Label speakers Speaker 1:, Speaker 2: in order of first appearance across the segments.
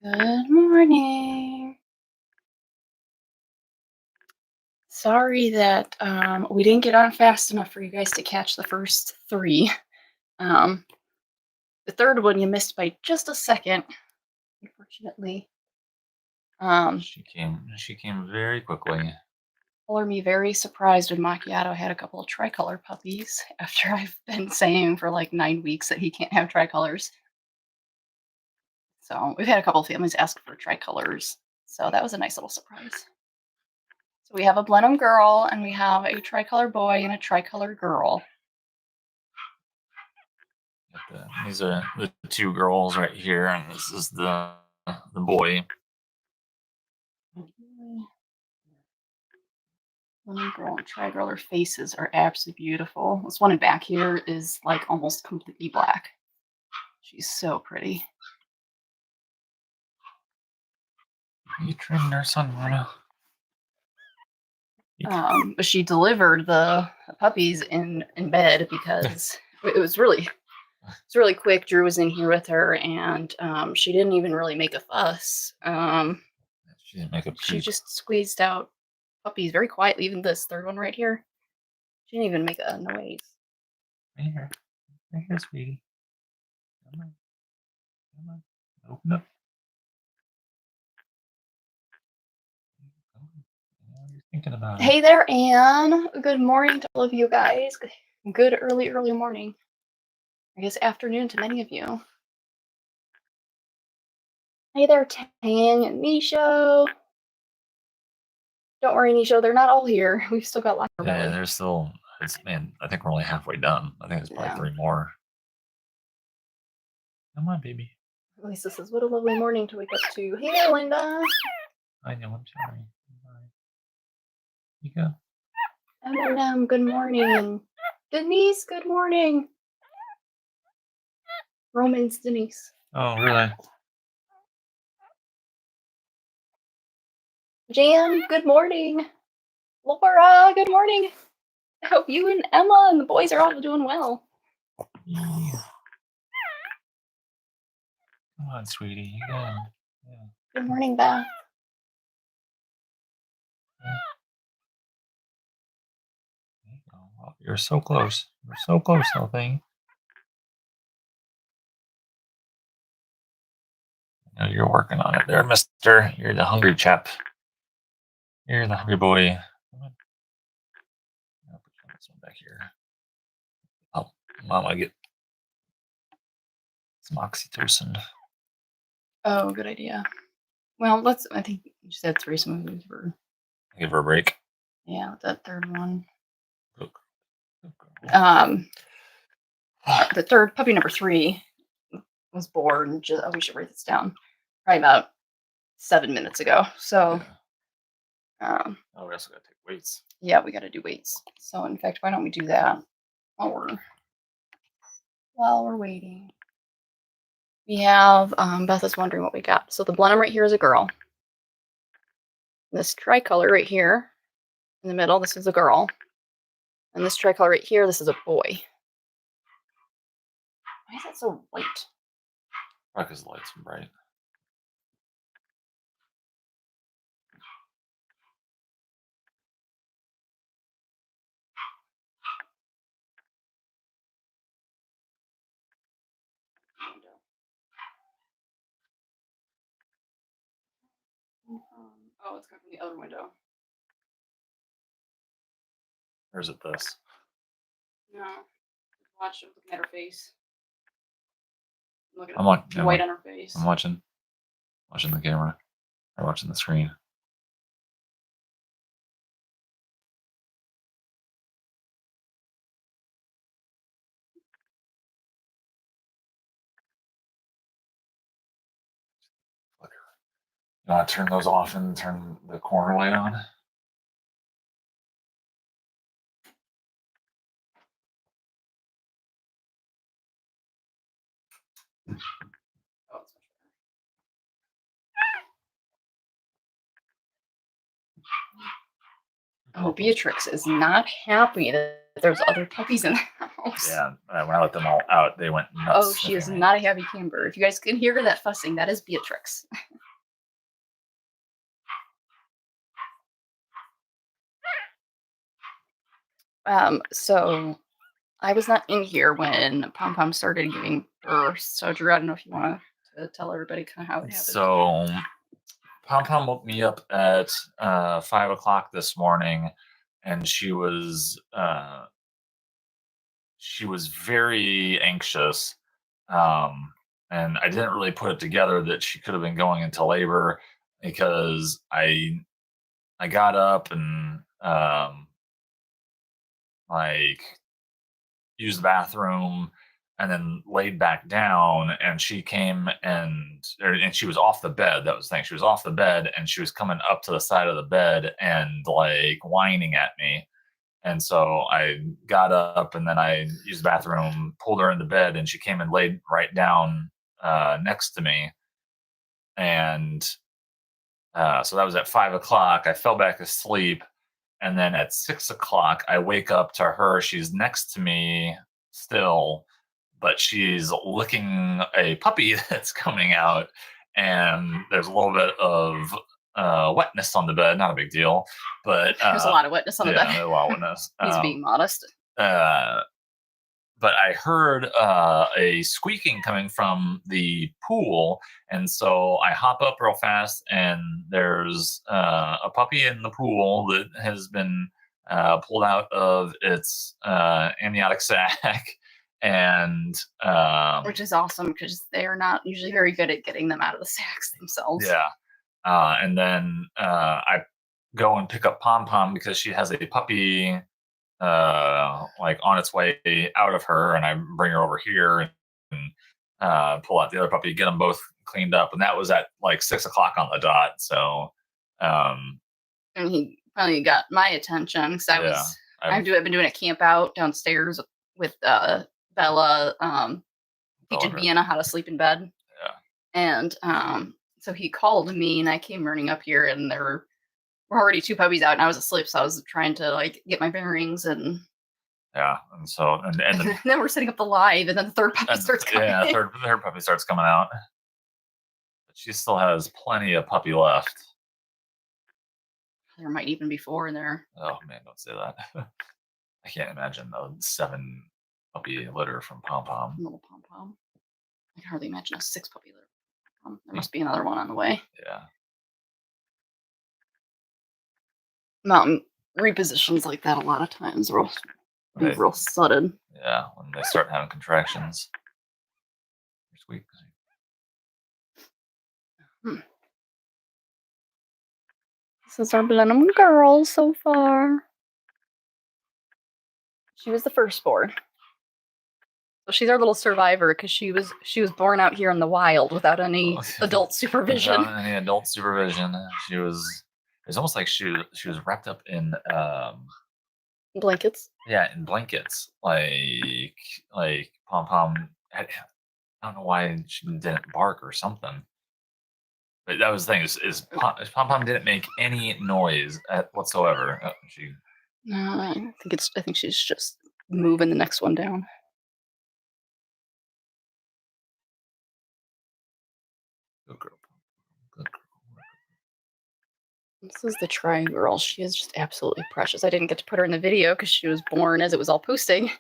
Speaker 1: Good morning. Sorry that we didn't get on fast enough for you guys to catch the first three. Um, the third one you missed by just a second, unfortunately.
Speaker 2: She came very quickly.
Speaker 1: Color me very surprised when Macchiato had a couple of tricolor puppies after I've been saying for like 9 weeks that he can't have tricolors. So we've had a couple of families ask for tricolors. So that was a nice little surprise. So we have a Blenheim girl and we have a tricolor boy and a tricolor girl.
Speaker 2: These are the two girls right here, and this is the boy.
Speaker 1: Blenheim girl and tri-girl, their faces are absolutely beautiful. This one in back here is like almost completely black. She's so pretty.
Speaker 2: You trained her son, Mona.
Speaker 1: But she delivered the puppies in bed because it was really quick. Drew was in here with her, and she didn't even really make a fuss.
Speaker 2: She didn't make a peep.
Speaker 1: She just squeezed out puppies very quietly. Even this third one right here, she didn't even make a noise.
Speaker 2: Right here, sweetie. Come on, open up. You're thinking about it.
Speaker 1: Hey there, Anne. Good morning to all of you guys. Good early morning. I guess afternoon to many of you. Hey there, Tang and Nisho. Don't worry, Nisho, they're not all here. We've still got lots of
Speaker 2: Yeah, there's still. Man, I think we're only halfway done. I think there's probably 3 more. Come on, baby.
Speaker 1: Lisa says, "What a lovely morning to wake up to." Hey there, Linda.
Speaker 2: I know. I'm sorry. Bye. You go.
Speaker 1: Eminem, good morning. Denise, good morning. Roman's Denise.
Speaker 2: Oh, really?
Speaker 1: Jan, good morning. Laura, good morning. I hope you and Emma and the boys are all doing well.
Speaker 2: Yeah. Come on, sweetie. You go. Yeah.
Speaker 1: Good morning, Beth.
Speaker 2: There you go. Oh, you're so close. You're so close, little thing. I know you're working on it there, mister. You're the hungry chap. You're the hungry boy. Come on. I'll put this one back here. Oh, Mama, get some oxytocin.
Speaker 1: Oh, good idea. Well, I think you said 3, so we'll
Speaker 2: Give her a break.
Speaker 1: Yeah, that third one.
Speaker 2: Look.
Speaker 1: The third puppy number 3 was born. We should write this down. Probably about 7 minutes ago. So,
Speaker 2: yeah. We also got to take weights.
Speaker 1: Yeah, we got to do weights. So, in fact, why don't we do that while we're waiting? We have Beth is wondering what we got. So the Blenheim right here is a girl. This tricolor right here in the middle, this is a girl. And this tricolor right here, this is a boy. Why is that so light?
Speaker 2: Probably because the light's bright.
Speaker 1: Oh, it's coming from the other window.
Speaker 2: Or is it this?
Speaker 1: No. Watch, I'm looking at her face. Look at
Speaker 2: the
Speaker 1: white on her face.
Speaker 2: I'm watching the camera. I'm watching the screen. You want to turn those off and turn the corner light on?
Speaker 1: Oh, Beatrix is not happy that there's other puppies in the house.
Speaker 2: Yeah, when I let them all out, they went nuts.
Speaker 1: Oh, she is not a happy camper. If you guys can hear that fussing, that is Beatrix. So I was not in here when Pom Pom started giving birth. So Drew, I don't know if you want to tell everybody kind of how it happened.
Speaker 2: So Pom Pom woke me up at 5 o'clock this morning, and she was very anxious, and I didn't really put it together that she could have been going into labor because I got up and like used the bathroom and then laid back down, and she came and she was off the bed. That was the thing. She was off the bed and she was coming up to the side of the bed and like whining at me. And so I got up and then I used the bathroom, pulled her into bed, and she came and laid right down next to me. And so that was at 5 o'clock. I fell back asleep. And then at 6 o'clock, I wake up to her. She's next to me still, but she's licking a puppy that's coming out. And there's a little bit of wetness on the bed. Not a big deal, but
Speaker 1: There's a lot of wetness on the
Speaker 2: yeah,
Speaker 1: bed.
Speaker 2: there's a lot of wetness.
Speaker 1: He's being modest.
Speaker 2: But I heard a squeaking coming from the pool, and so I hop up real fast, and there's a puppy in the pool that has been pulled out of its amniotic sac, and
Speaker 1: Which is awesome because they are not usually very good at getting them out of the sacks themselves.
Speaker 2: yeah, and then I go and pick up Pom Pom because she has a puppy like on its way out of her, and I bring her over here and pull out the other puppy, get them both cleaned up, and that was at like 6 o'clock on the dot. So,
Speaker 1: And he finally got my attention because I've been doing a camp out downstairs with Bella, teaching
Speaker 2: Bella,
Speaker 1: Vienna how to sleep in bed.
Speaker 2: yeah,
Speaker 1: And so he called me, and I came running up here, and there were already two puppies out, and I was asleep, so I was trying to like get my bearings, and
Speaker 2: yeah, and so and
Speaker 1: then we're setting up the live, and then the third puppy starts coming.
Speaker 2: yeah,
Speaker 1: in.
Speaker 2: third puppy starts coming out, but she still has plenty of puppy left.
Speaker 1: There might even be 4 in there.
Speaker 2: Oh man, don't say that. I can't imagine the 7 puppy litter from Pom Pom.
Speaker 1: Little Pom Pom. I can hardly imagine a 6 puppy litter. There must be another one on the way.
Speaker 2: Yeah.
Speaker 1: Mountain repositions like that a lot of times will be
Speaker 2: Right.
Speaker 1: real sudden.
Speaker 2: Yeah, when they start having contractions. Sweet.
Speaker 1: This is our Blenheim girl so far. She was the firstborn. So she's our little survivor because she was born out here in the wild without any adult supervision.
Speaker 2: Without any adult supervision. She was. It's almost like she was wrapped up in
Speaker 1: Blankets.
Speaker 2: yeah, in blankets. Like Pom Pom. I don't know why she didn't bark or something. But that was the thing is Pom Pom didn't make any noise whatsoever.
Speaker 1: I think she's just moving the next one down.
Speaker 2: Good girl. Good girl.
Speaker 1: This is the Tri girl. She is just absolutely precious. I didn't get to put her in the video because she was born as it was all posting.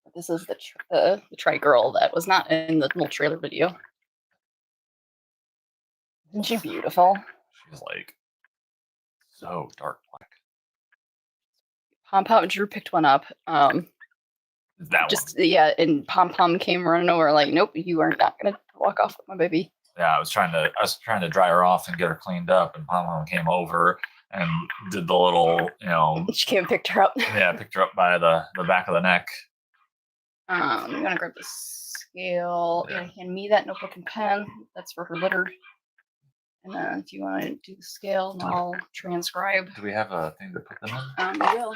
Speaker 1: But this is the Tri girl that was not in the little trailer video. Isn't she beautiful?
Speaker 2: She's like so dark black.
Speaker 1: Pom Pom Drew picked one up.
Speaker 2: That
Speaker 1: just
Speaker 2: one.
Speaker 1: Yeah, and Pom Pom came running over like, nope, you are not gonna walk off with my baby.
Speaker 2: Yeah, I was trying to dry her off and get her cleaned up, and Pom Pom came over and did the little,
Speaker 1: She came and picked her up.
Speaker 2: Yeah, picked her up by the back of the neck.
Speaker 1: I'm gonna grab the scale. Yeah, hand me that notebook and pen. That's for her litter. And then if you want to do the scale, and I'll transcribe.
Speaker 2: Do we have a thing to put them in?
Speaker 1: We will.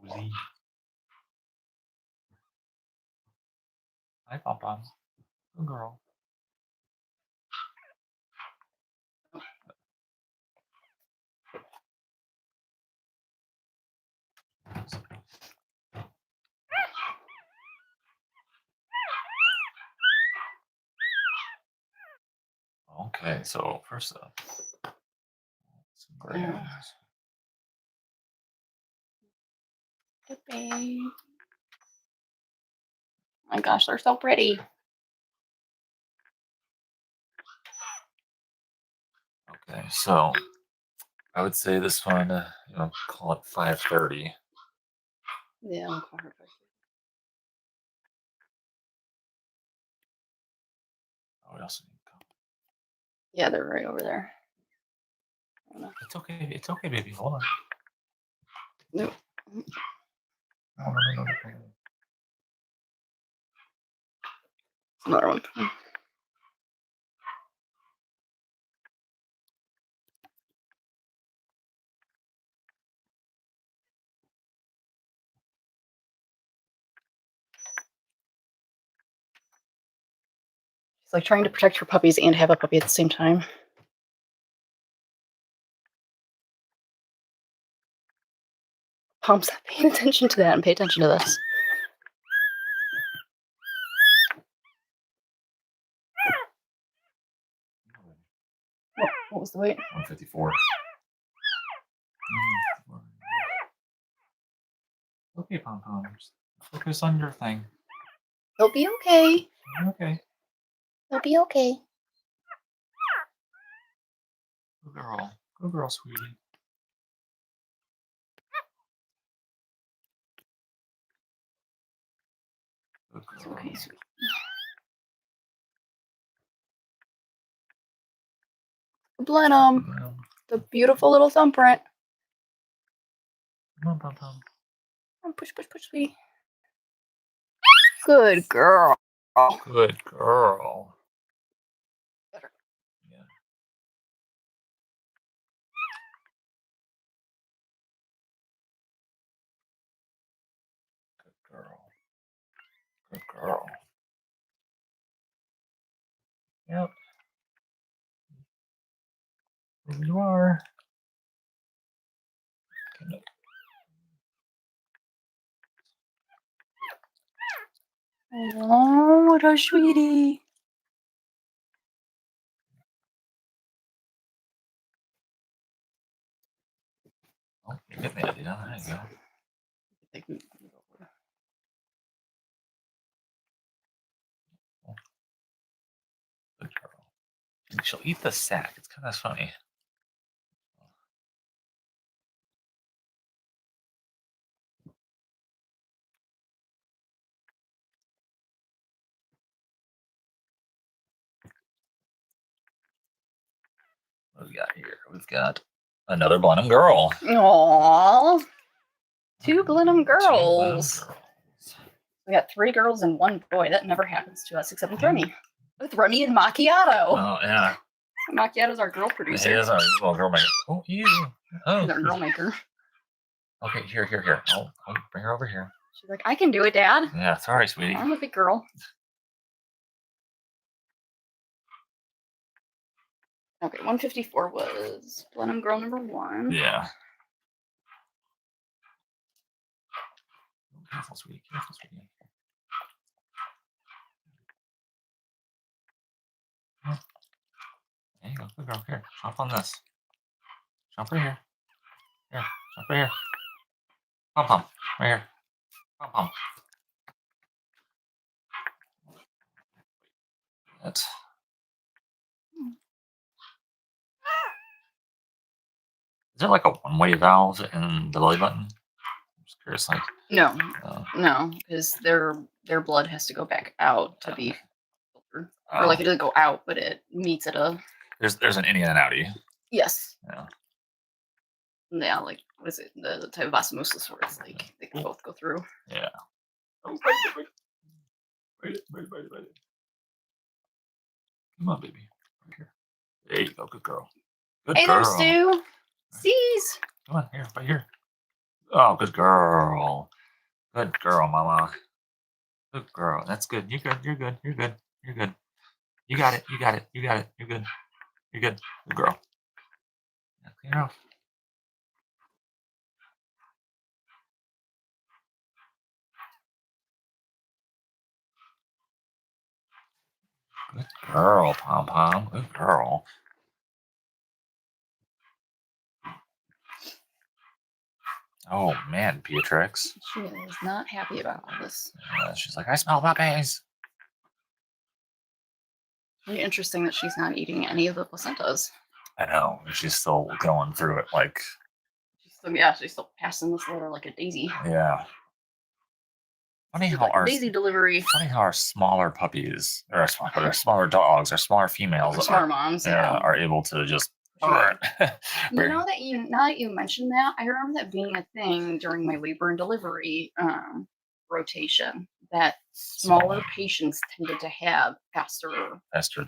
Speaker 2: Cozy. Hi, Pom Pom. Good girl. Okay, so first up, some grams.
Speaker 1: Oh my gosh, they're so pretty.
Speaker 2: Okay, so I would say this one, call it 530.
Speaker 1: Yeah, I'll call her.
Speaker 2: Oh, we also need to go.
Speaker 1: Yeah, they're right over there.
Speaker 2: It's okay. It's okay, baby. Hold on.
Speaker 1: No.
Speaker 2: No.
Speaker 1: Another one. She's like trying to protect her puppies and have a puppy at the same time. Pom's not paying attention to that and pay attention to this. What was the weight?
Speaker 2: 154. Okay, Pom Poms. Focus on your thing.
Speaker 1: He'll be okay.
Speaker 2: Okay.
Speaker 1: He'll be okay.
Speaker 2: Good girl. Good girl, sweetie. Good girl.
Speaker 1: It's okay, sweet. Blenheim. The beautiful little thumbprint.
Speaker 2: Come on, Pom Pom.
Speaker 1: Push, sweetie. Good girl.
Speaker 2: Good girl.
Speaker 1: Better.
Speaker 2: Yeah. Good girl. Good girl. Yep. There you are.
Speaker 1: Oh, what a sweetie.
Speaker 2: Oh, you're getting the idea. There you go. Good girl. And she'll eat the sack. It's kind of funny. What do we got here? We've got another Blenheim girl.
Speaker 1: Aww. Two Blenheim girls.
Speaker 2: Two Blenheim girls.
Speaker 1: We got 3 girls and 1 boy. That never happens to us except with Remy. With Remy and Macchiato.
Speaker 2: Oh, yeah.
Speaker 1: Macchiato's our girl producer.
Speaker 2: He is our little girl maker. Oh, ew. Oh.
Speaker 1: He's our girl maker.
Speaker 2: Okay, here. I'll bring her over here.
Speaker 1: She's like, I can do it, Dad.
Speaker 2: Yeah, sorry, sweetie.
Speaker 1: I'm a big girl. Okay, 154 was Blenheim girl number 1.
Speaker 2: Yeah. Careful, sweetie. Careful, sweetie. There you go. Good girl. Here, jump on this. Jump right here. Here, jump right here. Pom Pom. Right here. Pom Pom. That's. Is there like a one-way valve in the belly button? I'm just curious, like.
Speaker 1: No, because their blood has to go back out to be filtered.
Speaker 2: Oh.
Speaker 1: Or like it doesn't go out, but it meets at a.
Speaker 2: There's an innie and an outie.
Speaker 1: Yes.
Speaker 2: Yeah.
Speaker 1: Yeah, like what is it? The type of osmosis where it's like they can both go through.
Speaker 2: Yeah. Oh, wait it. Come on, baby. Right here. There you go. Good girl. Good
Speaker 1: Hey
Speaker 2: girl.
Speaker 1: there, Stu. Seize.
Speaker 2: Come on, here, right here. Oh, good girl. Good girl, Mama. Good girl. That's good. You're good. You're good. You got it. You're good. Good girl. Yeah, clean her off. Good girl, Pom Pom. Good girl. Oh man, Beatrix.
Speaker 1: She is not happy about all this.
Speaker 2: She's like, I smell puppies.
Speaker 1: Really interesting that she's not eating any of the placentas.
Speaker 2: I know. She's still going through it like.
Speaker 1: She's still passing this litter like a daisy.
Speaker 2: Yeah. Funny how
Speaker 1: like daisy delivery.
Speaker 2: Funny how our smaller puppies, or our smaller dogs, our smaller females,
Speaker 1: smaller moms,
Speaker 2: are able to just.
Speaker 1: Now that you mentioned that, I remember that being a thing during my labor and delivery rotation. That smaller patients tended to have faster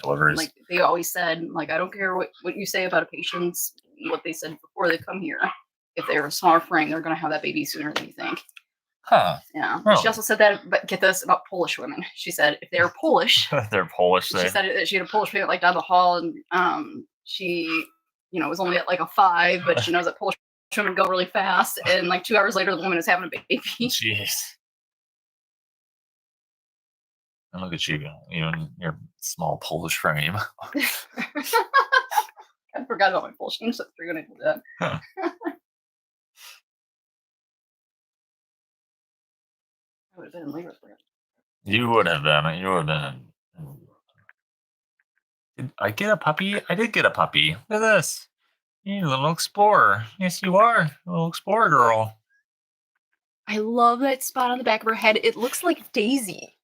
Speaker 2: deliveries.
Speaker 1: Like they always said, like I don't care what you say about a patient's what they said before they come here. If they're a smaller frame, they're going to have that baby sooner than you think.
Speaker 2: Huh.
Speaker 1: Yeah.
Speaker 2: Really?
Speaker 1: She also said that, but get this about Polish women. She said if they're Polish,
Speaker 2: they're Polish.
Speaker 1: She said that she had a Polish parent like down the hall, and she, was only at like a 5, but she knows that Polish women go really fast, and like 2 hours later, the woman is having a baby.
Speaker 2: Jeez. And look at you, even your small Polish frame.
Speaker 1: I forgot about my Polish name, so you're gonna do that. Huh. I would have been in labor for it.
Speaker 2: You would have been. You would have been. Did I get a puppy? I did get a puppy. Look at this. You're a little explorer. Yes, you are. A little explorer girl.
Speaker 1: I love that spot on the back of her head. It looks like Daisy.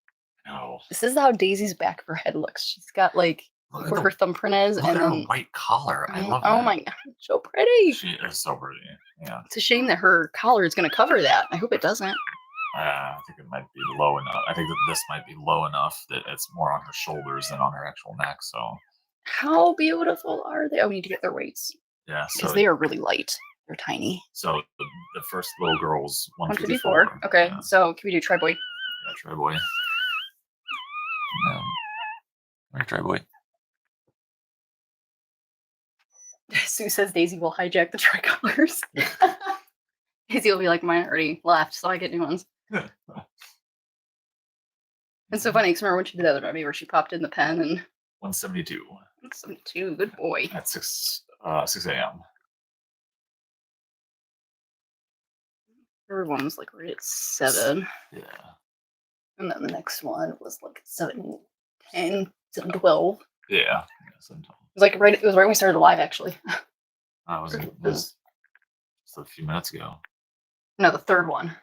Speaker 2: No.
Speaker 1: This is how Daisy's back of her head looks. She's got like where her thumbprint is,
Speaker 2: and
Speaker 1: then
Speaker 2: her white collar. I love that.
Speaker 1: Oh my god, so pretty.
Speaker 2: She is so pretty. Yeah.
Speaker 1: It's a shame that her collar is going to cover that. I hope it doesn't.
Speaker 2: I think it might be low enough. I think that this might be low enough that it's more on her shoulders than on her actual neck. So.
Speaker 1: How beautiful are they? Oh, we need to get their weights.
Speaker 2: Yeah.
Speaker 1: Because they are really light. They're tiny.
Speaker 2: So the first little girl's
Speaker 1: 154. Okay, yeah. So can we do Tri-Boy?
Speaker 2: Yeah, Tri-Boy. Where's Tri-Boy?
Speaker 1: Sue says Daisy will hijack the tricolors. Daisy will be like, mine already left, so I get new ones. It's so funny because remember when she did the other movie where she popped in the pen and
Speaker 2: 172.
Speaker 1: 172, good boy.
Speaker 2: At 6 a.m.
Speaker 1: Third one was like right at 7.
Speaker 2: Yeah.
Speaker 1: And then the next one was like 7:10, 7:12.
Speaker 2: Yeah. 7:12.
Speaker 1: It was right when we started live, actually.
Speaker 2: It was just a few minutes ago.
Speaker 1: No, the third one.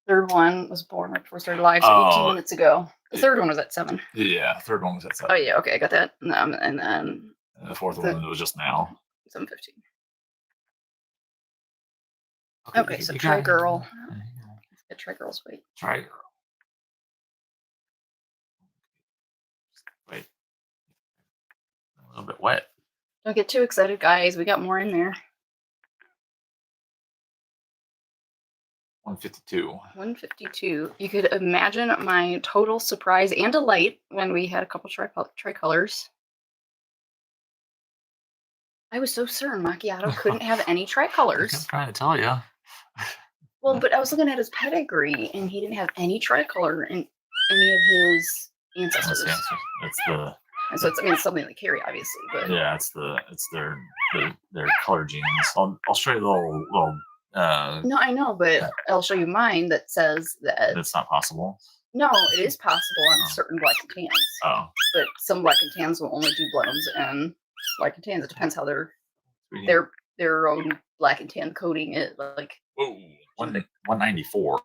Speaker 1: The third one was born right before we started live, so 18 minutes ago. The third one was at 7.
Speaker 2: Yeah, third one was at 7.
Speaker 1: Oh yeah, okay, I got that. And then
Speaker 2: the fourth one was just now.
Speaker 1: 7:15. Okay, so try girl. Let's get try girl's weight.
Speaker 2: Try girl. Wait. A little bit wet.
Speaker 1: Don't get too excited, guys. We got more in there.
Speaker 2: 152.
Speaker 1: 152. You could imagine my total surprise and delight when we had a couple tricolors. I was so certain Macchiato couldn't have any tricolors.
Speaker 2: I'm trying to tell you.
Speaker 1: Well, but I was looking at his pedigree, and he didn't have any tricolor in any of his ancestors.
Speaker 2: It's the.
Speaker 1: And so it's something they carry, obviously. But
Speaker 2: yeah, it's their color genes. I'll show you the little.
Speaker 1: No, I know, but I'll show you mine that says that
Speaker 2: it's not possible.
Speaker 1: No, it is possible on certain Black&Tans.
Speaker 2: Oh,
Speaker 1: but some Black&Tans will only do Blenheims and Black&Tans. It depends how their own Black&Tan coding is like.
Speaker 2: Whoa, 194.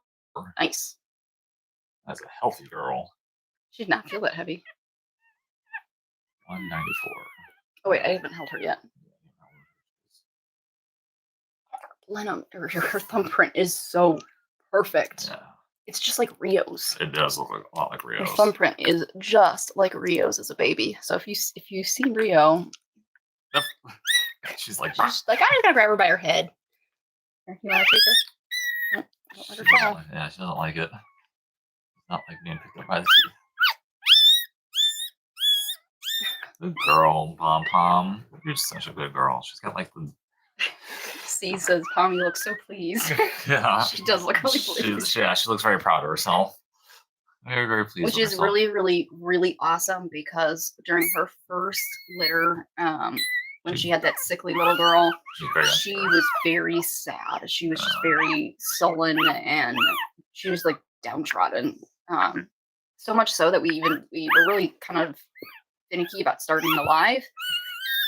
Speaker 1: Nice.
Speaker 2: That's a healthy girl.
Speaker 1: She did not feel that heavy.
Speaker 2: 194.
Speaker 1: Oh wait, I haven't held her yet. Blenheim, her thumbprint is so perfect. Yeah. It's just like Rio's.
Speaker 2: It does look a lot like Rio's.
Speaker 1: Her thumbprint is just like Rio's as a baby. So if you see Rio,
Speaker 2: yep. She's like,
Speaker 1: I'm just gonna grab her by her head. You want to take her? Don't let her fall.
Speaker 2: Yeah, she doesn't like it. Not like being picked up by the teeth. Good girl, Pom Pom. You're such a good girl. She's got like the.
Speaker 1: C says, Pom, you look so pleased.
Speaker 2: Yeah.
Speaker 1: She does look really pleased.
Speaker 2: She looks very proud of herself. Very, very pleased
Speaker 1: which
Speaker 2: with
Speaker 1: is
Speaker 2: herself.
Speaker 1: really, really, really awesome because during her first litter, when she had that sickly little girl, she was very sad. She was just very sullen and she was like downtrodden. So much so that we were really kind of finicky about starting the live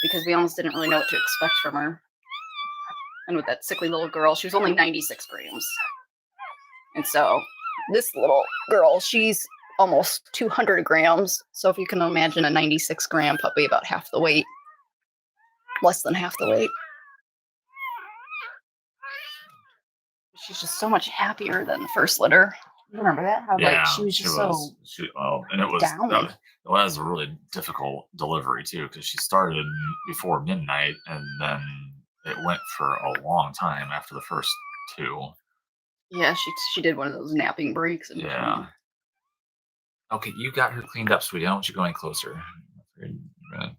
Speaker 1: because we almost didn't really know what to expect from her. And with that sickly little girl, she was only 96 grams. And so this little girl, she's almost 200 grams. So if you can imagine a 96 gram puppy, about half the weight, less than half the weight. She's just so much happier than the first litter. You remember that? How like she was just
Speaker 2: and it was
Speaker 1: down.
Speaker 2: It was a really difficult delivery too because she started before midnight and then it went for a long time after the first two.
Speaker 1: Yeah, she did one of those napping breaks.
Speaker 2: Yeah. Okay, you got her cleaned up, sweetie. I don't want you going closer. Yeah.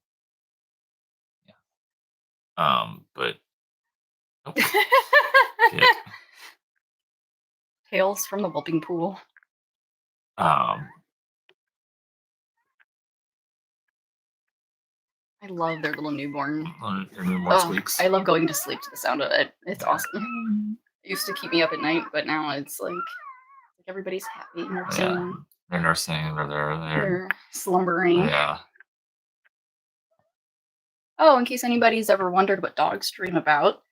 Speaker 2: But nope.
Speaker 1: Tales from the whooping pool. I love their little newborn.
Speaker 2: Squeaks.
Speaker 1: I love going to sleep to the sound of it. It's awesome. It used to keep me up at night, but now it's like everybody's happy nursing.
Speaker 2: Yeah. They're nursing. They're
Speaker 1: slumbering.
Speaker 2: Yeah.
Speaker 1: Oh, in case anybody's ever wondered what dogs dream about,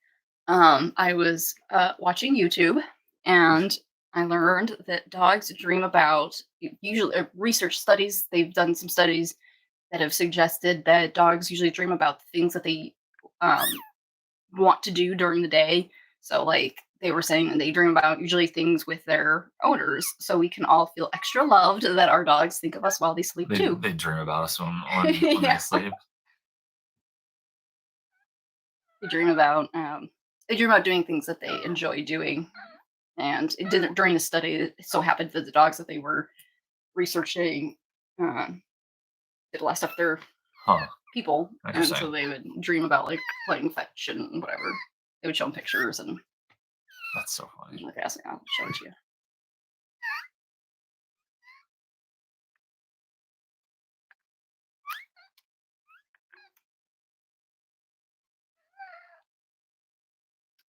Speaker 1: I was watching YouTube and I learned that dogs dream about usually research studies. They've done some studies that have suggested that dogs usually dream about things that they want to do during the day. So like they were saying they dream about usually things with their owners. So we can all feel extra loved that our dogs think of us while they sleep too.
Speaker 2: They dream about us when they sleep.
Speaker 1: They dream about doing things that they enjoy doing. And it did during the study, it so happened that the dogs that they were researching did a lot of stuff their people, and so they would dream about like playing fetch and whatever. They would show them pictures, and
Speaker 2: that's so funny.
Speaker 1: Like, I'll show it to you.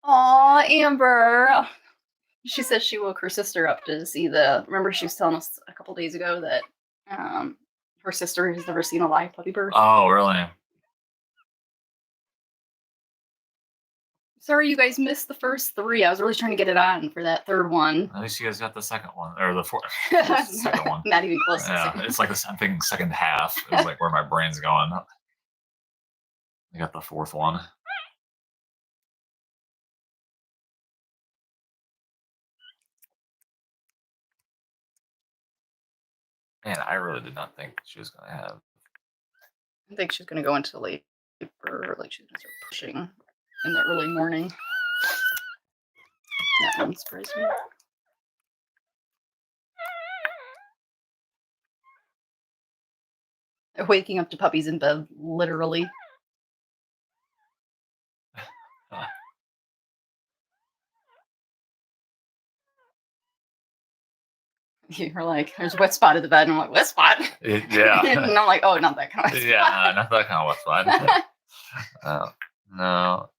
Speaker 1: Aw, Amber. She says she woke her sister up to see remember she was telling us a couple days ago that her sister has never seen a live puppy birth.
Speaker 2: Oh, really?
Speaker 1: Sorry, you guys missed the first three. I was really trying to get it on for that third one.
Speaker 2: At least you guys got the second one, or the fourth. The second one.
Speaker 1: Not even close.
Speaker 2: Yeah, it's like I'm thinking second half is like where my brain's going. I got the fourth one. Man, I really did not think she was going to have.
Speaker 1: I think she's going to go into labor, like she's going to start pushing in the early morning. That wouldn't surprise me. Waking up to puppies in bed, literally. You're like, there's a wet spot at the bed, and I'm like, wet spot?
Speaker 2: Yeah.
Speaker 1: And I'm like, oh, not that kind of wet spot.
Speaker 2: Yeah, not that kind of wet spot. No.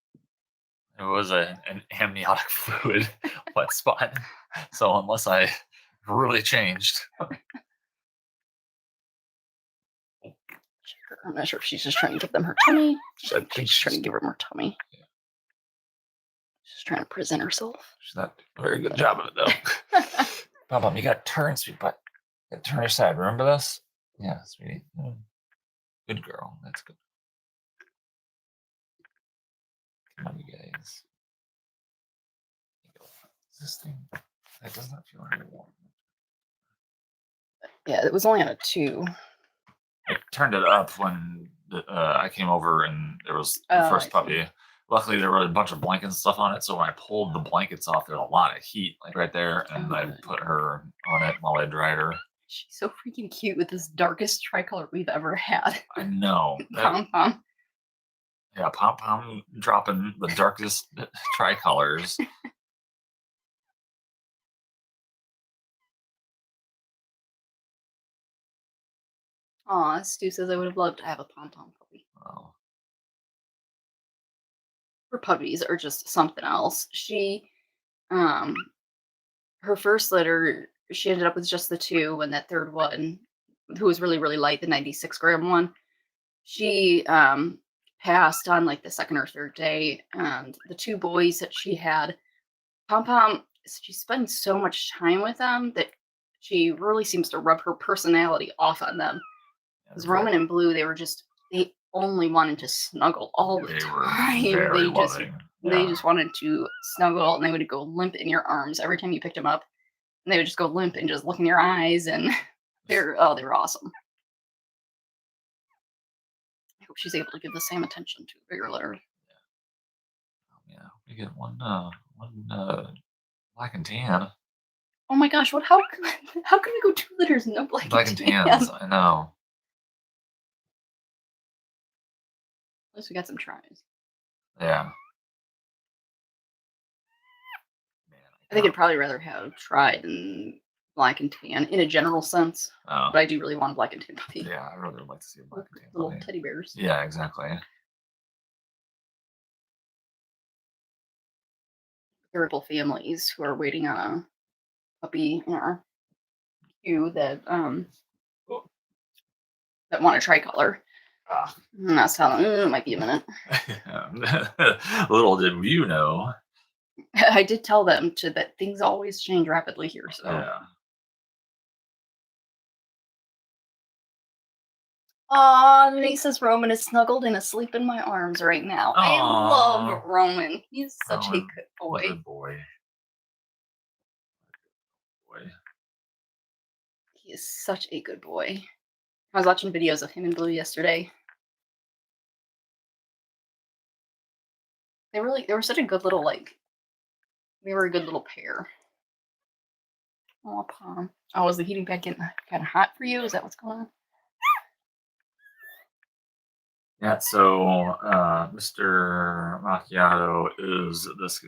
Speaker 2: It was an amniotic fluid wet spot. So unless I really changed.
Speaker 1: I'm not sure if she's just trying to give them her tummy. I think she's trying to give her more tummy. Yeah. She's trying to present herself.
Speaker 2: She's not doing a very good job of it, though. Pom-Pom, you got to turn, sweet butt. You got to turn her side. Remember this? Yeah, sweetie. Good girl. That's good. Come on, you guys. This thing, that does not feel very warm.
Speaker 1: Yeah, it was only on a 2.
Speaker 2: I turned it up when I came over and there was the first puppy. Luckily, there were a bunch of blankets and stuff on it, so when I pulled the blankets off, there was a lot of heat, like right there, and I put her on it while I dried her.
Speaker 1: She's so freaking cute with this darkest tricolor we've ever had.
Speaker 2: I know.
Speaker 1: Pom-Pom.
Speaker 2: Yeah, Pom-Pom dropping the darkest tricolors.
Speaker 1: Aw, Stu says I would have loved to have a pom-pom puppy.
Speaker 2: Oh,
Speaker 1: Her puppies are just something else. Um, her first litter, she ended up with just the two, and that third one, who was really, really light, the 96-gram one, she passed on like the second or third day. And the two boys that she had, Pom Pom, she spends so much time with them that she really seems to rub her personality off on them.
Speaker 2: yeah,
Speaker 1: Because Roman and Blue, they only wanted to snuggle all the
Speaker 2: they were
Speaker 1: time.
Speaker 2: very loving.
Speaker 1: They
Speaker 2: Yeah.
Speaker 1: just wanted to snuggle, and they would go limp in your arms every time you picked them up. And they would just go limp and just look in your eyes, and they were awesome. I hope she's able to give the same attention to a bigger litter.
Speaker 2: Yeah, we get one black and tan.
Speaker 1: Oh my gosh, how can we go 2 litters and no black
Speaker 2: Black
Speaker 1: and
Speaker 2: and
Speaker 1: tan?
Speaker 2: tans, I know.
Speaker 1: At least we got some tries.
Speaker 2: Yeah. Man,
Speaker 1: I think I'd probably rather have tried than black and tan in a general sense.
Speaker 2: Oh,
Speaker 1: But I do really want a black and tan puppy.
Speaker 2: yeah, I really would like to see a black and tan
Speaker 1: Little
Speaker 2: puppy.
Speaker 1: teddy bears.
Speaker 2: Yeah, exactly.
Speaker 1: Terrible families who are waiting on a puppy in our queue that want a tricolor.
Speaker 2: Ah.
Speaker 1: And I was telling them, it might be a minute.
Speaker 2: Little did you know.
Speaker 1: I did tell them that things always change rapidly here. So
Speaker 2: Yeah.
Speaker 1: Aw, Nate says Roman is snuggled and asleep in my arms right now. I love
Speaker 2: Aw.
Speaker 1: Roman. He's such a
Speaker 2: Roman,
Speaker 1: good boy.
Speaker 2: Good boy. Boy.
Speaker 1: He is such a good boy. I was watching videos of him and Blue yesterday. They were such a good little they were a good little pair. Oh, Pom. Oh, is the heating pad getting kind of hot for you? Is that what's going on?
Speaker 2: Yeah, so Mr. Macchiato is this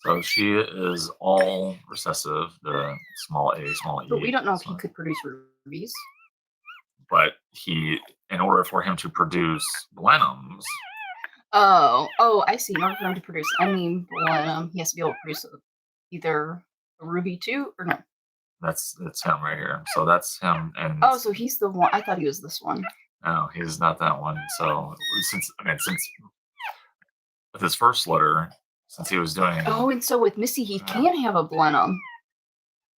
Speaker 2: so she is all recessive, the small a, small e.
Speaker 1: But we don't know if he
Speaker 2: so-
Speaker 1: could produce rubies.
Speaker 2: But in order for him to produce Blenheims,
Speaker 1: Oh, I see. In order for him to produce any Blenheim, he has to be able to produce either a ruby too, or no.
Speaker 2: that's him right here. So that's him, and
Speaker 1: Oh, so he's the one. I thought he was this one.
Speaker 2: no, he's not that one. So since with his first litter, since he was doing
Speaker 1: Oh, and so with Missy, he can have a Blenheim.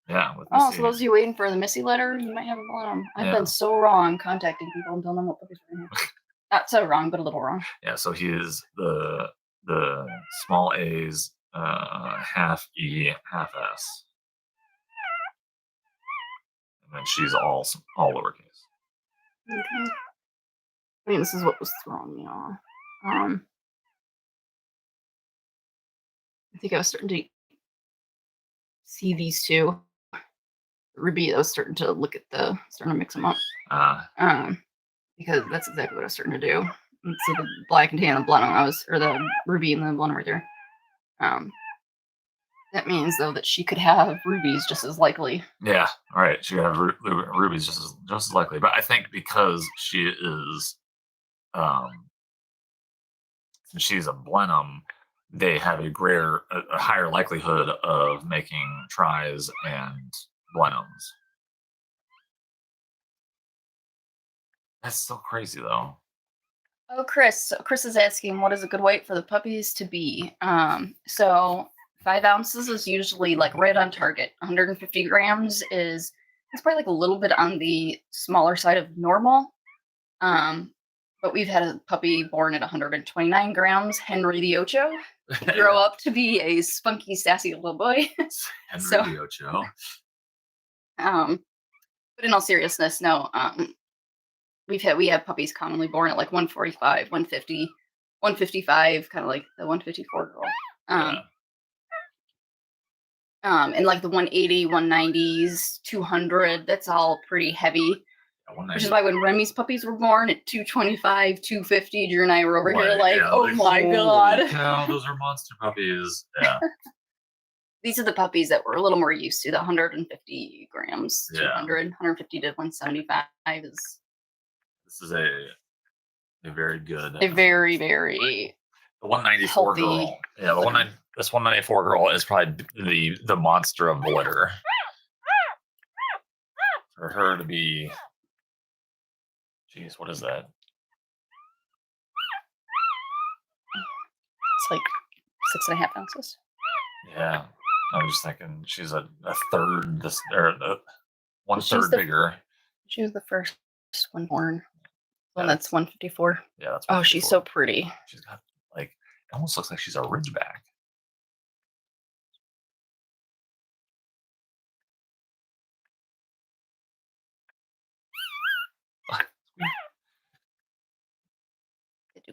Speaker 2: yeah, with
Speaker 1: Oh,
Speaker 2: Missy,
Speaker 1: so those of you waiting for the Missy letter, you might have a Blenheim. I've
Speaker 2: Yeah.
Speaker 1: been so wrong contacting people and telling them what puppies we're gonna have. Not so wrong, but a little wrong.
Speaker 2: yeah. So he is the small A's, half E, half S, and then she's all lowercase.
Speaker 1: Okay. I mean, this is what was throwing me off. I think I was starting to see these two. Ruby, I was starting to starting to mix them up. Because that's exactly what I was starting to do. Let's see the black and tan and Blenheim. Or the ruby and the Blenheim right there. That means though that she could have rubies just as likely.
Speaker 2: Yeah, all right. She could have rubies just as likely, but I think because she is, since she's a Blenheim, they have a higher likelihood of making tries and Blenheims. That's so crazy though.
Speaker 1: Oh, Chris. So Chris is asking, what is a good weight for the puppies to be? So 5 ounces is usually like right on target. 150 grams it's probably like a little bit on the smaller side of normal. But we've had a puppy born at 129 grams, Henry the Ocho, grow up to be a spunky, sassy little boy.
Speaker 2: Henry
Speaker 1: So-
Speaker 2: the Ocho.
Speaker 1: But in all seriousness, no. We have puppies commonly born at like 145, 150, 155, kind of like the 154 girl.
Speaker 2: Yeah.
Speaker 1: And like the 180, 190s, 200, that's all pretty heavy. Which is why when Remy's puppies were born at 225, 250, Drew and I were over here like, oh my god.
Speaker 2: Cow, those are monster puppies. Yeah.
Speaker 1: These are the puppies that we're a little more used to, the 150 grams,
Speaker 2: Yeah.
Speaker 1: 200, 150 to 175 is
Speaker 2: This is a very good.
Speaker 1: A very, very
Speaker 2: The 194
Speaker 1: healthy
Speaker 2: girl. Yeah, this 194 girl is probably the monster of the litter. For her to be, geez, what is that?
Speaker 1: It's like 6.5 ounces.
Speaker 2: Yeah, I'm just thinking she's a third this or one
Speaker 1: She's
Speaker 2: third
Speaker 1: the-
Speaker 2: bigger.
Speaker 1: She was the first one born. One
Speaker 2: Yeah,
Speaker 1: that's 154.
Speaker 2: Yeah, that's.
Speaker 1: Oh, she's so pretty.
Speaker 2: She's got like it almost looks like she's a ridgeback.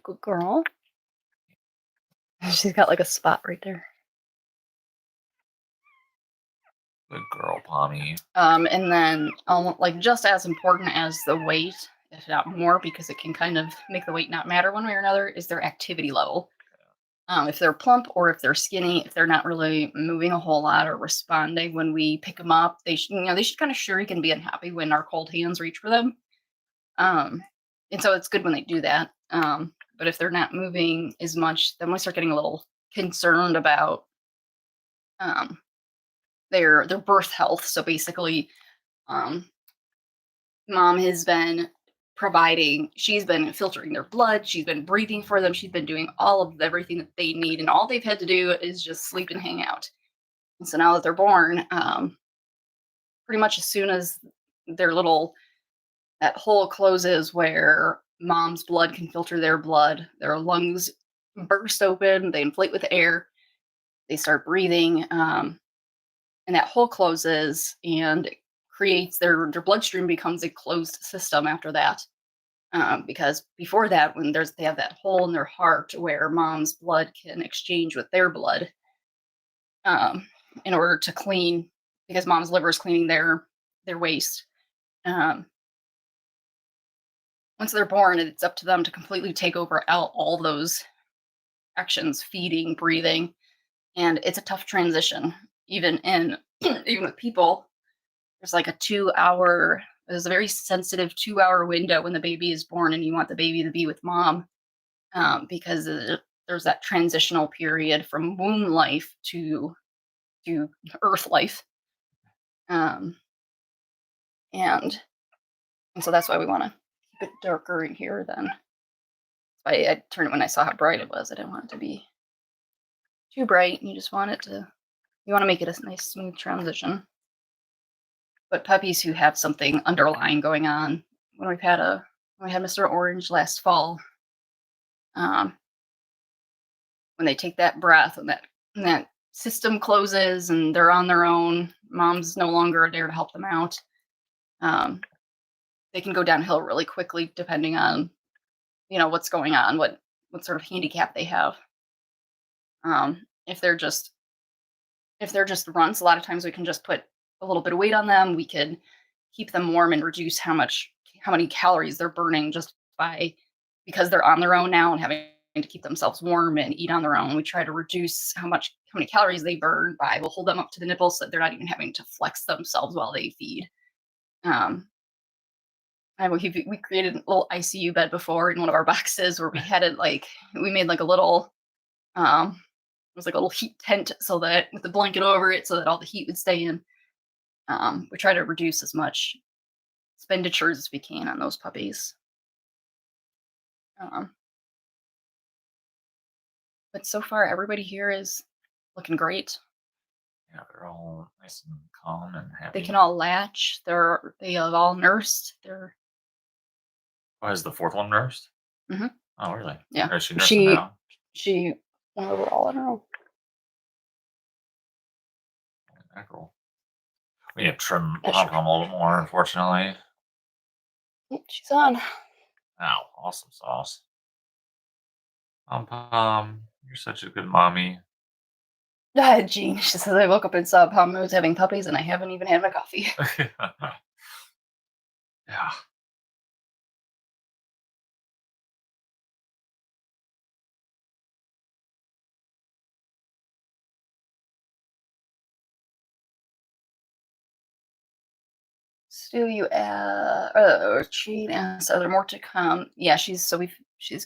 Speaker 1: Good girl. She's got like a spot right there.
Speaker 2: Good girl, Pommy.
Speaker 1: And then like just as important as the weight, if not more, because it can kind of make the weight not matter one way or another, is their activity level. If they're plump or if they're skinny, if they're not really moving a whole lot or responding when we pick them up, they should kind of shriek and be unhappy when our cold hands reach for them. And so it's good when they do that. But if they're not moving as much, then we start getting a little concerned about their birth health. So basically, mom has been she's been filtering their blood, she's been breathing for them, she's been doing all of everything that they need, and all they've had to do is just sleep and hang out. And so now that they're born, pretty much as soon as that hole closes where mom's blood can filter their blood, their lungs burst open, they inflate with air, they start breathing, and that hole closes and creates their bloodstream becomes a closed system after that. Because before that, when they have that hole in their heart where mom's blood can exchange with their blood, in order to clean, because mom's liver is cleaning their waste. Once they're born, it's up to them to completely take over all those actions, feeding, breathing, and it's a tough transition. Even with people, there's like there's a very sensitive 2-hour window when the baby is born, and you want the baby to be with mom, because there's that transitional period from womb life to earth life, and so that's why we want to keep it darker in here. Then I turned it when I saw how bright it was. I didn't want it to be too bright. You want to make it a nice smooth transition. But puppies who have something underlying going on, when we had Mr. Orange last fall, when they take that breath and that system closes and they're on their own, mom's no longer there to help them out. They can go downhill really quickly depending on, what's going on, what sort of handicap they have. If they're just runts, a lot of times we can just put a little bit of weight on them. We can keep them warm and reduce how many calories they're burning because they're on their own now and having to keep themselves warm and eat on their own. We try to reduce how many calories they burn we'll hold them up to the nipples so that they're not even having to flex themselves while they feed. We created a little ICU bed before in one of our boxes where we had it we made like a little it was like a little heat tent so that with the blanket over it so that all the heat would stay in. We try to reduce as much expenditures as we can on those puppies. But so far, everybody here is looking great.
Speaker 2: Yeah, they're all nice and calm and happy.
Speaker 1: They can all latch. They have all nursed.
Speaker 2: Oh, is the fourth one nursed?
Speaker 1: Mm-hmm.
Speaker 2: Oh, really?
Speaker 1: Yeah.
Speaker 2: Or is she nursing now?
Speaker 1: She went over all on her own.
Speaker 2: Cool. We need to trim Pom-Pom a little more, unfortunately.
Speaker 1: She's on.
Speaker 2: Ow, awesome sauce. Pom-Pom, you're such a good mommy.
Speaker 1: Jean, she says, I woke up and saw Pom was having puppies and I haven't even had my coffee.
Speaker 2: Yeah.
Speaker 1: Stu, you or Cheat asks, are there more to come? Yeah, she's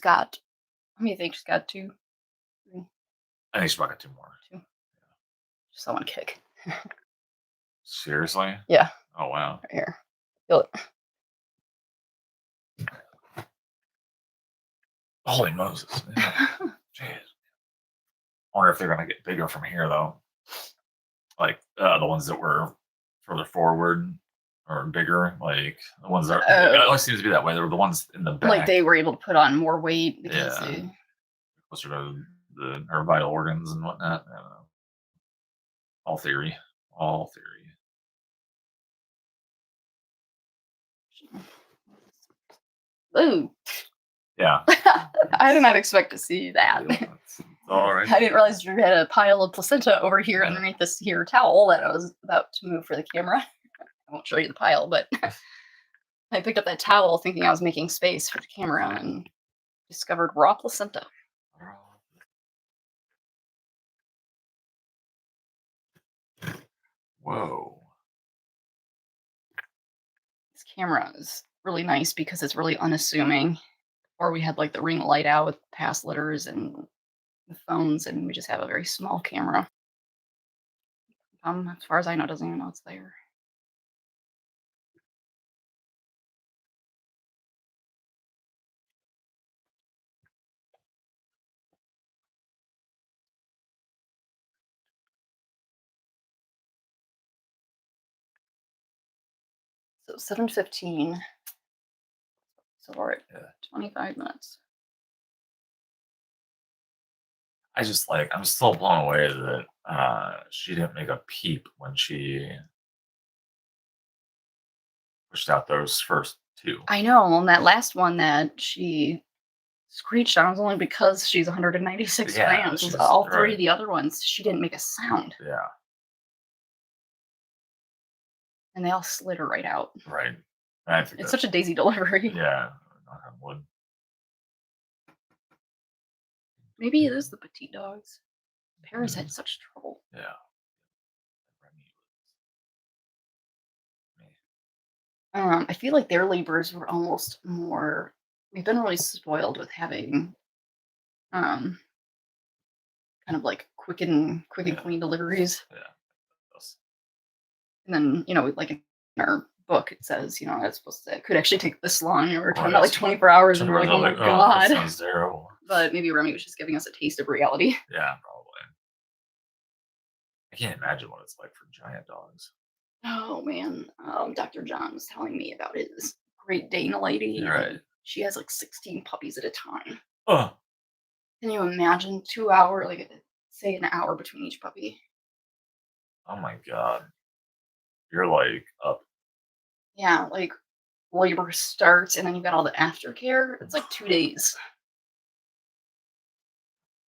Speaker 1: got, how many think she's got? 2, 3,
Speaker 2: I think she's got 2 more.
Speaker 1: 2. Just that one kick.
Speaker 2: Seriously?
Speaker 1: Yeah.
Speaker 2: Oh wow.
Speaker 1: Right here. Feel it.
Speaker 2: Holy Moses. Yeah. Jeez. I wonder if they're gonna get bigger from here though. Like the ones that were further forward or bigger, like the ones that it always seems to be that way. They were the ones in the back.
Speaker 1: Like they were able to put on more weight because
Speaker 2: Yeah.
Speaker 1: they
Speaker 2: Closer to her vital organs and whatnot. I don't know. All theory. All theory.
Speaker 1: Ooh.
Speaker 2: Yeah.
Speaker 1: I did not expect to see that.
Speaker 2: That's all right.
Speaker 1: I didn't realize you had a pile of placenta over here
Speaker 2: Yeah.
Speaker 1: underneath this here towel that I was about to move for the camera. I won't show you the pile, but I picked up that towel thinking I was making space for the camera and discovered raw placenta.
Speaker 2: Whoa.
Speaker 1: This camera is really nice because it's really unassuming. Or we had like the ring light out with past litters and the phones, and we just have a very small camera. As far as I know, doesn't even know it's there. So 7:15. So we're at 25 minutes.
Speaker 2: I'm still blown away that she didn't make a peep when she pushed out those first 2.
Speaker 1: I know, and that last one that she screeched on was only because she's 196 grams. All 3 of the other ones, she didn't make a sound.
Speaker 2: Yeah.
Speaker 1: And they all slid her right out.
Speaker 2: Right.
Speaker 1: It's such a daisy delivery.
Speaker 2: Yeah. Knock on wood.
Speaker 1: Maybe it is the petite dogs. Paris had such trouble.
Speaker 2: Yeah.
Speaker 1: I feel like their labors were almost more. We've been really spoiled with having, kind of like quick and clean deliveries.
Speaker 2: Yeah.
Speaker 1: And then like in our book, it says it could actually take this long. And we're talking about like 24 hours, and we're like, oh my god.
Speaker 2: That sounds terrible.
Speaker 1: But maybe Remy was just giving us a taste of reality.
Speaker 2: Yeah, probably. I can't imagine what it's like for giant dogs.
Speaker 1: Oh man, Dr. John was telling me about his Great Dane lady.
Speaker 2: Right.
Speaker 1: She has like 16 puppies at a time.
Speaker 2: Oh.
Speaker 1: Can you imagine 2 hour, like say an hour between each puppy?
Speaker 2: Oh my god. You're like up.
Speaker 1: Yeah, like labor starts and then you got all the aftercare. It's like 2 days.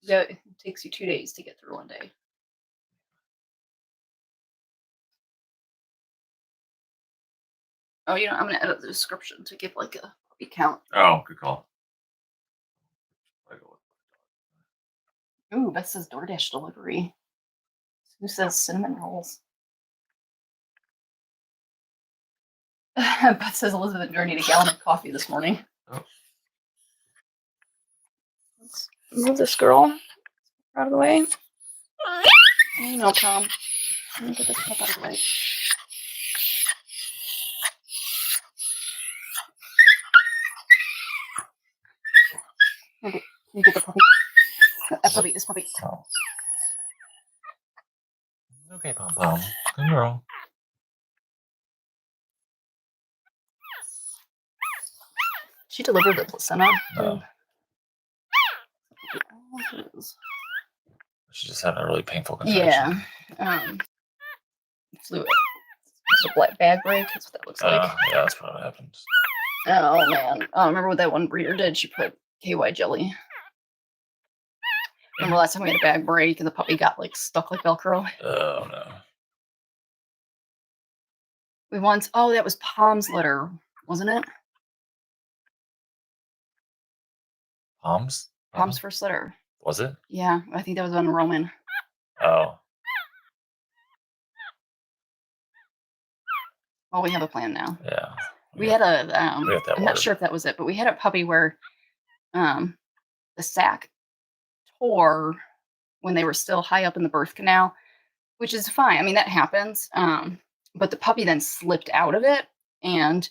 Speaker 1: Yeah, it takes you 2 days to get through one day. Oh, I'm gonna edit the description to give like a puppy count.
Speaker 2: Oh, good call.
Speaker 1: Ooh, Beth says DoorDash delivery. Who says cinnamon rolls? Beth says Elizabeth journeyed a gallon of coffee this morning.
Speaker 2: Oh.
Speaker 1: Let's move this girl out of the way. No problem. Let me get this pup out of the way. Okay, you get the puppy. This puppy.
Speaker 2: Oh. Okay, Pom Pom. Good girl.
Speaker 1: She delivered the placenta.
Speaker 2: No. She just had a really painful contraction.
Speaker 1: Yeah. Fluid. It's a black bag break. That's what that looks like.
Speaker 2: Yeah, that's what happens.
Speaker 1: Oh man. Oh, remember what that one breeder did? She put KY jelly. Remember last time we had a bag break and the puppy got like stuck like Velcro?
Speaker 2: Oh no.
Speaker 1: That was Palm's litter, wasn't it?
Speaker 2: Palms?
Speaker 1: Palm's first litter.
Speaker 2: Was it?
Speaker 1: Yeah, I think that was on Roman.
Speaker 2: Oh.
Speaker 1: Well, we have a plan now.
Speaker 2: Yeah.
Speaker 1: We had a,
Speaker 2: we got that
Speaker 1: I'm not
Speaker 2: water.
Speaker 1: sure if that was it, but we had a puppy where the sac tore when they were still high up in the birth canal, which is fine. I mean, that happens. But the puppy then slipped out of it. And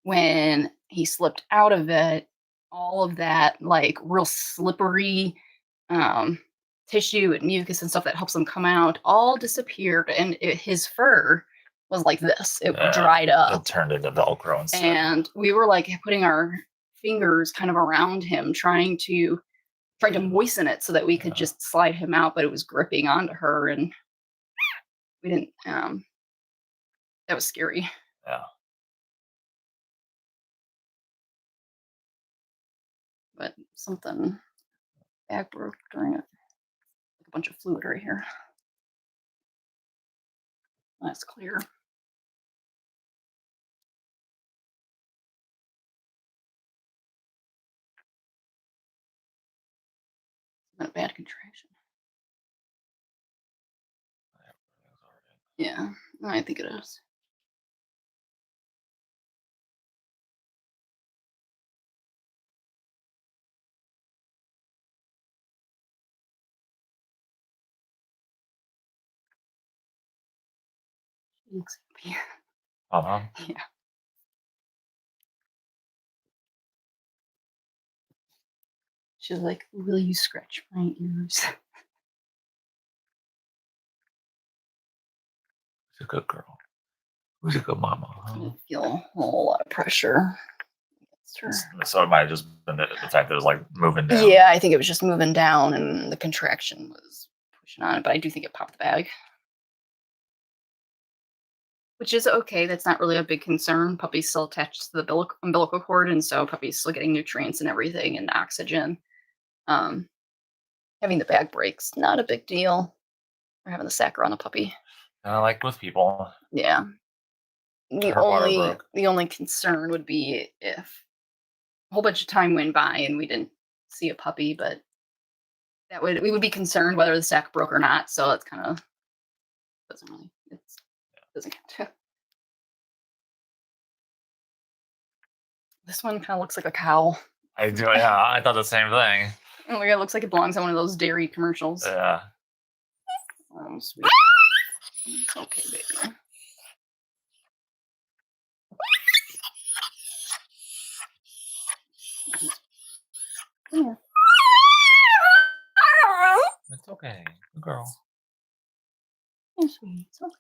Speaker 1: when he slipped out of it, all of that like real slippery um, tissue and mucus and stuff that helps them come out all disappeared. And his fur was like this. It dried up.
Speaker 2: It turned into Velcro instead.
Speaker 1: And we were like putting our fingers kind of around him, trying to moisten it so that we could just slide him out, but it was gripping onto her, and we didn't. That was scary.
Speaker 2: Yeah.
Speaker 1: But something back broke during it. Like a bunch of fluid right here. That's clear. Not a bad contraction. Yeah, I think it is. She looks happy. Yeah. She's like, "Will you scratch my ears?"
Speaker 2: She's a good girl. Who's a good mama?
Speaker 1: I feel a whole lot of pressure.
Speaker 2: So it might have just been the fact that it was like moving down.
Speaker 1: Yeah, I think it was just moving down and the contraction was pushing on it, but I do think it popped the bag. Which is okay. That's not really a big concern. Puppy's still attached to the umbilical cord, and so puppy's still getting nutrients and everything and oxygen. Having the bag breaks, not a big deal. Or having the sac around the puppy.
Speaker 2: Like with people.
Speaker 1: Yeah. The only concern would be if a whole bunch of time went by and we didn't see a puppy, but we would be concerned whether the sac broke or not. So it's kind of doesn't count. This one kind of looks like a cow.
Speaker 2: I do. Yeah, I thought the same thing.
Speaker 1: Oh my god, it looks like it belongs on one of those dairy commercials.
Speaker 2: Yeah.
Speaker 1: Oh, sweet. It's okay, baby. Yeah.
Speaker 2: It's okay. Good girl.
Speaker 1: It's sweet. It's okay.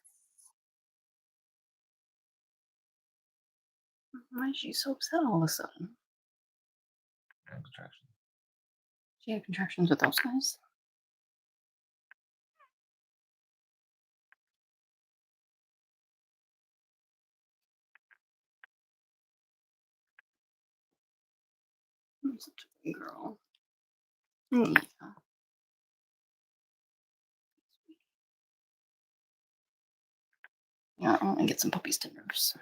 Speaker 1: Why is she so upset all of a sudden?
Speaker 2: Contraction.
Speaker 1: She had contractions with those guys. I'm such a good girl. Yeah. Yeah, I want to get some puppies to nurse.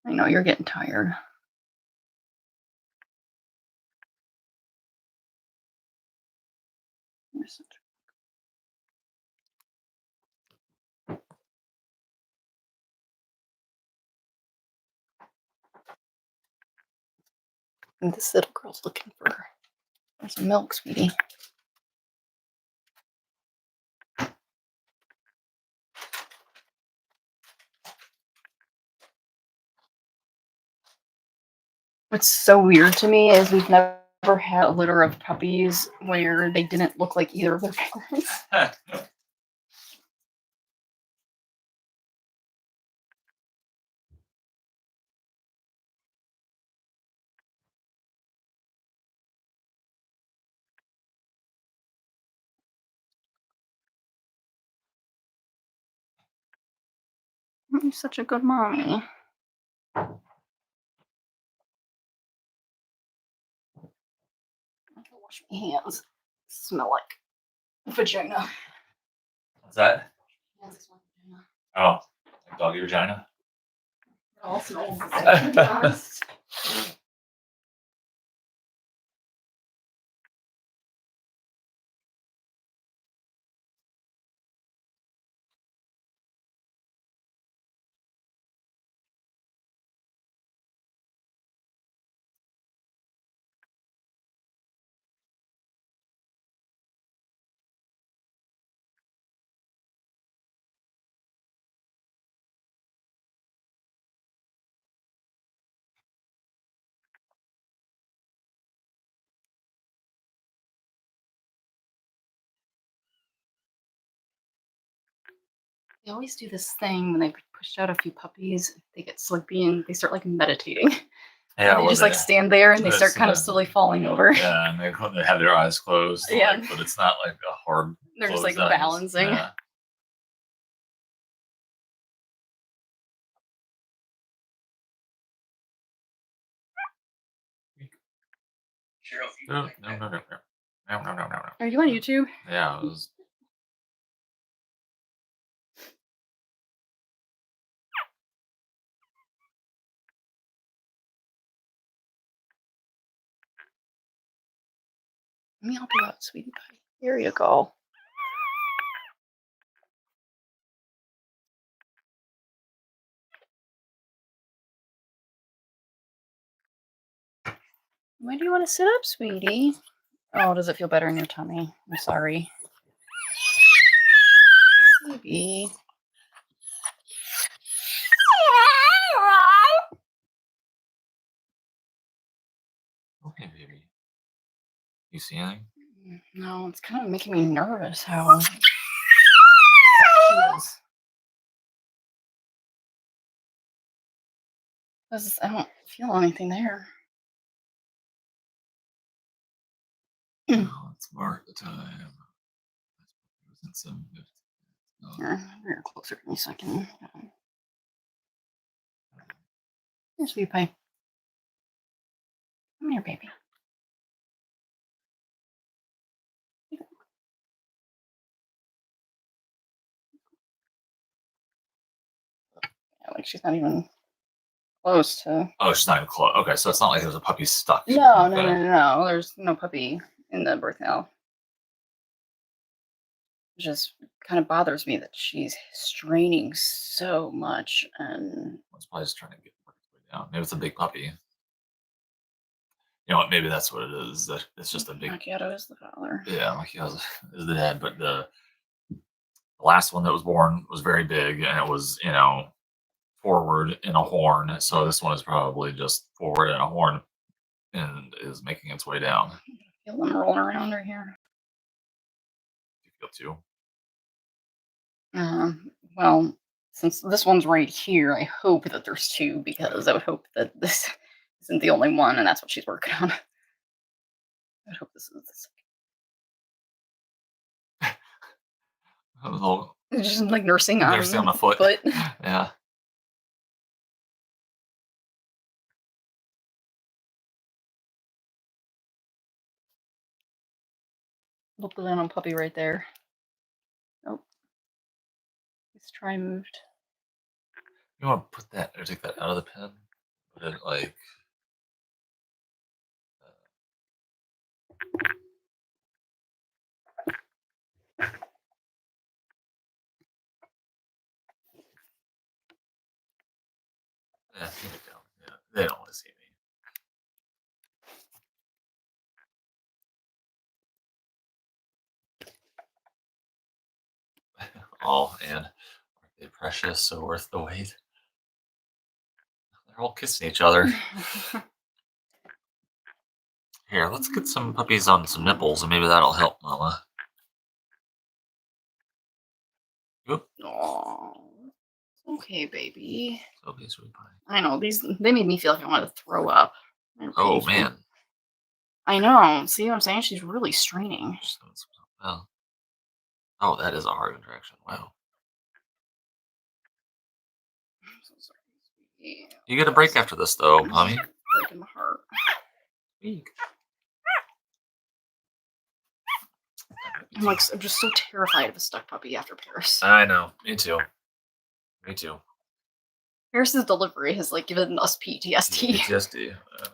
Speaker 1: I know you're getting tired. And this little girl's looking for some milk, sweetie. What's so weird to me is we've never ever had a litter of puppies where they didn't look like either of their parents? You're such a good mommy. I have to wash my hands. Smell like vagina.
Speaker 2: What's that?
Speaker 1: Hands smell like vagina.
Speaker 2: Oh, like doggy vagina.
Speaker 1: It all smells the same, to be honest. They always do this thing when they push out a few puppies. They get sleepy and they start like meditating.
Speaker 2: Yeah,
Speaker 1: They just like stand there and they start kind of slowly falling over.
Speaker 2: Yeah, and they have their eyes closed.
Speaker 1: Yeah.
Speaker 2: Like, but it's not like a hard.
Speaker 1: They're just like
Speaker 2: closed eyes.
Speaker 1: balancing.
Speaker 2: Yeah. No.
Speaker 1: Are you on YouTube?
Speaker 2: Yeah, it was.
Speaker 1: Let me help you out, sweetie pie. Here you go. Why do you want to sit up, sweetie? Oh, does it feel better in your tummy? I'm sorry. Baby.
Speaker 2: Okay, baby. You see anything?
Speaker 1: No, it's kind of making me nervous how she is. I don't feel anything there.
Speaker 2: Let's mark the time.
Speaker 1: Here, you're closer to me so I can. Here, sweetie pie. Come here, baby. Yeah, like she's not even close to.
Speaker 2: Oh, she's not even close. Okay, so it's not like there's a puppy stuck.
Speaker 1: No,
Speaker 2: Okay.
Speaker 1: no. There's no puppy in the birth canal. It just kind of bothers me that she's straining so much, and
Speaker 2: It's probably just trying to get its way down. Maybe it's a big puppy. You know what? Maybe that's what it is. That it's just a big.
Speaker 1: Macchiato is the father.
Speaker 2: Yeah, Macchiato is the dad, but the last one that was born was very big, and it was forward in a horn. So this one is probably just forward in a horn, and is making its way down.
Speaker 1: Feel them rolling around right here.
Speaker 2: You feel too.
Speaker 1: Well, since this one's right here, I hope that there's two because I would hope that this isn't the only one, and that's what she's working on. I hope this is
Speaker 2: A little
Speaker 1: just like nursing
Speaker 2: nursing on the foot. Yeah.
Speaker 1: Little banana puppy right there. Nope. Let's try moved.
Speaker 2: You want to put that or take that out of the pen? Put it like. Yeah, take it down. Yeah, they don't want to see me. Oh, and aren't they precious? So worth the wait. They're all kissing each other. Here, let's get some puppies on some nipples, and maybe that'll help, Mama. Oop.
Speaker 1: Oh, okay, baby.
Speaker 2: Okay, sweet pie.
Speaker 1: I know they made me feel like I wanted to throw up. They're
Speaker 2: Oh
Speaker 1: painful.
Speaker 2: man.
Speaker 1: I know. See what I'm saying? She's really straining.
Speaker 2: Well, oh, that is a hard contraction. Wow.
Speaker 1: I'm so sorry. Yeah.
Speaker 2: You get a break after this, though, mommy.
Speaker 1: Breaking my heart. I'm just so terrified of a stuck puppy after Paris.
Speaker 2: I know. Me too. Me too.
Speaker 1: Paris's delivery has given us PTSD.
Speaker 2: PTSD. I know.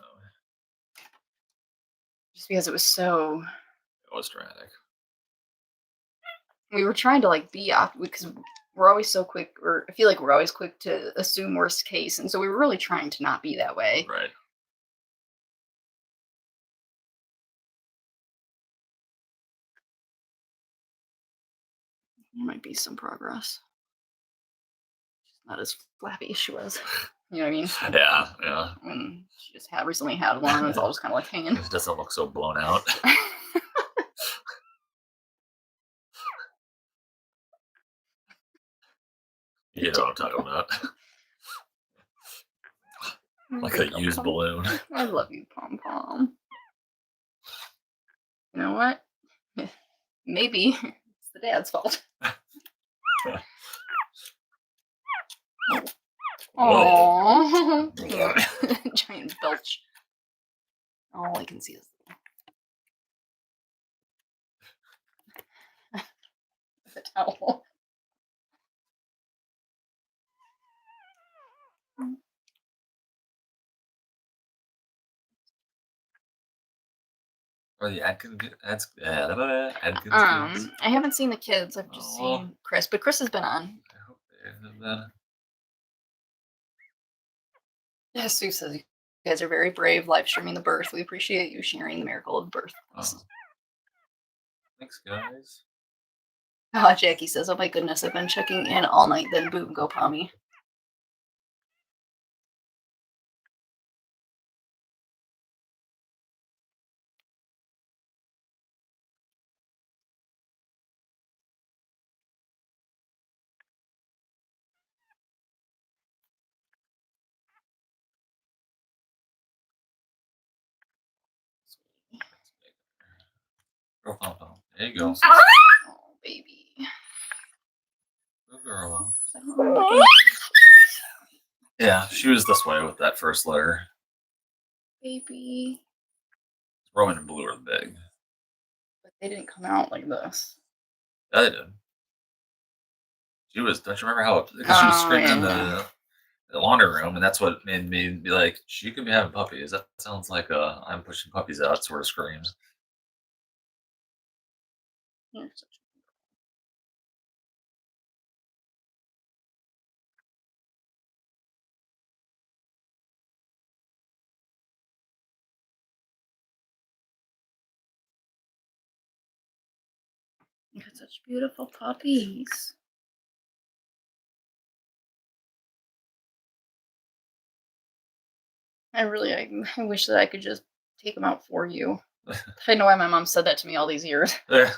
Speaker 1: Just because it was so.
Speaker 2: It was dramatic.
Speaker 1: We were trying to be because we're always so quick, or I feel like we're always quick to assume worst case, and so we were really trying to not be that way.
Speaker 2: Right.
Speaker 1: There might be some progress. Not as flappy as she was. You know what I mean?
Speaker 2: Yeah, yeah.
Speaker 1: When she just recently had one, it's all just kind of hanging.
Speaker 2: It doesn't look so blown out. You know what I'm talking about. Like a used balloon.
Speaker 1: I love you, Pom Pom. You know what? Maybe it's the dad's fault. Oh, giant belch. All I can see is the towel.
Speaker 2: Or the Adkins kids.
Speaker 1: I haven't seen the kids. I've just seen Chris, but Chris has been on.
Speaker 2: I hope they have been.
Speaker 1: Yes, Sue says you guys are very brave live streaming the birth. We appreciate you sharing the miracle of birth.
Speaker 2: Thanks, guys.
Speaker 1: Jackie says, oh my goodness, I've been checking in all night, then boom, go Pommy.
Speaker 2: There you go.
Speaker 1: Oh, baby.
Speaker 2: Good girl. Yeah, she was this way with that first litter.
Speaker 1: Baby.
Speaker 2: Roman and blue are big.
Speaker 1: But they didn't come out like this.
Speaker 2: Yeah, they did. She was, don't you remember how, because she was screaming in the laundry room, and that's what made me be like, she could be having puppies. That sounds like I'm pushing puppies out sort of screams.
Speaker 1: You're such a You got such beautiful puppies. I wish that I could just take them out for you. I know why my mom said that to me all these years.
Speaker 2: Yeah.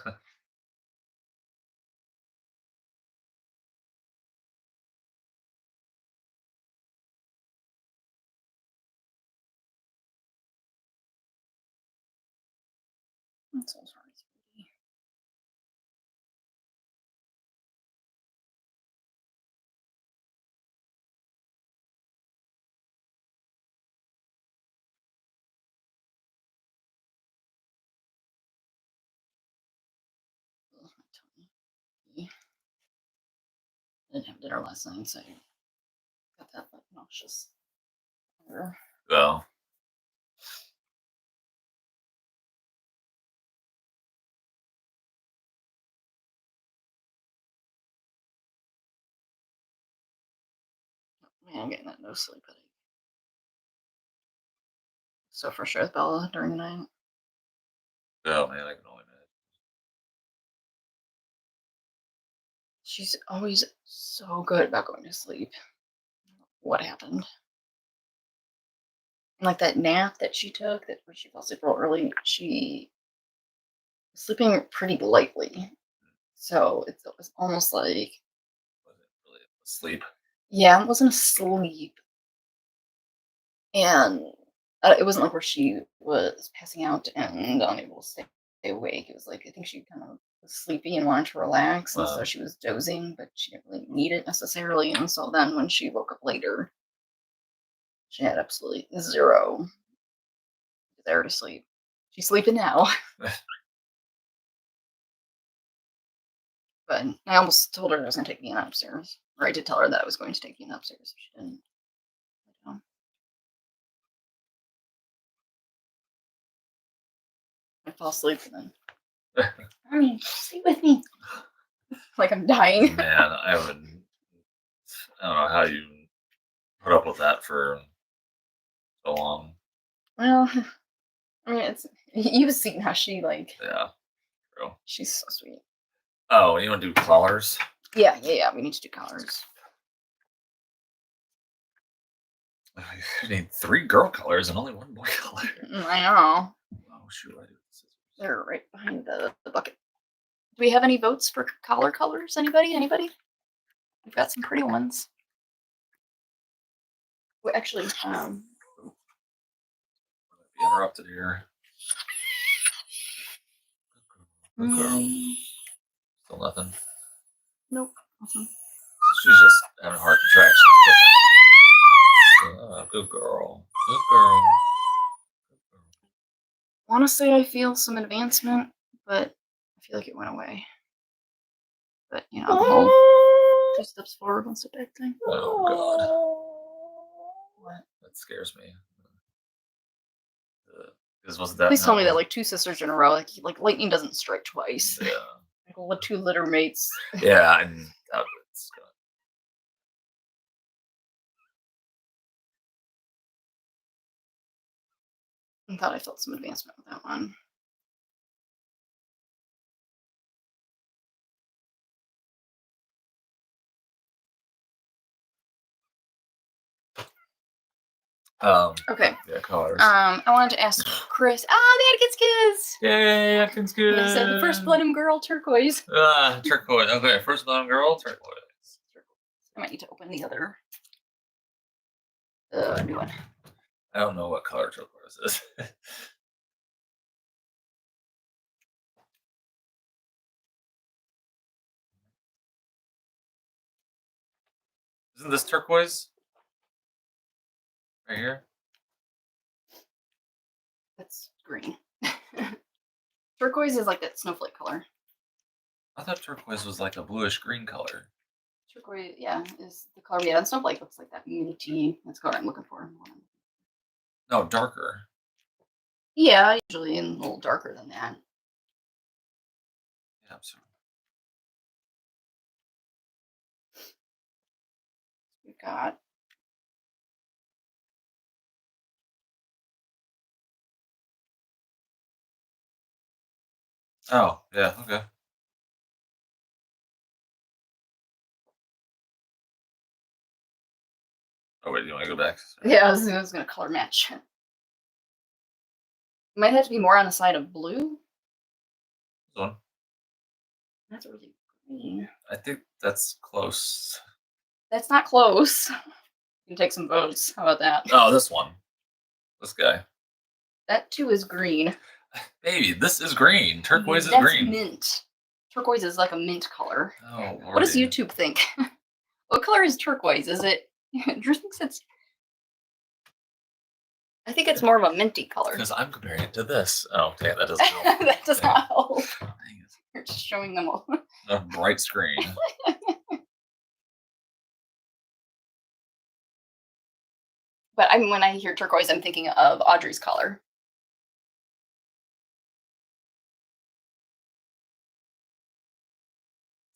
Speaker 1: I'm so sorry, sweetie. Ugh, my tummy. I didn't have dinner last night, so I got that nauseous.
Speaker 2: Well.
Speaker 1: Man, I'm getting that no sleep headache. So frustrated with Bella during the night.
Speaker 2: Oh man, I can only imagine.
Speaker 1: She's always so good about going to sleep. What happened? And like that nap that she took, that where she fell asleep real early, she was sleeping pretty lightly. So it was almost like,
Speaker 2: wasn't really asleep.
Speaker 1: yeah, it wasn't asleep. And it wasn't like where she was passing out and unable to stay awake. It was like, I think she kind of was sleepy and wanted to relax. And so
Speaker 2: Wow.
Speaker 1: she was dozing, but she didn't really need it necessarily. And so then when she woke up later, she had absolutely zero there to sleep. She's sleeping now. But I almost told her I was going to take Ian upstairs. Or I did tell her that I was going to take Ian upstairs. She didn't. I fall asleep and then, Mommy, sleep with me. Like I'm dying.
Speaker 2: Man, I don't know how you put up with that for so long.
Speaker 1: Well, I mean, you've seen how she
Speaker 2: Yeah, true.
Speaker 1: she's so sweet.
Speaker 2: Oh, you want to do colors?
Speaker 1: Yeah. We need to do colors.
Speaker 2: You need 3 girl colors and only 1 boy color.
Speaker 1: I know.
Speaker 2: Oh, shoot. I do this.
Speaker 1: They're right behind the bucket. Do we have any votes for collar colors? Anybody? We've got some pretty ones. We actually,
Speaker 2: Be interrupted here. Good girl. Still nothing.
Speaker 1: Nope. Awesome.
Speaker 2: She's just having heart contractions. Good girl. Good girl.
Speaker 1: I want to say I feel some advancement, but I feel like it went away. But the whole 2 steps forward, 1 step back thing.
Speaker 2: Oh God.
Speaker 1: What?
Speaker 2: That scares me. Was that?
Speaker 1: Please tell me that like 2 sisters in a row, like lightning doesn't strike twice.
Speaker 2: Yeah.
Speaker 1: Like 2 litter mates.
Speaker 2: Yeah, and it's good.
Speaker 1: I thought I felt some advancement with that one. Okay.
Speaker 2: Yeah, colors.
Speaker 1: I wanted to ask Chris. The Atkins kids.
Speaker 2: Yay, Atkins kids.
Speaker 1: They said the first Blenheim girl, turquoise.
Speaker 2: Turquoise. Okay, first Blenheim girl, turquoise.
Speaker 1: I might need to open the other new one.
Speaker 2: I don't know what color turquoise is. Isn't this turquoise? Right here?
Speaker 1: That's green. Turquoise is like that snowflake color.
Speaker 2: I thought turquoise was like a bluish green color.
Speaker 1: Turquoise, yeah, is the color we had on snowflake. Looks like that minty. That's the color I'm looking for.
Speaker 2: No, darker.
Speaker 1: Yeah, usually a little darker than that.
Speaker 2: Yeah, absolutely.
Speaker 1: We've got
Speaker 2: Oh, yeah, okay. Oh, wait, do you want to go back? Sorry.
Speaker 1: yeah, I was gonna color match. Might have to be more on the side of blue.
Speaker 2: This one.
Speaker 1: That's really green.
Speaker 2: I think that's close.
Speaker 1: That's not close. You can take some votes. How about that?
Speaker 2: Oh, this one. This guy.
Speaker 1: That too is green.
Speaker 2: Baby, this is green. Turquoise is
Speaker 1: That's
Speaker 2: green.
Speaker 1: mint. Turquoise is like a mint color.
Speaker 2: Oh,
Speaker 1: What does
Speaker 2: Lordy.
Speaker 1: YouTube think? What color is turquoise? Is it? Drew thinks it's. I think it's more of a minty color.
Speaker 2: Because I'm comparing it to this. Oh, damn, that doesn't help.
Speaker 1: That does not help.
Speaker 2: Dang it.
Speaker 1: You're just showing them all.
Speaker 2: A bright screen.
Speaker 1: But when I hear turquoise, I'm thinking of Audrey's color.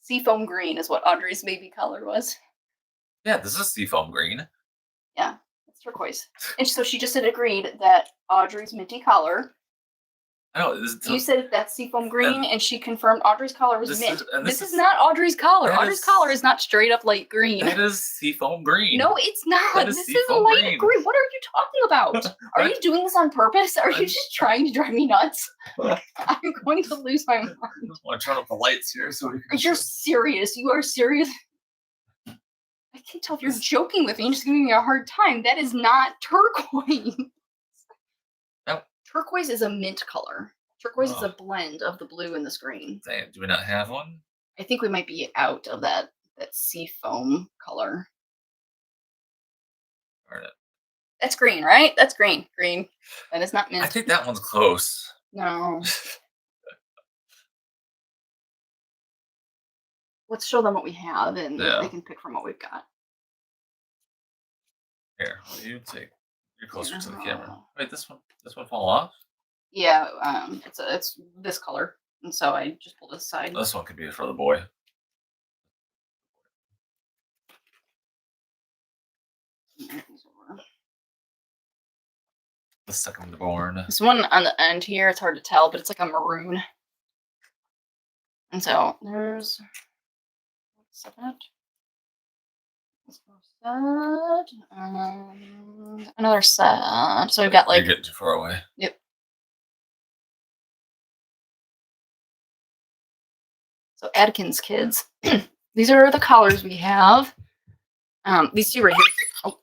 Speaker 1: Seafoam green is what Audrey's baby color was.
Speaker 2: Yeah, this is seafoam green.
Speaker 1: Yeah, it's turquoise. And so she just had agreed that Audrey's minty color
Speaker 2: I know
Speaker 1: You said that's seafoam green, and she confirmed Audrey's collar was mint. This is not Audrey's collar. Audrey's collar is not straight up light green.
Speaker 2: That is seafoam green.
Speaker 1: No, it's not.
Speaker 2: This
Speaker 1: This is light green. What are you talking about? Are you doing this on purpose? Are you just trying to drive me nuts? I'm going to lose my mind.
Speaker 2: I want to turn up the lights here so we can.
Speaker 1: You're serious. You are serious. I can't tell if you're joking with me and just giving me a hard time. That is not turquoise.
Speaker 2: No.
Speaker 1: Turquoise is a mint color. Turquoise is a blend of the blue and the green.
Speaker 2: Damn, do we not have one?
Speaker 1: I think we might be out of that sea foam color. That's green, right? That's green. Green. That is not mint.
Speaker 2: I think that one's close.
Speaker 1: No. Let's show them what we have, and they can pick from what we've got.
Speaker 2: Here, what do you take? You're closer to the camera. Wait, this one fall off?
Speaker 1: Yeah, it's this color, and so I just pulled it aside.
Speaker 2: This one could be for the boy. The second born.
Speaker 1: This one on the end here, it's hard to tell, but it's like a maroon. And so there's another set. So we've got like.
Speaker 2: You're getting too far away.
Speaker 1: Yep. So Adkins kids. These are the collars we have. These two right here. Oh.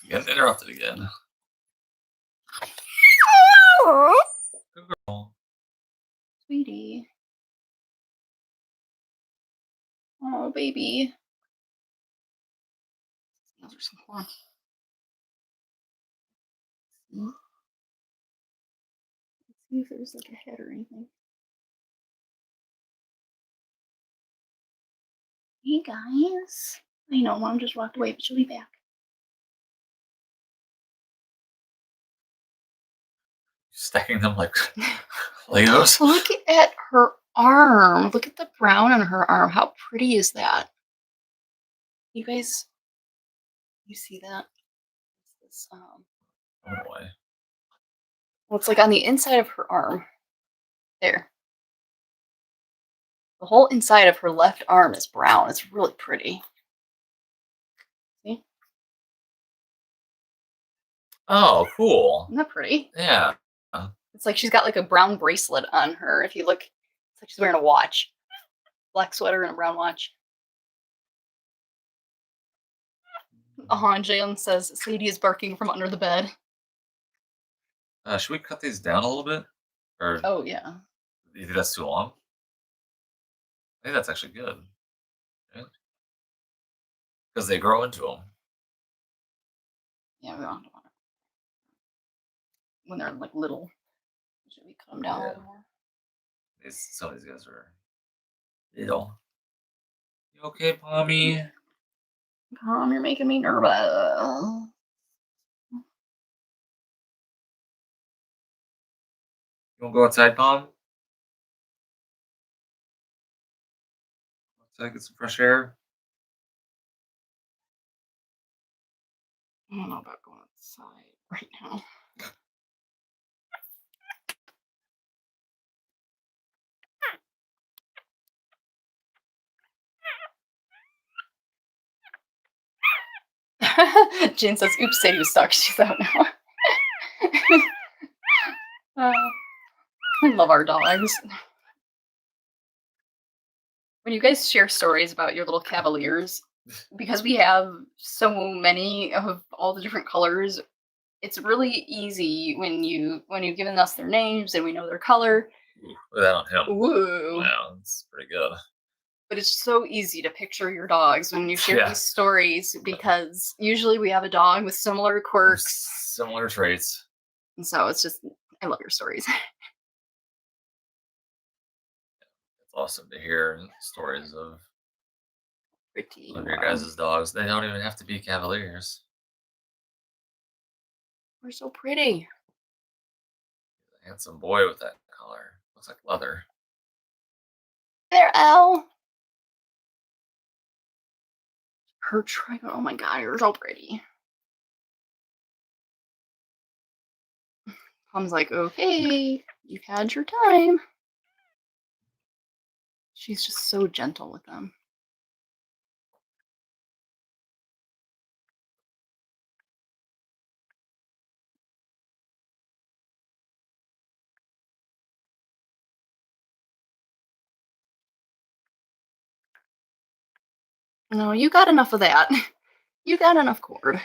Speaker 2: You got interrupted again. Good girl.
Speaker 1: Sweetie. Oh, baby. Those are some horns. Let's see if there's like a head or anything. Hey guys. I know Mom just walked away, but she'll be back.
Speaker 2: Stacking them like Legos.
Speaker 1: Look at her arm. Look at the brown on her arm. How pretty is that? You guys, you see that? This,
Speaker 2: Oh boy.
Speaker 1: well, it's like on the inside of her arm. There. The whole inside of her left arm is brown. It's really pretty. See?
Speaker 2: Oh, cool.
Speaker 1: Isn't that pretty?
Speaker 2: Yeah.
Speaker 1: It's like she's got like a brown bracelet on her. If you look, it's like she's wearing a watch. Black sweater and a brown watch. Jalen says Sadie is barking from under the bed.
Speaker 2: Should we cut these down a little bit? Or
Speaker 1: oh yeah.
Speaker 2: You think that's too long? I think that's actually good. Because they grow into them.
Speaker 1: Yeah, we don't want it. When they're like little. Should we cut them down a little more?
Speaker 2: Some of these guys are little. You okay, Pommy?
Speaker 1: Mom, you're making me nervous.
Speaker 2: You want to go outside, Pom? Outside, get some fresh air.
Speaker 1: I don't know about going outside right now. Jen says, oops, Sadie was stuck. She's out now. I love our dogs. When you guys share stories about your little Cavaliers, because we have so many of all the different colors, it's really easy when you've given us their names and we know their color.
Speaker 2: Look at that on him.
Speaker 1: Woo.
Speaker 2: Wow, that's pretty good.
Speaker 1: But it's so easy to picture your dogs when you share these stories, because usually we have a dog with similar quirks,
Speaker 2: similar traits.
Speaker 1: And so it's just, I love your stories.
Speaker 2: It's awesome to hear stories of
Speaker 1: Pretty.
Speaker 2: One of your guys' dogs. They don't even have to be Cavaliers.
Speaker 1: We're so pretty.
Speaker 2: A handsome boy with that color. Looks like leather.
Speaker 1: There, Elle. Her Tricolor. Oh my god, you're so pretty. Plum's like, okay, you've had your time. She's just so gentle with them. No, you got enough of that. You got enough cord.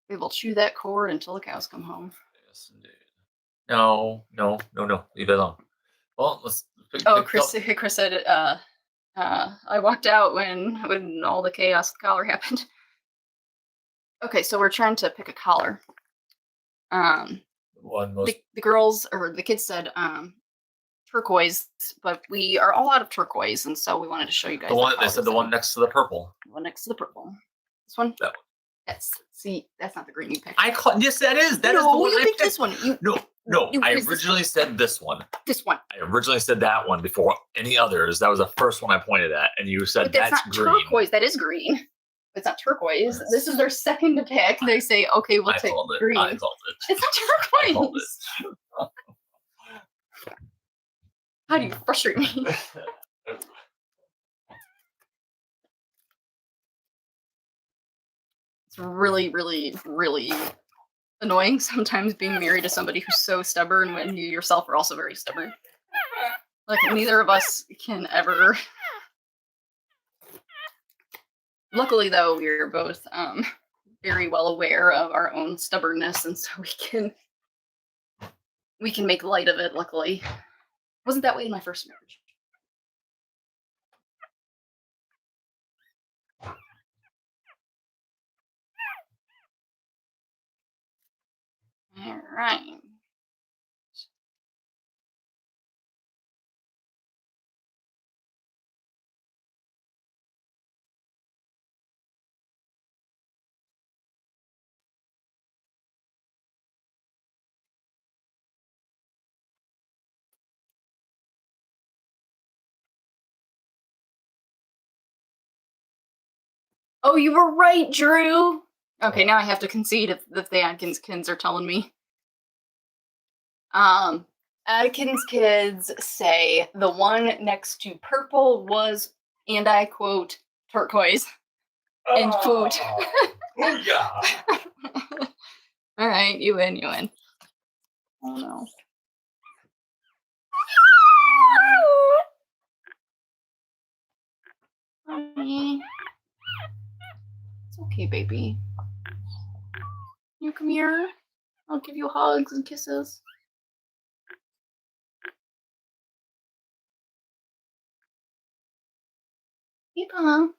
Speaker 1: They will chew that cord until the cows come home.
Speaker 2: Yes, indeed. No. Leave it alone. Well, let's.
Speaker 1: Oh, Chris said, I walked out when all the chaos with the collar happened. Okay, so we're trying to pick a collar. The girls or the kids said turquoise, but we are all out of turquoise, and so we wanted to show you guys
Speaker 2: the one. They said the one next to the purple.
Speaker 1: The one next to the purple. This one.
Speaker 2: That one.
Speaker 1: That's not the green you picked.
Speaker 2: Yes, that is. That is
Speaker 1: the
Speaker 2: the one
Speaker 1: you
Speaker 2: I
Speaker 1: picked.
Speaker 2: picked.
Speaker 1: This one.
Speaker 2: No. I originally said this one.
Speaker 1: This one.
Speaker 2: I originally said that one before any others. That was the first one I pointed at, and you said
Speaker 1: that's not
Speaker 2: green.
Speaker 1: Turquoise. That is green. It's not turquoise. Yes. This is their second pick. They say, okay, we'll take green.
Speaker 2: I called it.
Speaker 1: It's not turquoise. How do you frustrate me? It's really, really, really annoying sometimes being married to somebody who's so stubborn when you yourself are also very stubborn. Like, neither of us can ever. Luckily, though, we're both very well aware of our own stubbornness, and so we can make light of it. Luckily, wasn't that way in my first marriage. All right. Oh, you were right, Drew. Okay, now I have to concede if the Adkins kids are telling me. Adkins kids say the one next to purple was, and I quote, turquoise. End quote.
Speaker 2: Yeah.
Speaker 1: All right, you win. Oh no. Honey. It's okay, baby. You come here. I'll give you hugs and kisses. Hey, Mom.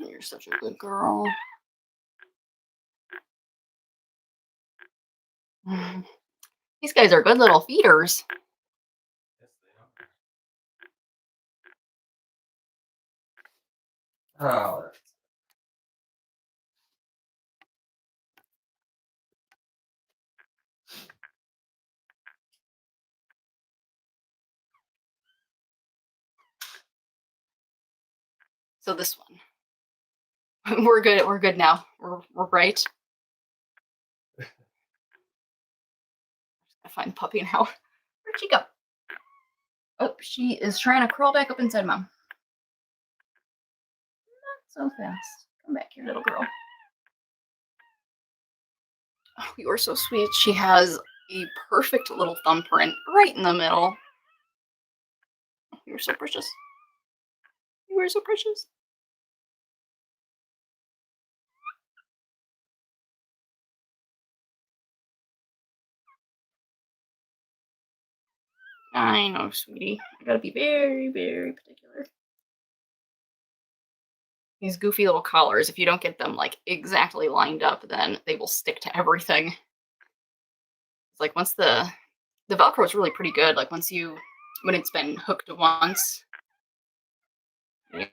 Speaker 1: You're such a good girl. These guys are good little feeders.
Speaker 2: Yes, they are. Oh.
Speaker 1: So this one. We're good. We're good now. We're right. I find Puppy now. Where'd she go? Oh, she is trying to crawl back up inside Mom. Not so fast. Come back here, little girl. Oh, you are so sweet. She has a perfect little thumbprint right in the middle. You're so precious. You are so precious. I know, sweetie. I gotta be very, very particular. These goofy little collars, if you don't get them like exactly lined up, then they will stick to everything. It's like once the Velcro is really pretty good. Like when it's been hooked once, you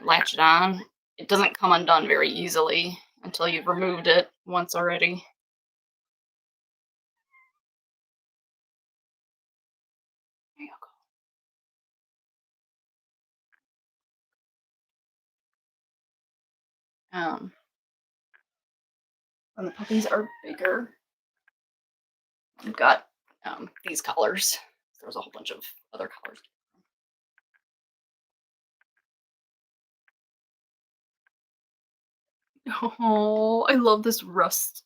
Speaker 1: latch it on, it doesn't come undone very easily until you've removed it once already. There you go. When the puppies are bigger, we've got these colors. There's a whole bunch of other colors. Oh, I love this rust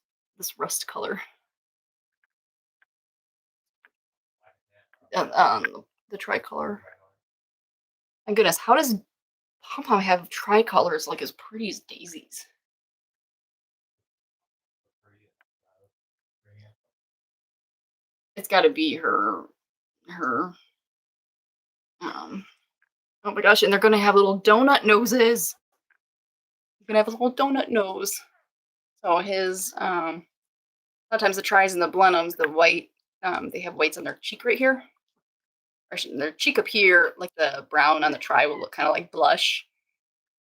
Speaker 1: color. The tricolor. My goodness, how does Pom Pom have tricolors like as pretty as daisies? It's got to be her. Oh my gosh, and they're gonna have little donut noses. He's gonna have a little donut nose. So his sometimes the tries and the Blenheims, the white, they have whites on their cheek right here. Or their cheek up here, like the brown on the try will look kind of like blush.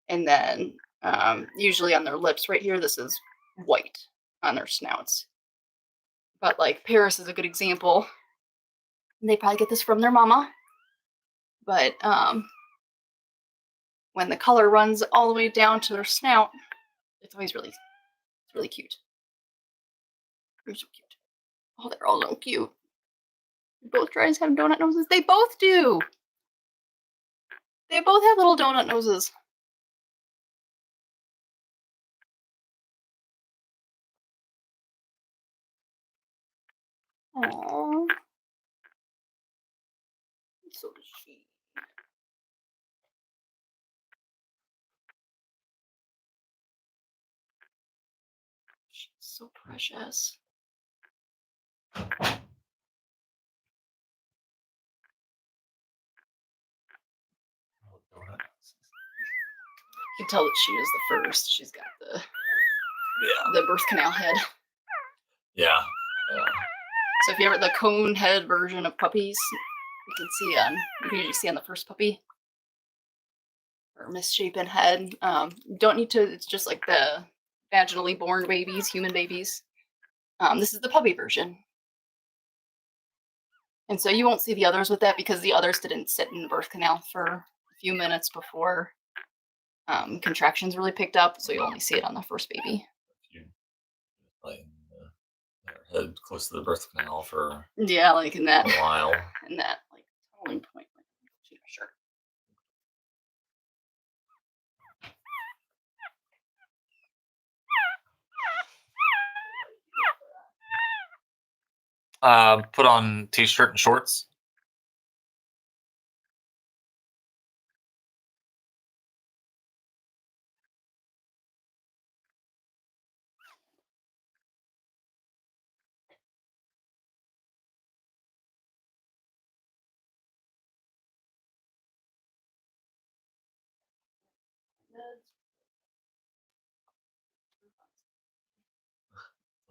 Speaker 1: And then usually on their lips right here, this is white on their snouts. But like Paris is a good example. They probably get this from their mama. But when the color runs all the way down to their snout, it's always really cute. They're so cute. Oh, they're all so cute. Both tries have donut noses. They both do. They both have little donut noses. Aww. So does she. She's so precious. You can tell that she was the first. She's got the birth canal head.
Speaker 2: Yeah.
Speaker 1: So if you ever the cone head version of puppies, you can usually see on the first puppy or misshapen head. Don't need to. It's just like the vaginally born babies, human babies. This is the puppy version. And so you won't see the others with that because the others didn't sit in the birth canal for a few minutes before contractions really picked up. So you'll only see it on the first baby.
Speaker 2: Like their head close to the birth canal for
Speaker 1: like in that
Speaker 2: a while.
Speaker 1: In that like holding point. Sure.
Speaker 2: Put on t-shirt and shorts.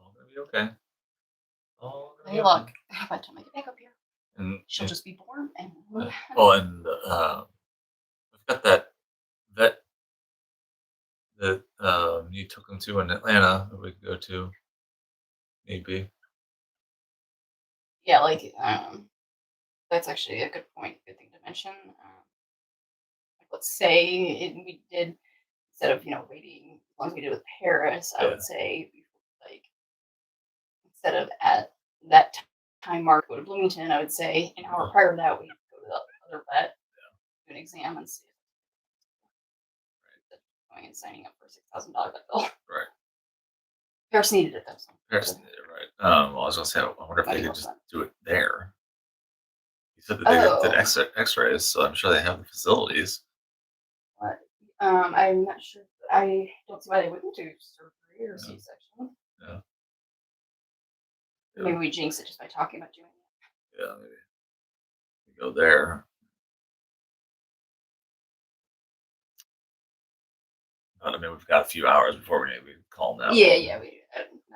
Speaker 2: All gonna be okay.
Speaker 1: Hey, look. By the time I get back up here,
Speaker 2: And
Speaker 1: she'll just be born. And
Speaker 2: we've got that vet that you took them to in Atlanta that we could go to, maybe.
Speaker 1: yeah, like that's actually a good point. Good thing to mention. Like, let's say we did instead of waiting as long as we did with Paris. I would say like instead of at that time mark go to Bloomington. I would say an hour prior to that we go to the other vet, do an exam, and see going and signing up for a $6,000 vet bill.
Speaker 2: Right.
Speaker 1: Paris needed it though. So.
Speaker 2: Paris needed it, right. Well, I was gonna say, I wonder if they could just do it there. You said that they did X-rays, so I'm sure they have the facilities.
Speaker 1: But I'm not sure. I don't see why they wouldn't do surgery or C-section.
Speaker 2: Yeah.
Speaker 1: Maybe we jinx it just by talking about doing it.
Speaker 2: Yeah, maybe we go there. I mean, we've got a few hours before we maybe call them out.
Speaker 1: Yeah.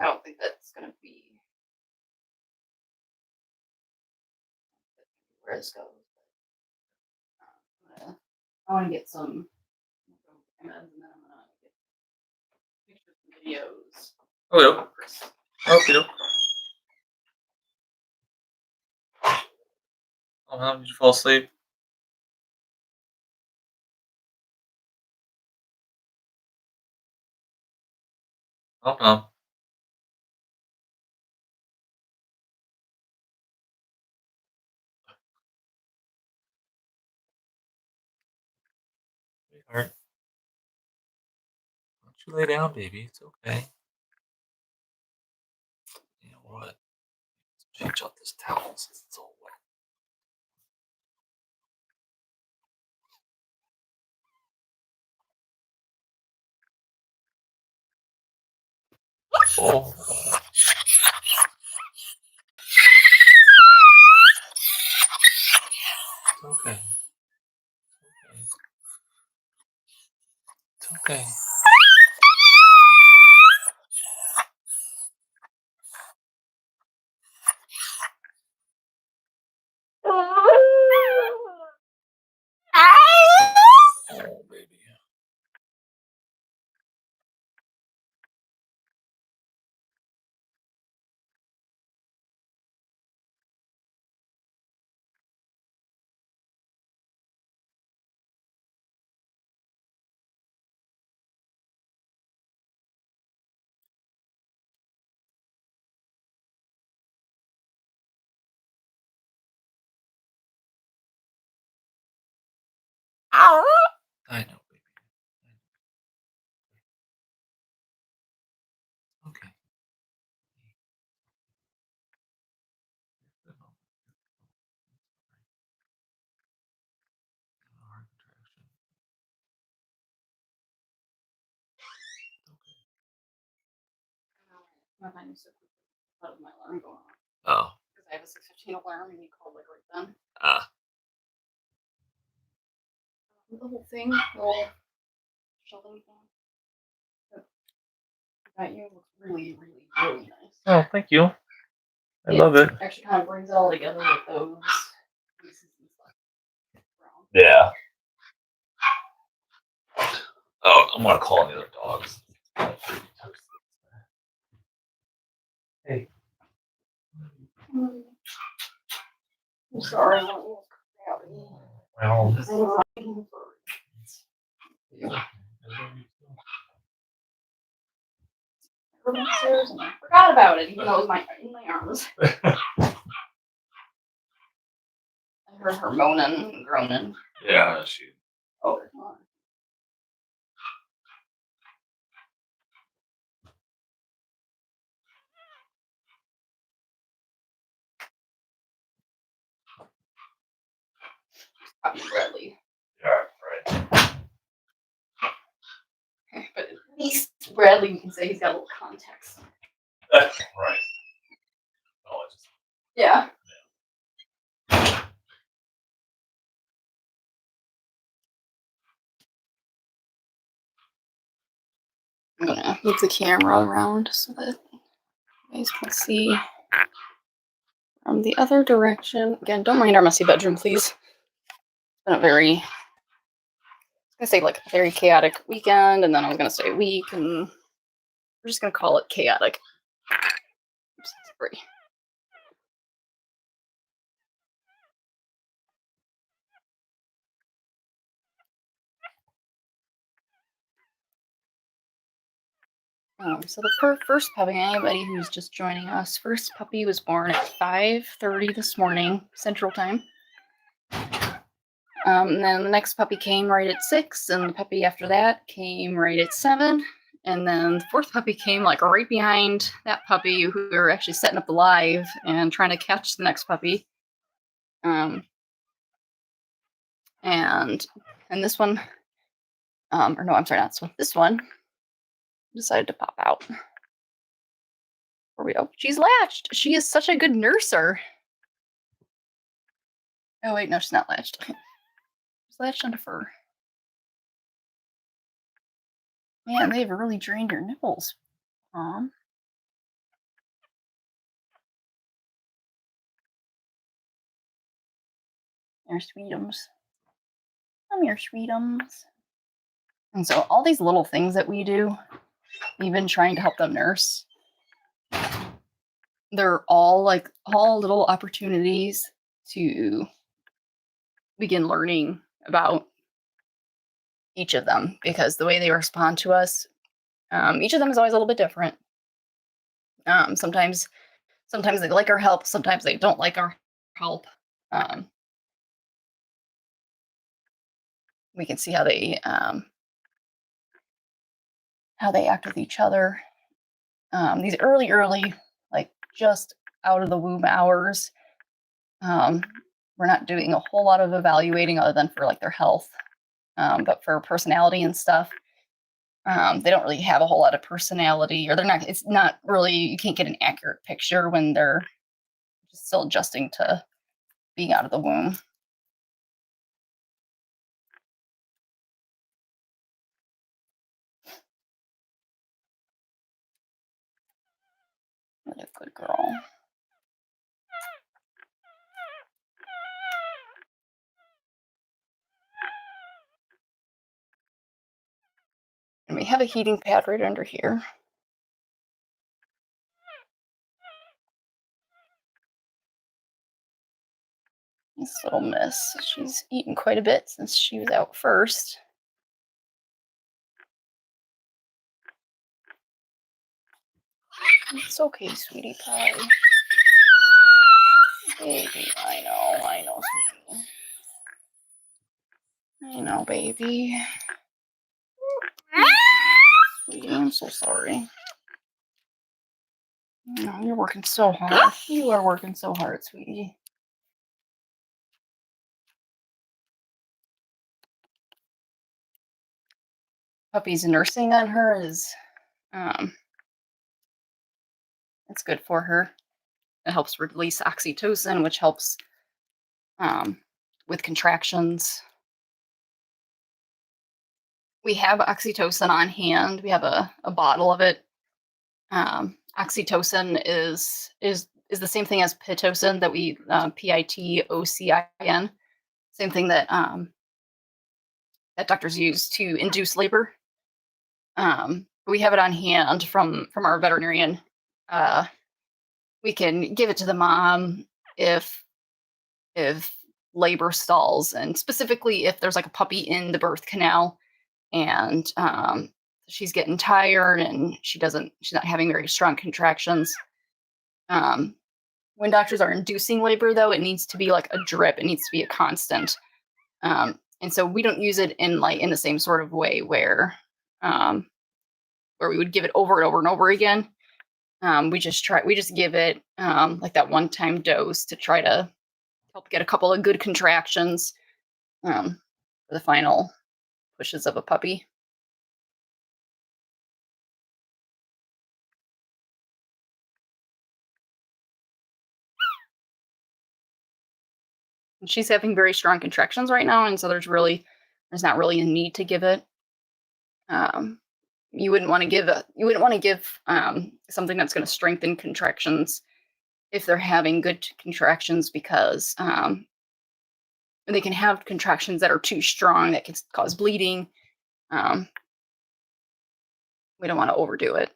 Speaker 1: I don't think that's gonna be where this goes. I want to get some. And then I'm gonna videos.
Speaker 2: Oh, yeah. Okay. Oh, how did you fall asleep? Oh, no. Sweetheart, don't you lay down, baby. It's okay. You know what? Let's change out this towel since it's all wet. Oh. It's okay. It's okay. Oh, baby. I know, baby. Okay. Heart contraction.
Speaker 1: My mind is so out of my alarm going off.
Speaker 2: Oh.
Speaker 1: Because I have a 6:15 alarm and you called like right then. The whole thing, the whole shelving thing. That you looks really, really, really nice.
Speaker 2: Oh, thank you. I love it.
Speaker 1: Actually kind of brings it all together with those pieces and stuff.
Speaker 2: Yeah. Oh, I'm gonna call the other dogs. Hey.
Speaker 1: I'm sorry. I don't
Speaker 2: Well,
Speaker 1: upstairs and I forgot about it, even though it was in my arms. I heard her moaning and groaning.
Speaker 2: yeah, she.
Speaker 1: Oh, come on. Puppy Bradley.
Speaker 2: Yeah, right.
Speaker 1: But at least Bradley, we can say he's got a little context.
Speaker 2: Right. Oh, it's just.
Speaker 1: Yeah. I'm gonna move the camera around so that you guys can see from the other direction. Again, don't mind our messy bedroom, please. It's been a very, I was gonna say like a very chaotic weekend, and then I was gonna say week, and we're just gonna call it chaotic. Oops, sorry. So the first puppy, anybody who's just joining us, first puppy was born at 5:30 this morning, Central Time. And then the next puppy came right at 6, and the puppy after that came right at 7. And then the fourth puppy came like right behind that puppy, who we were actually setting up the live and trying to catch the next puppy. And this one, or no, I'm sorry, not this one. This one decided to pop out. Here we go. She's latched. She is such a good nurser. Oh wait, no, she's not latched. She's latched onto fur. Man, they've really drained your nipples, Mom. Your sweetums. Come here, sweetums. And so all these little things that we do even trying to help them nurse. They're all little opportunities to begin learning about each of them, because the way they respond to us, each of them is always a little bit different. Sometimes they like our help, sometimes they don't like our help. We can see how they act with each other. These early, like just out of the womb hours, we're not doing a whole lot of evaluating other than for like their health, but for personality and stuff. They don't really have a whole lot of personality, or it's not really, you can't get an accurate picture when they're just still adjusting to being out of the womb. What a good girl. And we have a heating pad right under here. This little miss, she's eaten quite a bit since she was out first. It's okay, sweetie pie. Baby, I know, sweetie. I know, baby. Sweetie, I'm so sorry. No, you're working so hard. You are working so hard, sweetie. Puppy's nursing on her is, it's good for her. It helps release oxytocin, which helps with contractions. We have oxytocin on hand. We have a bottle of it. Oxytocin is the same thing as pitocin that we pitocin. Same thing that that doctors use to induce labor. We have it on hand from our veterinarian. We can give it to the mom if labor stalls, and specifically if there's like a puppy in the birth canal and she's getting tired and she's not having very strong contractions. When doctors are inducing labor, though, it needs to be like a drip. It needs to be a constant. And so we don't use it in the same sort of way where we would give it over and over and over again. We just give it like that one-time dose to try to help get a couple of good contractions for the final pushes of a puppy. And she's having very strong contractions right now, and so there's not really a need to give it. You wouldn't want to give something that's going to strengthen contractions if they're having good contractions, because they can have contractions that are too strong that can cause bleeding. We don't want to overdo it.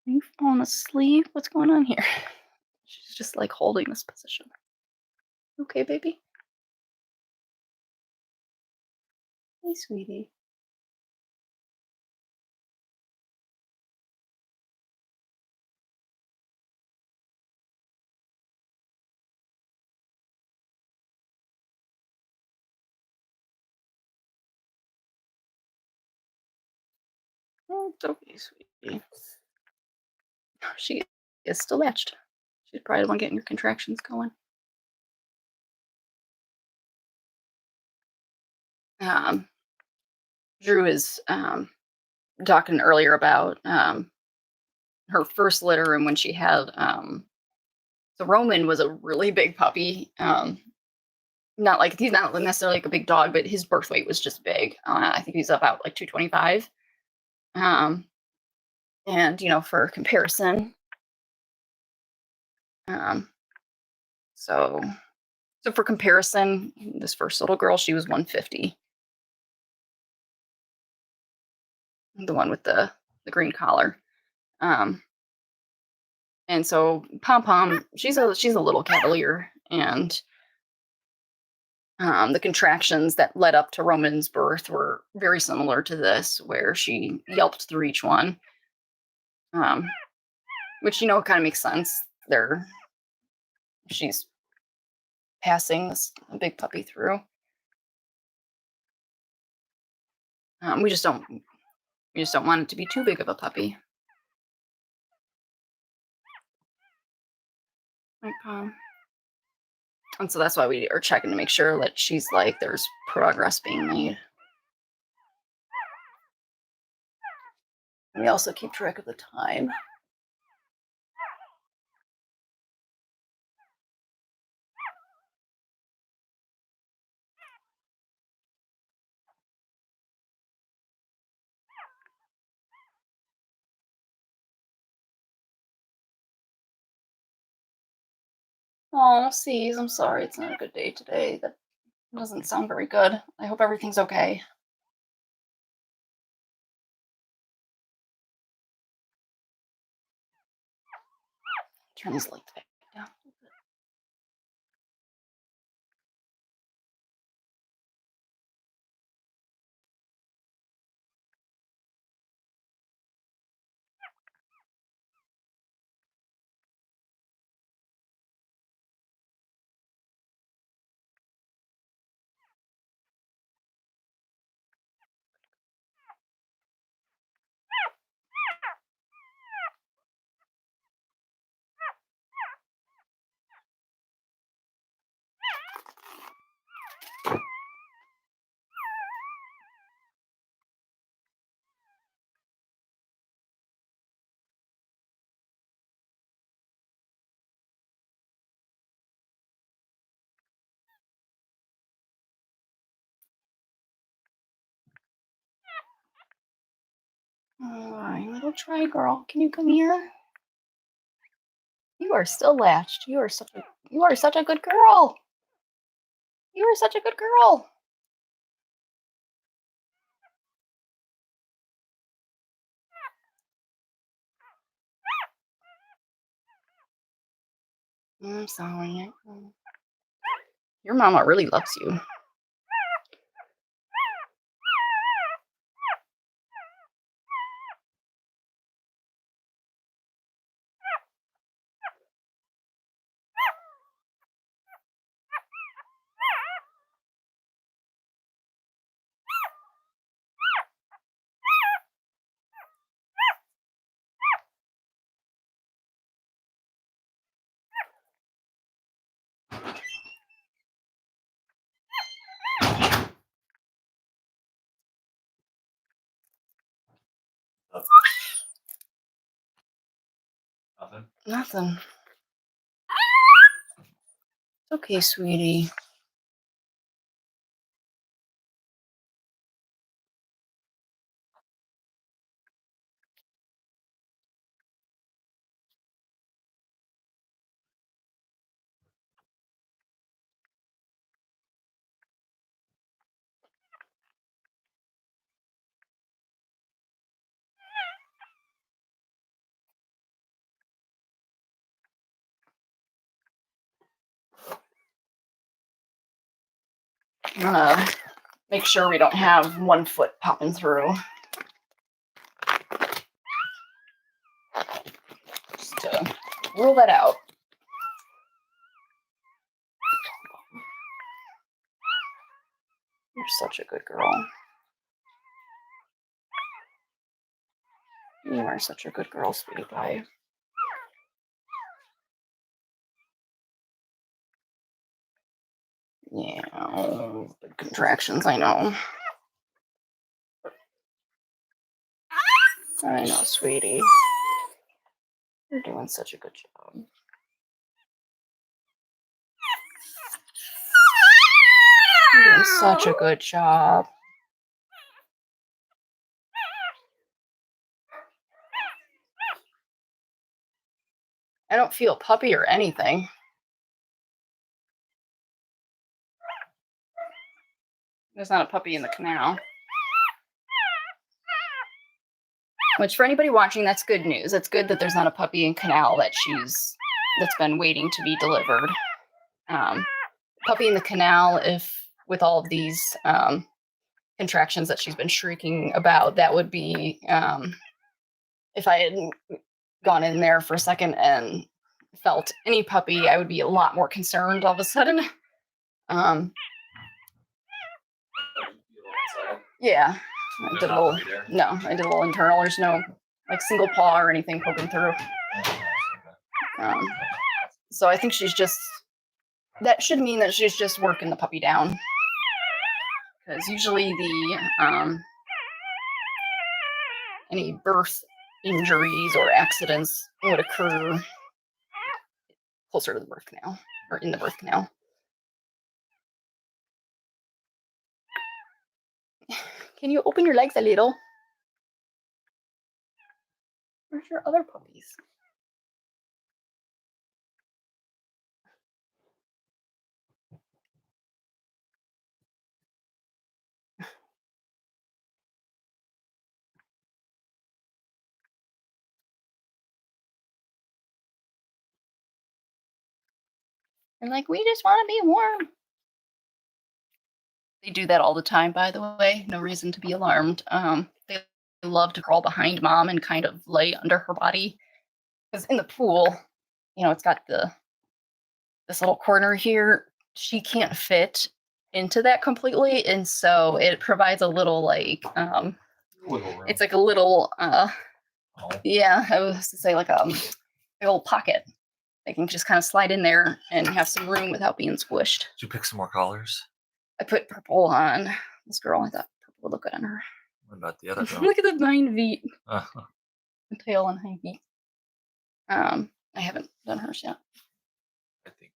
Speaker 1: Are you falling asleep? What's going on here? She's just like holding this position. Okay, baby? Hey, sweetie. Oh, it's okay, sweetie. She is still latched. She's probably the one getting your contractions going. Drew is talking earlier about her first litter, and when she had so Roman was a really big puppy. Not like he's not necessarily like a big dog, but his birth weight was just big. I think he's about like 225. And for comparison, Um, so for comparison, this first little girl, she was 150. The one with the green collar. Um, and so Pom Pom, she's a little Cavalier, and the contractions that led up to Roman's birth were very similar to this, where she yelped through each one, which kind of makes sense. She's passing this big puppy through. We just don't want it to be too big of a puppy. Right, Pom? And so that's why we are checking to make sure that she's like there's progress being made. We also keep track of the time. Oh, C's, I'm sorry. It's not a good day today. That doesn't sound very good. I hope everything's okay. Turn these lights back down. All right, little try girl. Can you come here? You are still latched. You are such a good girl. You are such a good girl. I'm sorry. Your mama really loves you. Nothing. It's okay, sweetie. I'm gonna make sure we don't have one foot popping through. Just to rule that out. You're such a good girl. You are such a good girl, sweetie pie. Yeah, the contractions, I know. I know, sweetie. You're doing such a good job. You're doing such a good job. I don't feel puppy or anything. There's not a puppy in the canal. Which for anybody watching, that's good news. It's good that there's not a puppy in canal that's been waiting to be delivered. Puppy in the canal, if with all of these contractions that she's been shrieking about, that would be if I hadn't gone in there for a second and felt any puppy, I would be a lot more concerned all of a sudden. Yeah, I did a little internal. There's no like single paw or anything poking through. So I think that should mean that she's just working the puppy down. Because usually any birth injuries or accidents would occur closer to the birth canal or in the birth canal. Can you open your legs a little? Where's your other puppies? They're like, we just want to be warm. They do that all the time, by the way. No reason to be alarmed. They love to crawl behind mom and kind of lay under her body. Because in the pool, it's got this little corner here. She can't fit into that completely, and so it provides a little it's like a little yeah, I was to say like a little pocket. They can just kind of slide in there and have some room without being squished.
Speaker 2: Did you pick some more colors?
Speaker 1: I put purple on this girl. I thought purple would look good on her.
Speaker 2: What about the other girl?
Speaker 1: Look at the hind feet. The tail and hind feet. I haven't done hers yet.
Speaker 2: I think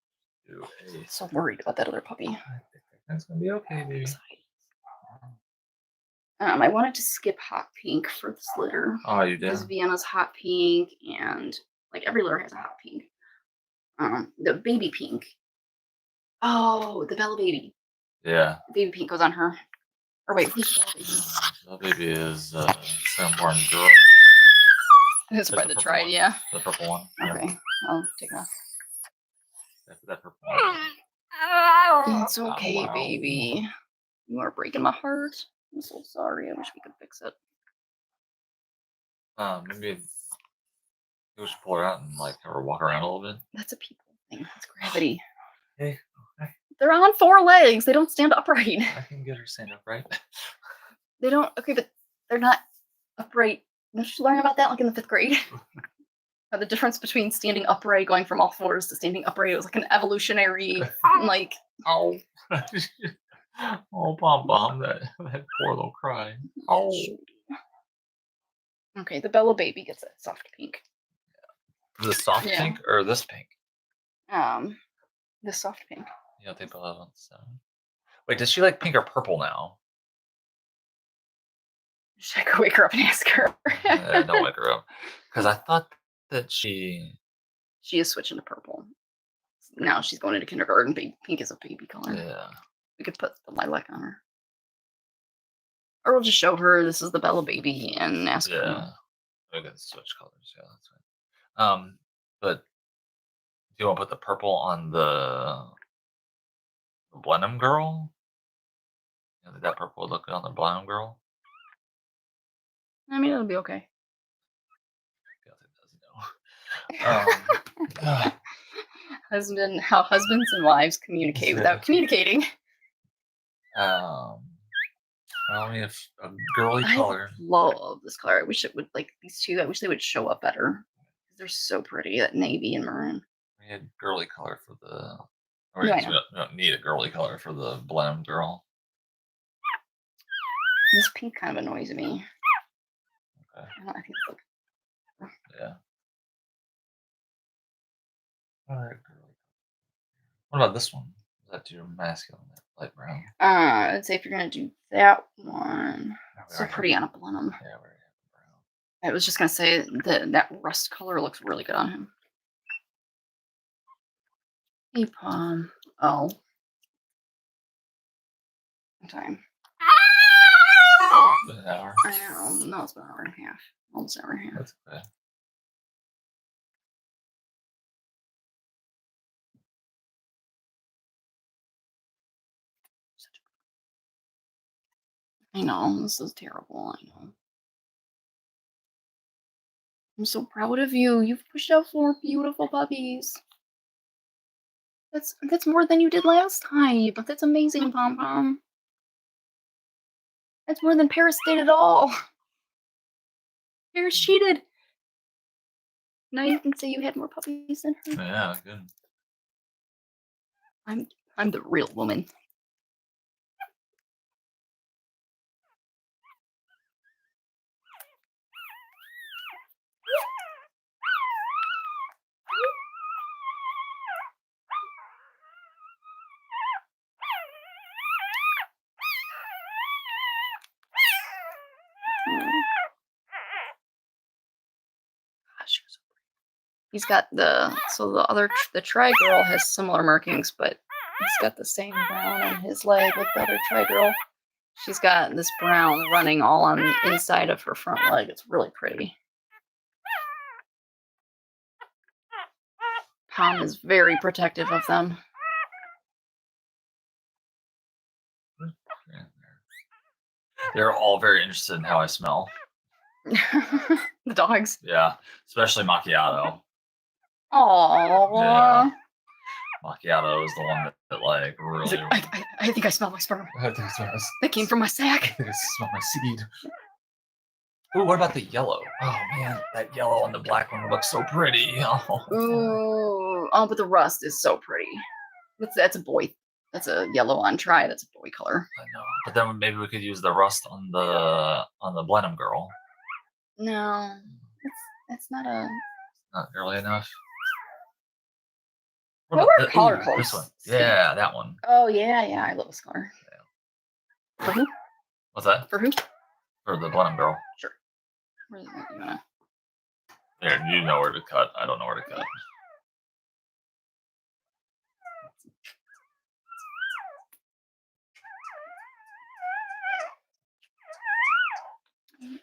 Speaker 2: you do.
Speaker 1: I'm so worried about that other puppy.
Speaker 2: I think that's gonna be okay, baby.
Speaker 1: I wanted to skip hot pink for this litter.
Speaker 2: Oh, you did?
Speaker 1: Because Vienna's hot pink, and like every litter has a hot pink. The baby pink. Oh, the Bella baby.
Speaker 2: Yeah.
Speaker 1: Baby pink goes on her. Or wait, who's Bella baby?
Speaker 2: Bella baby is some born girl.
Speaker 1: It's probably the tried, yeah.
Speaker 2: The purple one.
Speaker 1: Okay,
Speaker 2: Yeah.
Speaker 1: I'll take it off.
Speaker 2: That purple one.
Speaker 1: It's okay, baby. You are breaking my heart. I'm so sorry. I wish we could fix it.
Speaker 2: Maybe we should pull her out and like have her walk around a little bit.
Speaker 1: That's a people thing. That's gravity.
Speaker 2: Hey, okay.
Speaker 1: They're on 4 legs. They don't stand upright.
Speaker 2: I can get her stand upright.
Speaker 1: They don't. Okay, but they're not upright. Don't you learn about that like in the 5th grade? The difference between standing upright, going from all 4s to standing upright, it was like an evolutionary, like.
Speaker 2: Oh. Oh, Bomb, that poor little cry. Oh.
Speaker 1: Okay, the Bella baby gets a soft pink.
Speaker 2: The soft pink or this pink?
Speaker 1: The soft pink.
Speaker 2: Yeah, they both on the side. Wait, does she like pink or purple now?
Speaker 1: Should I go wake her up and ask her?
Speaker 2: Don't wake her up. Because I thought that she
Speaker 1: is switching to purple. Now she's going into kindergarten. Pink is a baby color.
Speaker 2: Yeah. We
Speaker 1: could put the lilac on her. Or we'll just show her this is the Bella baby and ask her.
Speaker 2: Yeah. We can switch colors. Yeah, that's right. But do you want to put the purple on the Blenheim girl? You know, that purple would look good on the Blenheim girl.
Speaker 1: I mean, it'll be okay. How husbands and wives communicate without communicating.
Speaker 2: I mean, if a girly color.
Speaker 1: I love this color. I wish it would, like these two, I wish they would show up better. They're so pretty, that navy and maroon.
Speaker 2: We had girly color for the.
Speaker 1: Yeah,
Speaker 2: we don't need a girly color for the Blenheim girl.
Speaker 1: This pink kind of annoys me.
Speaker 2: Okay.
Speaker 1: I think it's like.
Speaker 2: Yeah. All right, girly. What about this one? Is that too masculine? That light brown.
Speaker 1: I'd say if you're gonna do that one, so pretty on a Blenheim.
Speaker 2: Yeah, we're brown.
Speaker 1: I was just gonna say that rust color looks really good on him. Hey, Pom. Oh. Time.
Speaker 2: An hour.
Speaker 1: I know. No, it's been an hour and a half. Almost an hour and a half.
Speaker 2: That's okay.
Speaker 1: I know. This is terrible. I know. I'm so proud of you. You've pushed out 4 beautiful puppies. That's more than you did last time. But that's amazing, Pom Pom. That's more than Paris did at all. Paris cheated. Now you can say you had more puppies than her.
Speaker 2: Yeah, good.
Speaker 1: I'm the real woman. Gosh, he's got the the tri girl has similar markings, but he's got the same brown on his leg with the other tri girl. She's got this brown running all on the inside of her front leg. It's really pretty. Pom is very protective of them.
Speaker 2: They're all very interested in how I smell.
Speaker 1: The dogs.
Speaker 2: Yeah, especially Macchiato.
Speaker 1: Aww.
Speaker 2: Yeah. Macchiato is the one that like really.
Speaker 1: I think I smell my sperm. That came from my sack.
Speaker 2: I think I smell my seed. Ooh, what about the yellow? Oh man, that yellow and the black one looks so pretty.
Speaker 1: Ooh, but the rust is so pretty. That's a boy. That's a yellow on tri. That's a boy color.
Speaker 2: I know, but then maybe we could use the rust on the Blenheim girl.
Speaker 1: No, that's not a.
Speaker 2: Not early enough.
Speaker 1: What were color codes?
Speaker 2: This one. Yeah, that one.
Speaker 1: Oh yeah, I love this color. Yeah. For who?
Speaker 2: What's that?
Speaker 1: For who?
Speaker 2: For the Blenheim girl.
Speaker 1: Sure. Where you wanna?
Speaker 2: There, you know where to cut. I don't know where to cut.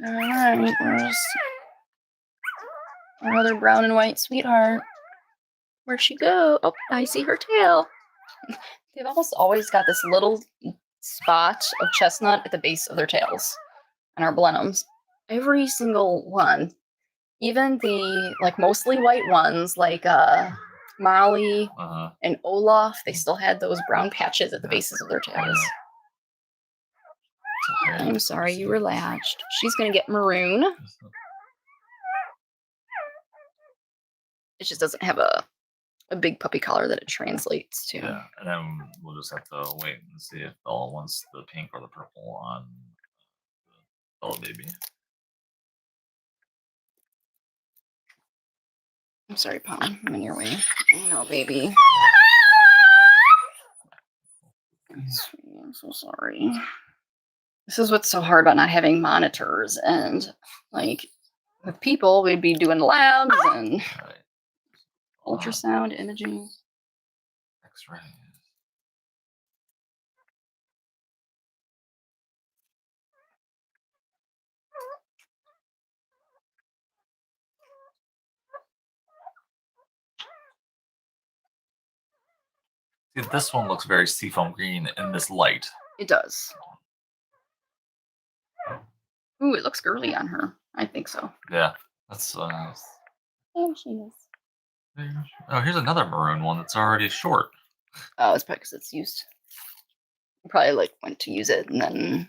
Speaker 1: All right, where's our other brown and white sweetheart? Where'd she go? Oh, I see her tail. They've almost always got this little spot of chestnut at the base of their tails and our Blenheims. Every single one, even the like mostly white ones, like Molly and Olaf, they still had those brown patches at the bases of their tails. I'm sorry, you were latched. She's gonna get maroon. It just doesn't have a big puppy collar that it translates to.
Speaker 2: Yeah, and then we'll just have to wait and see if Bella wants the pink or the purple on the Bella baby.
Speaker 1: I'm sorry, Pom. I'm in your way. No, baby. I'm so sorry. This is what's so hard about not having monitors, and like with people, we'd be doing labs and ultrasound imaging.
Speaker 2: X-ray. See, this one looks very seafoam green in this light.
Speaker 1: It does. Ooh, it looks girly on her. I think so.
Speaker 2: Yeah, that's.
Speaker 1: Oh, she is.
Speaker 2: Oh, here's another maroon one that's already short.
Speaker 1: Oh, it's probably because it's used. Probably like went to use it and then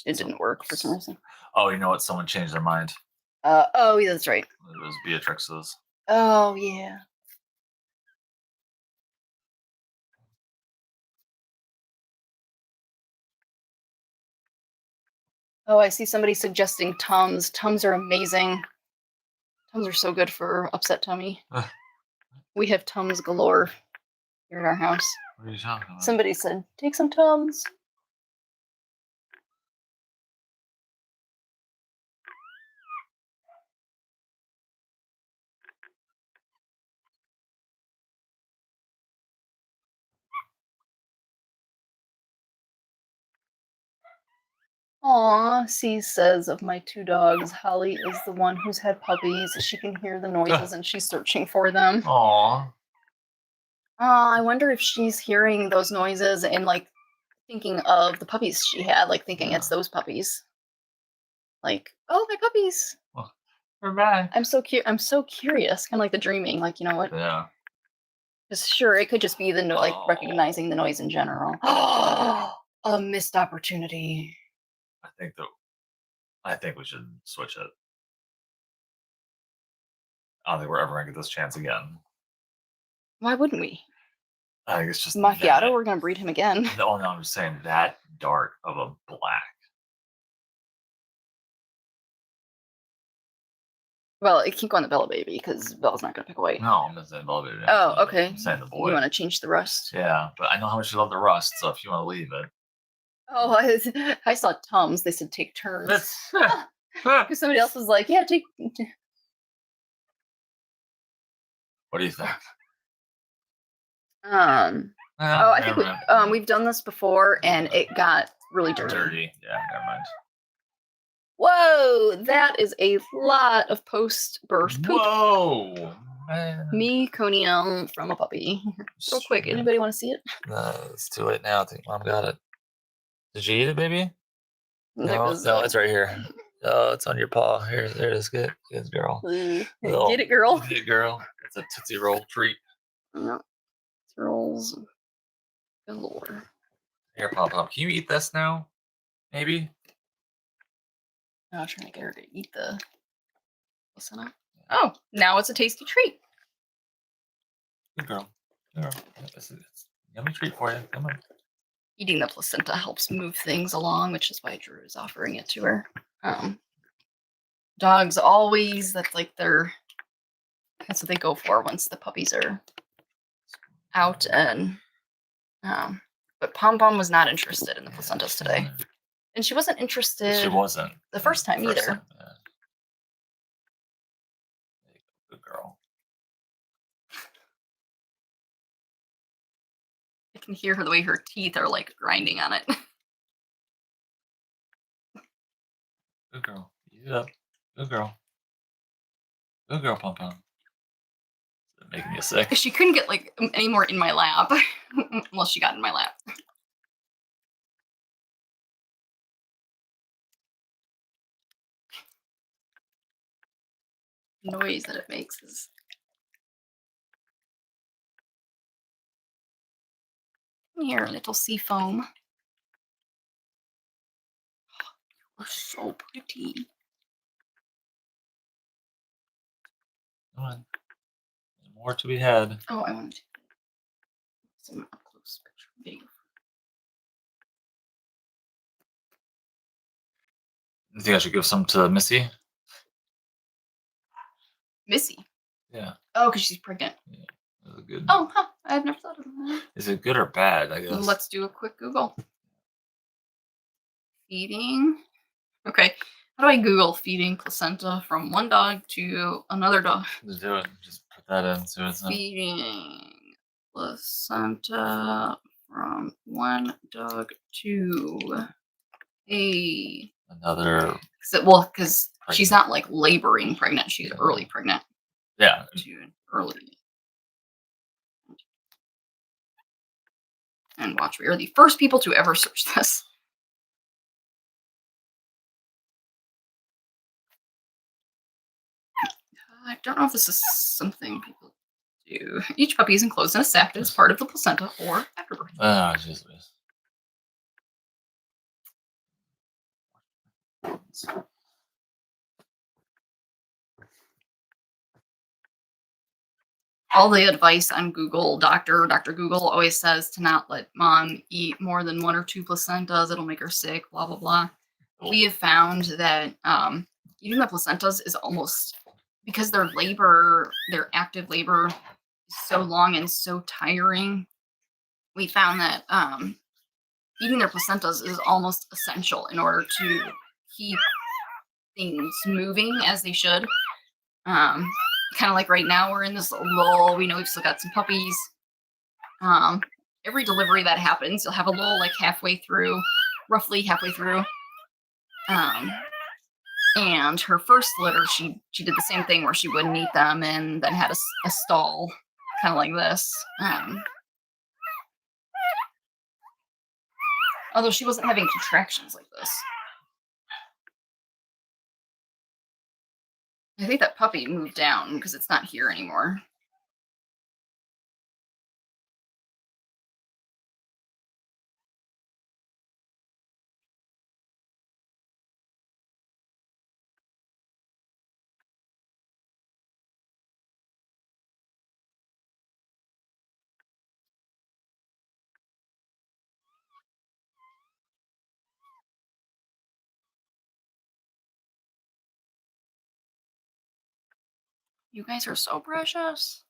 Speaker 1: it didn't work for some reason.
Speaker 2: Oh, you know what? Someone changed their mind.
Speaker 1: Oh, yeah, that's right.
Speaker 2: It was Beatrix's.
Speaker 1: Oh, yeah. Oh, I see somebody suggesting Tums. Tums are amazing. Tums are so good for upset tummy. We have Tums galore here at our house.
Speaker 2: What are you talking about?
Speaker 1: Somebody said, take some Tums. Aw, C says of my 2 dogs, Holly is the one who's had puppies. She can hear the noises and she's searching for them.
Speaker 2: Aw.
Speaker 1: I wonder if she's hearing those noises and like thinking of the puppies she had, like thinking it's those puppies. Like, oh, my puppies.
Speaker 2: Well, we're back.
Speaker 1: I'm so curious, kind of like the dreaming, like, you know what?
Speaker 2: Yeah.
Speaker 1: Because sure, it could just be the like recognizing the noise in general. A missed opportunity.
Speaker 2: I think we should switch it. I don't think we're ever gonna get this chance again.
Speaker 1: Why wouldn't we?
Speaker 2: I think it's just
Speaker 1: Macchiato, we're gonna breed him again.
Speaker 2: No, I'm just saying that dark of a black.
Speaker 1: Well, it can't go on the Bella baby because Bella's not gonna pick a white.
Speaker 2: No, I'm not saying Bella baby.
Speaker 1: Oh, okay.
Speaker 2: I'm saying the boy.
Speaker 1: You want to change the rust?
Speaker 2: Yeah, but I know how much you love the rust, so if you want to leave it.
Speaker 1: Oh, I saw Tums. They said take turns.
Speaker 2: That's
Speaker 1: Because somebody else was like, yeah, take.
Speaker 2: What do you think?
Speaker 1: I think we've done this before, and it got really dirty.
Speaker 2: Yeah, never mind.
Speaker 1: Whoa, that is a lot of post-birth poop.
Speaker 2: Whoa, man.
Speaker 1: Meconium from a puppy. Real quick, anybody want to see it?
Speaker 2: No, it's too late now. I think Mom got it. Did you eat it, baby? No,
Speaker 1: Was,
Speaker 2: it's right here. Oh, it's on your paw. Here, there it is. Good girl.
Speaker 1: Get it, girl.
Speaker 2: Get it, girl. It's a Tootsie Roll treat.
Speaker 1: No, rolls galore.
Speaker 2: Here, Pop. Can you eat this now? Maybe.
Speaker 1: I'm trying to get her to eat the placenta. Oh, now it's a tasty treat.
Speaker 2: Good girl. It's a yummy treat for you. Come on.
Speaker 1: Eating the placenta helps move things along, which is why Drew is offering it to her. Dogs always, that's what they go for once the puppies are out. And but Pom Pom was not interested in the placentas today. And she wasn't interested.
Speaker 2: She wasn't
Speaker 1: the first time either.
Speaker 2: Yeah. Good girl.
Speaker 1: I can hear her the way her teeth are like grinding on it.
Speaker 2: Good girl. Eat it up. Good girl. Good girl, Pom Pom. Is it making you sick?
Speaker 1: She couldn't get like any more in my lap unless she got in my lap. The noise that it makes is here, little sea foam. You're so pretty.
Speaker 2: Come on. There's more to be had.
Speaker 1: Oh, I want to some up close picture. Big.
Speaker 2: You think I should give some to Missy?
Speaker 1: Missy?
Speaker 2: Yeah.
Speaker 1: Oh, because she's pregnant.
Speaker 2: Yeah. Is it good?
Speaker 1: Oh, huh. I've never thought of that.
Speaker 2: Is it good or bad, I guess?
Speaker 1: Let's do a quick Google. Feeding. Okay. How do I Google feeding placenta from one dog to another dog?
Speaker 2: Just do it. Just put that in. See what's
Speaker 1: Feeding placenta from one dog to
Speaker 2: another.
Speaker 1: Because she's not like laboring pregnant. She's early pregnant.
Speaker 2: Yeah.
Speaker 1: To early. And watch, we are the first people to ever search this. I don't know if this is something people do. Each puppy is enclosed in a sac that is part of the placenta or afterbirth.
Speaker 2: Oh, Jesus.
Speaker 1: All the advice on Google, Dr. Google always says to not let mom eat more than 1 or 2 placentas. It'll make her sick, blah, blah, blah. We have found that eating the placentas is almost, because their active labor is so long and so tiring. We found that eating their placentas is almost essential in order to keep things moving as they should. Kind of like right now we're in this lull. We know we've still got some puppies. Every delivery that happens, you'll have a lull like roughly halfway through. And her first litter, she did the same thing where she wouldn't eat them and then had a stall, kind of like this. Although she wasn't having contractions like this. I think that puppy moved down because it's not here anymore. You guys are so precious.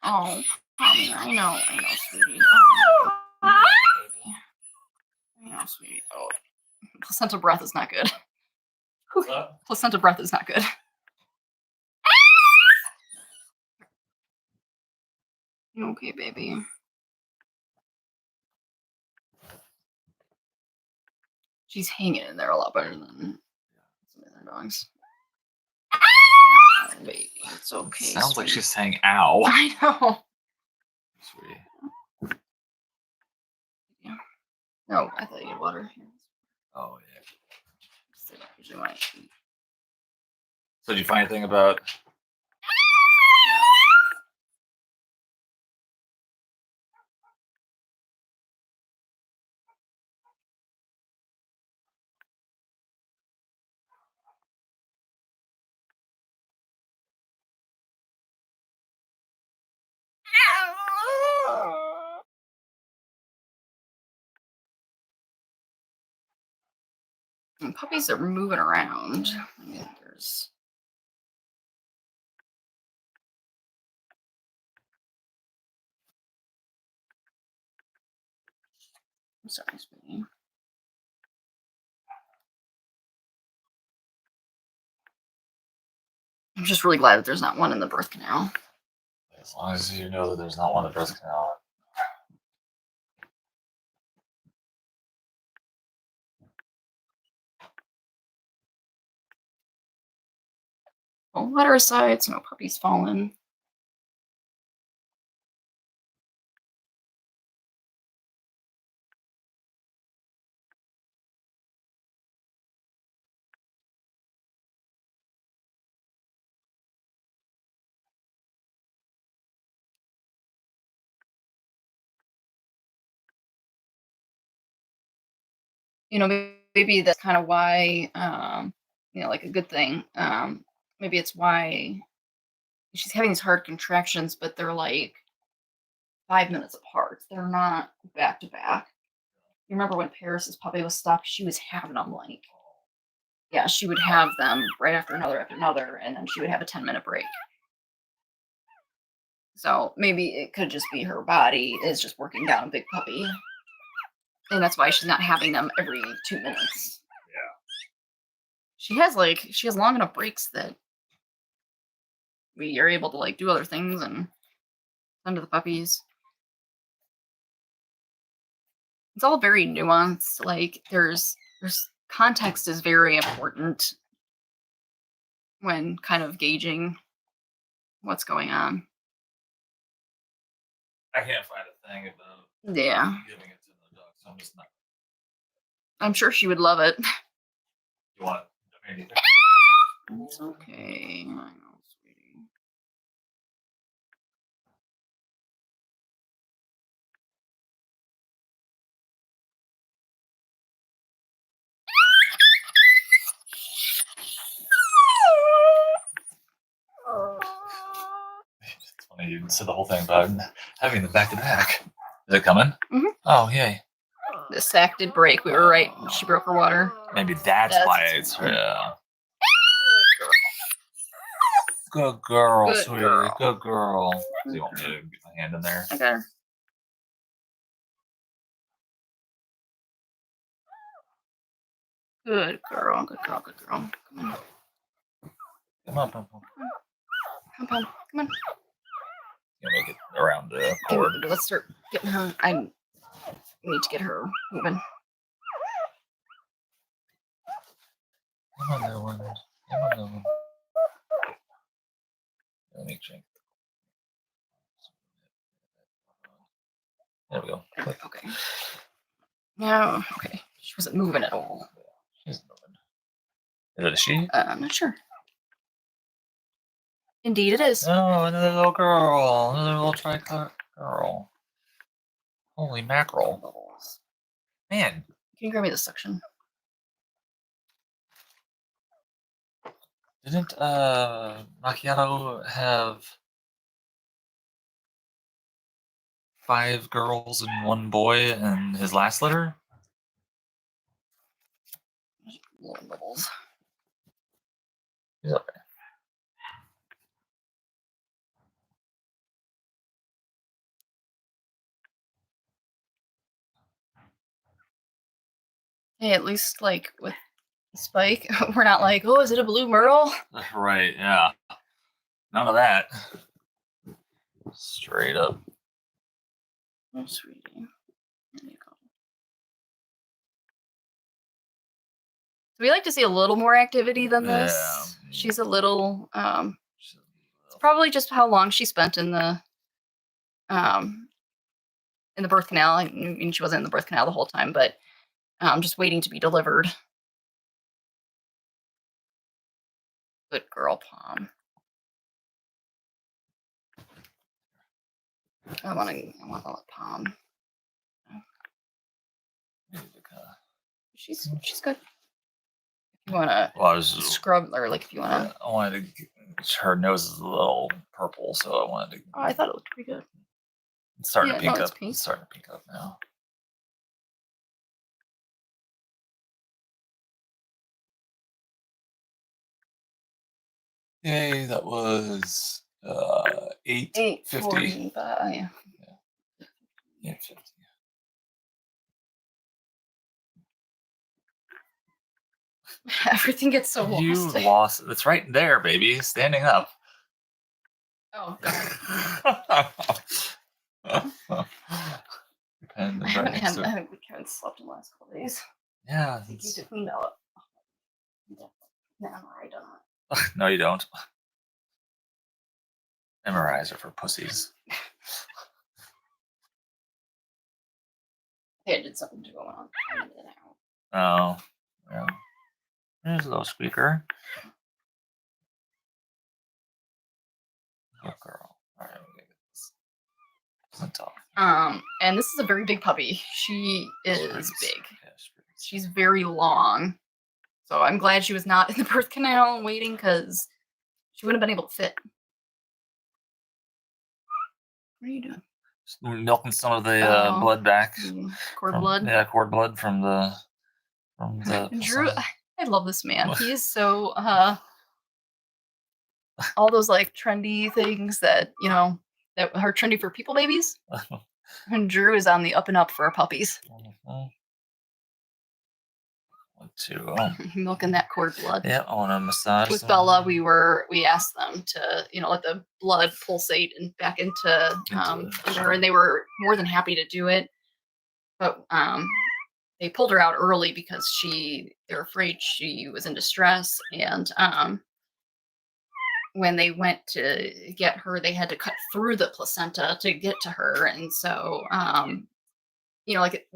Speaker 1: Oh, mommy, I know, sweetie. Oh, baby. I know, sweetie. Oh, placenta breath is not good. Placenta breath is not good. Okay, baby. She's hanging in there a lot better than some other dogs. Oh, baby, it's okay.
Speaker 2: Sounds
Speaker 1: sweetie.
Speaker 2: like she's saying "ow."
Speaker 1: I know.
Speaker 2: Sweetie.
Speaker 1: Yeah. No, I thought you had water.
Speaker 2: Oh yeah.
Speaker 1: They don't usually want to eat.
Speaker 2: So did you find anything about?
Speaker 1: And puppies are moving around. I mean, there's. I'm sorry, sweetie. I'm just really glad that there's not one in the birth canal.
Speaker 2: As long as you know that there's not one in the birth canal. Oh, water aside, so no puppies falling. You know, maybe that's kind of why, like a good thing. Maybe it's why she's having these hard contractions, but they're like 5 minutes apart. They're not back to back. You remember when Paris's puppy was stuck? She was having them like, yeah, she would have them right after another, and then she would have a 10-minute break. So maybe it could just be her body is just working down a big puppy. And that's why she's not having them every 2 minutes. Yeah. She has long enough breaks that we are able to like do other things and tend to the puppies. It's all very nuanced. Like there's context is very important when kind of gauging what's going on. I can't find a thing about
Speaker 1: Yeah.
Speaker 2: giving it to the dog, so I'm just not.
Speaker 1: I'm sure she would love it.
Speaker 2: You want anything?
Speaker 1: It's okay. I know, sweetie.
Speaker 2: It's funny you said the whole thing about having them back to back. Is it coming?
Speaker 1: Mhm.
Speaker 2: Oh yay!
Speaker 1: The sack did break. We were right. She broke her water.
Speaker 2: Maybe that's why it's yeah. Good girl,
Speaker 1: Good
Speaker 2: sweetie.
Speaker 1: girl.
Speaker 2: Good girl. Do you want me to get my hand in there?
Speaker 1: I got her. Good girl. Good girl. Good girl. Come on.
Speaker 2: Come on, Pum Pum.
Speaker 1: Come on. Come on.
Speaker 2: You make it around the cord.
Speaker 1: Let's start getting her. I need to get her moving.
Speaker 2: Come on, little one. Come on, little one. Let me drink. There we go.
Speaker 1: Okay. No, okay. She wasn't moving at all.
Speaker 2: She's moving. Is it a she?
Speaker 1: I'm not sure. Indeed, it is.
Speaker 2: Oh, another little girl. Another little tricolor girl. Holy mackerel.
Speaker 1: Bubbles.
Speaker 2: Man.
Speaker 1: Can you grab me this section?
Speaker 2: Didn't Macchiato have 5 girls and 1 boy in his last litter?
Speaker 1: Little bubbles.
Speaker 2: He's up there.
Speaker 1: Hey, at least like with Spike, we're not like, oh, is it a blue merle?
Speaker 2: Right, yeah. None of that. Straight up.
Speaker 1: Oh, sweetie. There you go. So we like to see a little more activity than this.
Speaker 2: Yeah.
Speaker 1: She's a little it's probably just how long she spent in the birth canal. I mean, she wasn't in the birth canal the whole time, but just waiting to be delivered. Good girl, Palm. I want to let Palm. She's good. If you want to scrub, or like if you want to.
Speaker 2: I wanted to. Her nose is a little purple, so I wanted to.
Speaker 1: Oh, I thought it looked pretty good.
Speaker 2: It's starting to pink up.
Speaker 1: Pink.
Speaker 2: It's starting to pink up now. Yay, that was 8:50.
Speaker 1: Yeah.
Speaker 2: 8:50.
Speaker 1: Everything gets so lost.
Speaker 2: You lost. It's right there, baby. Standing up.
Speaker 1: Oh,
Speaker 2: God.
Speaker 1: I haven't slept in the last couple of days.
Speaker 2: Yeah.
Speaker 1: You need to clean out. No, I don't.
Speaker 2: No, you don't. MRIs are for pussies.
Speaker 1: Hey, I did something to go on.
Speaker 2: Oh, yeah. There's a little squeaker. Good girl. All right, let me get this.
Speaker 1: And this is a very big puppy. She is big. She's very long. So I'm glad she was not in the birth canal waiting, because she wouldn't have been able to fit. What are you doing?
Speaker 2: Just milking some of the blood back.
Speaker 1: Cord blood?
Speaker 2: Yeah, cord blood from the
Speaker 1: Drew, I love this man. He is so all those like trendy things that, you know, that are trendy for people babies. And Drew is on the up and up for our puppies. Milking that cord blood.
Speaker 2: Yeah, I want to massage.
Speaker 1: With Bella, we asked them to, you know, let the blood pulsate and back into her, and they were more than happy to do it. But they pulled her out early because they're afraid she was in distress, and when they went to get her, they had to cut through the placenta to get to her, and so you know, like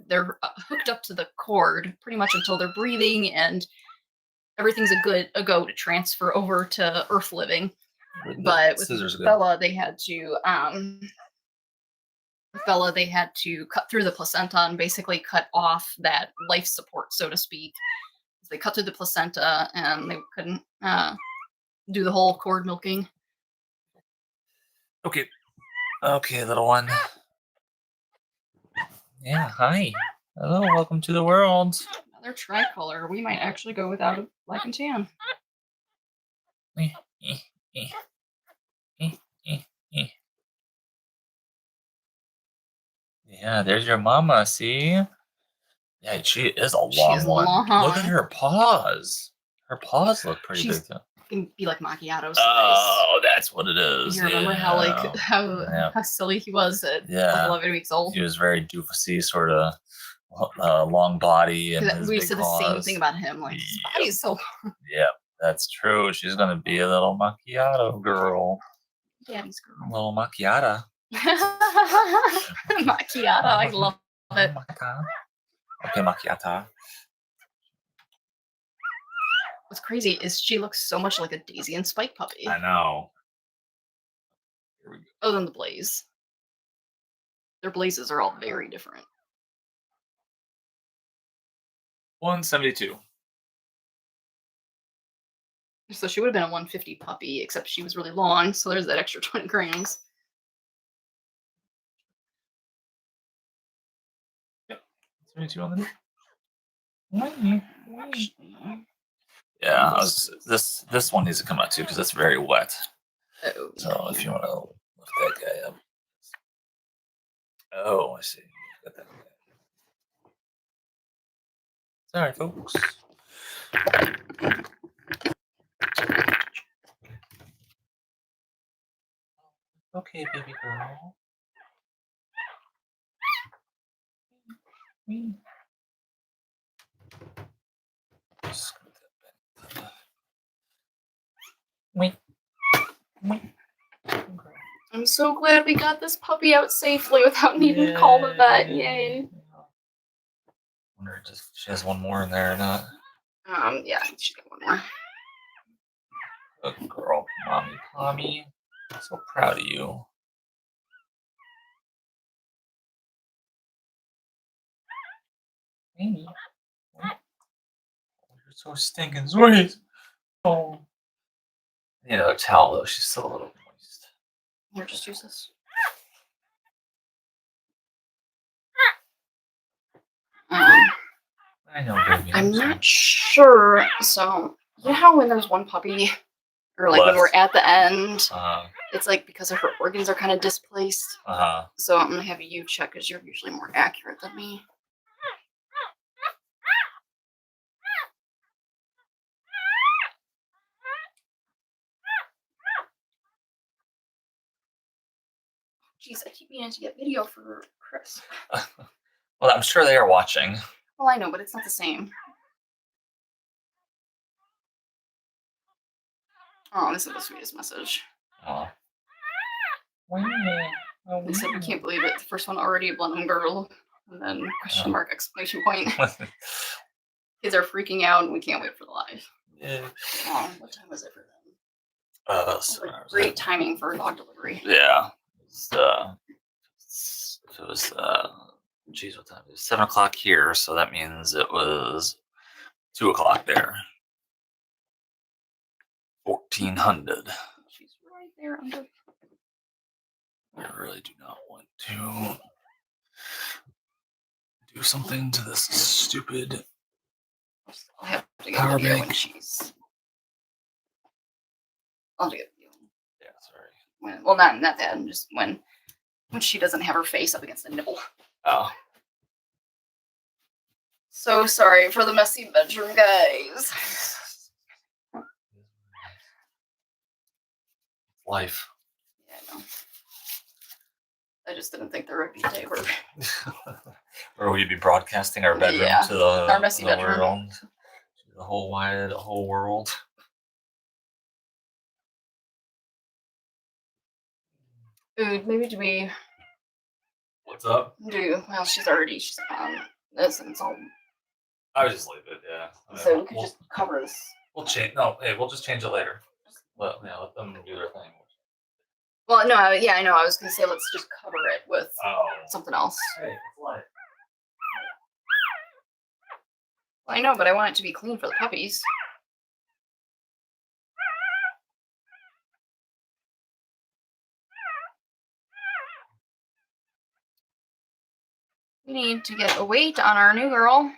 Speaker 1: they're hooked up to the cord pretty much until they're breathing and everything's a go to transfer over to Earth living. But with Bella, they had to cut through the placenta and basically cut off that life support, so to speak. So they cut through the placenta and they couldn't do the whole cord milking.
Speaker 2: Okay, little one. Yeah, hi. Hello, welcome to the world.
Speaker 1: Another tricolor. We might actually go without a Black&Tan.
Speaker 2: Yeah, there's your mama, see? Yeah, she is a long one. Look at her paws. Her paws look pretty big, though.
Speaker 1: Can be like macchiato size.
Speaker 2: Oh, that's what it is.
Speaker 1: You remember how silly he was at 11 weeks old?
Speaker 2: He was very doofusy, sort of long body and
Speaker 1: 'Cause
Speaker 2: his
Speaker 1: we
Speaker 2: big
Speaker 1: said the same
Speaker 2: paws.
Speaker 1: thing about him. Like his
Speaker 2: Yep.
Speaker 1: body's so
Speaker 2: Yep, that's true. She's gonna be a little macchiato girl.
Speaker 1: daddy's girl.
Speaker 2: Little macchiata.
Speaker 1: Macchiata, I love it.
Speaker 2: Okay, macchiata.
Speaker 1: What's crazy is she looks so much like a Daisy and Spike puppy.
Speaker 2: I know. Here we go.
Speaker 1: Other than the blaze. Their blazes are all very different.
Speaker 2: 172.
Speaker 1: So she would have been a 150 puppy, except she was really long, so there's that extra 20 grams.
Speaker 2: Yep. 72 on the yeah, this one needs to come out too because it's very wet.
Speaker 1: Oh,
Speaker 2: So if you want to lift that guy up. Oh, I see. Got that guy. Sorry, folks. Okay, baby girl. Wait.
Speaker 1: I'm so glad we got this puppy out safely without needing to call the vet. Yay.
Speaker 2: Wonder if she has one more in there or not.
Speaker 1: Yeah, she's got one more.
Speaker 2: Good girl, mommy, Pommy. So proud of you. Amy. You're so stinking sweet. Oh. You know, towel though, she's still a little moist.
Speaker 1: Here, just use this.
Speaker 2: I know, baby.
Speaker 1: I'm not sure. So, you know how when there's one puppy, or like when we're at the end, it's like because of her organs are kind of displaced. So I'm gonna have you check because you're usually more accurate than me. Jeez, I keep meaning to get video for Chris.
Speaker 2: Well, I'm sure they are watching.
Speaker 1: Well, I know, but it's not the same. Oh, this is the sweetest message.
Speaker 2: Oh.
Speaker 1: They said, we can't believe it. The first one already a Blenheim girl. And then question mark, exclamation point. Kids are freaking out and we can't wait for the live.
Speaker 2: Yeah.
Speaker 1: Oh, what time was it for them?
Speaker 2: So
Speaker 1: great timing for a dog delivery.
Speaker 2: Yeah. It was geez, what time? It was 7 o'clock here, so that means it was 2 o'clock there. 1400.
Speaker 1: She's right there under.
Speaker 2: I really do not want to do something to this stupid
Speaker 1: I'll have to get
Speaker 2: power
Speaker 1: video
Speaker 2: bank.
Speaker 1: when she's. I'll have to get video.
Speaker 2: Yeah, sorry.
Speaker 1: Well, not that. Just when she doesn't have her face up against the nipple.
Speaker 2: Oh.
Speaker 1: So sorry for the messy bedroom, guys.
Speaker 2: Life.
Speaker 1: Yeah, I know. I just didn't think there would be a day where.
Speaker 2: Or we'd be broadcasting our bedroom to the
Speaker 1: our messy bedroom.
Speaker 2: world, to the whole world.
Speaker 1: Dude, maybe do we?
Speaker 2: What's up?
Speaker 1: Well, she's on this, and it's all.
Speaker 2: I would just leave it. Yeah. I mean,
Speaker 1: So we could just cover this.
Speaker 2: We'll change. No, hey, we'll just change it later. Let them do their thing.
Speaker 1: Well, no, I know. I was gonna say let's just cover it with something else.
Speaker 2: Hey, it's light.
Speaker 1: Well, I know, but I want it to be clean for the puppies. We need to get a weight on our new girl.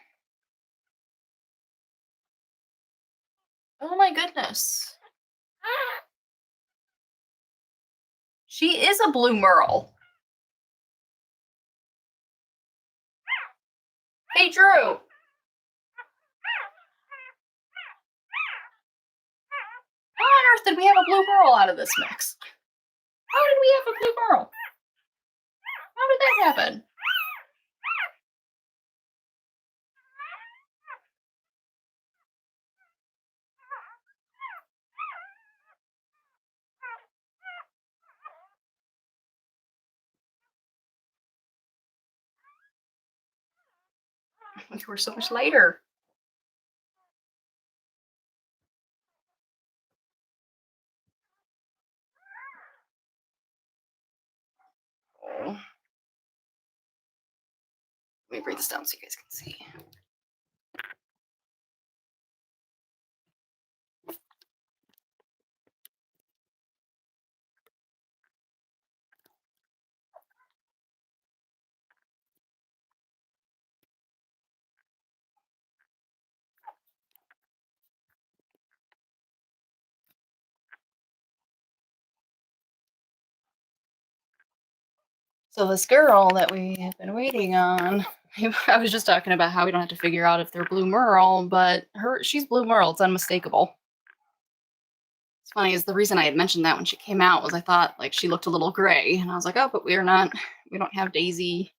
Speaker 1: Oh my goodness. She is a blue merle. Hey, Drew. How on earth did we have a blue merle out of this mix? How did we have a blue merle? How did that happen? You were so much lighter. Oh. Let me bring this down so you guys can see. So this girl that we have been waiting on, I was just talking about how we don't have to figure out if they're blue merle, but she's blue merle. It's unmistakable. It's funny is the reason I had mentioned that when she came out was I thought like she looked a little gray, and I was like, oh, but we don't have Daisy,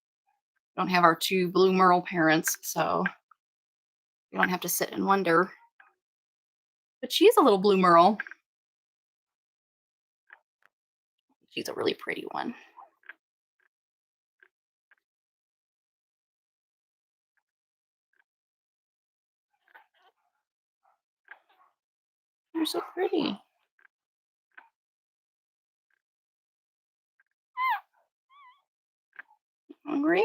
Speaker 1: we don't have our two blue merle parents, so we don't have to sit and wonder. But she's a little blue merle. She's a really pretty one. You're so pretty. Hungry?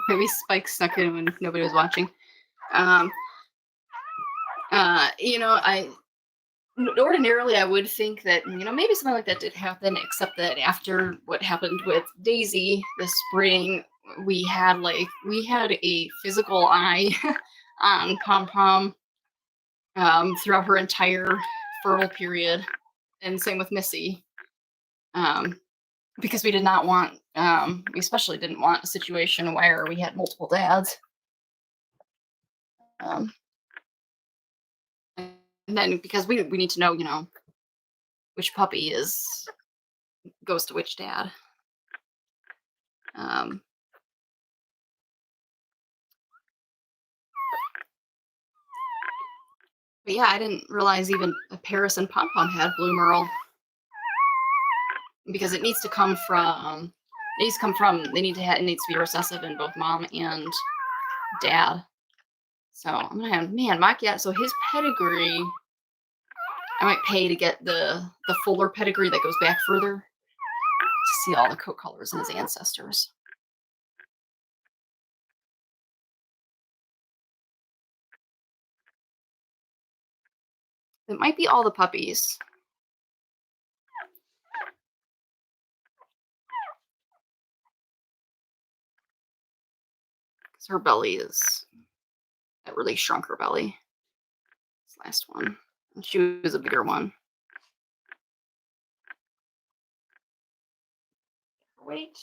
Speaker 1: Maybe Spike snuck in when nobody was watching. I ordinarily I would think that maybe something like that did happen, except that after what happened with Daisy this spring, we had a physical eye on Pom Pom throughout her entire fertile period, and same with Missy. Because we did not want, we especially didn't want a situation where we had multiple dads. Um, and then because we need to know, which puppy goes to which dad. Um, but yeah, I didn't realize even Paris and Pom Pom had blue merle, because it needs to come from. It needs to be recessive in both mom and dad. So I'm gonna have Macchiato. So his pedigree, I might pay to get the fuller pedigree that goes back further to see all the coat colors in his ancestors. It might be all the puppies. Because her belly that really shrunk her belly. This last one. And she was a bigger one. Wait.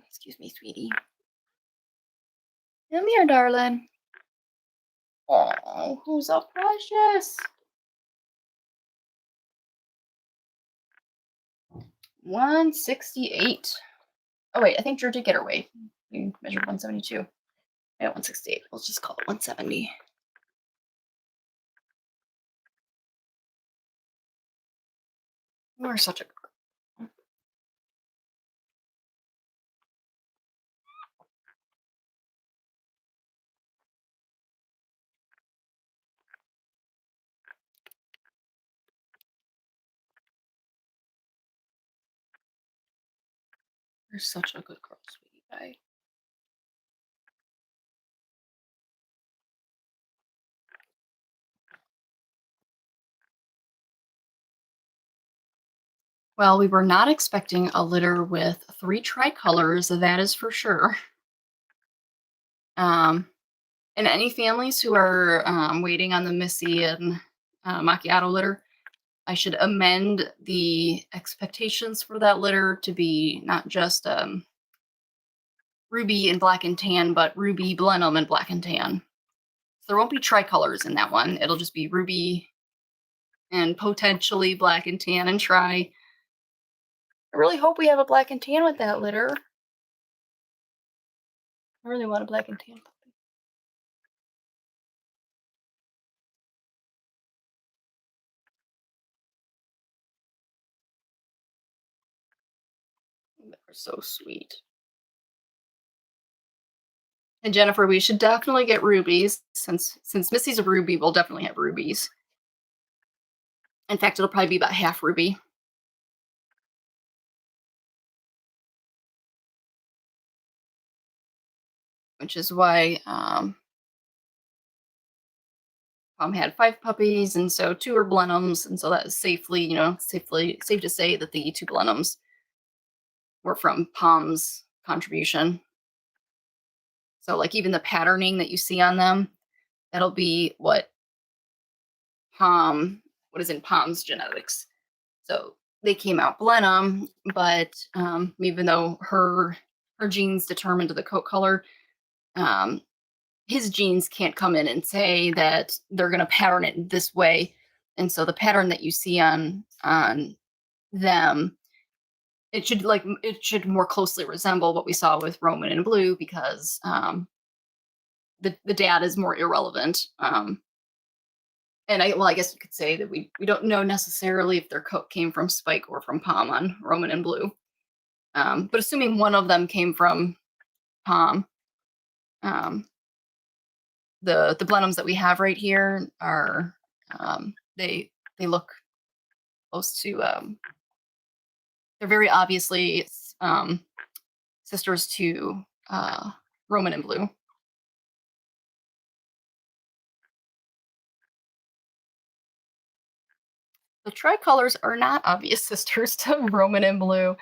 Speaker 1: Excuse me, sweetie. Come here, darling. Oh, who's so precious? 168. Oh wait, I think Drew did get her weight. You measured 172. Yeah, 168. Let's just call it 170. You're such a good girl. You're such a good girl, sweetie pie. Well, we were not expecting a litter with 3 tricolors, that is for sure. And any families who are waiting on the Missy and Macchiato litter, I should amend the expectations for that litter to be not just Ruby and Black&Tan, but Ruby, Blenheim, and Black&Tan. So there won't be tricolors in that one. It'll just be Ruby and potentially Black&Tan and Tri. I really hope we have a Black&Tan with that litter. I really want a Black&Tan puppy. They're so sweet. And Jennifer, we should definitely get rubies since Missy's a ruby. We'll definitely have rubies. In fact, it'll probably be about half ruby. Which is why Mom had 5 puppies, and so 2 are Blenheims, and so that is safely, safe to say that the 2 Blenheims were from Pom's contribution. So, like, even the patterning that you see on them, that'll be what is in Pom's genetics. So they came out Blenheim, but even though her genes determined the coat color, his genes can't come in and say that they're going to pattern it this way. And so the pattern that you see on them, it should more closely resemble what we saw with Roman and Blue, because the dad is more irrelevant. And I guess you could say that we don't know necessarily if their coat came from Spike or from Pom on Roman and Blue. But assuming one of them came from Pom, the Blenheims that we have right here are they look close to they're very obviously sisters to Roman and Blue. The Tricolors are not obvious sisters to Roman and Blue.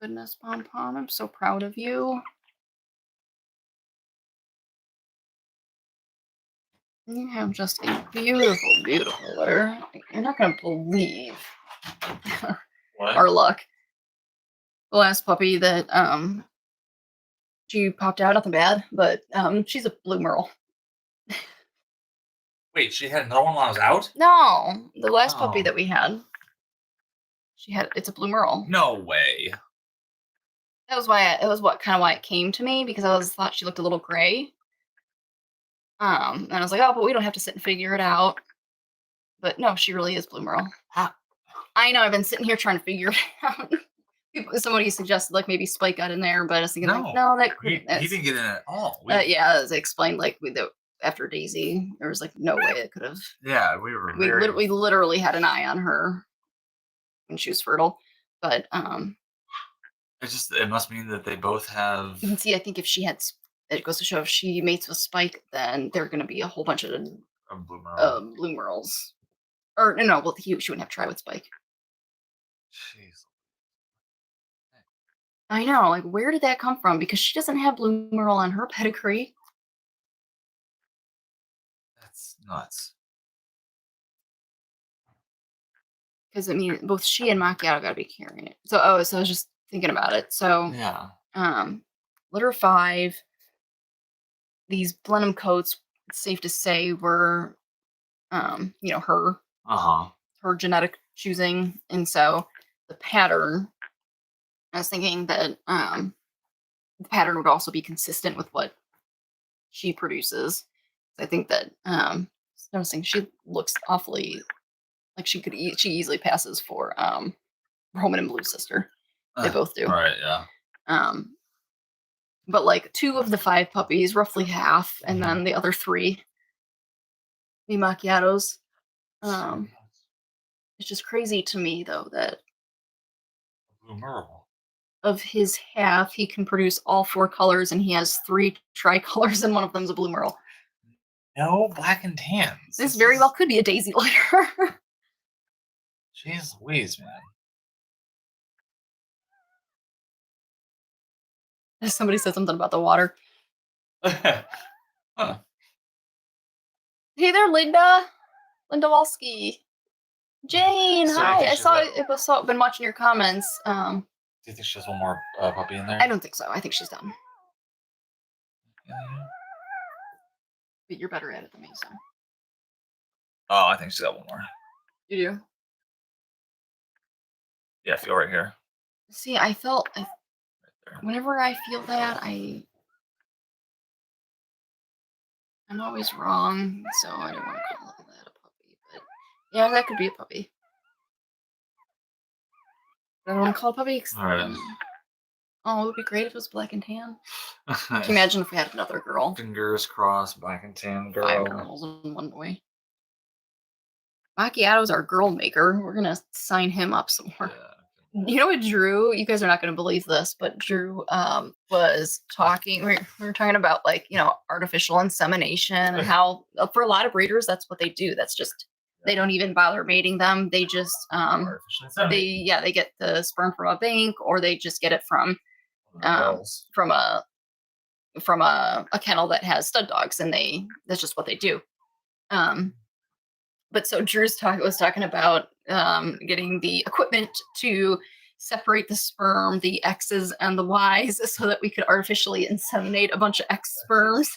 Speaker 1: Goodness, Pom Pom, I'm so proud of you. You have just a beautiful, beautiful litter. You're not going to believe our luck. The last puppy that she popped out, nothing bad, but she's a blue merle.
Speaker 2: Wait, she had another one while I was out?
Speaker 1: No, the last puppy that we had, it's a blue merle.
Speaker 2: No way.
Speaker 1: That was why why it came to me, because I thought she looked a little gray. And I was like, oh, but we don't have to sit and figure it out. But no, she really is blue merle. I know, I've been sitting here trying to figure it out. Somebody suggested like maybe Spike got in there, but I was thinking
Speaker 2: he didn't get in at all.
Speaker 1: Yeah, as I explained, like after Daisy, there was like no way it could have.
Speaker 2: Yeah,
Speaker 1: we literally had an eye on her when she was fertile, but
Speaker 2: it must mean that they both have.
Speaker 1: You can see, I think if she had, it goes to show if she mates with Spike, then there are going to be a whole bunch of blue merles. Or no, well, she wouldn't have tried with Spike.
Speaker 2: Jeez.
Speaker 1: I know, like, where did that come from? Because she doesn't have blue merle on her pedigree.
Speaker 2: That's nuts.
Speaker 1: Because I mean, both she and Macchiato got to be carrying it. So I was just thinking about it. So
Speaker 2: yeah,
Speaker 1: litter 5. These Blenheim coats, it's safe to say, were, her genetic choosing, and so the pattern. I was thinking that the pattern would also be consistent with what she produces. I think that noticing she looks awfully like she easily passes for Roman and Blue's sister. They both do.
Speaker 2: Right, yeah.
Speaker 1: But like 2 of the 5 puppies, roughly half, and then the other 3, the macchiatos. It's just crazy to me though that
Speaker 2: Blue merle.
Speaker 1: Of his half, he can produce all 4 colors, and he has 3 tricolors, and one of them's a blue merle.
Speaker 2: No Black&Tans.
Speaker 1: This very well could be a Daisy litter.
Speaker 2: Jeez Louise, man.
Speaker 1: Somebody said something about the water.
Speaker 2: Huh.
Speaker 1: Hey there, Linda. Linda Walski. Jane,
Speaker 2: So
Speaker 1: hi. I been watching your comments.
Speaker 2: Do you think she has one more puppy in there?
Speaker 1: I don't think so. I think she's done. But you're better at it than me, so.
Speaker 2: Oh, I think she's got one more.
Speaker 1: You do?
Speaker 2: Yeah, feel right here.
Speaker 1: See, whenever I feel that, I'm always wrong, so I don't want to call that a puppy. But yeah, that could be a puppy. I don't want to call it a puppy.
Speaker 2: All right.
Speaker 1: Oh, it would be great if it was Black and Tan. Can you imagine if we had another girl?
Speaker 2: Fingers crossed, Black and Tan girl.
Speaker 1: 5 girls and 1 boy. Macchiato's our girl maker. We're gonna sign him up some more.
Speaker 2: Yeah.
Speaker 1: You know what, Drew? You guys are not gonna believe this, but Drew was talking. We were talking about artificial insemination and how for a lot of breeders that's what they do. That's just they don't even bother mating them. They just
Speaker 2: Artificial insemination.
Speaker 1: they get the sperm from a bank, or they just get it from
Speaker 2: Whelps.
Speaker 1: from a kennel that has stud dogs, and that's just what they do. But so Drew's was talking about getting the equipment to separate the sperm, the X's and the Y's, so that we could artificially inseminate a bunch of X sperms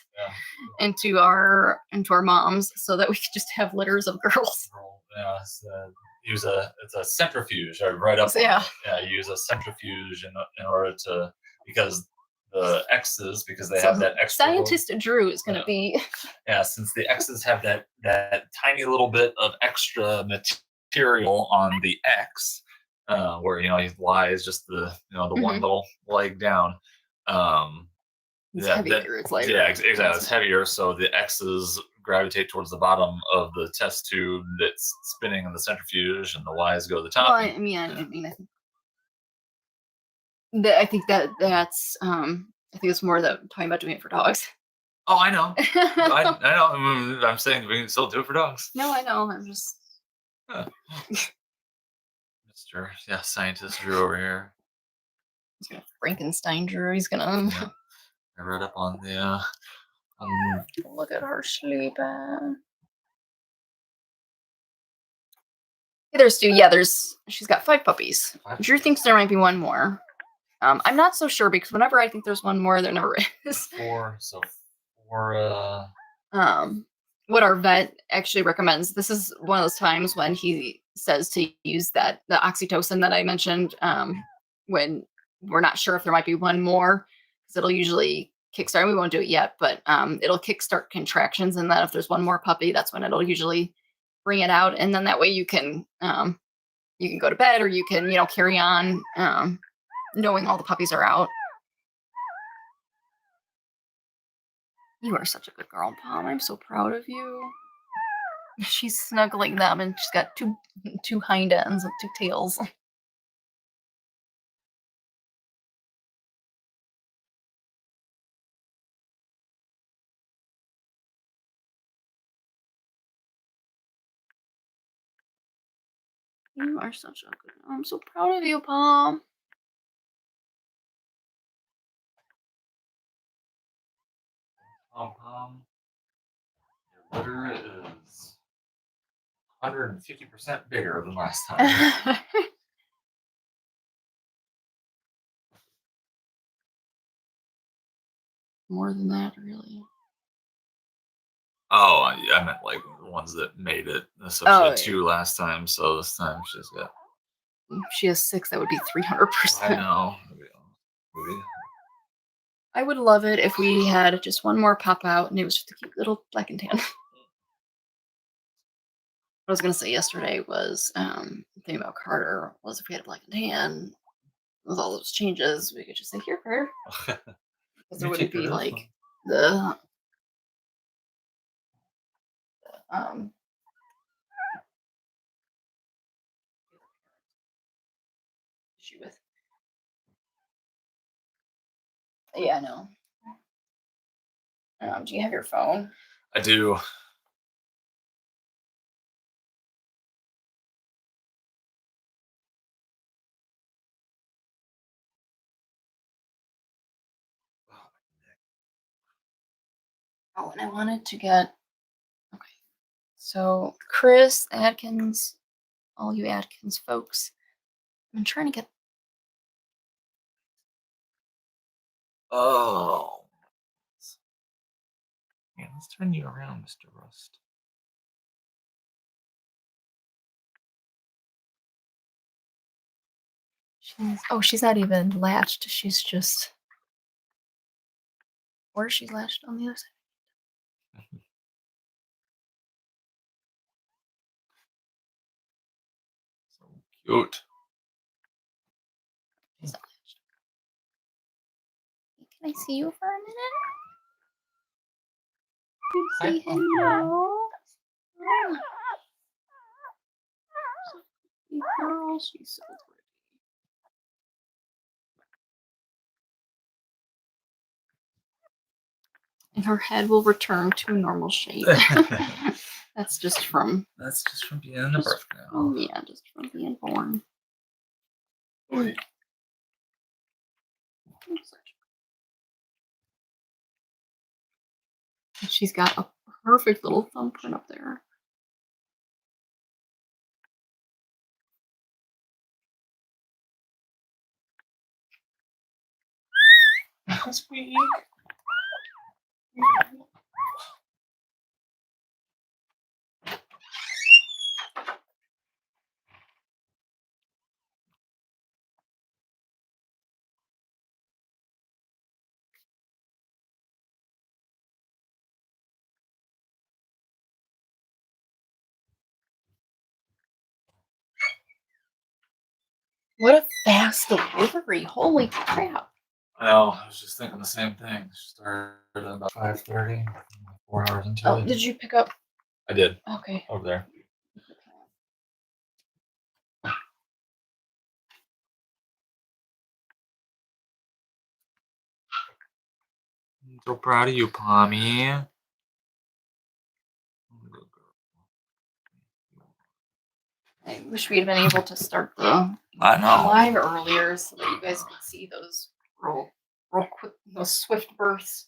Speaker 1: into our moms, so that we could just have litters of girls.
Speaker 2: Yeah, use it's a centrifuge. I read up.
Speaker 1: Yeah.
Speaker 2: Use a centrifuge in order to because the X's they have that extra.
Speaker 1: Scientist Drew is going to be.
Speaker 2: Yeah, since the X's have that tiny little bit of extra material on the X, where Y is just the one little leg down.
Speaker 1: It's heavier. It's lighter.
Speaker 2: Yeah, exactly. It's heavier, so the X's gravitate towards the bottom of the test tube that's spinning in the centrifuge, and the Y's go to the top.
Speaker 1: Well, I think that's I think it's more that talking about doing it for dogs.
Speaker 2: Oh, I know. I know. I'm saying we can still do it for dogs.
Speaker 1: No, I know. I'm just
Speaker 2: Mr. Scientist Drew over here.
Speaker 1: He's gonna Frankenstein Drew. He's gonna.
Speaker 2: I read up on the.
Speaker 1: Look at her sleeping. Hey, there's Stu. Yeah, she's got 5 puppies. Drew thinks there might be 1 more. I'm not so sure because whenever I think there's 1 more, there never is.
Speaker 2: 4. So 4.
Speaker 1: What our vet actually recommends. This is one of those times when he says to use the oxytocin that I mentioned. When we're not sure if there might be 1 more, because it'll usually kickstart. We won't do it yet, but it'll kickstart contractions, and then if there's 1 more puppy, that's when it'll usually bring it out, and then that way you can go to bed, or you can carry on knowing all the puppies are out. You are such a good girl, Pom. I'm so proud of you. She's snuggling them, and she's got two hind ends and 2 tails. You are such a good. I'm so proud of you, Pom.
Speaker 2: Pom, your litter is 150% bigger than last time.
Speaker 1: More than that, really.
Speaker 2: Oh, I meant like the ones that made it. So she had 2 last time, so this time she's got.
Speaker 1: She has 6. That would be 300%.
Speaker 2: I know.
Speaker 1: I would love it if we had just 1 more pop out, and it was just a cute little Black and Tan. What I was gonna say yesterday was the thing about Carter was if we had a Black and Tan with all those changes, we could just say here, Carter, because there wouldn't be like the issue with. Yeah, I know. Do you have your phone?
Speaker 2: I do.
Speaker 1: Oh, and I wanted to get. Okay. So, Chris, Adkins, all you Adkins folks, I've been trying to get.
Speaker 2: Oh. Yeah, let's turn you around, Mr. Rust.
Speaker 1: She's not even latched. She's just. Or she's latched on the other side.
Speaker 2: So cute.
Speaker 1: She's all latched. Can I see you for a minute?
Speaker 2: Hi.
Speaker 1: Say hello. Sweet girl, she's so pretty. And her head will return to normal shape. That's just from
Speaker 2: That's just from being in the birth canal.
Speaker 1: yeah, just from being born.
Speaker 2: Wait.
Speaker 1: She's got a perfect little thumbprint up there.
Speaker 2: Sweet.
Speaker 1: What a fast delivery! Holy crap!
Speaker 2: I know. I was just thinking the same thing. She started at about 5:30. 4 hours into
Speaker 1: Oh,
Speaker 2: it.
Speaker 1: did you pick up?
Speaker 2: I did.
Speaker 1: Okay.
Speaker 2: Over there. I'm so proud of you, Pommy.
Speaker 1: I wish we'd been able to start the
Speaker 2: I know.
Speaker 1: live earlier so that you guys could see those real quick, those swift births.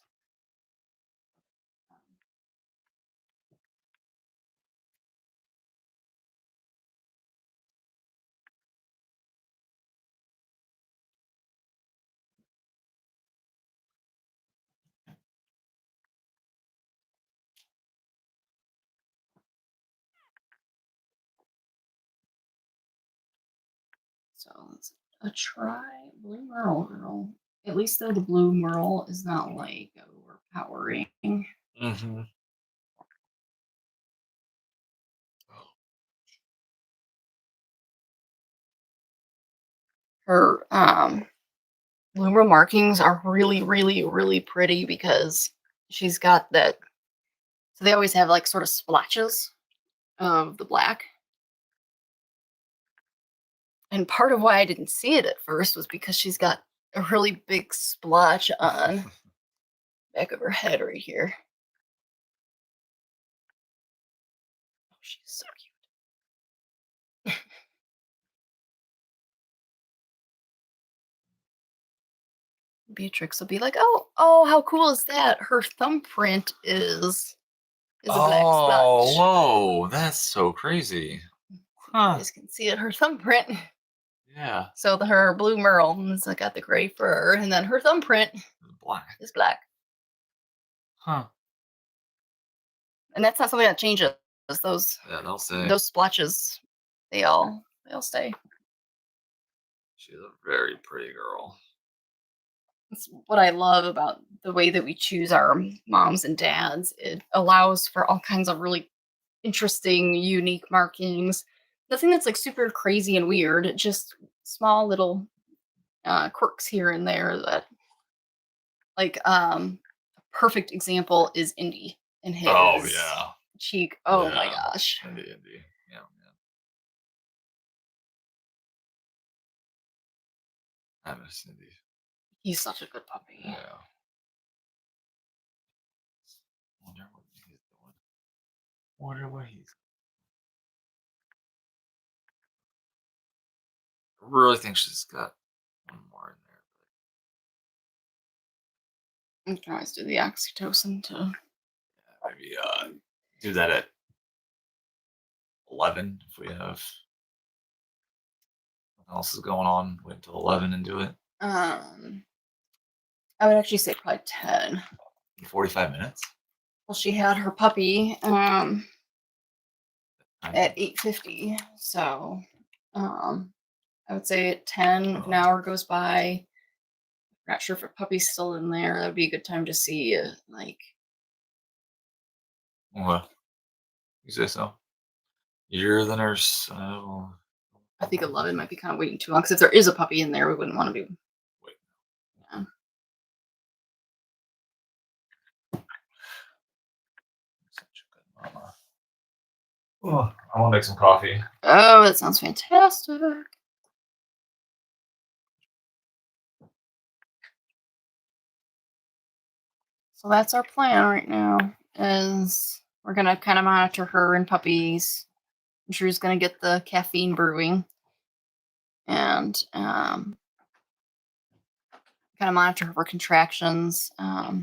Speaker 1: So it's a blue merle girl. At least though the blue merle is not like overpowering.
Speaker 2: Mm-hmm.
Speaker 1: Her blue merle markings are really, really, really pretty because she's got that. So they always have like sort of splotches of the black. And part of why I didn't see it at first was because she's got a really big splotch on back of her head right here. Oh, she's so cute. Beatrix will be like, "Oh, how cool is that? Her thumbprint is a black
Speaker 2: Oh,
Speaker 1: splotch."
Speaker 2: whoa. That's so crazy.
Speaker 1: You
Speaker 2: Huh.
Speaker 1: guys can see it, her thumbprint.
Speaker 2: Yeah.
Speaker 1: So her blue merle has got the gray fur, and then her thumbprint
Speaker 2: Black.
Speaker 1: is black.
Speaker 2: Huh.
Speaker 1: And that's not something that changes. Those
Speaker 2: Yeah, they'll say.
Speaker 1: those splotches, they all stay.
Speaker 2: She's a very pretty girl.
Speaker 1: That's what I love about the way that we choose our moms and dads. It allows for all kinds of really interesting, unique markings. Nothing that's like super crazy and weird, just small little quirks here and there that like a perfect example is Indy and his
Speaker 2: Oh, yeah.
Speaker 1: cheek. Oh my
Speaker 2: Yeah.
Speaker 1: gosh.
Speaker 2: Indy. Yeah, man. I miss Indy.
Speaker 1: He's such a good puppy.
Speaker 2: Yeah. Wonder what he's doing. Wonder what he's. I really think she's got one more in there.
Speaker 1: You can always do the oxytocin to
Speaker 2: Maybe do that at 11 if we have nothing else is going on. Wait until 11 and do it.
Speaker 1: I would actually say probably 10.
Speaker 2: In 45 minutes.
Speaker 1: Well, she had her puppy at 8:50, so I would say at 10. If an hour goes by, not sure if her puppy's still in there. That would be a good time to see like
Speaker 2: Well, you say so. You're the nurse.
Speaker 1: I think 11 might be kind of waiting too long because if there is a puppy in there, we wouldn't want to be.
Speaker 2: Wait.
Speaker 1: Yeah.
Speaker 2: Such a good mama. Oh, I want to make some coffee.
Speaker 1: Oh, that sounds fantastic. So that's our plan right now. Is we're gonna kind of monitor her and puppies. Drew's gonna get the caffeine brewing, and kind of monitor her for contractions. Oh.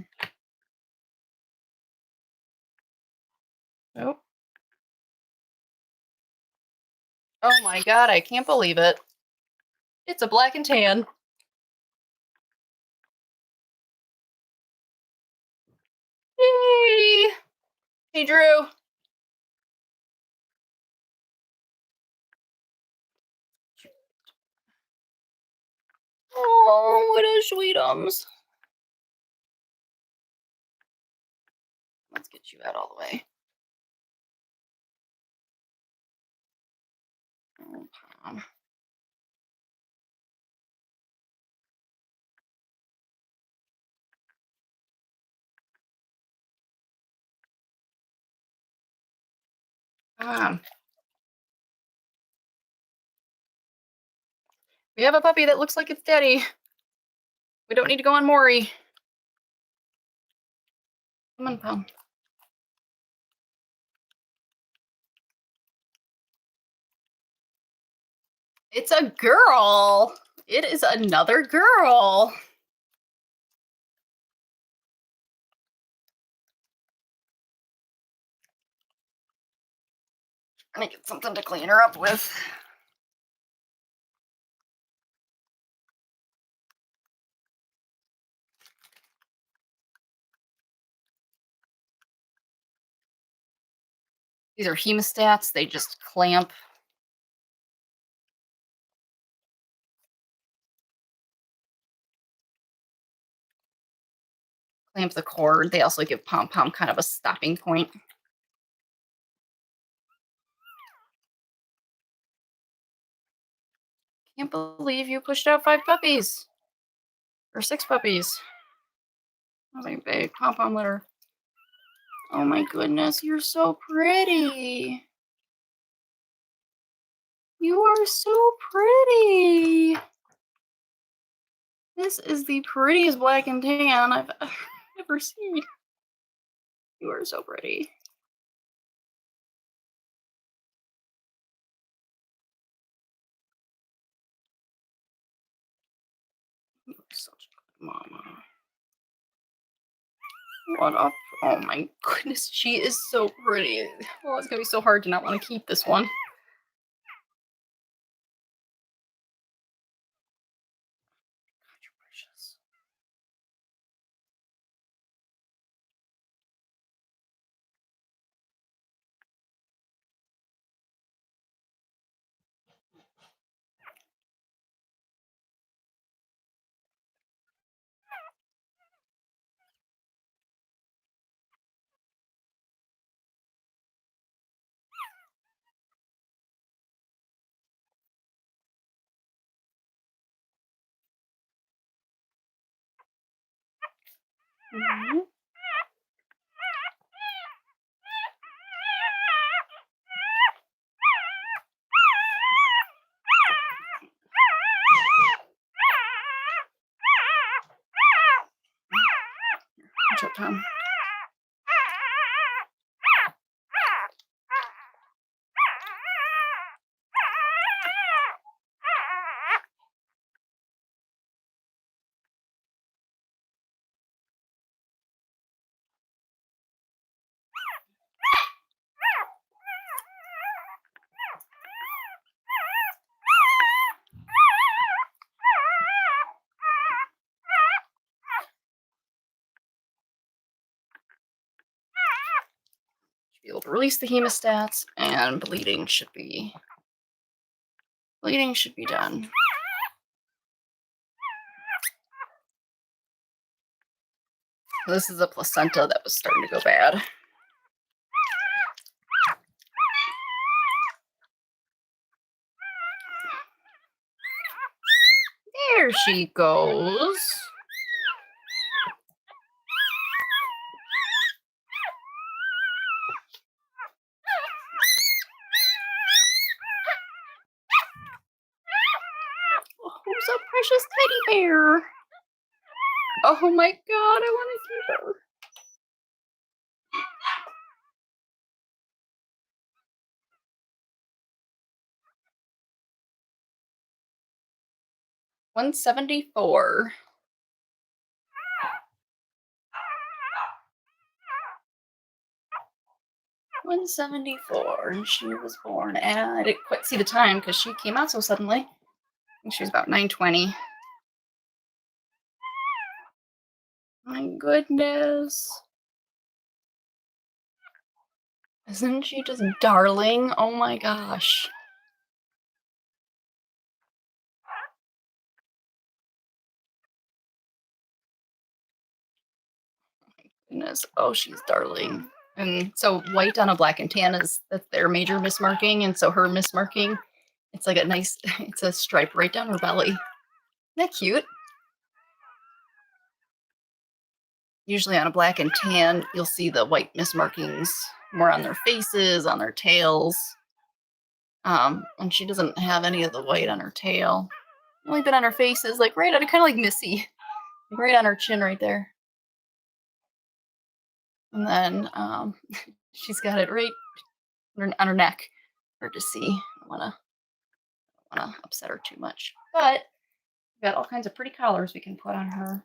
Speaker 1: Oh my god! I can't believe it. It's a black and tan. Yay! Hey, Drew. Oh, what a sweetums. Let's get you out all the way. Oh, Tom. We have a puppy that looks like it's daddy. We don't need to go on Maury. Come on, Pom. It's a girl. It is another girl. Trying to get something to clean her up with. These are hemostats. They just clamp. Clamp the cord. They also give Pom Pom kind of a stopping point. Can't believe you pushed out 5 puppies. Or 6 puppies. Oh, my big Pom Pom litter. Oh my goodness, you're so pretty. You are so pretty. This is the prettiest black and tan I've ever seen. You are so pretty. You're such a good mama. What up? Oh my goodness, she is so pretty. Oh, it's gonna be so hard to not want to keep this one. God, you're precious. Mhm. Watch out, Tom. Be able to release the hemostats, and bleeding should be done. This is a placenta that was starting to go bad. There she goes. Oh, who's a precious teddy bear? Oh my god, I want to keep her. $174. 174, and she was born at, I didn't quite see the time because she came out so suddenly. I think she was about 9:20. My goodness. Isn't she just darling? Oh my gosh. Goodness. Oh, she's darling. And so white on a black and tan that's their major mismarking, and so her mismarking, it's like a nice, it's a stripe right down her belly. Isn't that cute? Usually on a black and tan, you'll see the white mismarkings more on their faces, on their tails. And she doesn't have any of the white on her tail. Only been on her faces, like right on, kind of like Missy, right on her chin right there. And then she's got it right on her neck. Hard to see. I don't want to upset her too much. But we've got all kinds of pretty collars we can put on her.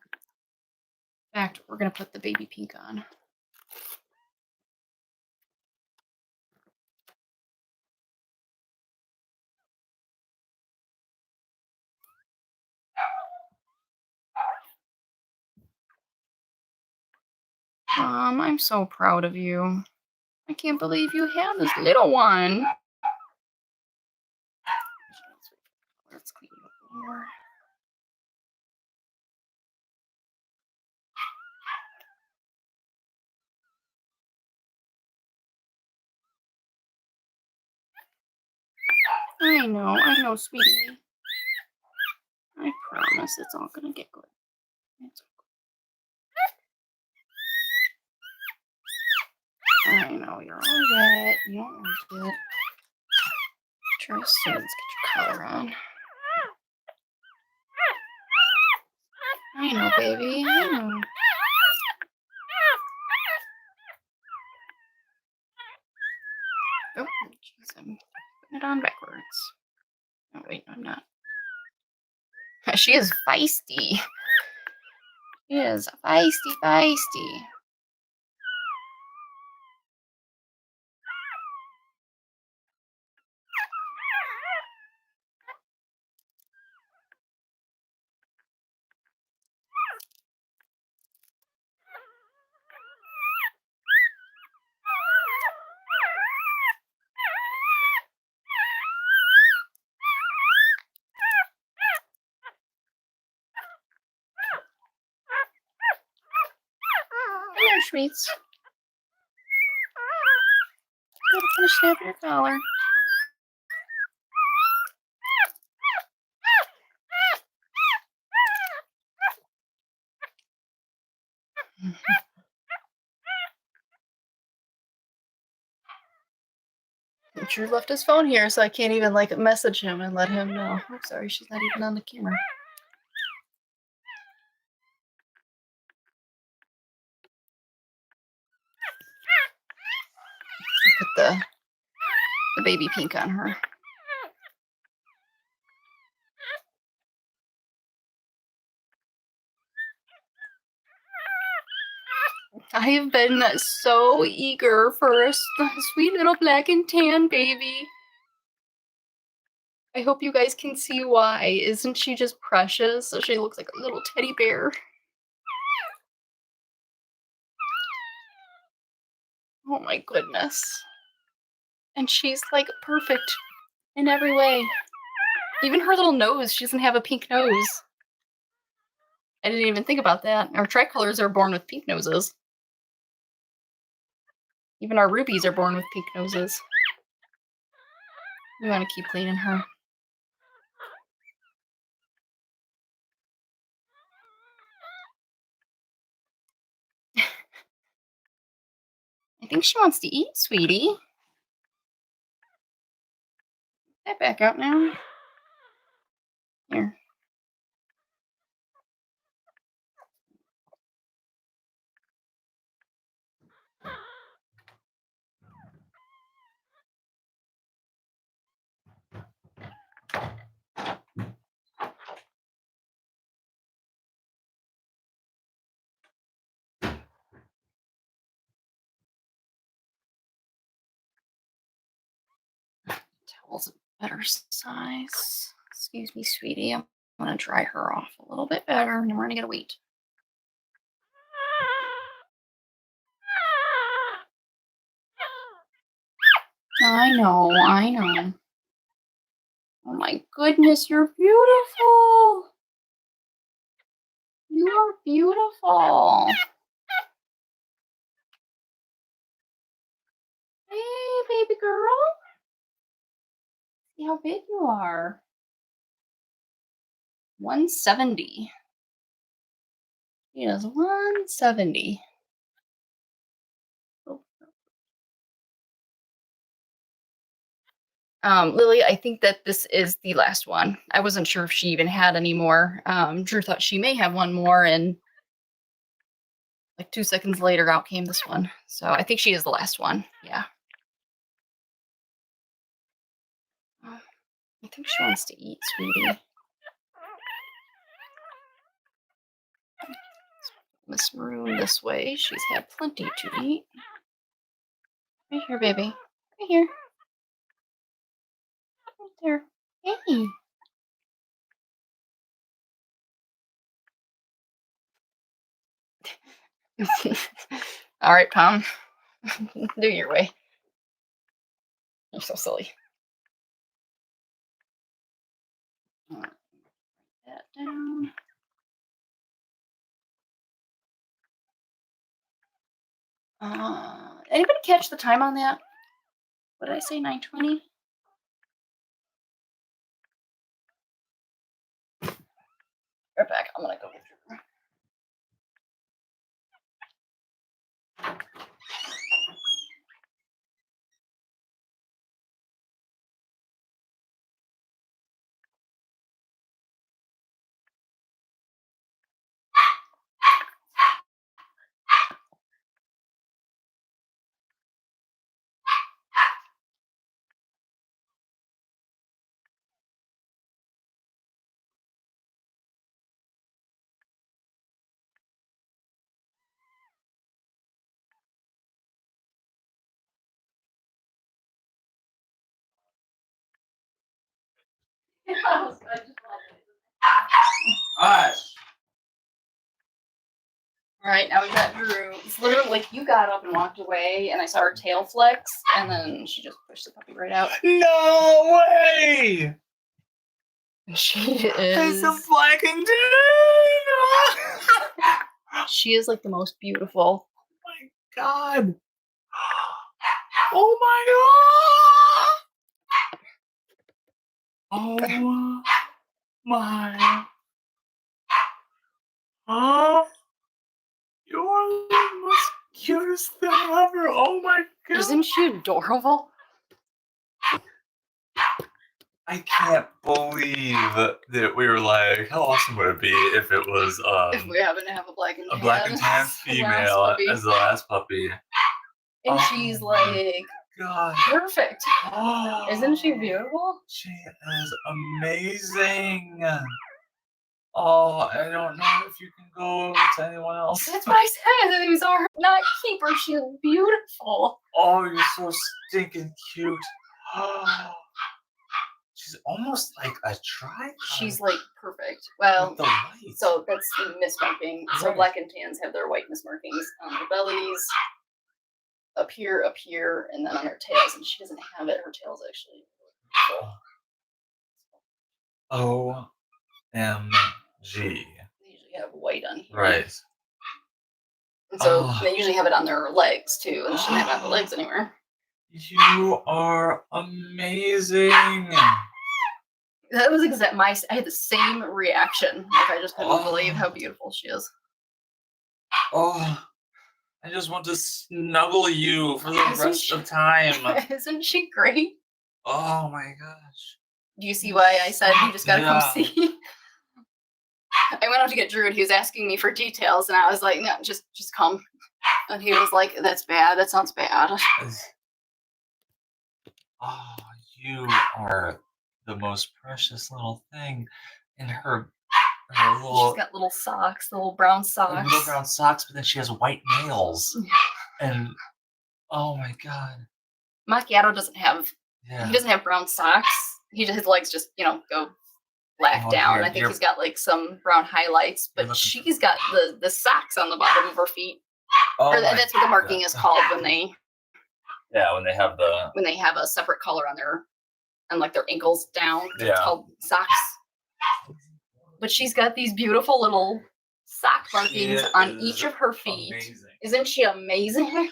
Speaker 1: In fact, we're going to put the baby pink on. I'm so proud of you. I can't believe you have this little one. Let's clean it up a little more. I know, sweetie. I promise it's all gonna get good. It's okay. I know, you're all wet. You don't want it. Try soon. Let's get your collar on. I know, baby. I know. Oh, jeez, I'm putting it on backwards. Oh, wait, no, I'm not. She is feisty. She is feisty. Come here, sweets. Gotta finish snapping your collar. Drew left his phone here, so I can't even like message him and let him know. I'm sorry, she's not even on the camera. Put the baby pink on her. I have been so eager for a sweet little black and tan baby. I hope you guys can see why. Isn't she just precious? So she looks like a little teddy bear. Oh my goodness. And she's like perfect in every way. Even her little nose, she doesn't have a pink nose. I didn't even think about that. Our tricolors are born with pink noses. Even our rubies are born with pink noses. We want to keep cleaning her. I think she wants to eat, sweetie. Get back out now. Here. Towel's a better size. Excuse me, sweetie. I'm going to dry her off a little bit better, and then we're going to get a wait. I know, I know. Oh my goodness, you're beautiful. You are beautiful. Hey, baby girl. See how big you are. 170. She is 170. Lily, I think that this is the last one. I wasn't sure if she even had any more. Drew thought she may have one more, and like 2 seconds later, out came this one. So I think she is the last one. Yeah. I think she wants to eat, sweetie. Miss Maroon this way. She's had plenty to eat. Right here, baby. Right here. Right there. Hey. All right, Pom. Do your way. You're so silly. Write that down. Anybody catch the time on that? What did I say? 9:20? Right back. I'm gonna go get her.
Speaker 2: Alright.
Speaker 1: All right, now we got Drew. It's literally like you got up and walked away, and I saw her tail flex, and then she just pushed the puppy right out.
Speaker 2: No way!
Speaker 1: She is.
Speaker 2: It's a Black&Tan!
Speaker 1: She is like the most beautiful.
Speaker 2: Oh my god! Oh my god! Oh my. Oh, you're the most cutest thing ever. Oh my god.
Speaker 1: Isn't she adorable?
Speaker 2: I can't believe that we were like, how awesome would it be if it was
Speaker 1: If we happen to have a Black&Tan.
Speaker 2: a Black&Tan female as the last puppy.
Speaker 1: And she's like,
Speaker 2: God.
Speaker 1: perfect.
Speaker 2: Oh,
Speaker 1: Isn't she beautiful?
Speaker 2: she is amazing. Oh, I don't know if you can go to anyone else.
Speaker 1: That's what I said. These are not keep her. She's beautiful.
Speaker 2: Oh, you're so stinking cute. She's almost like a tricolor.
Speaker 1: She's like perfect. Well,
Speaker 2: with the white.
Speaker 1: so that's the mismarking. So
Speaker 2: Right.
Speaker 1: Black&Tans have their white mismarkings on their bellies, up here, and then on her tails. And she doesn't have it. Her tail's actually.
Speaker 2: OMG.
Speaker 1: They usually have white on here.
Speaker 2: Right.
Speaker 1: And so they usually have it on their legs too, and she doesn't have it on her legs anywhere.
Speaker 2: You are amazing.
Speaker 1: That was exact. I had the same reaction. Like I just couldn't believe how beautiful she is.
Speaker 2: Oh, I just want to snuggle you for the
Speaker 1: Isn't
Speaker 2: rest of time.
Speaker 1: Isn't she great?
Speaker 2: Oh my gosh.
Speaker 1: Do you see why I said you just gotta come
Speaker 2: Yeah.
Speaker 1: see? I went out to get Drew and he was asking me for details and I was like, no, just come. And he was like, that's bad. That sounds bad.
Speaker 2: Oh, you are the most precious little thing. And her
Speaker 1: She's
Speaker 2: little
Speaker 1: got little socks, little brown socks.
Speaker 2: little brown socks, but then she has white nails. And oh my god.
Speaker 1: Macchiato doesn't have
Speaker 2: Yeah.
Speaker 1: he doesn't have brown socks. His legs just, go black
Speaker 2: Oh,
Speaker 1: down.
Speaker 2: here,
Speaker 1: I think
Speaker 2: you're-
Speaker 1: he's got like some brown highlights,
Speaker 2: You're
Speaker 1: but
Speaker 2: looking
Speaker 1: she's got the socks on the bottom of her feet.
Speaker 2: Oh
Speaker 1: Or
Speaker 2: my
Speaker 1: that's what the marking is called when they
Speaker 2: when they have the
Speaker 1: have a separate color on their like their ankles down. It's
Speaker 2: Yeah.
Speaker 1: called socks. But she's got these beautiful little sock markings on each of her feet.
Speaker 2: Amazing.
Speaker 1: Isn't she amazing?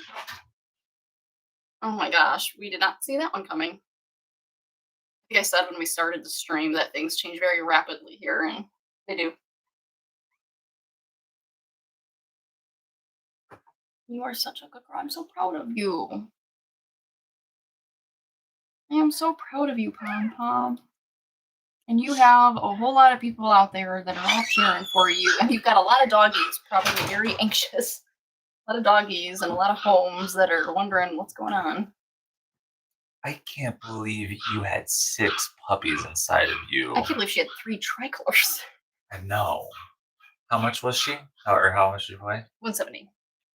Speaker 1: Oh my gosh, we did not see that one coming. I think I said when we started the stream that things change very rapidly here, and they do. You are such a good girl. I'm so proud of you. I am so proud of you, Pom Pom. And you have a whole lot of people out there that are all cheering for you. And you've got a lot of doggies, probably very anxious. A lot of doggies and a lot of homes that are wondering what's going on.
Speaker 2: I can't believe you had 6 puppies inside of you.
Speaker 1: I can't believe she had 3 tricolors.
Speaker 2: I know. How much was she? How much did you weigh?
Speaker 1: 170.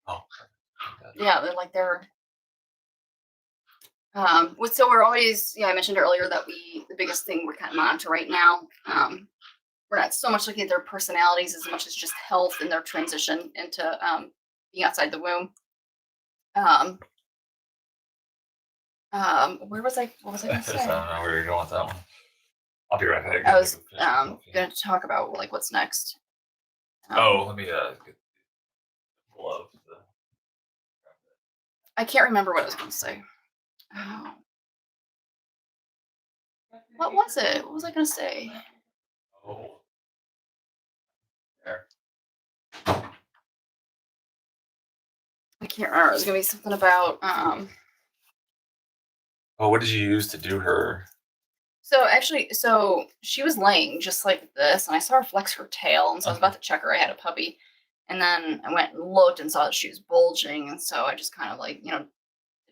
Speaker 2: Oh.
Speaker 1: Yeah, they're so we're always, I mentioned earlier that the biggest thing we're kind of monitor right now, we're not so much looking at their personalities as much as just health and their transition into being outside the womb. What was I going to
Speaker 2: I
Speaker 1: say?
Speaker 2: don't know where you're going with that one. I'll be right back.
Speaker 1: I was going to talk about what's next.
Speaker 2: Let me get the glove.
Speaker 1: I can't remember what I was going to say. Oh. What was it? What was I going to say?
Speaker 2: Oh. There.
Speaker 1: I can't remember. It was going to be something about.
Speaker 2: Oh, what did you use to do her?
Speaker 1: So she was laying just like this, and I saw her flex her tail, and so I was about to check her. I had a puppy, and then I went and looked and saw that she was bulging, and so I just kind of did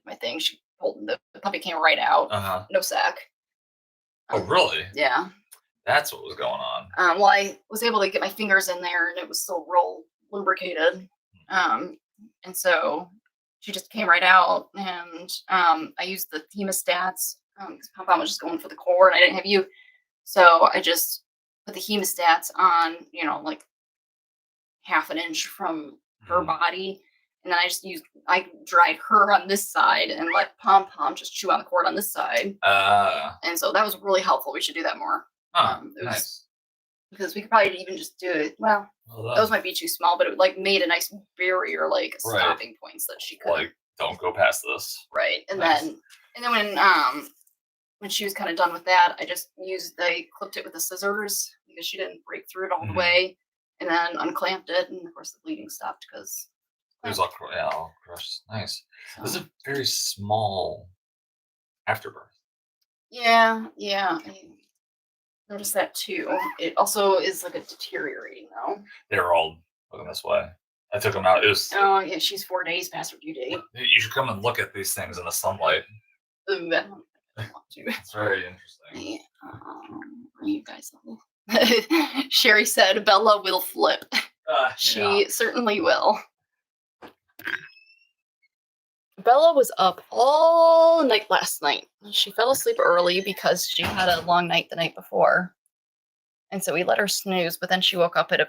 Speaker 1: my thing. She pulled the puppy came right out, no sack.
Speaker 2: Oh, really?
Speaker 1: Yeah.
Speaker 2: That's what was going on.
Speaker 1: Well, I was able to get my fingers in there, and it was still real lubricated. And so she just came right out, and I used the hemostats because Pom was just going for the core, and I didn't have you, so I just put the hemostats on, like half an inch from her body, and then I dried her on this side and let Pom just chew on the cord on this side. And so that was really helpful. We should do that more.
Speaker 2: Nice.
Speaker 1: Because we could probably even just do it. Well, those might be too small, but it made a nice barrier, stopping points that she could
Speaker 2: don't go past this.
Speaker 1: Right. And
Speaker 2: Nice.
Speaker 1: then when she was kind of done with that, I clipped it with the scissors because she didn't break through it all the way, and then unclamped it, and of course the bleeding stopped because
Speaker 2: it was all crushed. Nice. So. This is a very small afterbirth.
Speaker 1: Yeah. I noticed that too. It also is a deteriorating though.
Speaker 2: They were all looking this way. I took them out.
Speaker 1: Oh yeah, she's 4 days past her due date.
Speaker 2: You should come and look at these things in the sunlight.
Speaker 1: I want to.
Speaker 2: It's very interesting.
Speaker 1: You guys know. Sherry said Bella will flip. She certainly will. Bella was up all night last night. She fell asleep early because she had a long night the night before. And so we let her snooze, but then she woke up at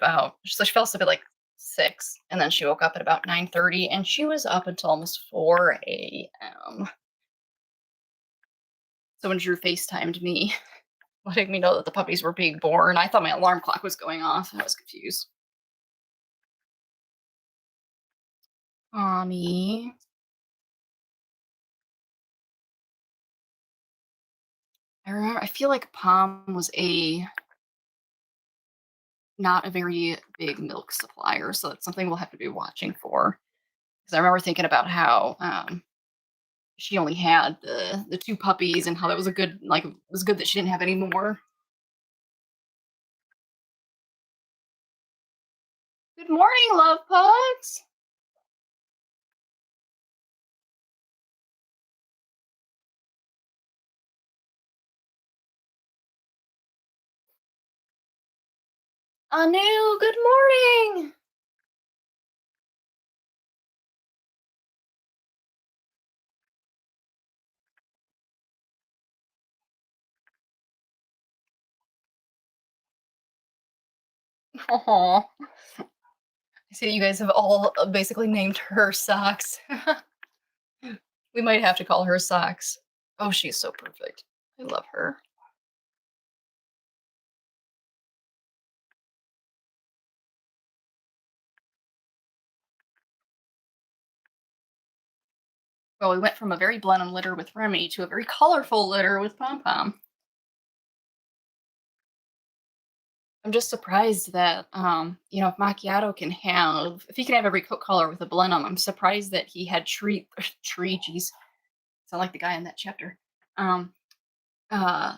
Speaker 1: she fell asleep at 6, and then she woke up at about 9:30, and she was up until almost 4 a.m. So when Drew FaceTimed me, letting me know that the puppies were being born, I thought my alarm clock was going off. I was confused. Mommy. I feel like Pom was not a very big milk supplier, so that's something we'll have to be watching for. Because I remember thinking about how she only had the two puppies and how that was a good it was good that she didn't have any more. Good morning, love pugs. Anu, good morning. Aw. I see that you guys have all basically named her Socks. We might have to call her Socks. Oh, she's so perfect. I love her. Well, we went from a very Blenheim litter with Remy to a very colorful litter with Pom Pom. I'm just surprised that, if Macchiato can have, if he can have every coat color with a Blenheim, I'm surprised that he had tree, geez, sound like the guy in that chapter. Um, uh,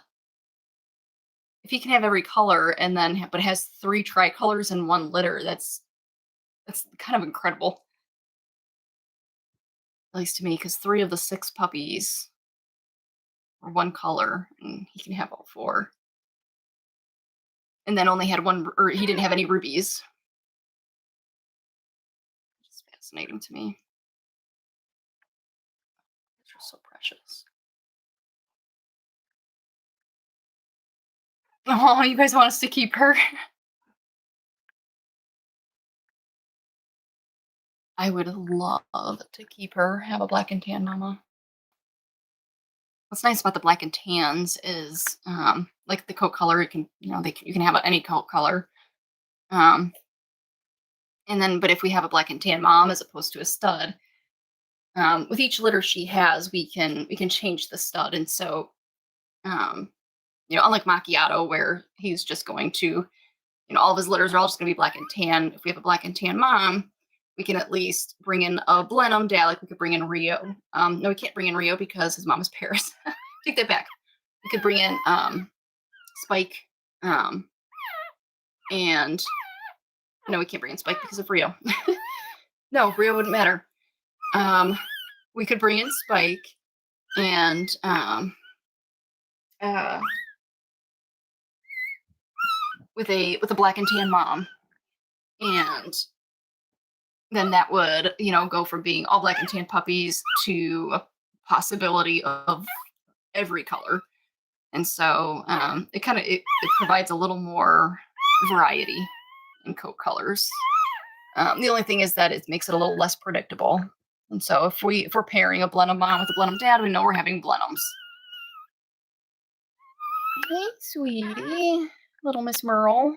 Speaker 1: if he can have every color and then, but has three tricolors in one litter, that's kind of incredible, at least to me, because three of the six puppies were one color, and he can have all four. And then only had one, or he didn't have any rubies. It's fascinating to me. They're so precious. Oh, you guys want us to keep her? I would love to keep her, have a black and tan mama. What's nice about the black and tans is, like the coat color, it can, you can have any coat color. Um, and then, but if we have a black and tan mom as opposed to a stud, with each litter she has, we can change the stud, and so, um, unlike Macchiato, where he's just going to, all of his litters are all just going to be black and tan. If we have a black and tan mom, we can at least bring in a Blenheim dad. Like we could bring in Rio. No, we can't bring in Rio because his mom is Paris. Take that back. We could bring in Spike, and no, we can't bring in Spike because of Rio. No, Rio wouldn't matter. We could bring in Spike and with a black and tan mom, and then that would, go from being all black and tan puppies to a possibility of every color. And so it provides a little more variety in coat colors. The only thing is that it makes it a little less predictable. And so if we're pairing a Blenheim mom with a Blenheim dad, we know we're having Blenheims. Hey, sweetie, little Miss Merle.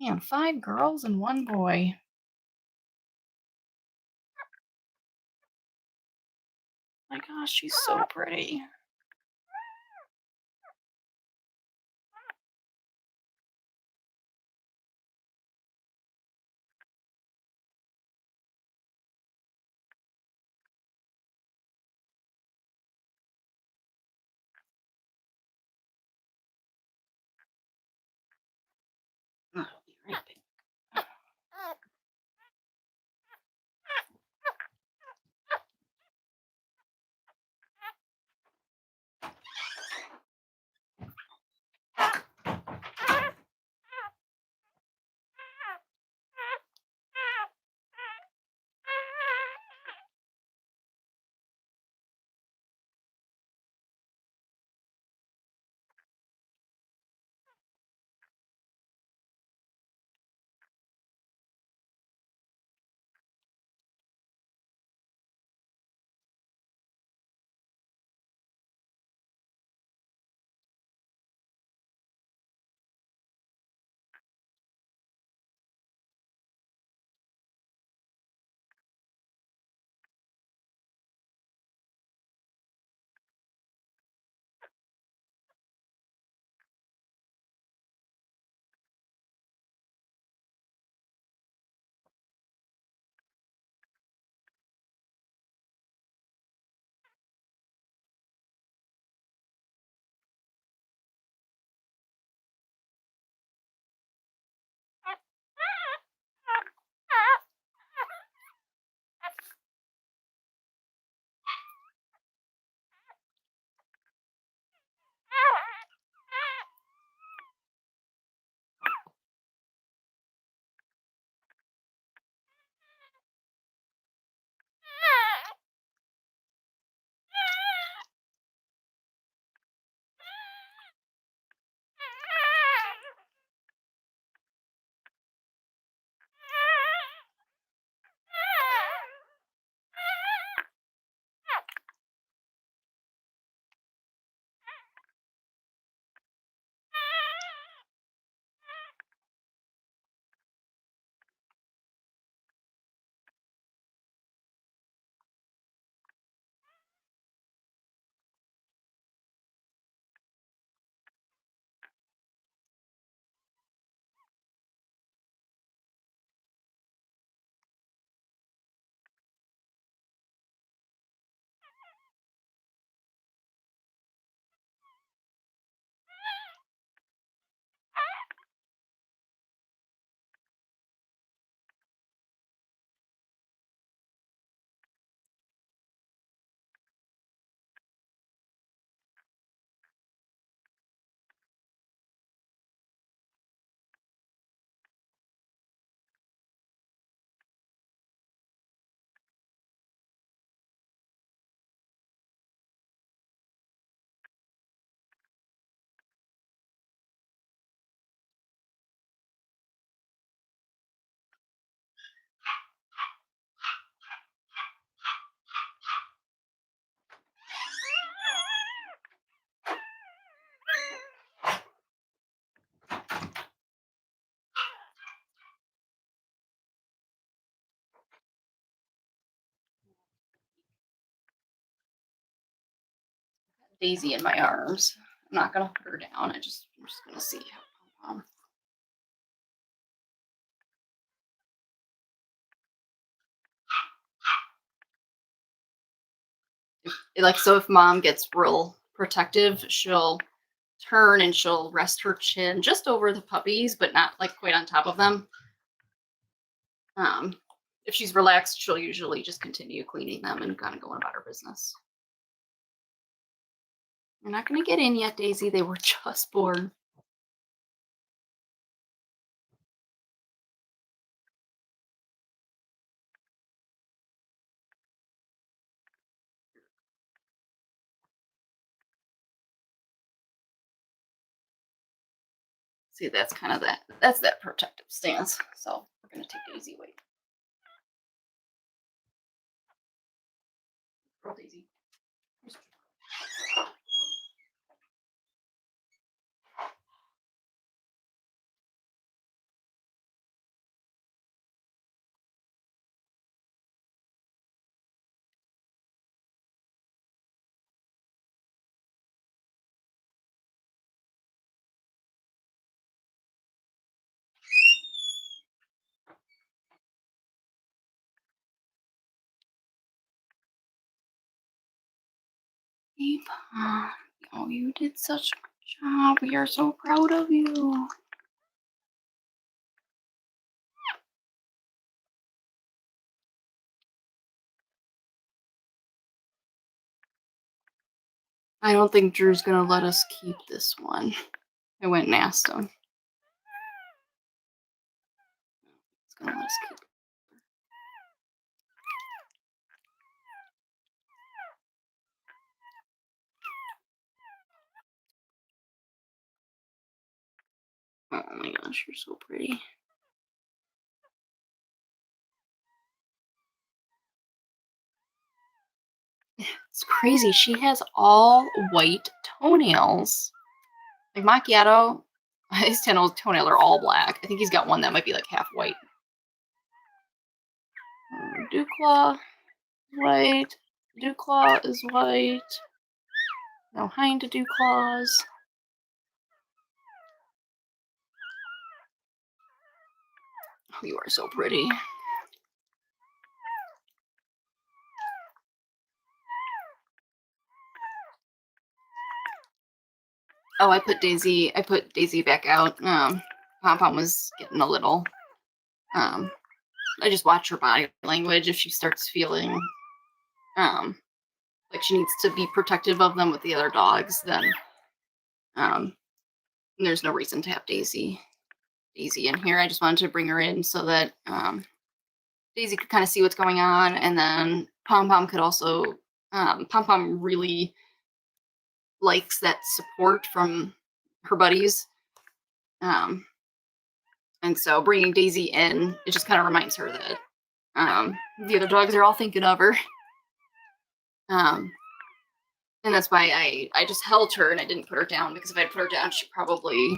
Speaker 1: Man, 5 girls and 1 boy. My gosh, she's so pretty. I'll be right back. Daisy in my arms. I'm not gonna put her down. I'm just gonna see how. So if mom gets real protective, she'll turn and she'll rest her chin just over the puppies, but not like quite on top of them. If she's relaxed, she'll usually just continue cleaning them and kind of going about her business. You're not going to get in yet, Daisy. They were just born. See, that's kind of that's that protective stance. So we're going to take Daisy away. Girl, Daisy. Hey, Pop. Oh, you did such a good job. We are so proud of you. I don't think Drew's gonna let us keep this one. I went and asked him. He's gonna let us keep it. Oh my gosh, you're so pretty. It's crazy. She has all white toenails. Like Macchiato, his toenails are all black. I think he's got one that might be like half white. Dewclaw, white. Dewclaw is white. No hind Dewclaws. Oh, you are so pretty. Oh, I put Daisy back out. Pom Pom was getting a little. I just watch her body language. If she starts feeling like she needs to be protective of them with the other dogs, then there's no reason to have Daisy in here. I just wanted to bring her in so that Daisy could kind of see what's going on, and then Pom Pom could also. Pom Pom really likes that support from her buddies. And so bringing Daisy in, it just kind of reminds her that the other dogs are all thinking of her. And that's why I just held her and I didn't put her down, because if I'd put her down, she probably,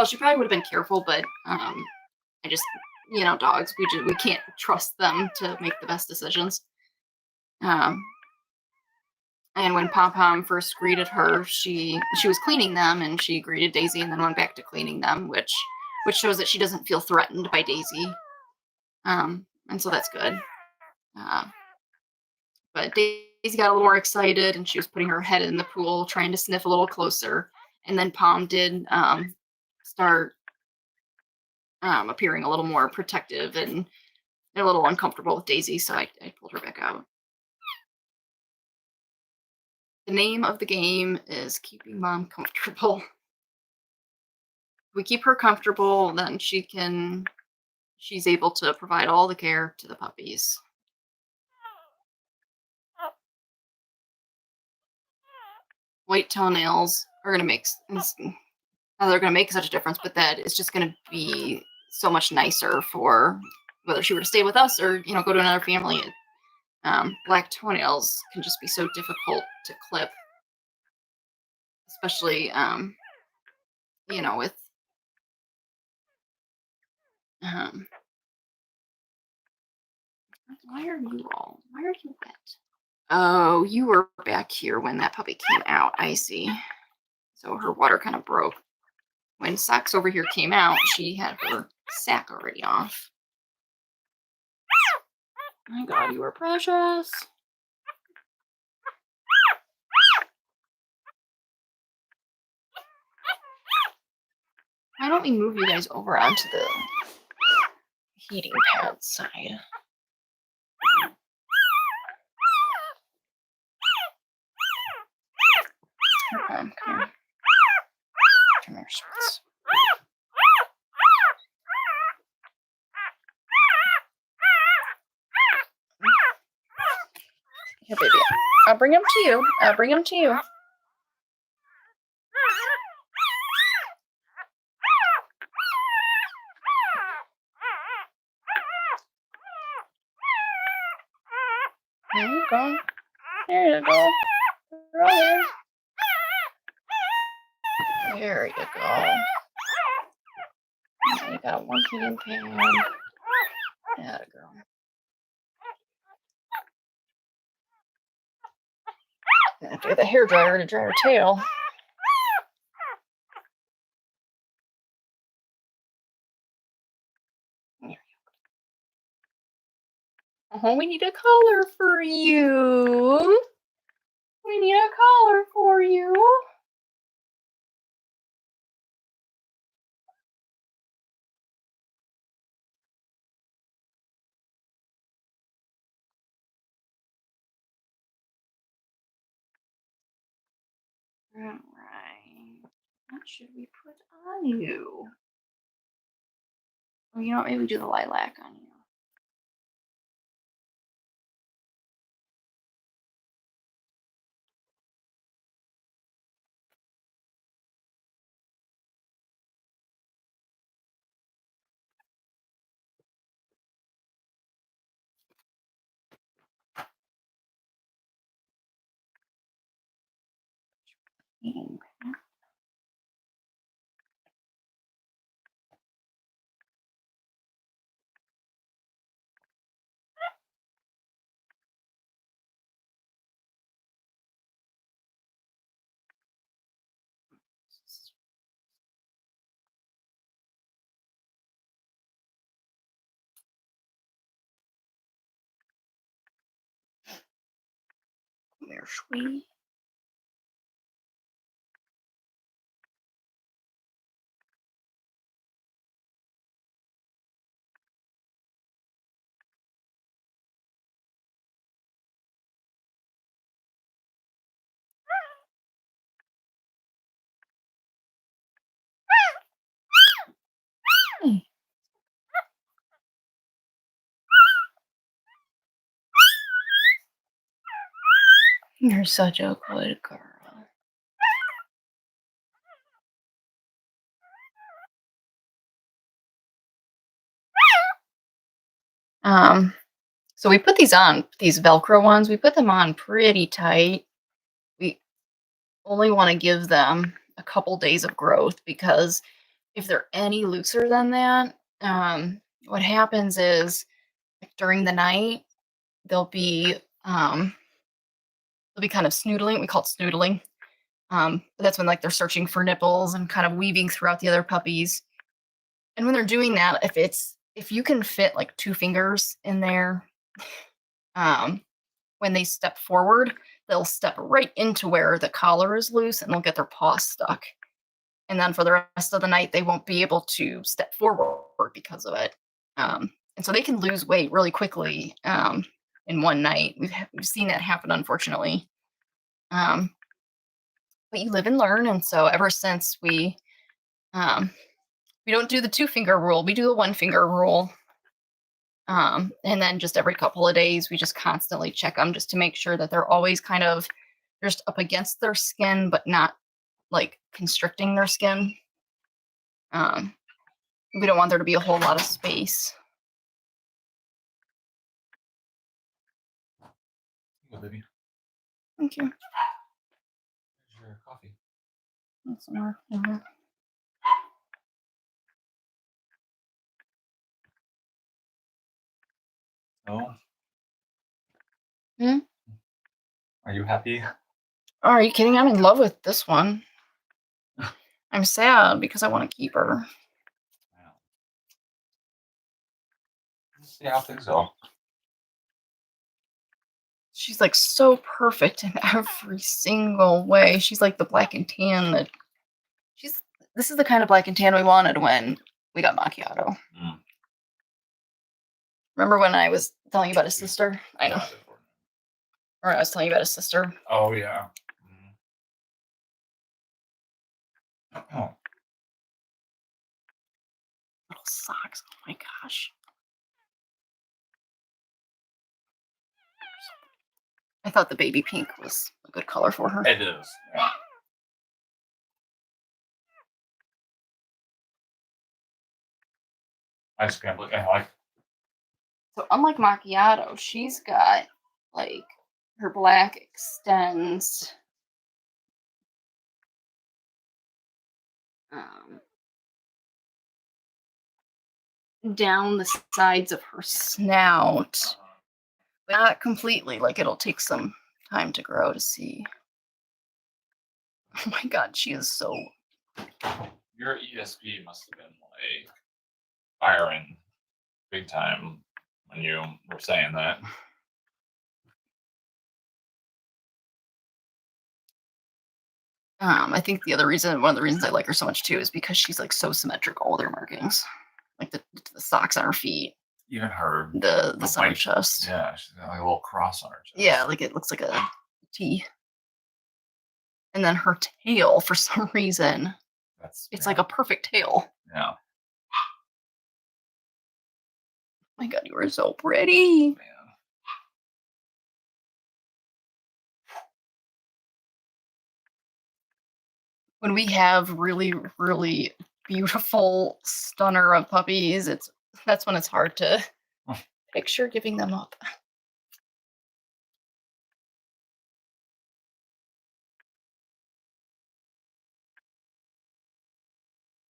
Speaker 1: she probably would have been careful, but I just, dogs, we can't trust them to make the best decisions. And when Pom Pom first greeted her, she was cleaning them, and she greeted Daisy and then went back to cleaning them, which shows that she doesn't feel threatened by Daisy. And so that's good. But Daisy got a little more excited, and she was putting her head in the pool, trying to sniff a little closer. And then Pom did start appearing a little more protective and a little uncomfortable with Daisy, so I pulled her back out. The name of the game is keeping Mom comfortable. If we keep her comfortable, then she's able to provide all the care to the puppies. White toenails are going to make they're going to make such a difference, but that it's just going to be so much nicer for whether she were to stay with us or go to another family. Black toenails can just be so difficult to clip, especially with why are you wet? Oh, you were back here when that puppy came out. I see. So her water kind of broke. When Socks over here came out, she had her sack already off. My God, you are precious. Why don't we move you guys over onto the heating pad side? Come here. Come here, Sweets. Here, baby. I'll bring him to you. I'll bring him to you. There you go. There you go. Brother. There you go. You got one heating pad. Yeah, girl. After the hair dryer to dry her tail. We need a collar for you. We need a collar for you. All right. What should we put on you? Well, you know, maybe do the lilac on you. There, sweet. You're such a good girl. So we put these on, these Velcro ones, we put them on pretty tight. We only want to give them a couple days of growth because if they're any looser than that, what happens is like, during the night um, they'll be kind of snoodling. We call it snoodling. But that's when like they're searching for nipples and kind of weaving throughout the other puppies. And when they're doing that, if you can fit like 2 fingers in there, um, when they step forward, they'll step right into where the collar is loose and they'll get their paws stuck. And then for the rest of the night, they won't be able to step forward because of it. And so they can lose weight really quickly in one night. We've seen that happen, unfortunately. But you live and learn. And so ever since we don't do the 2-finger rule, we do the 1-finger rule. And then just every couple of days, we just constantly check them just to make sure that they're always kind of just up against their skin, but not like constricting their skin. We don't want there to be a whole lot of space.
Speaker 2: Here you go, baby.
Speaker 1: Thank you.
Speaker 2: Here's your coffee.
Speaker 1: That's more. Mhm.
Speaker 2: Oh.
Speaker 1: Hmm?
Speaker 2: Are you happy?
Speaker 1: Oh, are you kidding? I'm in love with this one. I'm sad because I want to keep her.
Speaker 2: Yeah. Let's see how things go.
Speaker 1: She's like so perfect in every single way. She's like the black and tan that this is the kind of black and tan we wanted when we got Macchiato.
Speaker 2: Mm.
Speaker 1: Remember when I was telling you about his sister? I know.
Speaker 2: Yeah.
Speaker 1: Or I was telling you about his sister.
Speaker 2: Oh yeah. Oh.
Speaker 1: Little socks. Oh my gosh. I thought the baby pink was a good color for her.
Speaker 2: It is. Yeah. I just can't believe I like.
Speaker 1: So unlike Macchiato, she's got like her black extends down the sides of her snout. But not completely, like it'll take some time to grow to see. Oh my god, she is so
Speaker 2: Your ESP must have been like firing big time when you were saying that.
Speaker 1: I think one of the reasons I like her so much too is because she's like so symmetrical with her markings. Like the socks on her feet,
Speaker 2: Even her.
Speaker 1: the center
Speaker 2: white-
Speaker 1: chest.
Speaker 2: Yeah, she's got like a little cross on her chest.
Speaker 1: Yeah, like it looks like a T. And then her tail, for some reason, it's like a perfect tail.
Speaker 2: Yeah.
Speaker 1: Oh my god, you are so pretty.
Speaker 2: Man.
Speaker 1: When we have really, really beautiful stunner of puppies, that's when it's hard to picture giving them up.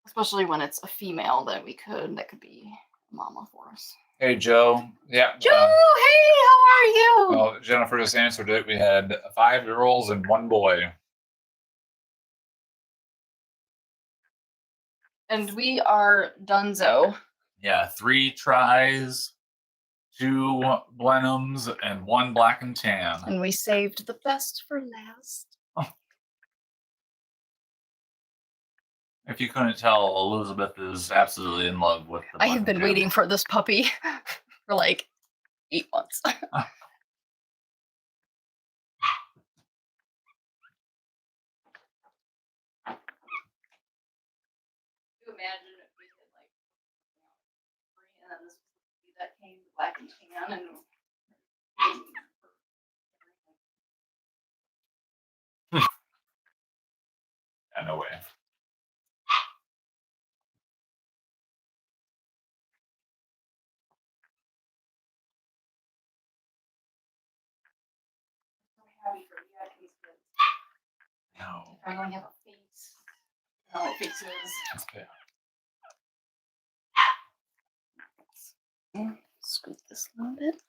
Speaker 1: Especially when it's a female that could be a mama for us.
Speaker 2: Hey Joe. Yeah.
Speaker 1: Joe, hey, how are you?
Speaker 2: Well, Jennifer just answered it. We had 5 girls and 1 boy.
Speaker 1: And we are donezo.
Speaker 2: Yeah, 3 tries, 2 Blenheims, and 1 black and tan.
Speaker 1: And we saved the best for last.
Speaker 2: If you couldn't tell, Elizabeth is absolutely in love with the
Speaker 1: I have been
Speaker 2: black and tan.
Speaker 1: waiting for this puppy for like 8 months. You imagine if we could like, and then this was that came black and tan and
Speaker 2: Yeah, no way.
Speaker 1: happy for you guys.
Speaker 2: No.
Speaker 1: I only have a face. Oh, faces.
Speaker 2: Okay.
Speaker 1: Scoot this a little bit.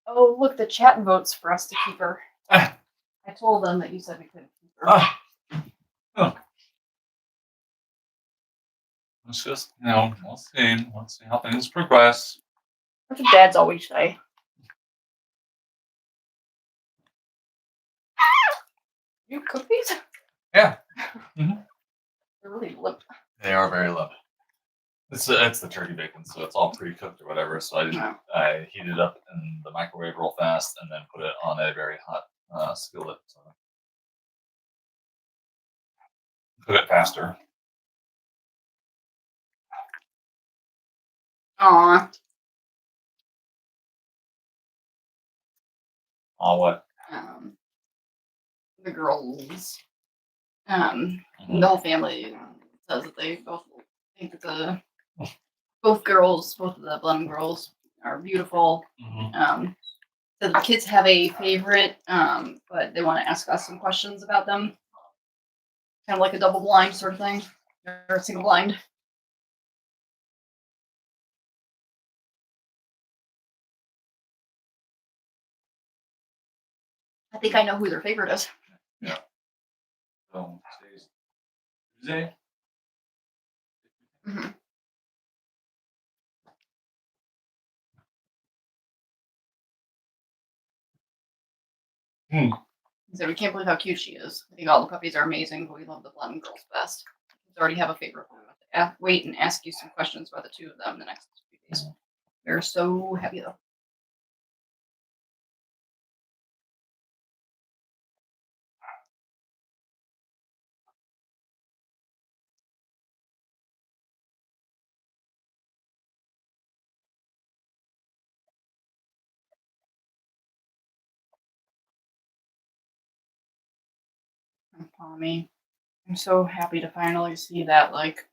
Speaker 1: Oh, look, the chat votes for us to keep her. I told them that you said we couldn't keep her.
Speaker 2: Oh. Let's just, we'll see. Let's see how things progress.
Speaker 1: That's what dads always say. You cook these?
Speaker 2: Yeah. Mm-hmm.
Speaker 1: They're really limp.
Speaker 2: They are very limp. It's the turkey bacon, so it's all pre-cooked or whatever. So I heated it up in the microwave real fast and then put it on a very hot skillet. So cook it faster.
Speaker 1: Aw.
Speaker 2: On what?
Speaker 1: The girls. The whole family says that they both think that both of the Blenheim girls are beautiful. So the kids have a favorite, but they want to ask us some questions about them. Kind of like a double blind sort of thing, or a single blind. I think I know who their favorite is.
Speaker 2: Yeah. So today's Tuesday.
Speaker 1: Mm-hmm. So we can't believe how cute she is. I think all the puppies are amazing, but we love the Blenheim girls best. We already have a favorite. We have to wait and ask you some questions about the two of them the next few days. We're so happy though. And Tommy, I'm so happy to finally see that like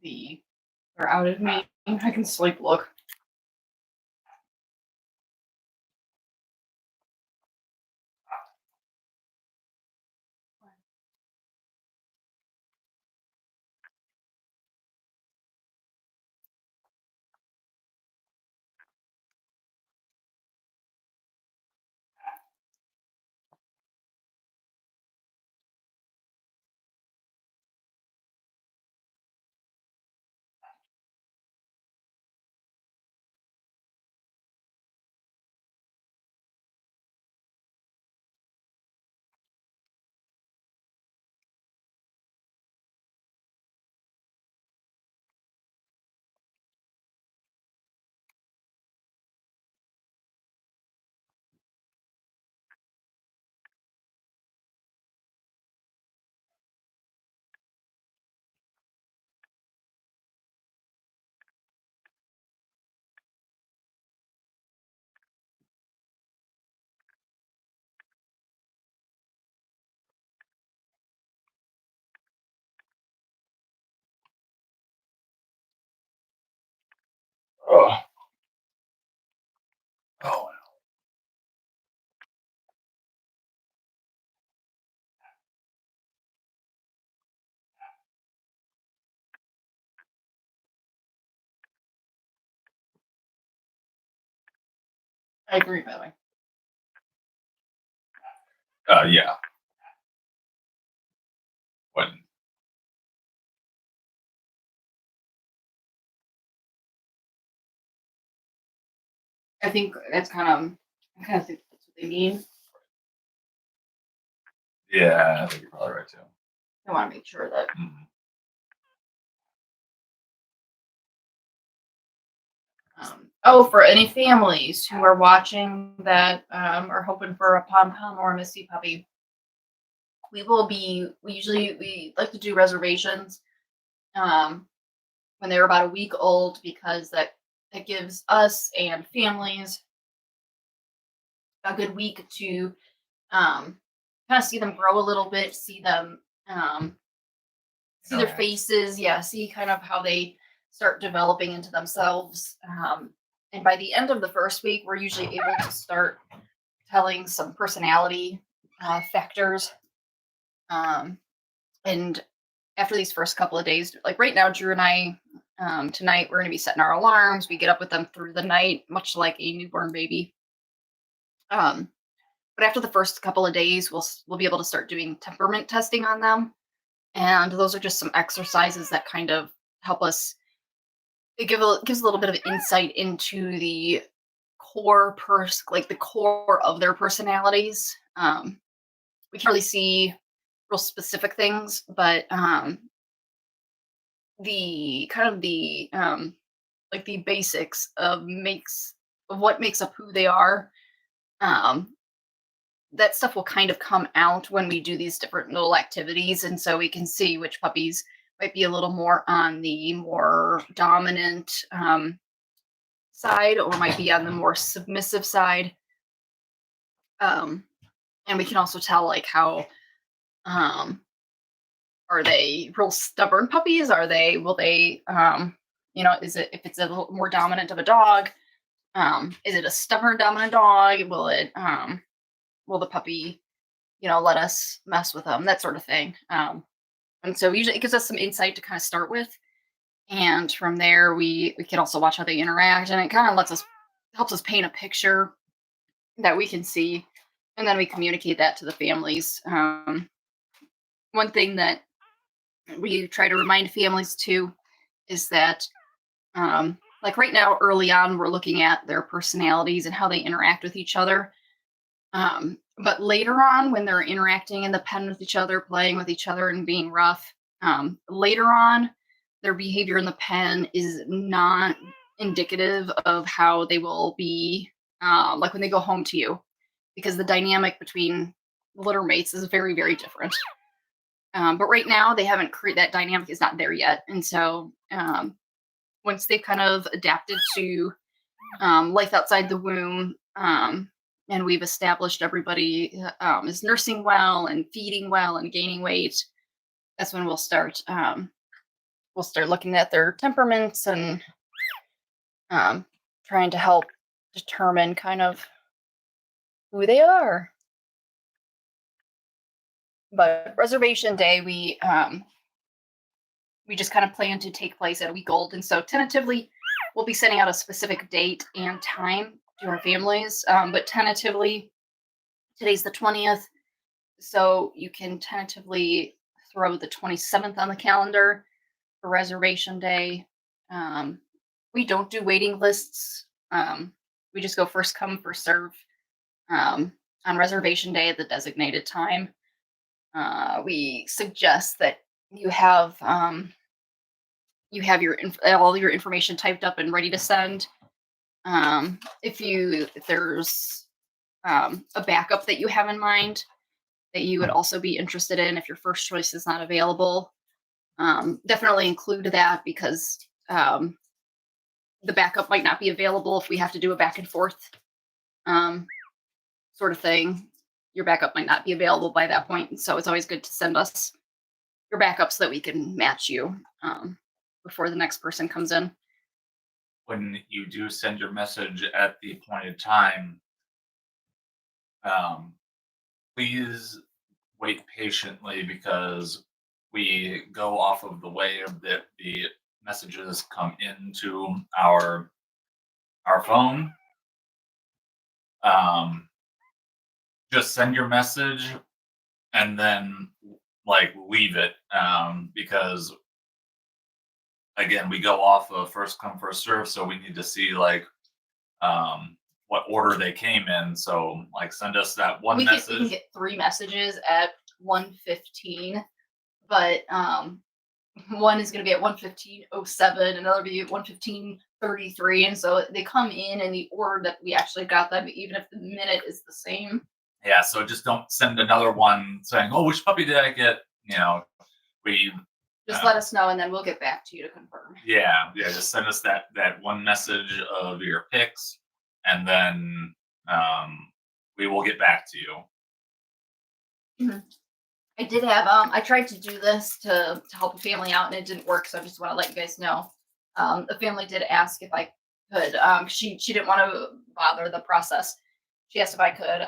Speaker 1: they're out of me. I can sleep. Look.
Speaker 2: Oh. Oh.
Speaker 1: I agree, by the way.
Speaker 2: Yeah. When
Speaker 1: I think that's I kind of think that's what they mean.
Speaker 2: yeah, I think you're probably right too.
Speaker 1: They want to make sure that for any families who are watching that are hoping for a pom pom or a Missy puppy, we usually like to do reservations when they're about a week old because that gives us and families a good week to kind of see them grow a little bit, see them see their faces, see kind of how they start developing into themselves. And by the end of the first week, we're usually able to start telling some personality factors. And after these first couple of days, like right now, Drew and I, tonight, we're going to be setting our alarms. We get up with them through the night, much like a newborn baby. But after the first couple of days, we'll be able to start doing temperament testing on them. And those are just some exercises that kind of help us. It gives a little bit of insight into the like the core of their personalities. We can't really see real specific things, but the kind of the like the basics of what makes up who they are. That stuff will kind of come out when we do these different little activities, and so we can see which puppies might be a little more on the more dominant side or might be on the more submissive side. And we can also tell like how Are they real stubborn puppies? Will they, is it, if it's a little more dominant of a dog, is it a stubborn dominant dog? Will the puppy, let us mess with them, that sort of thing. And so usually it gives us some insight to kind of start with. And from there, we can also watch how they interact, and it kind of helps us paint a picture that we can see, and then we communicate that to the families. One thing that we try to remind families too is that, like right now, early on, we're looking at their personalities and how they interact with each other. But later on, when they're interacting in the pen with each other, playing with each other, and being rough, later on, their behavior in the pen is not indicative of how they will be, like when they go home to you, because the dynamic between litter mates is very, very different. But right now, they haven't created that dynamic is not there yet, and so once they've kind of adapted to life outside the womb, and we've established everybody is nursing well and feeding well and gaining weight, that's when we'll start looking at their temperaments and trying to help determine kind of who they are. But reservation day, we just kind of plan to take place at a week old, and so tentatively we'll be sending out a specific date and time to our families. But tentatively, today's the 20th, so you can tentatively throw the 27th on the calendar for reservation day. We don't do waiting lists. We just go first come, first serve on reservation day at the designated time. We suggest that you have all your information typed up and ready to send. If there's a backup that you have in mind that you would also be interested in, if your first choice is not available, definitely include that, because the backup might not be available if we have to do a back and forth sort of thing. Your backup might not be available by that point, and so it's always good to send us your backup so that we can match you before the next person comes in.
Speaker 2: When you do send your message at the appointed time, please wait patiently, because we go off of the way that the messages come into our phone. Just send your message and then leave it, because again, we go off of first come first serve, so we need to see what order they came in. So send us that one message.
Speaker 1: We can get 3 messages at 1:15, but one is going to be at 1:15:07, another will be at 1:15:33, and so they come in the order that we actually got them, even if the minute is the same.
Speaker 2: Yeah, so just don't send another one saying, "Oh, which puppy did I get?" We
Speaker 1: just let us know, and then we'll get back to you to confirm.
Speaker 2: Yeah. Just send us that one message of your picks, and then we will get back to you.
Speaker 1: Mm-hmm. I did have I tried to do this to help a family out, and it didn't work, so I just want to let you guys know. The family did ask if I could. She didn't want to bother the process. She asked if I could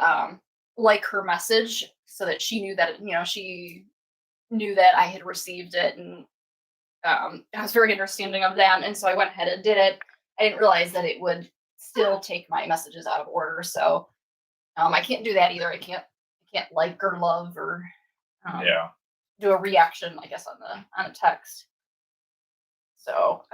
Speaker 1: like her message so that she knew that she knew that I had received it, and I was very understanding of that, and so I went ahead and did it. I didn't realize that it would still take my messages out of order, so I can't do that either. I can't like or love or do a reaction, I guess, on a text. So,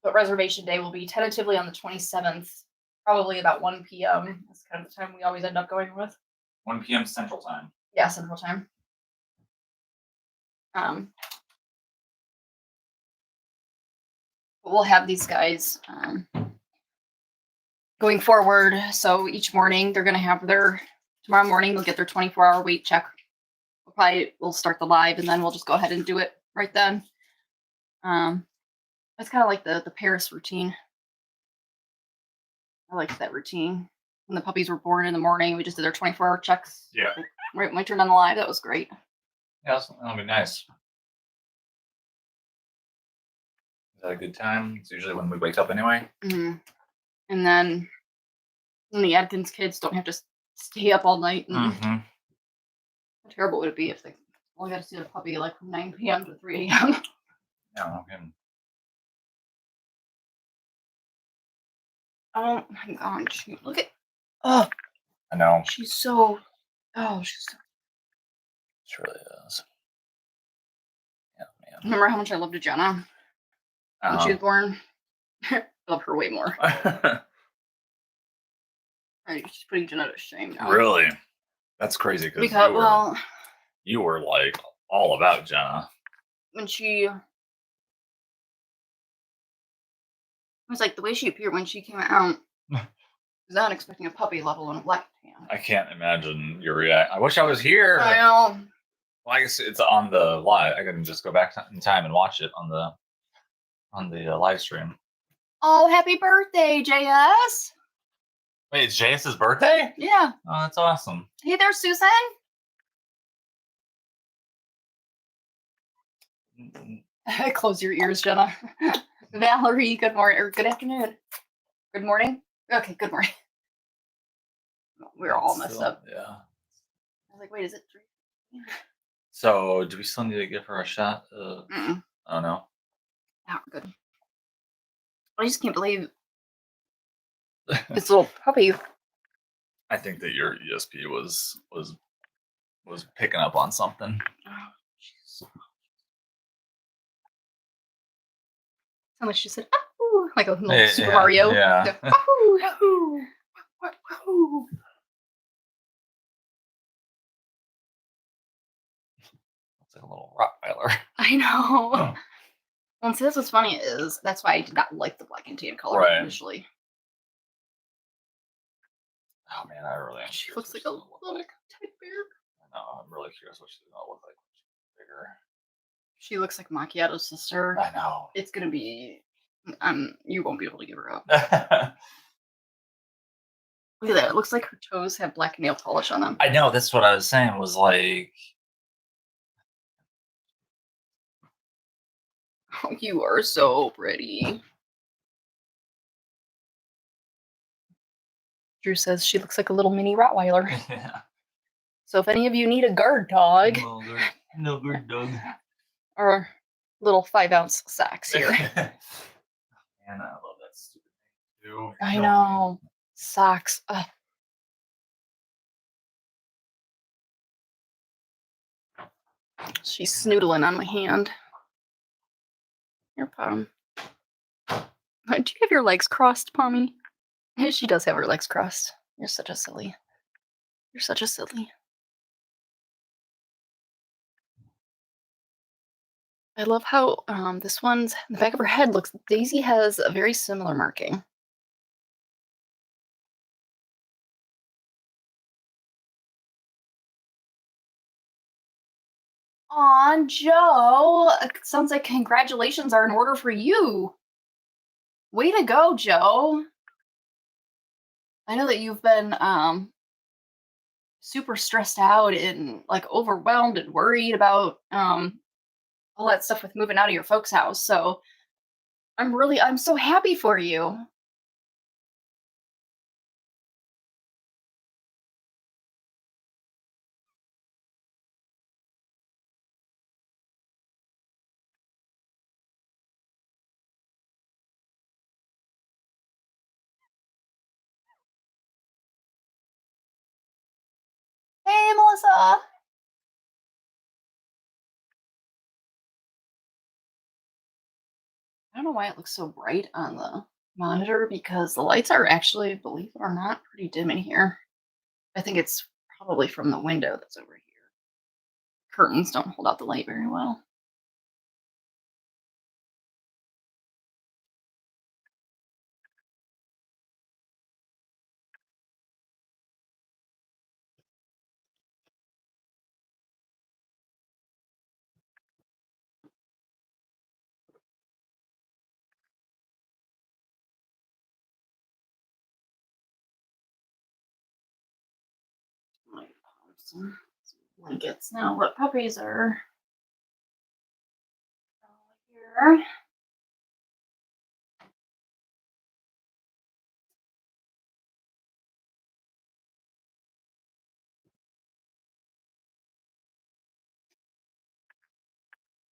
Speaker 1: but reservation day will be tentatively on the 27th, probably about 1 p.m. That's kind of the time we always end up going with.
Speaker 2: 1 p.m. Central Time.
Speaker 1: Yeah, Central Time. We'll have these guys going forward. So each morning they're going to have tomorrow morning they'll get their 24-hour weight check. We'll start the live, and then we'll just go ahead and do it right then. It's kind of like the Paris routine. I like that routine. when the puppies were born in the morning. We just did their 24-hour checks.
Speaker 2: Yeah.
Speaker 1: Right when we turned on the live, that was great.
Speaker 2: Yeah, that'll be nice. Is that a good time? It's usually when we wake up anyway.
Speaker 1: Mm-hmm. And then the Adkins kids don't have to stay up all night. And how terrible would it be if they only got to see their puppy like from 9 p.m. to 3 a.m.
Speaker 2: Yeah, no kidding.
Speaker 1: Oh my god, look at, oh,
Speaker 2: I know.
Speaker 1: she's so, oh, she's so.
Speaker 2: She really is. Yeah, man.
Speaker 1: Remember how much I loved Jenna when she was born? I love her way more. She's putting Jenna to shame now.
Speaker 2: Really? That's crazy because you were like all about Jenna.
Speaker 1: When she was like the way she appeared when she came out, I was not expecting a puppy, let alone a Black&Tan.
Speaker 2: I can't imagine your reaction. I wish I was here.
Speaker 1: I know.
Speaker 2: Well, I guess it's on the live. I can just go back in time and watch it on the live stream.
Speaker 1: Oh, happy birthday, JS!
Speaker 2: Wait, it's JS's birthday?
Speaker 1: Yeah.
Speaker 2: Oh, that's awesome.
Speaker 1: Hey there, Susan. Close your ears, Jenna. Valerie, good morning or good afternoon. Good morning. Okay, good morning. We're all messed up.
Speaker 2: Yeah.
Speaker 1: I was like, wait, is it 3?
Speaker 2: So, do we still need to give her a shot? Oh no.
Speaker 1: Oh, we're good. I just can't believe this little puppy.
Speaker 2: I think that your ESP was picking up on something.
Speaker 1: Oh, jeez. How much she said, "Ahoo," like a little Super Mario.
Speaker 2: Yeah.
Speaker 1: Ahoo, ahoo, ahoo.
Speaker 2: It's like a little Rottweiler.
Speaker 1: I know. Oh. And so that's what's funny is that's why I did not like the Black&Tan color initially.
Speaker 2: Oh man, I really am.
Speaker 1: She looks like a little teddy bear.
Speaker 2: I know. I'm really curious what she's gonna look like when she's bigger.
Speaker 1: She looks like Macchiato's sister.
Speaker 2: I know.
Speaker 1: It's gonna be. You won't be able to give her up. Look at that. It looks like her toes have black nail polish on them.
Speaker 2: I know. That's what I was saying. Was like.
Speaker 1: Oh, you are so pretty. Drew says she looks like a little mini Rottweiler.
Speaker 2: Yeah.
Speaker 1: So if any of you need a guard dog.
Speaker 2: No guard dog.
Speaker 1: Or little 5-ounce socks here.
Speaker 2: Man, I love that stupid thing too.
Speaker 1: I know. Socks. Ugh. She's snoodling on my hand. Here, Pom. Do you have your legs crossed, Pommy? She does have her legs crossed. You're such a silly. You're such a silly. I love how this one's the back of her head looks. Daisy has a very similar marking. Aw, Joe. Sounds like congratulations are in order for you. Way to go, Joe. I know that you've been super stressed out and like overwhelmed and worried about all that stuff with moving out of your folks' house. So I'm so happy for you. Hey, Melissa. I don't know why it looks so bright on the monitor because the lights are actually, believe it or not, pretty dim in here. I think it's probably from the window that's over here. Curtains don't hold out the light very well. some blankets. Now, what puppies are here?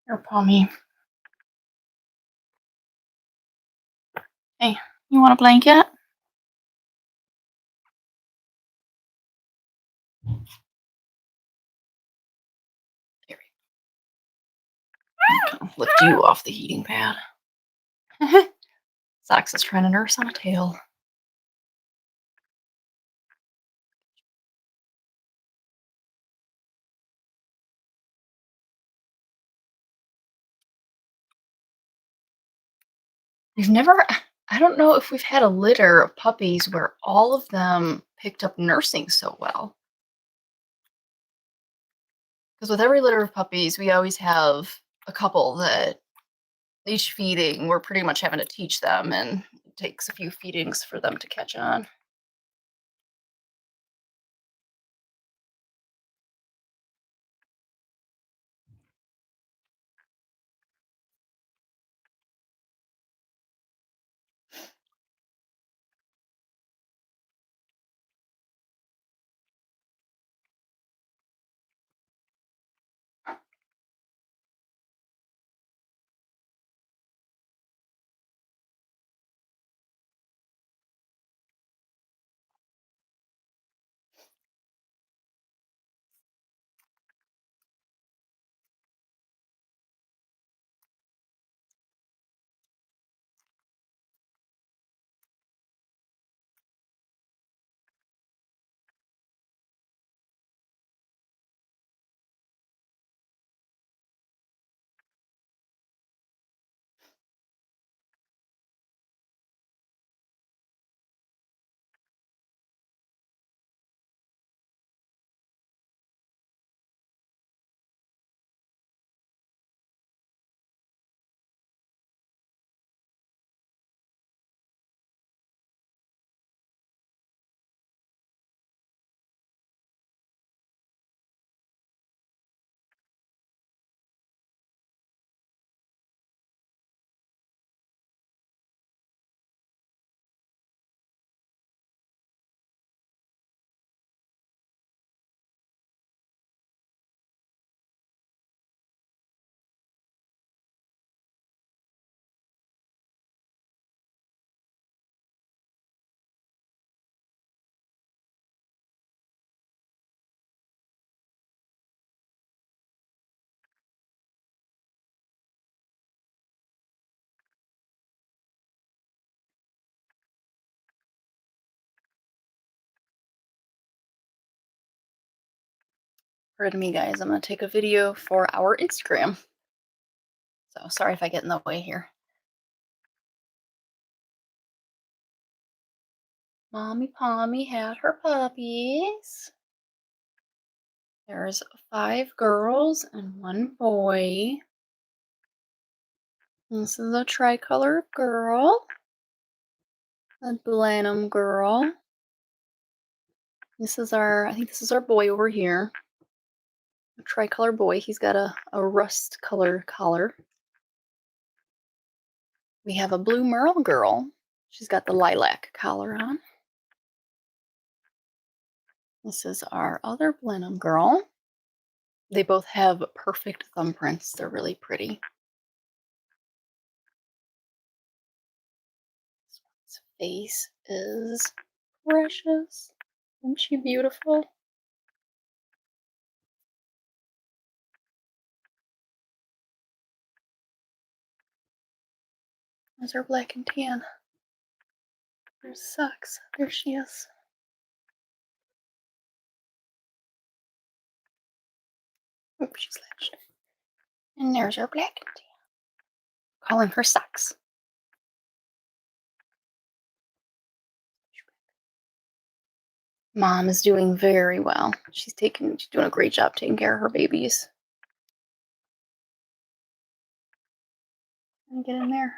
Speaker 1: Here, Pommy. Hey, you want a blanket? There we go. Lift you off the heating pad. Sox is trying to nurse on a tail. I don't know if we've had a litter of puppies where all of them picked up nursing so well. Because with every litter of puppies, we always have a couple that each feeding, we're pretty much having to teach them, and it takes a few feedings for them to catch on. Pardon me, guys. I'm going to take a video for our Instagram. So sorry if I get in the way here. Mommy Pommy had her puppies. There's 5 girls and 1 boy. This is a Tricolor girl. A Blenheim girl. I think this is our boy over here. A Tricolor boy. He's got a rust color collar. We have a blue merle girl. She's got the lilac collar on. This is our other Blenheim girl. They both have perfect thumbprints. They're really pretty. This one's face is precious. Isn't she beautiful? There's our Black&Tan. There's Sucks. There she is. Oop, she's latched. And there's our Black&Tan. Calling her Sucks. Mom is doing very well. She's doing a great job taking care of her babies. Let me get in there.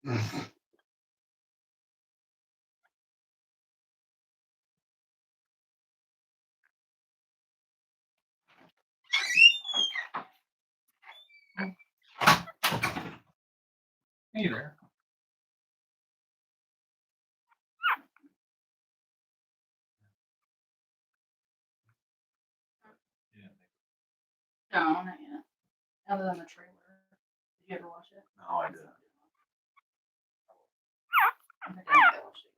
Speaker 2: Hey there.
Speaker 1: No, not yet. Other than the trailer. Did you ever watch it?
Speaker 2: No, I didn't.
Speaker 1: I think I watched it.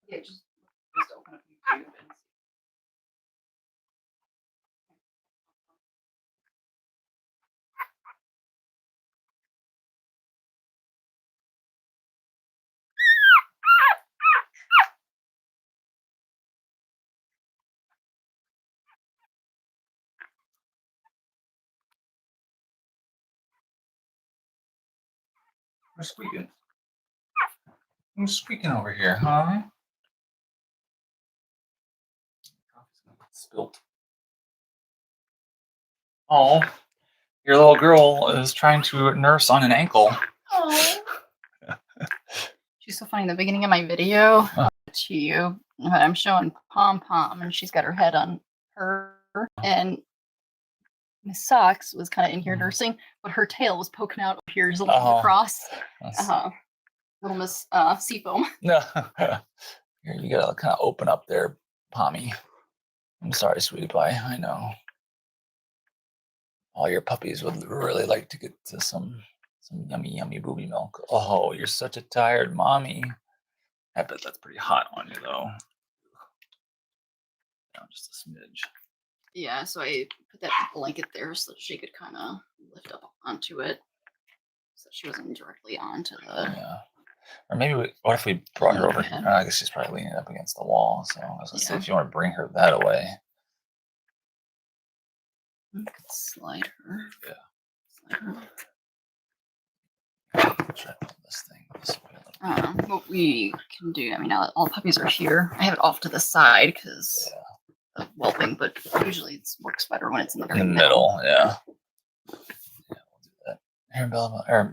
Speaker 1: Yeah, just open up YouTube and see.
Speaker 2: Who's squeaking? Who's squeaking over here, huh? Spilt. Oh, your little girl is trying to nurse on an ankle.
Speaker 1: Oh. She's so funny. In the beginning of my video to you, I'm showing Pom Pom, and she's got her head on her, and Miss Socks was kind of in here nursing, but her tail was poking out here, just looking across. Little Miss Seafoam.
Speaker 2: No, here you gotta kind of open up there, Pommy. I'm sorry, sweetie pie. I know. All your puppies would really like to get to some yummy booby milk. Oh, you're such a tired mommy. I bet that's pretty hot on you though. Just a smidge.
Speaker 1: Yeah, so I put that blanket there so that she could kind of lift up onto it, so she wasn't directly onto the.
Speaker 2: Yeah. Or maybe what if we brought her over here? I guess she's probably leaning up against the wall. So I was gonna say, if you want to bring her that away.
Speaker 1: I could slide her.
Speaker 2: Yeah.
Speaker 1: Slide her.
Speaker 2: Try to put this thing this way.
Speaker 1: What we can do, I mean, now that all the puppies are here, I have it off to the side because of whelping, but usually it works better when it's in the
Speaker 2: middle. Yeah. Yeah, we'll do that. Here, Bella. Bella.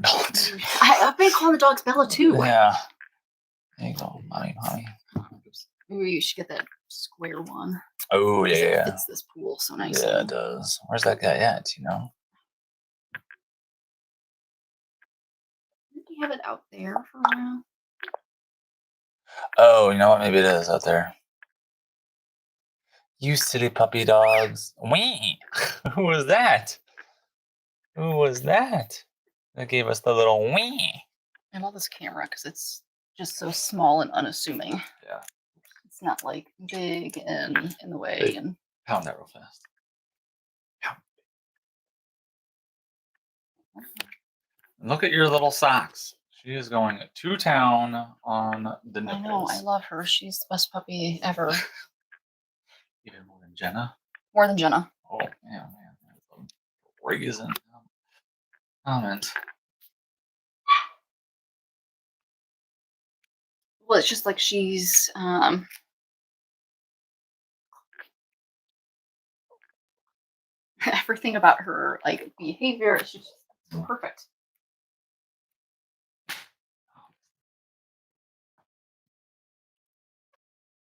Speaker 1: I've been calling the dogs Bella too.
Speaker 2: Yeah. There you go, mommy.
Speaker 1: Maybe you should get that square one.
Speaker 2: Oh yeah,
Speaker 1: it fits this pool so nicely.
Speaker 2: Yeah, it does. Where's that guy at? You know.
Speaker 1: Did you have it out there for a while?
Speaker 2: Oh, you know what? Maybe it is out there. You silly puppy dogs. Wee! Who was that? Who was that? That gave us the little wee.
Speaker 1: I love this camera because it's just so small and unassuming.
Speaker 2: Yeah.
Speaker 1: It's not like big and in the way. And
Speaker 2: pound that real fast. Pound. Look at your little socks. She is going to town on the nipples.
Speaker 1: I know. I love her. She's the best puppy ever.
Speaker 2: Even more than Jenna?
Speaker 1: More than Jenna.
Speaker 2: Oh, man. Raisin comment.
Speaker 1: Well, it's just like she's everything about her, like behavior, is just perfect.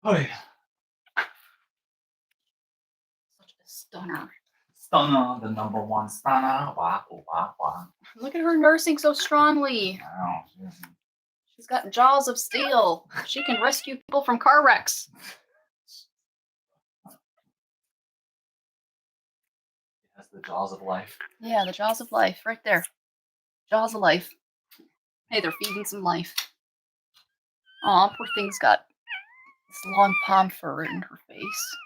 Speaker 2: Oh yeah.
Speaker 1: Such a stunner.
Speaker 2: Stunner, the number one stunner. Wah, wah, wah.
Speaker 1: Look at her nursing so strongly.
Speaker 2: Wow.
Speaker 1: She's got jaws of steel. She can rescue people from car wrecks.
Speaker 2: That's the jaws of life.
Speaker 1: Yeah, the jaws of life, right there. Jaws of life. Hey, they're feeding some life. Aw, poor thing's got this long palm fur in her face.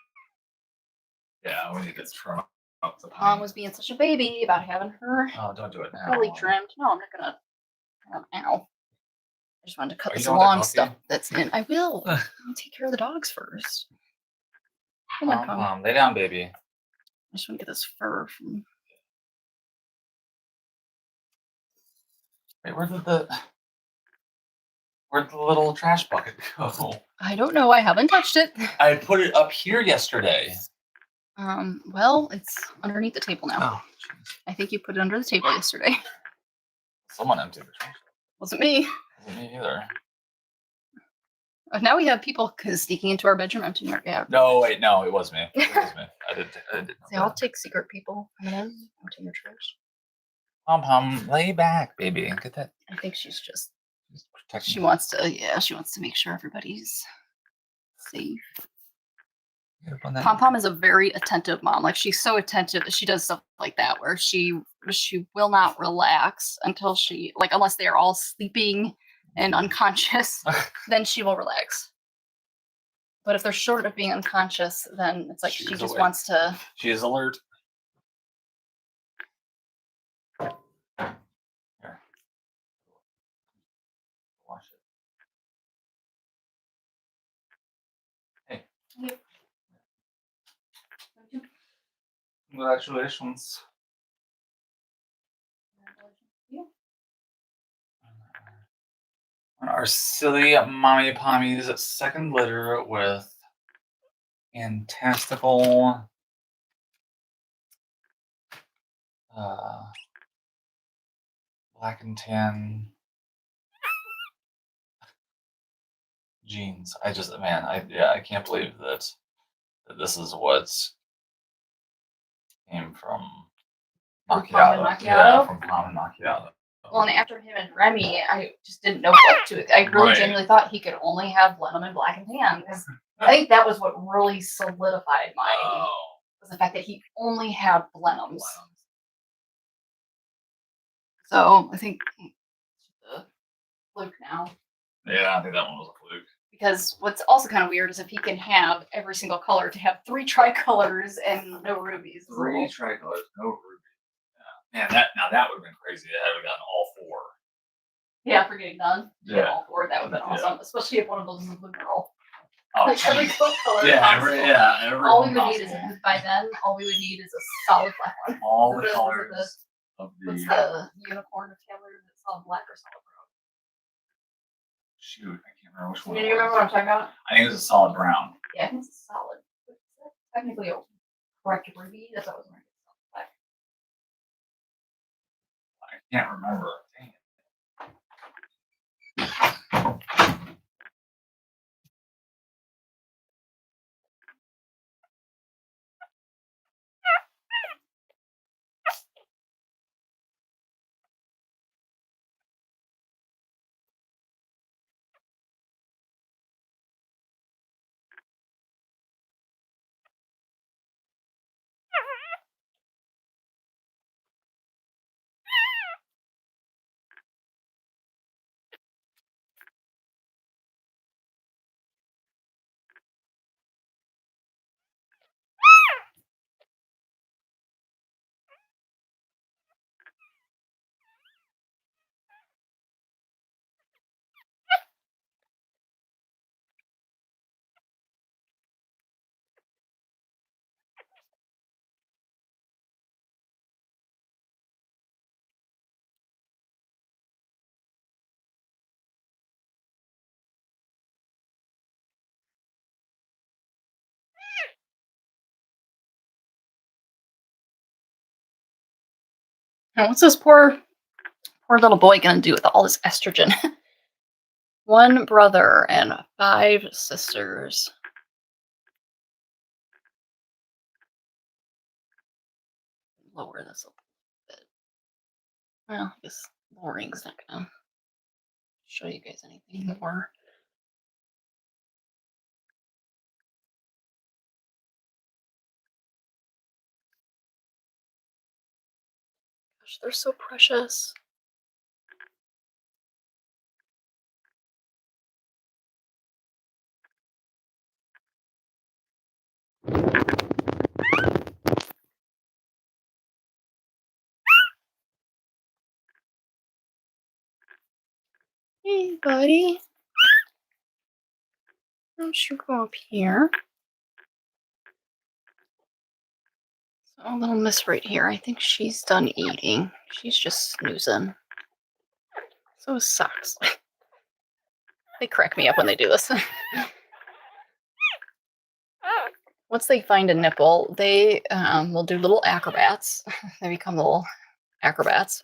Speaker 2: Yeah, we need to trim up the
Speaker 1: Mom was being such a baby about having her.
Speaker 2: Oh, don't do it now.
Speaker 1: Fully trimmed. No, I'm not gonna. Ow. I just wanted to cut
Speaker 2: Are you
Speaker 1: this
Speaker 2: done with
Speaker 1: long
Speaker 2: that
Speaker 1: stuff that's in. I will. I'll take care of the dogs first. Come on, Mom.
Speaker 2: Lay down, baby.
Speaker 1: I just want to get this fur from.
Speaker 2: Wait, where did the little trash bucket go?
Speaker 1: I don't know. I haven't touched it.
Speaker 2: I put it up here yesterday.
Speaker 1: Well, it's underneath the table now.
Speaker 2: Oh, jeez.
Speaker 1: I think you put it under the table yesterday.
Speaker 2: Someone emptied the trash.
Speaker 1: Wasn't me.
Speaker 2: Wasn't me either.
Speaker 1: Now we have people sneaking into our bedroom emptying our
Speaker 2: No, wait, no, it was me. It was me. I did.
Speaker 1: They all take secret people coming in, emptying your trash.
Speaker 2: Pom, lay back, baby. Get that.
Speaker 1: I think she's just
Speaker 2: Protecting.
Speaker 1: she wants to make sure everybody's safe. Pom Pom is a very attentive mom. Like, she's so attentive that she does stuff like that where she will not relax until unless they are all sleeping and unconscious, then she will relax. But if they're short of being unconscious, then it's like she just
Speaker 2: awake.
Speaker 1: wants to.
Speaker 2: She is alert. Here. Wash it. Hey. Congratulations. On our silly mommy pommies second litter with fantastical Black&Tan jeans. I can't believe that this is what came from Macchiato. Yeah, from Pom and Macchiato.
Speaker 1: Well, and after him and Remy, I just didn't know what to. I really genuinely thought he could only have Blenheim and Black&Tan, because I think that was what really solidified was the fact that he only had Blenheims. So I think the fluke now.
Speaker 2: Yeah, I think that one was a fluke.
Speaker 1: Because what's also kind of weird is if he can have every single color, to have 3 tricolors and no rubies.
Speaker 2: 3 tricolors, no rubies. Yeah. Man, that would have been crazy to have gotten all 4.
Speaker 1: Yeah, for getting done.
Speaker 2: Yeah.
Speaker 1: All 4, that would have been awesome. Especially if one of those is a blue girl.
Speaker 2: Oh,
Speaker 1: like every color.
Speaker 2: Yeah, every
Speaker 1: all we would need is by then. All we would need is a solid black one.
Speaker 2: All the colors of the.
Speaker 1: What's the unicorn of Cavalier? Is it solid black or solid brown?
Speaker 2: Shoot, I can't remember which one.
Speaker 1: You remember what I'm talking about?
Speaker 2: I think it was a solid brown.
Speaker 1: Yeah, I think it's a solid. Technically, a correct ruby. That's what I was wondering. Black.
Speaker 2: I can't remember. Dang it.
Speaker 1: Now, what's this poor little boy gonna do with all this estrogen? 1 brother and 5 sisters. Lower this a little bit. Well, I guess lowering's not gonna show you guys anything more. Gosh, they're so precious. Hey, buddy. Why don't you go up here? So, little miss right here. I think she's done eating. She's just snoozing. So is Socks. They crack me up when they do this. Once they find a nipple, they will do little acrobats. They become little acrobats.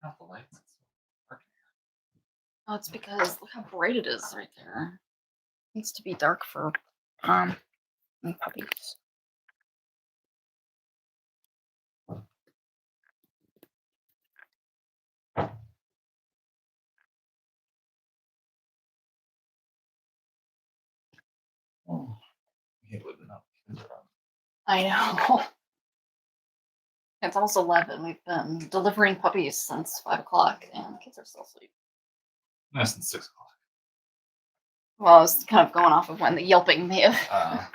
Speaker 2: Not the lights.
Speaker 1: Oh, it's because look how bright it is right there. It needs to be dark for and puppies.
Speaker 2: Oh, I can't believe they're not kids around.
Speaker 1: I know. It's almost 11. We've been delivering puppies since 5 o'clock, and the kids are still asleep.
Speaker 2: Less than 6 o'clock.
Speaker 1: Well, I was kind of going off of when the yelping may have.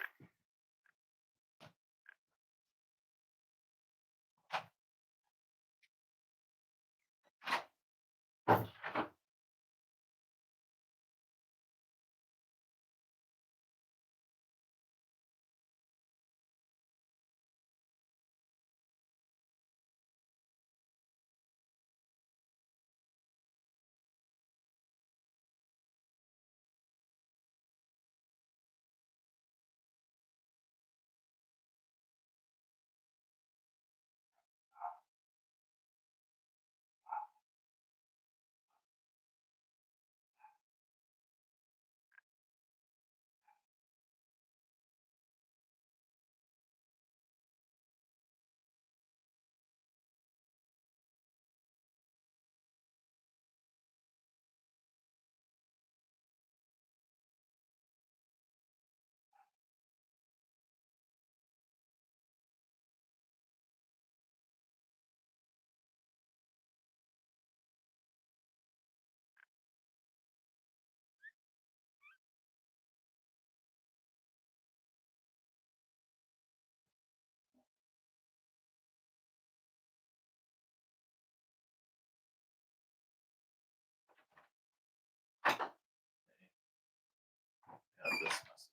Speaker 2: Yeah, this must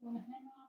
Speaker 1: I don't know why.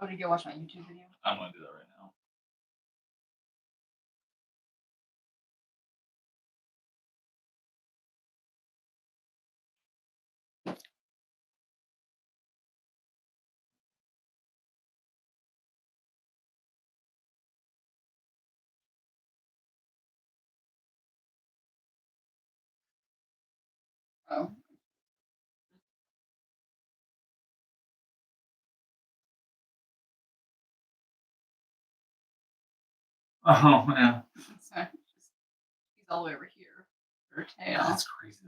Speaker 1: Oh, did you watch my YouTube video?
Speaker 2: I'm gonna do that right now.
Speaker 1: Oh.
Speaker 2: Oh yeah.
Speaker 1: So, he's all the way over here. Her tail.
Speaker 2: That's crazy.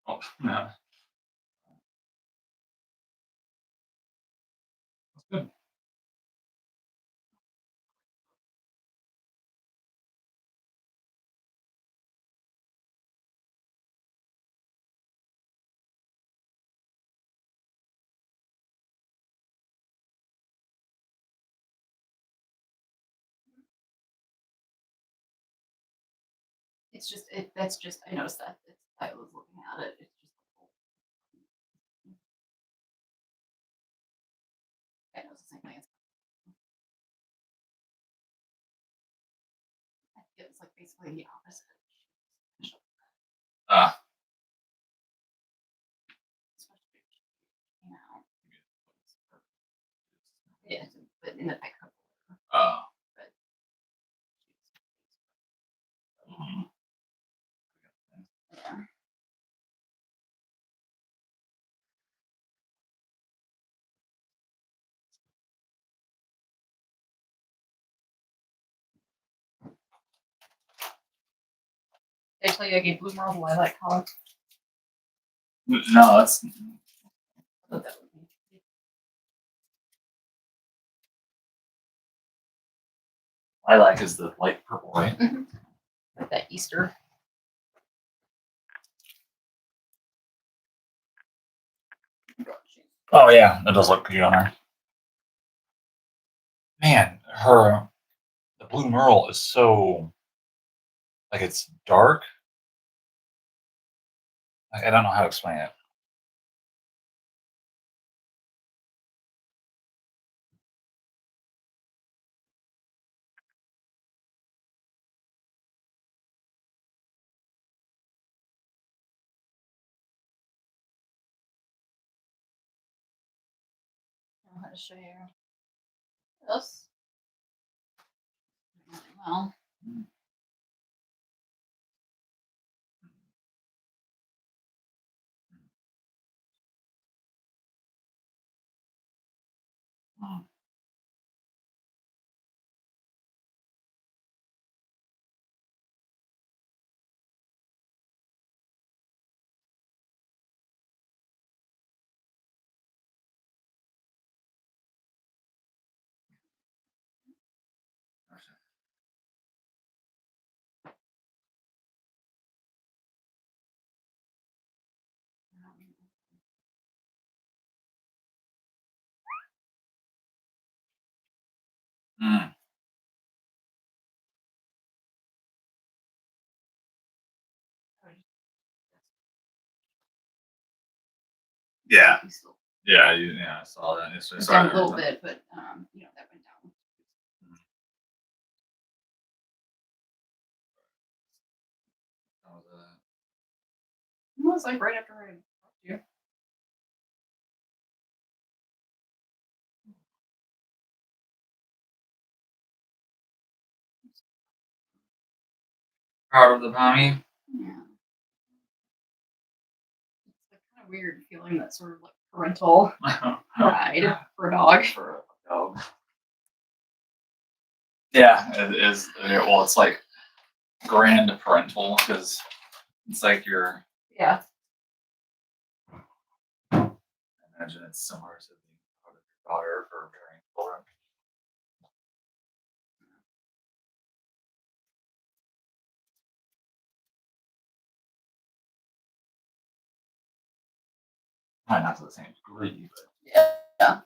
Speaker 2: Oh yeah. That's good.
Speaker 1: It's just that's just I noticed that. I was looking at it. It's just I know it's the same thing. It's like basically the opposite.
Speaker 2: Ah.
Speaker 1: You know. Yeah, but in the pickup.
Speaker 2: Oh.
Speaker 1: But
Speaker 2: Mhm.
Speaker 1: yeah. Did I tell you I gave blue marble lilac color?
Speaker 2: No, that's
Speaker 1: I thought that would be.
Speaker 2: lilac is the light purple, right?
Speaker 1: Like that Easter.
Speaker 2: Oh yeah, that does look cute on her. Man, the blue merle is so like it's dark. I don't know how to explain it.
Speaker 1: I know how to show you this. Well,
Speaker 2: Mm. Yeah, yeah, I saw that.
Speaker 1: it's down a little bit, but that went down.
Speaker 2: How was that?
Speaker 1: It was like right after I talked to you.
Speaker 2: Proud of the mommy.
Speaker 1: Yeah. It's like kind of weird feeling that sort of like parental pride for a dog.
Speaker 2: For a dog. Yeah, it is. Well, it's like grand parental because it's like your.
Speaker 1: Yeah.
Speaker 2: I imagine it's similar to being proud of your daughter for bearing children. Probably not to the same degree, but
Speaker 1: Yeah.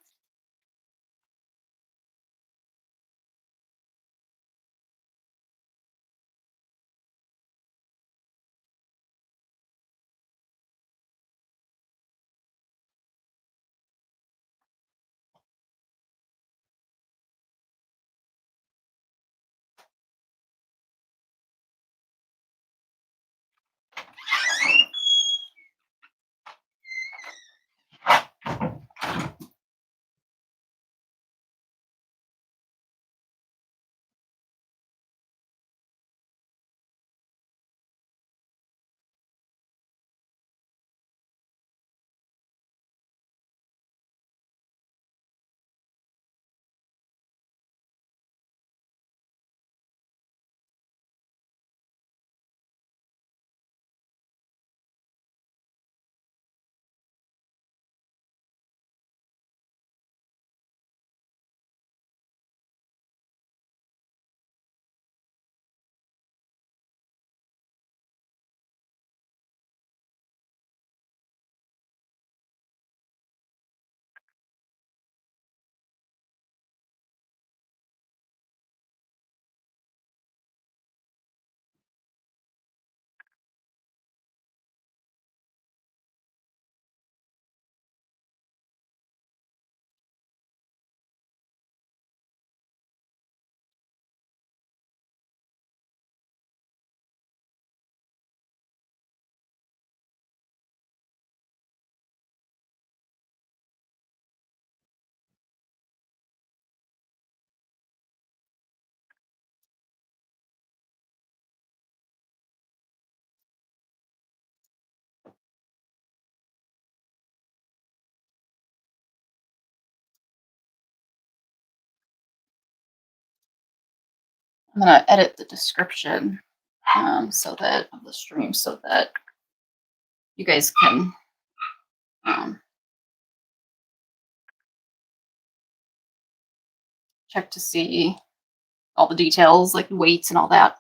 Speaker 1: I'm gonna edit the description so that of the stream so that you guys can um, check to see all the details like the weights and all that.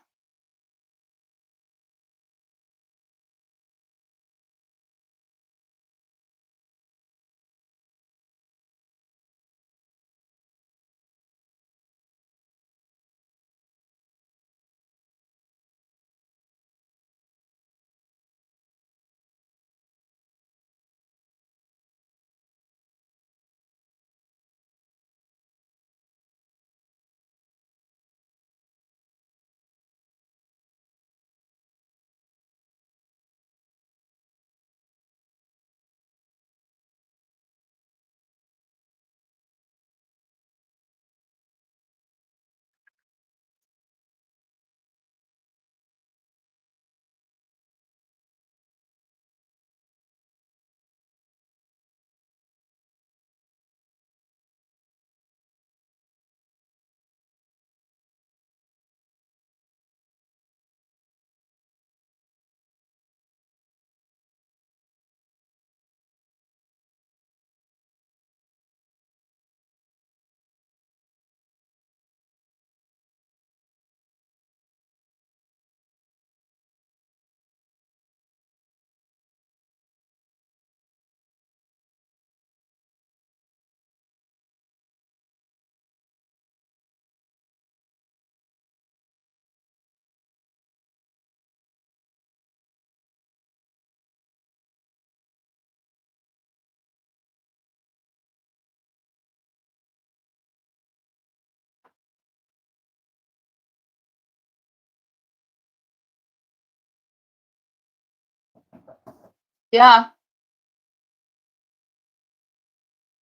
Speaker 1: Yeah.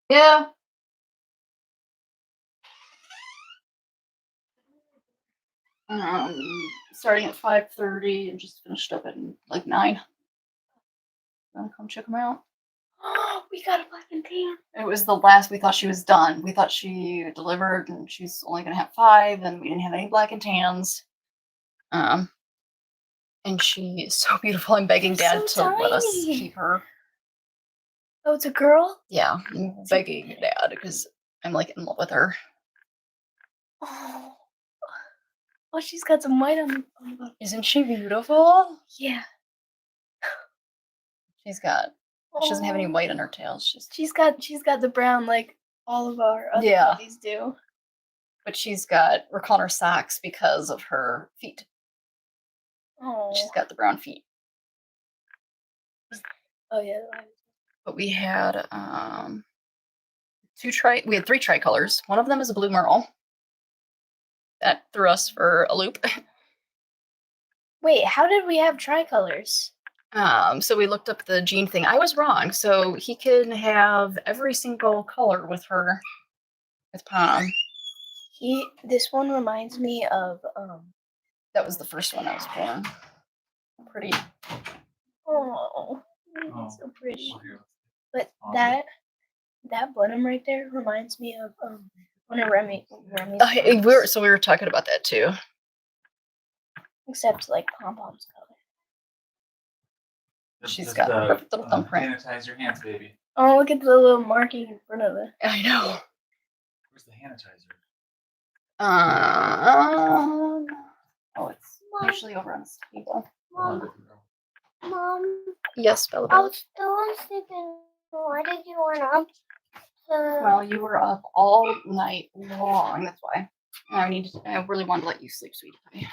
Speaker 1: Yeah. Um, starting at 5:30 and just finished up at like 9. Wanna come check them out?
Speaker 3: We got a Black and Tan.
Speaker 1: It was the last. We thought she was done. We thought she delivered and she's only gonna have 5, and we didn't have any Black and Tans. And she is so beautiful. I'm begging Dad
Speaker 3: So
Speaker 1: to let us
Speaker 3: tiny.
Speaker 1: keep her.
Speaker 3: Oh, it's a girl?
Speaker 1: Yeah, I'm begging Dad because I'm like in love with her.
Speaker 3: Oh. Oh, she's got some white on the bottom.
Speaker 1: Isn't she beautiful?
Speaker 3: Yeah.
Speaker 1: She doesn't have any white on her tail.
Speaker 3: She's got the brown like all of our other
Speaker 1: Yeah.
Speaker 3: puppies do.
Speaker 1: But we're calling her Socks because of her feet.
Speaker 3: Oh.
Speaker 1: She's got the brown feet.
Speaker 3: Oh yeah.
Speaker 1: But we had we had 3 tricolors. One of them is a blue merle. That threw us for a loop.
Speaker 3: Wait, how did we have tricolors?
Speaker 1: So we looked up the gene thing. I was wrong. So he can have every single color with Pom.
Speaker 3: This one reminds me of
Speaker 1: That was the first one I was born. Pretty.
Speaker 3: oh, so pretty. But that Blenheim right there reminds me of one of Remy's.
Speaker 1: We were talking about that too.
Speaker 3: Except like Pom Pom's color.
Speaker 1: She's got a perfect little thumbprint.
Speaker 2: Sanitize your hands, baby.
Speaker 3: Oh, look at the little marking in front of it.
Speaker 1: I know.
Speaker 2: Where's the sanitizer?
Speaker 1: It's usually over on this table.
Speaker 4: Mom,
Speaker 1: Yes, Bella.
Speaker 4: I was still sleeping. Why did you run up?
Speaker 1: Well, you were up all night long. That's why. I really wanted to let you sleep, sweetie pie.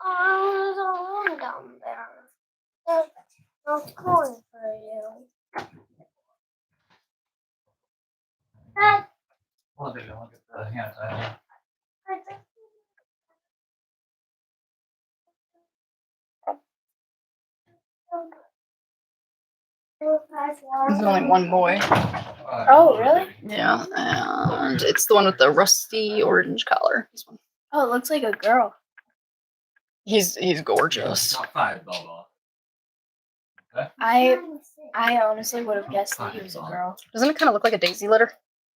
Speaker 4: I was alone down there. I was calling for you. Dad,
Speaker 2: Well, they don't get the sanitizer.
Speaker 1: There's only one boy.
Speaker 3: Oh, really?
Speaker 1: Yeah, and it's the one with the rusty orange collar. This one.
Speaker 3: Oh, it looks like a girl.
Speaker 1: He's gorgeous.
Speaker 2: Top 5, Bella.
Speaker 3: I honestly would have guessed that he was a girl.
Speaker 1: Doesn't it kind of look like a daisy litter?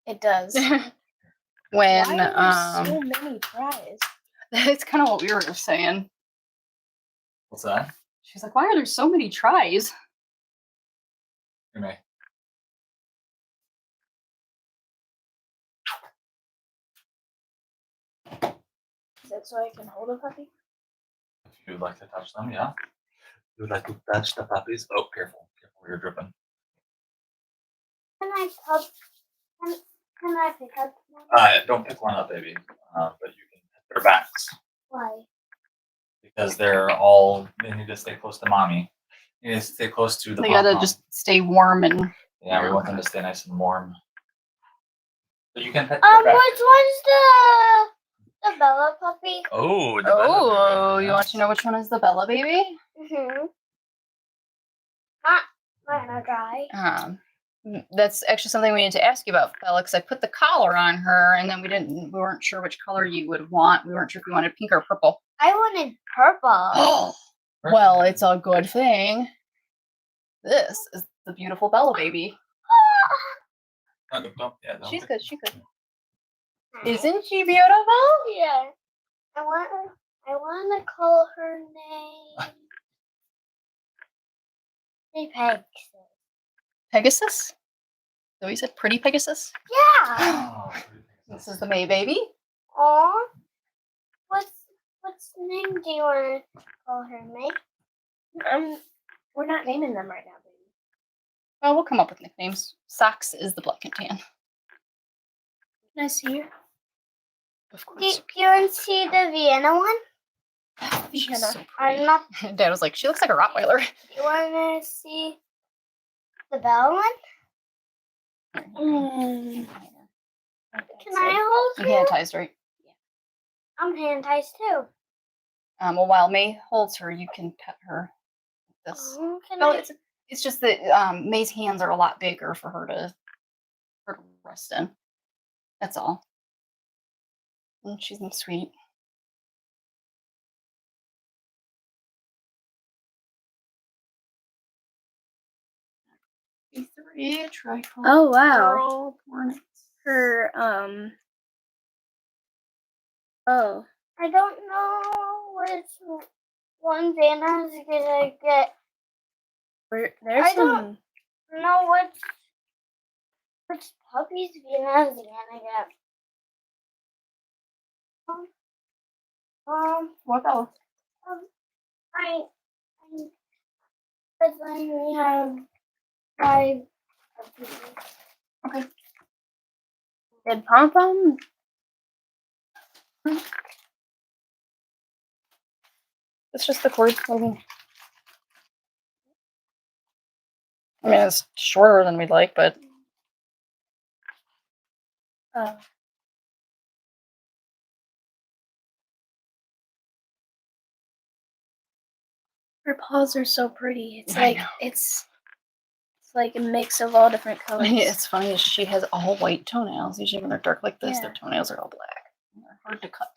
Speaker 3: It does.
Speaker 1: When
Speaker 3: Why are there so many tries?
Speaker 1: it's kind of what we were saying.
Speaker 2: What's that?
Speaker 1: She's like, why are there so many tries?
Speaker 2: Here, May.
Speaker 3: Is that so I can hold a puppy?
Speaker 2: If you would like to touch them, yeah. You would like to touch the puppies? Oh, careful. Careful, you're dripping.
Speaker 4: can I touch? Can I pick up one?
Speaker 2: Don't pick one up, baby. But you can hit their backs.
Speaker 4: Why?
Speaker 2: Because they need to stay close to mommy. They need to stay close to the
Speaker 1: They gotta
Speaker 2: pom-pom.
Speaker 1: just stay warm and.
Speaker 2: Yeah, we want them to stay nice and warm. So you can pet their
Speaker 4: Which
Speaker 2: back.
Speaker 4: one's the Bella puppy?
Speaker 2: Oh,
Speaker 1: Oh, you want to know which one is the Bella baby?
Speaker 4: Mm-hmm. Not a guy.
Speaker 1: That's actually something we need to ask you about, Bella, because I put the collar on her, and then we weren't sure which color you would want. We weren't sure if you wanted pink or purple.
Speaker 4: I wanted purple.
Speaker 1: Oh, well, it's a good thing. This is the beautiful Bella baby.
Speaker 2: Don't.
Speaker 1: She's good. She's good. Isn't she beautiful?
Speaker 4: Yeah. I want to call her name. Pegasus.
Speaker 1: Pegasus? So you said pretty Pegasus?
Speaker 4: Yeah.
Speaker 2: Oh,
Speaker 1: This is the May baby.
Speaker 4: Aw. What's name do you want to call her, May?
Speaker 3: We're not naming them right now, baby.
Speaker 1: Well, we'll come up with nicknames. Socks is the Black&Tan.
Speaker 3: Can I see her?
Speaker 1: Of
Speaker 4: Do
Speaker 1: course.
Speaker 4: you want to see the Vienna one?
Speaker 1: She's so
Speaker 4: I'm
Speaker 1: pretty.
Speaker 4: not.
Speaker 1: Dad was like, she looks like a Rottweiler.
Speaker 4: Do you want to see the Bella one? Can I hold
Speaker 1: You
Speaker 4: you?
Speaker 1: hand-tized, right?
Speaker 4: I'm hand-tized too.
Speaker 1: Well, while May holds her, you can pet her like this.
Speaker 4: Can
Speaker 1: No,
Speaker 4: I?
Speaker 1: it's just that May's hands are a lot bigger for her to rest in. That's all. And she's sweet. pretty tricolor.
Speaker 3: Oh wow.
Speaker 1: Girl, hornets.
Speaker 3: Her oh.
Speaker 4: I don't know which one Vanna's gonna get.
Speaker 3: There's
Speaker 4: I
Speaker 3: some
Speaker 4: don't know which puppies Vanna's gonna get.
Speaker 1: What else?
Speaker 4: But then we have 5 puppies.
Speaker 1: Okay.
Speaker 3: did Pom Pom.
Speaker 1: It's just the cord clothing. I mean, it's shorter than we'd like, but
Speaker 3: Oh. Her paws are so pretty. It's
Speaker 1: I
Speaker 3: like
Speaker 1: know.
Speaker 3: it's like a mix of all different colors.
Speaker 1: it's funny is she has all white toenails. Usually when they're dark like this, their
Speaker 3: Yeah.
Speaker 1: toenails are all black. They're hard to cut,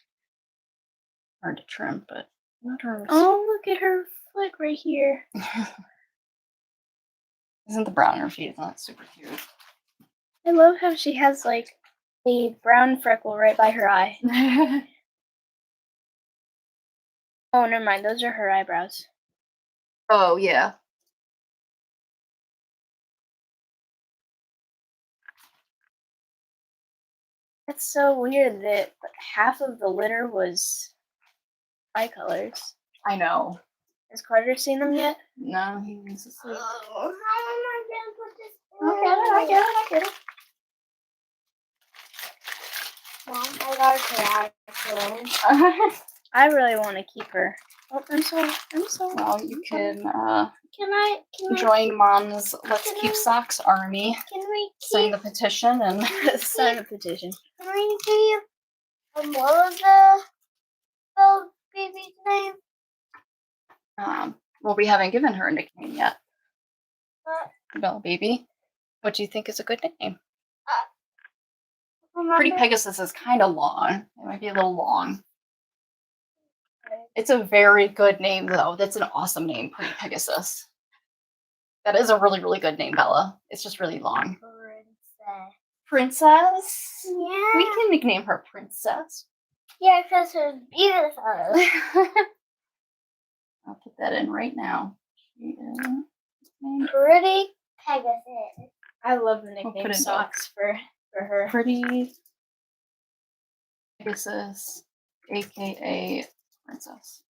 Speaker 1: hard to trim, but not hers.
Speaker 3: Oh, look at her foot right here.
Speaker 1: Isn't the brown on her feet? Isn't that super cute?
Speaker 3: I love how she has like a brown freckle right by her eye. Oh, never mind. Those are her eyebrows.
Speaker 1: Oh yeah.
Speaker 3: That's so weird that half of the litter was tricolors.
Speaker 1: I know.
Speaker 3: Has Carter seen them yet?
Speaker 1: No, he's asleep.
Speaker 4: How am I gonna put this in?
Speaker 1: I get it.
Speaker 4: Mom, I got a actually.
Speaker 3: I really want to keep her. Oh, I'm sorry.
Speaker 1: Well, you can
Speaker 4: Can I
Speaker 1: join Mom's Let's Keep Socks Army.
Speaker 4: can we
Speaker 1: Sign
Speaker 4: keep
Speaker 1: the petition and
Speaker 3: Sign a petition.
Speaker 4: can we keep what was the baby's name?
Speaker 1: well, we haven't given her a nickname yet.
Speaker 4: But
Speaker 1: Bella Baby. What do you think is a good nickname?
Speaker 4: remember,
Speaker 1: Pretty Pegasus is kind of long. It might be a little long. It's a very good name, though. That's an awesome name, Pretty Pegasus. That is a really, really good name, Bella. It's just really long. Princess?
Speaker 4: Yeah.
Speaker 1: We can nickname her Princess.
Speaker 4: Yeah, because her beautiful.
Speaker 1: I'll put that in right now. She is named
Speaker 4: Pretty Pegasus.
Speaker 3: I love the
Speaker 1: put
Speaker 3: nickname
Speaker 1: in
Speaker 3: socks for her.
Speaker 1: Pretty Pegasus, aka Princess.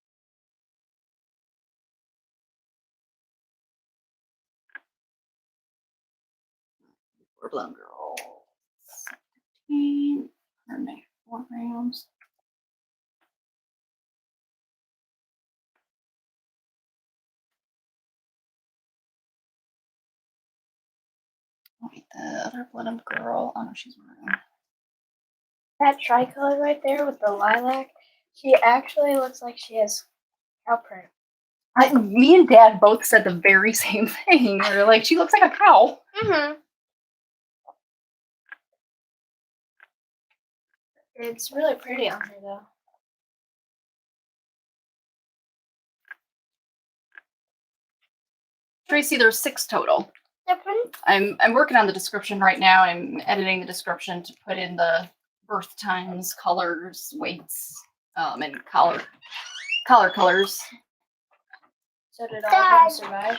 Speaker 1: We're Blown Girl. 17. Her name, 4 grams. Wait, the other Blood Girl. Oh no, she's maroon.
Speaker 3: That tricolor right there with the lilac, she actually looks like she has cow print.
Speaker 1: Me and Dad both said the very same thing. They're like, she looks like a cow.
Speaker 4: Mm-hmm.
Speaker 3: It's really pretty on her though.
Speaker 1: Tracy, there's 6 total.
Speaker 4: Different.
Speaker 1: I'm working on the description right now. I'm editing the description to put in the birth times, colors, weights, and collar colors.
Speaker 3: So did all of them survive?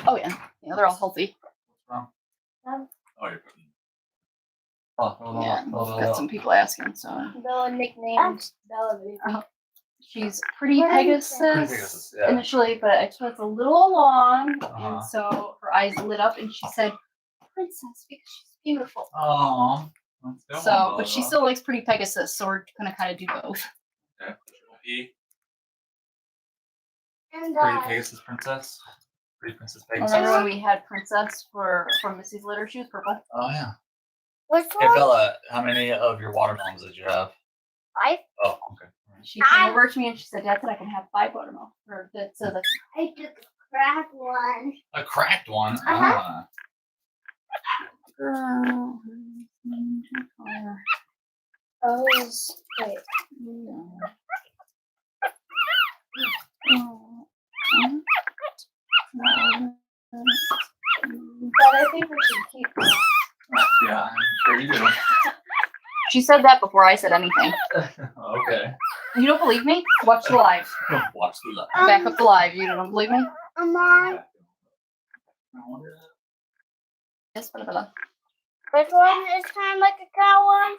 Speaker 1: Oh yeah, they're all healthy.
Speaker 2: Oh, you're putting.
Speaker 1: Yeah, got some people asking. So
Speaker 3: Bella nicknamed Bella Baby.
Speaker 1: she's Pretty
Speaker 4: Pretty
Speaker 1: Pegasus
Speaker 2: Pegasus, yeah.
Speaker 1: initially, but I told it's a little long,
Speaker 2: Uh-huh.
Speaker 1: and so her eyes lit up, and she said, "Princess," because she's beautiful.
Speaker 2: Oh.
Speaker 1: So, but she still likes Pretty Pegasus, so we're gonna kind of do both.
Speaker 2: Okay. E.
Speaker 4: And
Speaker 2: Pretty Pegasus Princess. Pretty Princess Pegasus.
Speaker 1: Remember when we had Princess from Missy's litter? She was purple.
Speaker 2: Oh yeah.
Speaker 4: which
Speaker 2: Hey
Speaker 4: one?
Speaker 2: Bella, how many of your watermelons did you have?
Speaker 4: 5.
Speaker 2: Oh, okay.
Speaker 1: She came over to me and she said, "Dad said I can have 5 watermelons." Or that, so that's
Speaker 4: I took a cracked one.
Speaker 2: A cracked one.
Speaker 4: Uh-huh.
Speaker 1: girl.
Speaker 3: Oh, wait. I think we should keep that.
Speaker 2: Yeah, I'm sure you do.
Speaker 1: She said that before I said anything.
Speaker 2: Okay.
Speaker 1: You don't believe me? Watch the live.
Speaker 2: Watch the light.
Speaker 1: Back up the live. You don't believe me?
Speaker 4: Mom,
Speaker 1: Yes, Bella.
Speaker 4: which one is kind of like a cow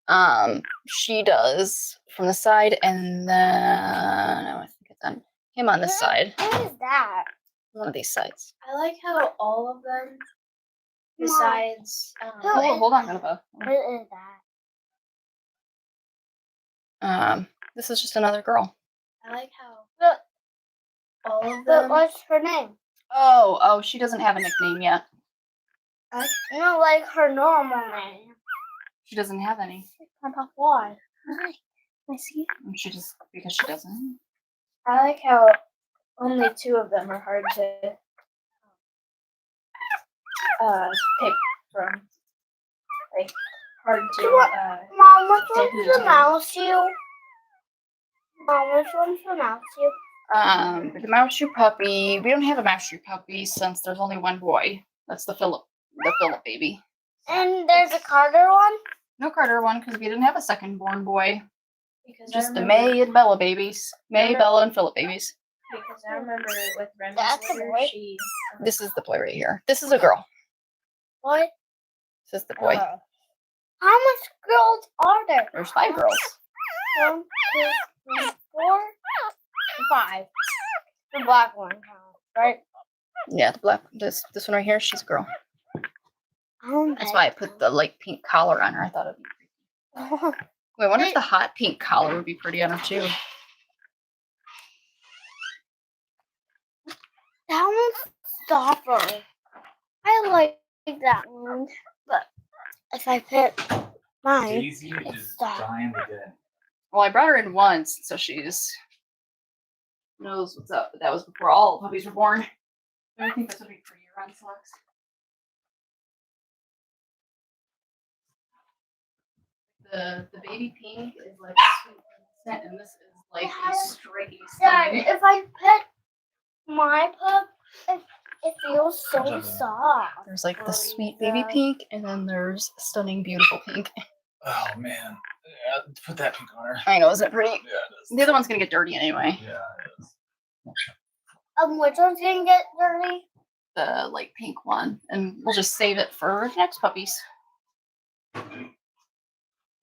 Speaker 4: one?
Speaker 1: She does from the side, and then no, I think it's on him on this side.
Speaker 4: What is that?
Speaker 1: One of these sides.
Speaker 3: I like how all of them, besides,
Speaker 1: Oh, hold on, Bella.
Speaker 4: What is that?
Speaker 1: This is just another girl.
Speaker 3: I like how
Speaker 4: But,
Speaker 3: all of
Speaker 4: but
Speaker 3: them.
Speaker 4: what's her name?
Speaker 1: Oh, she doesn't have a nickname yet.
Speaker 4: No, like her normal name.
Speaker 1: She doesn't have any.
Speaker 4: Why? I see.
Speaker 1: She just because she doesn't.
Speaker 3: I like how only 2 of them are hard to pick from. Like hard to
Speaker 4: Mom, which
Speaker 3: Say
Speaker 4: one's
Speaker 3: who's
Speaker 4: the
Speaker 3: who.
Speaker 4: mouse you? Mom, which one's the mouse you?
Speaker 1: The mouse shoe puppy. We don't have a mouse shoe puppy since there's only one boy. That's the Philip baby.
Speaker 4: And there's a Carter one?
Speaker 1: No Carter one because we didn't have a second born boy.
Speaker 3: because
Speaker 1: Just
Speaker 3: I
Speaker 1: the
Speaker 3: remember,
Speaker 1: May and Bella babies. May,
Speaker 3: Remember-
Speaker 1: Bella, and Philip babies.
Speaker 3: because I remember with Brenda's
Speaker 4: That's a
Speaker 3: litter,
Speaker 4: boy.
Speaker 3: she
Speaker 1: This is the boy right here. This is a girl.
Speaker 4: What?
Speaker 1: This is the boy.
Speaker 4: How much girls are there?
Speaker 1: There's 5 girls.
Speaker 4: 1, 2, 3, 4, 5. The black one counts, right?
Speaker 1: Yeah, the black. This one right here. She's a girl. That's
Speaker 4: That's
Speaker 1: why I put the light pink collar on her. I thought it'd be pretty. Wait, I wonder if the hot pink collar would be pretty on her too.
Speaker 4: That one's softer. I like that one, but if I pick mine,
Speaker 2: Daisy
Speaker 4: it's
Speaker 2: is
Speaker 4: soft.
Speaker 2: dying to get in.
Speaker 1: Well, I brought her in once, so she's knows what's up. But that was before all puppies were born. I think this would be prettier on Slugs. The baby pink is like sweet scent, and this is like a straight
Speaker 4: Dad,
Speaker 1: stunning.
Speaker 4: if I pet my pup, it feels so
Speaker 2: Sometimes-
Speaker 4: soft.
Speaker 1: There's like the sweet baby pink, and then there's stunning beautiful pink.
Speaker 2: Oh man. Yeah, put that pink on her.
Speaker 1: I know, isn't it pretty?
Speaker 2: Yeah, it is.
Speaker 1: The other one's gonna get dirty anyway.
Speaker 2: Yeah, it is.
Speaker 4: Which one's gonna get dirty?
Speaker 1: The light pink one, and we'll just save it for next puppies.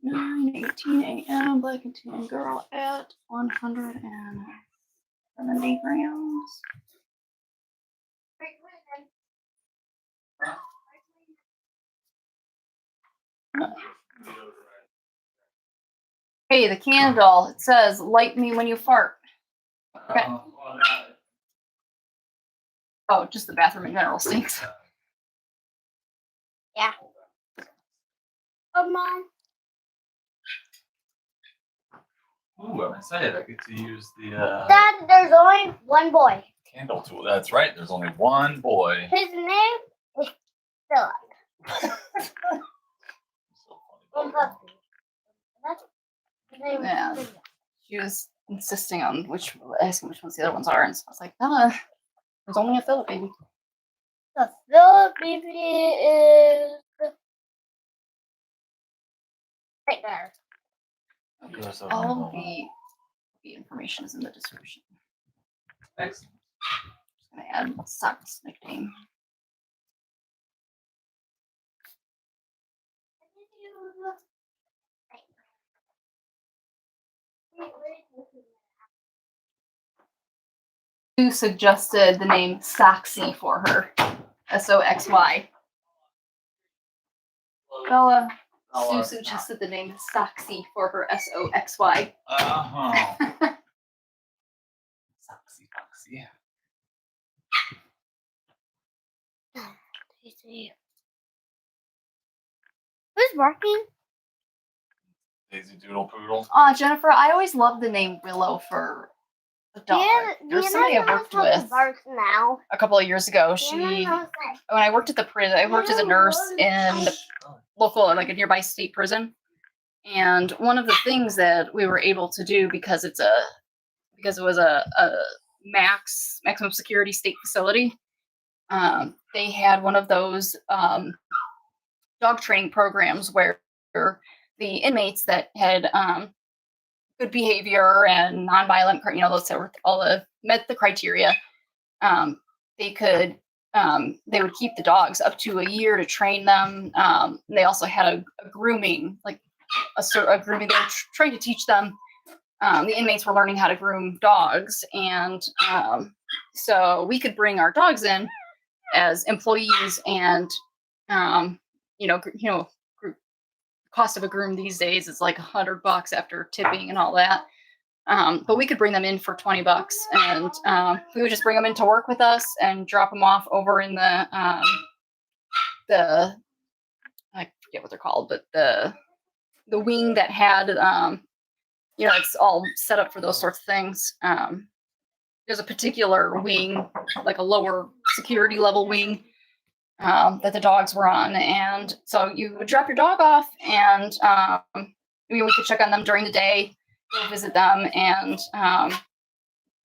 Speaker 1: 9:18 a.m. Black and Tan girl at 170 grams. Hey, the candle. It says, "Light me when you fart." Okay. Oh, just the bathroom in general stinks.
Speaker 4: Mom.
Speaker 2: Ooh, I'm excited. I get to use the
Speaker 4: Dad, there's only one boy.
Speaker 2: candle tool. That's right. There's only one boy.
Speaker 4: His name is Philip.
Speaker 2: So
Speaker 4: One
Speaker 2: funny.
Speaker 4: puppy. That's his name is
Speaker 1: Yeah.
Speaker 4: Philip.
Speaker 1: She was insisting on asking which ones the other ones are, and so I was like, there's only a Philip baby.
Speaker 4: The Philip baby is right there.
Speaker 2: There's a-
Speaker 1: All the information is in the description.
Speaker 2: Excellent.
Speaker 1: Just gonna add Sock's nickname. Who suggested the name Soxy for her? Soxy. Bella. Sue suggested the name Soxy for her Soxy.
Speaker 2: Uh-huh. Foxy, foxy.
Speaker 4: Who's barking?
Speaker 2: Daisy Doodle Poodle.
Speaker 1: Jennifer, I always loved the name Willow for a dog. There's somebody I worked with
Speaker 4: Barks now.
Speaker 1: a couple of years ago.
Speaker 4: Diana knows that.
Speaker 1: When I worked at the prison, I worked as a nurse in local, like a nearby state prison. And one of the things that we were able to do because it was a maximum security state facility, they had one of those dog training programs where the inmates that had good behavior and nonviolent, those that were met the criteria, they could they would keep the dogs up to a year to train them. They also had a grooming, like a grooming. They were trying to teach them. The inmates were learning how to groom dogs, and so we could bring our dogs in as employees, and cost of a groom these days is like $100 after tipping and all that. But we could bring them in for $20, and we would just bring them in to work with us and drop them off over in the I forget what they're called, but the wing that had it's all set up for those sorts of things. There's a particular wing, like a lower security level wing, that the dogs were on, and so you would drop your dog off, and we could check on them during the day, go visit them, and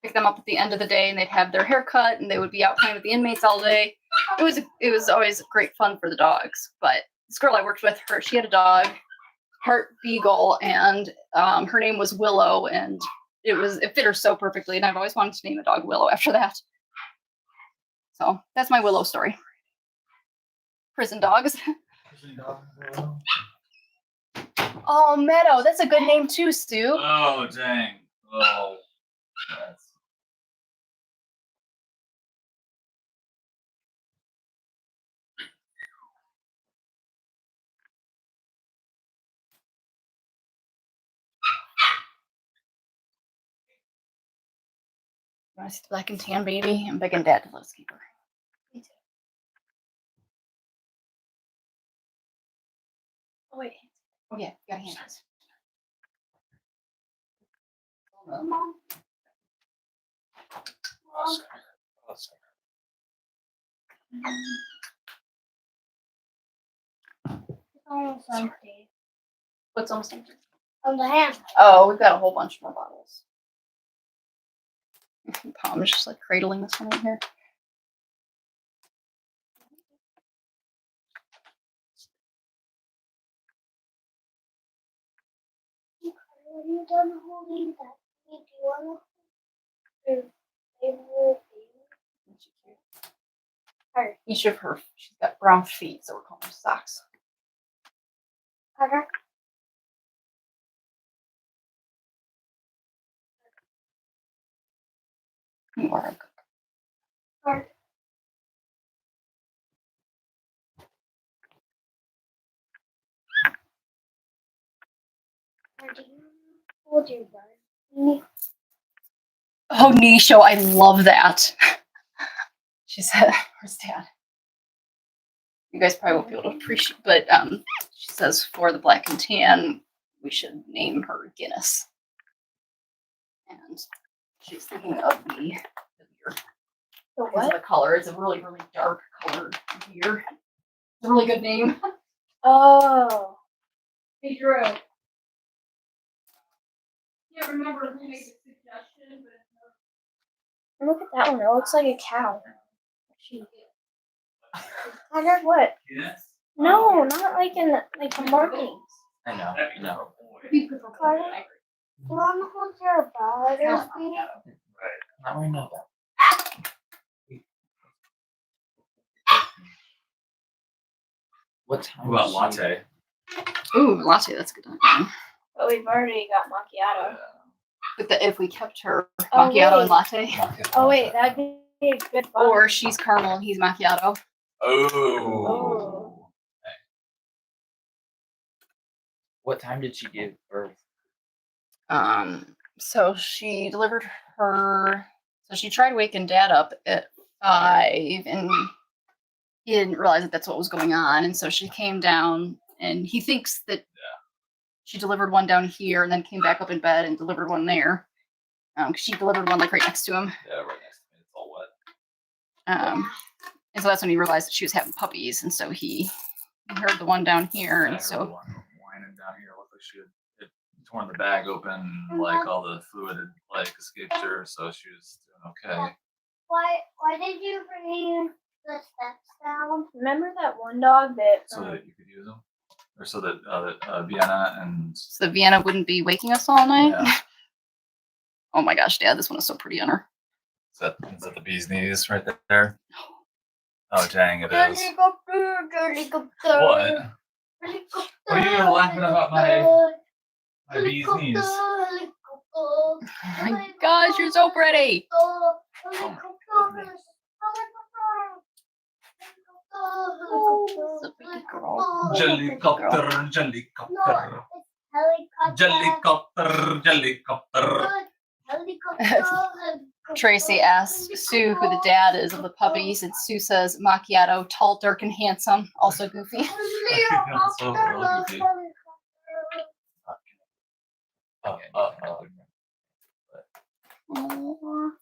Speaker 1: pick them up at the end of the day, and they'd have their hair cut, and they would be out playing with the inmates all day. It was always great fun for the dogs. But this girl I worked with, she had a dog, Heart Beagle, and her name was Willow, and it fit her so perfectly, and I've always wanted to name a dog Willow after that. So that's my Willow story. Prison dogs. Oh, Meadow, that's a good name too, Stu.
Speaker 2: Oh, dang. Oh, that's...
Speaker 1: You want to see the Black and Tan baby? I'm big and dad loves keeper.
Speaker 3: Me too. Oh wait.
Speaker 1: Oh yeah, you got hands.
Speaker 4: Mom. It's almost empty.
Speaker 1: What's almost empty?
Speaker 4: On the hand.
Speaker 1: Oh, we've got a whole bunch more bottles. Palm's just like cradling this one right here.
Speaker 4: Are you done holding that? Do you want to your favorite thing? Her.
Speaker 1: Each of her, she's got brown feet, so we're calling her socks.
Speaker 4: Carter.
Speaker 1: You are a cook.
Speaker 4: Carter. Do you hold your bud?
Speaker 1: Oh, Nisho, I love that. She said, where's Dad? You guys probably won't be able to appreciate, but she says for the Black and Tan, we should name her Guinness. And she's thinking of the beer.
Speaker 3: The
Speaker 1: Because of
Speaker 3: what?
Speaker 1: the color. It's a really, really dark colored beer. It's a really good name.
Speaker 3: Oh.
Speaker 1: Hey, Drew. Yeah, remember who made the suggestion, but
Speaker 3: Look at that one. It looks like a cow.
Speaker 4: Carter.
Speaker 3: What?
Speaker 2: Yes.
Speaker 3: No, not like in like the markings.
Speaker 2: I know. No.
Speaker 4: Carter. You want to hold your bud?
Speaker 2: Not right now. What time? What about latte?
Speaker 1: ooh, latte, that's a good one.
Speaker 3: But we've already got macchiato.
Speaker 1: But if we kept her
Speaker 3: Oh,
Speaker 1: macchiato
Speaker 3: wait.
Speaker 1: and latte,
Speaker 3: Oh wait, that'd be a good fun.
Speaker 1: or she's caramel and he's macchiato.
Speaker 2: Oh.
Speaker 5: What time did she give birth?
Speaker 1: So she delivered her. So she tried waking Dad up at 5, and he didn't realize that that's what was going on, and so she came down, and he thinks that she delivered one down here, and then came back up in bed and delivered one there. 'Cause she delivered one like right next to him.
Speaker 2: Yeah, right next to me. It's all wet.
Speaker 1: And so that's when he realized that she was having puppies, and so he heard the one down here, and so
Speaker 2: Whining down here, looked like she had torn the bag open, like all the fluid had like escaped her, so she was doing okay.
Speaker 4: Why did you bring the steps down.
Speaker 3: Remember that one dog that?
Speaker 2: So that you could use them, or so that Vienna and
Speaker 1: So Vienna wouldn't be waking us all night.
Speaker 2: yeah.
Speaker 1: Oh my gosh, Dad, this one is so pretty on her.
Speaker 2: Is that the bee's knees right there? Oh dang, it is.
Speaker 4: Helicopter, helicopter.
Speaker 2: What?
Speaker 4: Helicopter,
Speaker 2: What are you laughing about my bee's knees?
Speaker 4: helicopter,
Speaker 1: Oh my gosh, you're so pretty.
Speaker 2: Oh
Speaker 1: So pretty, girl.
Speaker 2: Jellycopter, jellycopter, jellycopter, jellycopter.
Speaker 1: Tracy asked Sue who the dad is of the puppies, and Sue says macchiato, tall, dark, and handsome, also goofy.
Speaker 2: So goofy.
Speaker 1: Aw.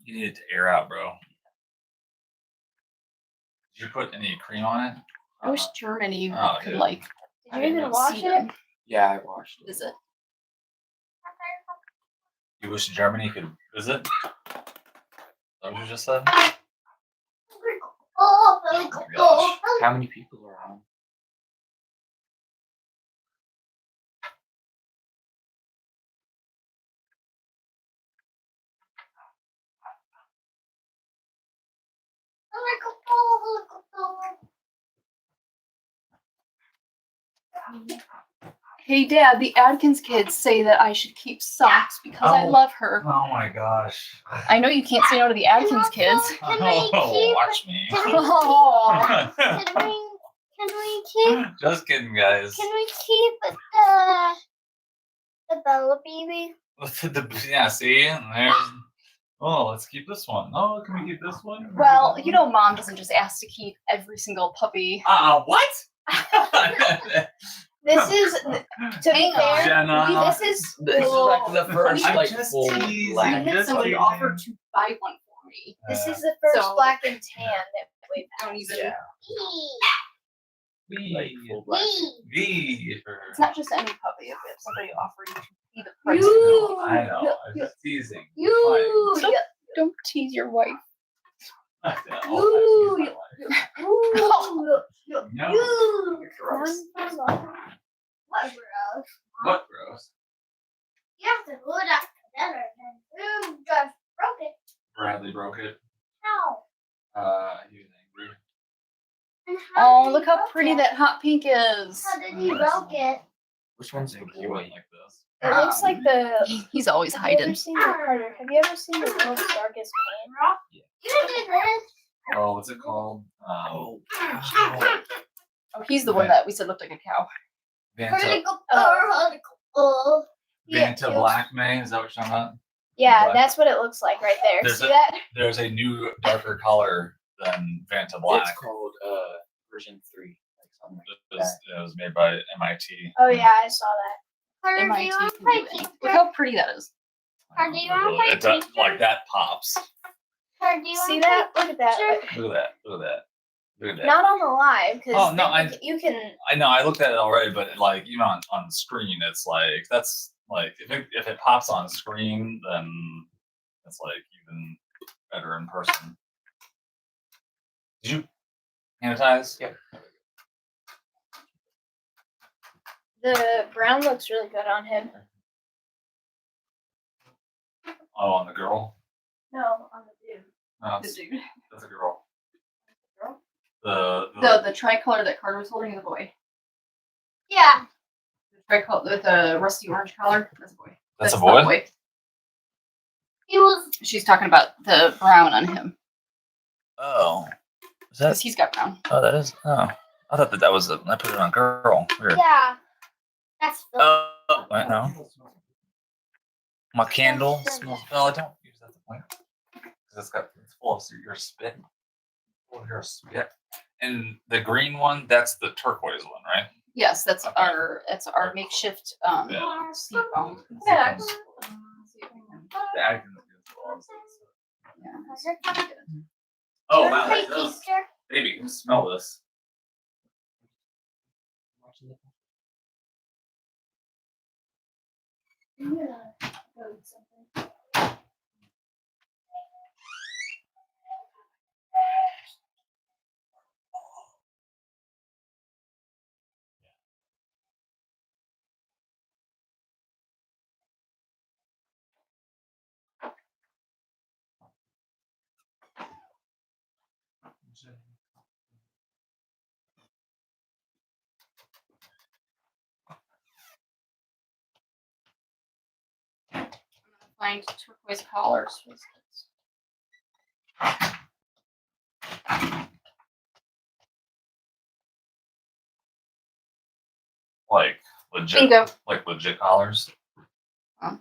Speaker 2: You need it to air out, bro. Did you put any cream on it?
Speaker 1: I wish Germany
Speaker 2: Oh,
Speaker 1: could
Speaker 2: yeah.
Speaker 1: like
Speaker 3: Did you even wash
Speaker 1: see
Speaker 3: it?
Speaker 1: them.
Speaker 5: Yeah, I watched it.
Speaker 1: Visit.
Speaker 2: You wish Germany could visit? Is that what you just said?
Speaker 4: Oh,
Speaker 2: Oh my gosh.
Speaker 5: How many people are on?
Speaker 1: Hey Dad, the Adkins kids say that I should keep socks because I
Speaker 2: Oh.
Speaker 1: love her.
Speaker 2: Oh my gosh.
Speaker 1: I know you can't say no to the Adkins kids.
Speaker 4: Can we keep?
Speaker 2: Watch me.
Speaker 1: Oh.
Speaker 4: Can we keep?
Speaker 2: Just kidding, guys.
Speaker 4: Can we keep the Bella baby?
Speaker 2: Yeah, see? There's. Oh, let's keep this one. Oh, can we keep this one?
Speaker 1: Well, you know, Mom doesn't just ask to keep every single puppy.
Speaker 2: What?
Speaker 3: This is, to be
Speaker 1: Hang on.
Speaker 3: fair,
Speaker 2: Jenna.
Speaker 3: this is
Speaker 5: This is like the first
Speaker 2: I'm
Speaker 5: like
Speaker 2: just
Speaker 5: full
Speaker 2: teasing.
Speaker 1: I
Speaker 5: black.
Speaker 1: had
Speaker 2: Just
Speaker 1: somebody
Speaker 2: kidding.
Speaker 1: offer to buy one for me.
Speaker 3: this is the first
Speaker 1: So-
Speaker 3: black and tan that we've had.
Speaker 1: Don't even.
Speaker 5: Yeah, like full black.
Speaker 2: V.
Speaker 1: It's not just any puppy. If somebody offered you to be the price.
Speaker 3: You-
Speaker 2: I know. I'm just teasing.
Speaker 3: You,
Speaker 1: So- Don't tease your wife.
Speaker 2: Fine.
Speaker 3: you,
Speaker 2: No.
Speaker 3: you,
Speaker 1: Gross.
Speaker 4: What gross?
Speaker 2: What, gross?
Speaker 4: You have to glue that together and you just broke it.
Speaker 2: Bradley broke it.
Speaker 4: How?
Speaker 2: He was angry.
Speaker 4: And how
Speaker 1: Oh,
Speaker 4: did
Speaker 1: look
Speaker 4: you
Speaker 1: how
Speaker 4: broke
Speaker 1: pretty
Speaker 4: it?
Speaker 1: that hot pink is.
Speaker 4: How did you broke it?
Speaker 5: Which one's the
Speaker 2: He went
Speaker 5: boy?
Speaker 2: like this.
Speaker 3: It looks like the.
Speaker 1: He's always
Speaker 3: Have you ever
Speaker 1: hiding.
Speaker 3: seen Carter? Have you ever seen the world's darkest pain?
Speaker 4: You did this.
Speaker 2: Oh, what's it called?
Speaker 5: Oh,
Speaker 1: Oh, he's the one that we said looked like a cow.
Speaker 2: Vanta,
Speaker 4: Helicopter.
Speaker 3: Yeah,
Speaker 2: Vanta
Speaker 3: it
Speaker 2: Black May. Is that what you're talking about?
Speaker 3: Yeah,
Speaker 2: Black.
Speaker 3: that's what it looks like right there.
Speaker 2: There's
Speaker 3: See
Speaker 2: a-
Speaker 3: that?
Speaker 2: There's a new darker color than Vanta Black.
Speaker 5: it's called version 3. Like something like
Speaker 2: It was made by MIT.
Speaker 3: Oh yeah, I saw that.
Speaker 4: Carter, do
Speaker 1: MIT
Speaker 4: you want to
Speaker 1: can
Speaker 4: play
Speaker 1: do anything. Look
Speaker 4: teacher?
Speaker 1: how pretty that is.
Speaker 4: Or do you want to play
Speaker 2: It does,
Speaker 4: teacher?
Speaker 2: like that pops.
Speaker 4: Or do you
Speaker 3: See
Speaker 4: want to
Speaker 3: that?
Speaker 4: play
Speaker 3: Look at that.
Speaker 4: teacher?
Speaker 2: Look at that. Look at that. Look at that.
Speaker 3: Not on the live because
Speaker 2: Oh, no,
Speaker 3: you can.
Speaker 2: I know. I looked at it already, but like even on the screen, it's like that's like if it pops on screen, then it's like even better in person. Did you sanitize?
Speaker 5: Yep.
Speaker 3: The brown looks really good on him.
Speaker 2: Oh, on the girl.
Speaker 3: No, on the dude.
Speaker 2: No,
Speaker 1: The
Speaker 2: that's,
Speaker 1: dude.
Speaker 2: that's a girl.
Speaker 3: Girl?
Speaker 2: The
Speaker 1: The tricolor that Carter was holding is a boy.
Speaker 4: Yeah.
Speaker 1: The tricolor with the rusty orange collar, that's a boy.
Speaker 2: That's a
Speaker 1: not
Speaker 2: boy?
Speaker 4: He was.
Speaker 1: She's talking about the brown on him.
Speaker 2: Oh, is
Speaker 1: Because he's got brown.
Speaker 2: Oh, that is. Oh, I thought that was. I put it on girl. Weird.
Speaker 4: Yeah. That's the.
Speaker 2: Wait, no. My candle smells. Oh, I don't use that to point. Because it's full of your spit. Full of your spit. And the green one, that's the turquoise one, right?
Speaker 1: Yes, that's
Speaker 2: Okay.
Speaker 1: our makeshift
Speaker 2: Yeah.
Speaker 1: seat phone.
Speaker 3: Yeah.
Speaker 2: The Atkins is also-
Speaker 1: Yeah.
Speaker 2: Oh,
Speaker 4: You
Speaker 2: wow.
Speaker 4: wanna play
Speaker 2: That does.
Speaker 4: teacher?
Speaker 2: Baby, smell this.
Speaker 1: Find turquoise collars for these kids.
Speaker 2: Like legit,
Speaker 1: Bingo.
Speaker 2: like legit collars.
Speaker 1: Huh?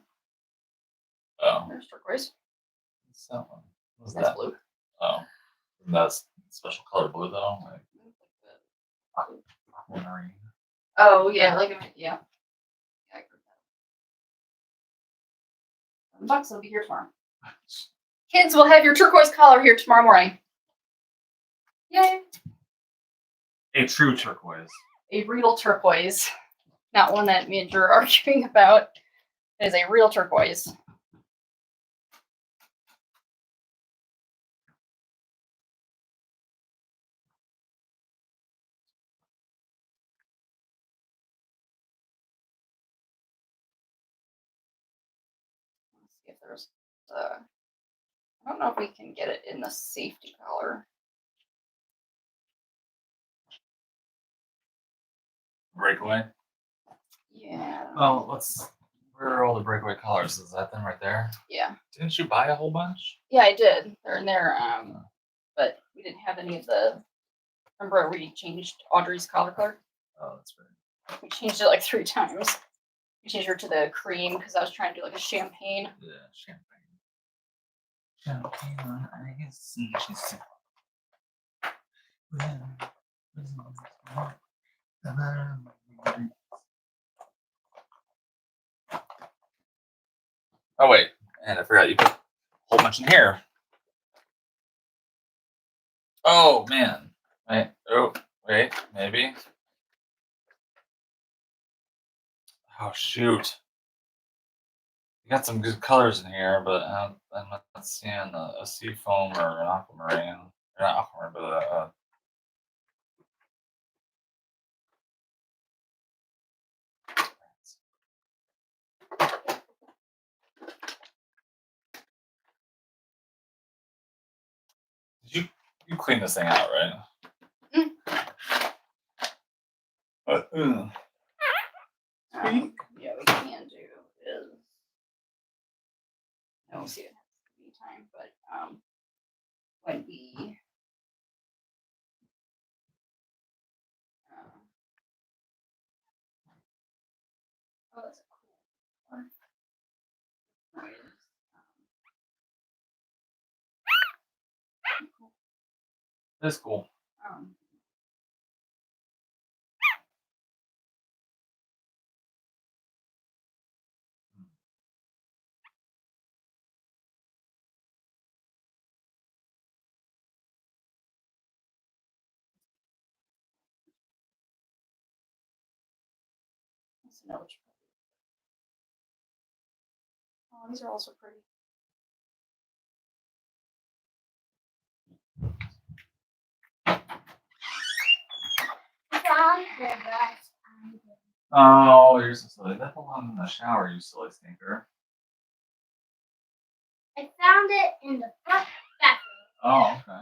Speaker 2: Oh,
Speaker 1: There's turquoise.
Speaker 2: what's that one? What's
Speaker 1: That's
Speaker 2: that?
Speaker 1: blue.
Speaker 2: Oh, that's special color blue though. Like aquamarine.
Speaker 1: Oh yeah, like yeah. Yeah, I agree with that. $7 will be here tomorrow. Kids will have your turquoise collar here tomorrow morning. Yay!
Speaker 2: A true turquoise.
Speaker 1: A real turquoise, not one that me and Drew are arguing about. It is a real turquoise. Let's see if there's. I don't know if we can get it in the safety color.
Speaker 2: Breakaway.
Speaker 1: Yeah.
Speaker 2: Oh, let's. Where are all the breakaway collars? Is that them right there?
Speaker 1: Yeah.
Speaker 2: Didn't you buy a whole bunch?
Speaker 1: Yeah, I did. They're in there. But we didn't have any of the. Remember we changed Audrey's collar color?
Speaker 2: Oh, that's right.
Speaker 1: We changed it like 3 times. We changed her to the cream because I was trying to do like a champagne.
Speaker 2: Yeah, champagne. Champagne on ice. And she's. Oh wait, and I forgot you put a whole bunch in here. Oh man. Wait. Oh wait, maybe. Oh shoot. You got some good colors in here, but I'm not seeing a sea foam or an aquamarine. Or not aquamarine, but you clean this thing out, right?
Speaker 1: Mm.
Speaker 2: But,
Speaker 1: Yeah, we can do is. I don't see it any time, but when we. Oh, that's a cool one.
Speaker 2: that's cool.
Speaker 1: Um, let's know which. Oh, these are also pretty.
Speaker 2: Oh, you're so silly. That belonged in the shower, you silly stinker.
Speaker 4: I found it in the front bathroom.
Speaker 2: Oh, okay.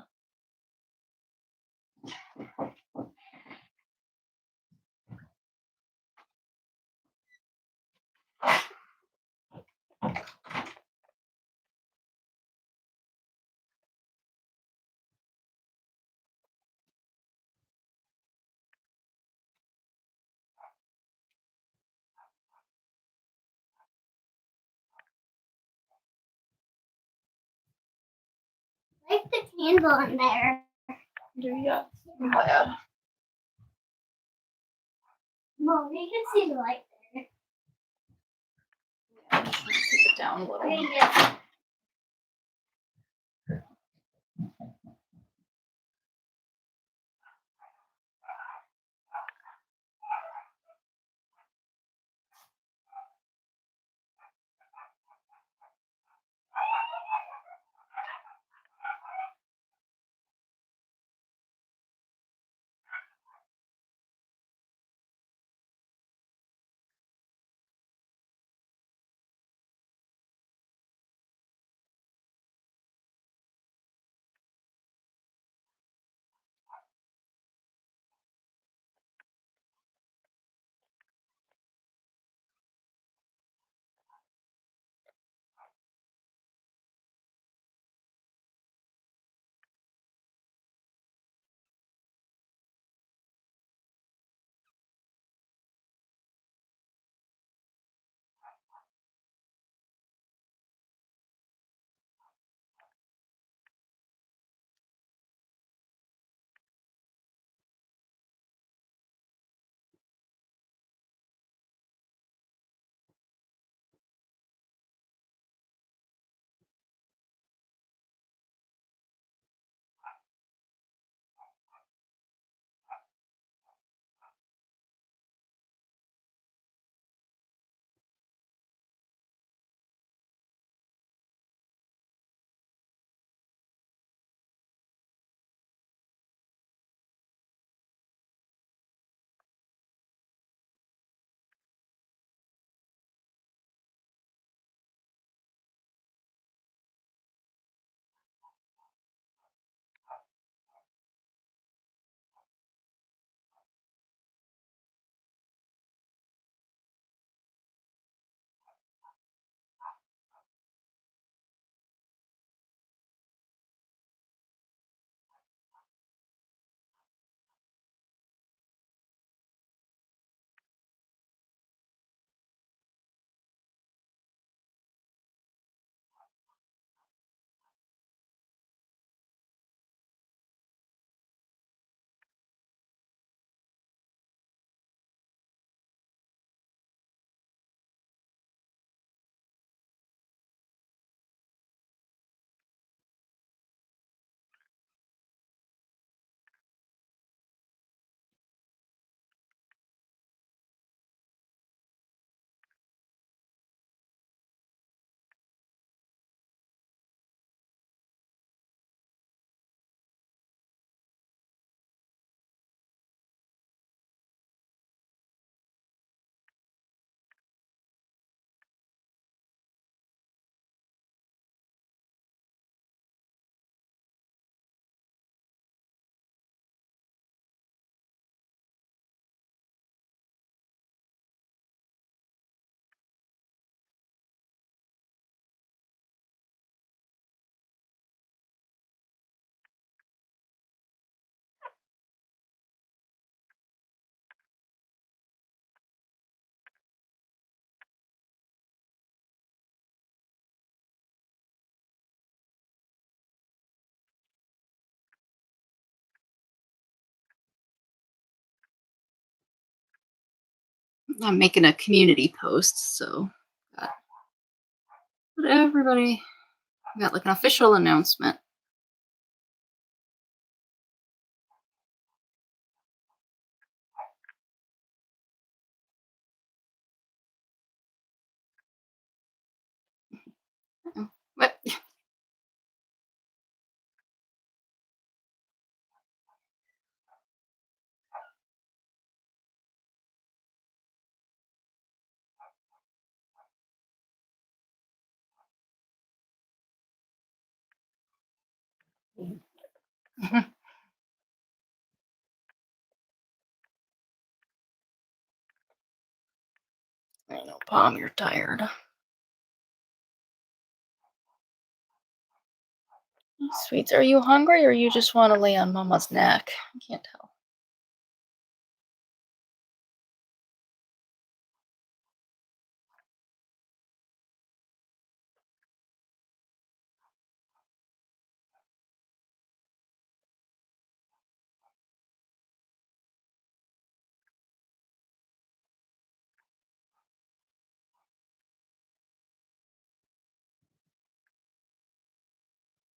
Speaker 4: Like the candle in there.
Speaker 1: Do you? I'm glad.
Speaker 4: Mom, you can see the light there.
Speaker 1: Yeah, I'm just gonna keep it down a little.
Speaker 4: Right here.
Speaker 1: I'm making a community post, so but everybody got like an official announcement. What? I know, Palm, you're tired. Sweets, are you hungry or you just want to lay on Mama's neck? I can't tell.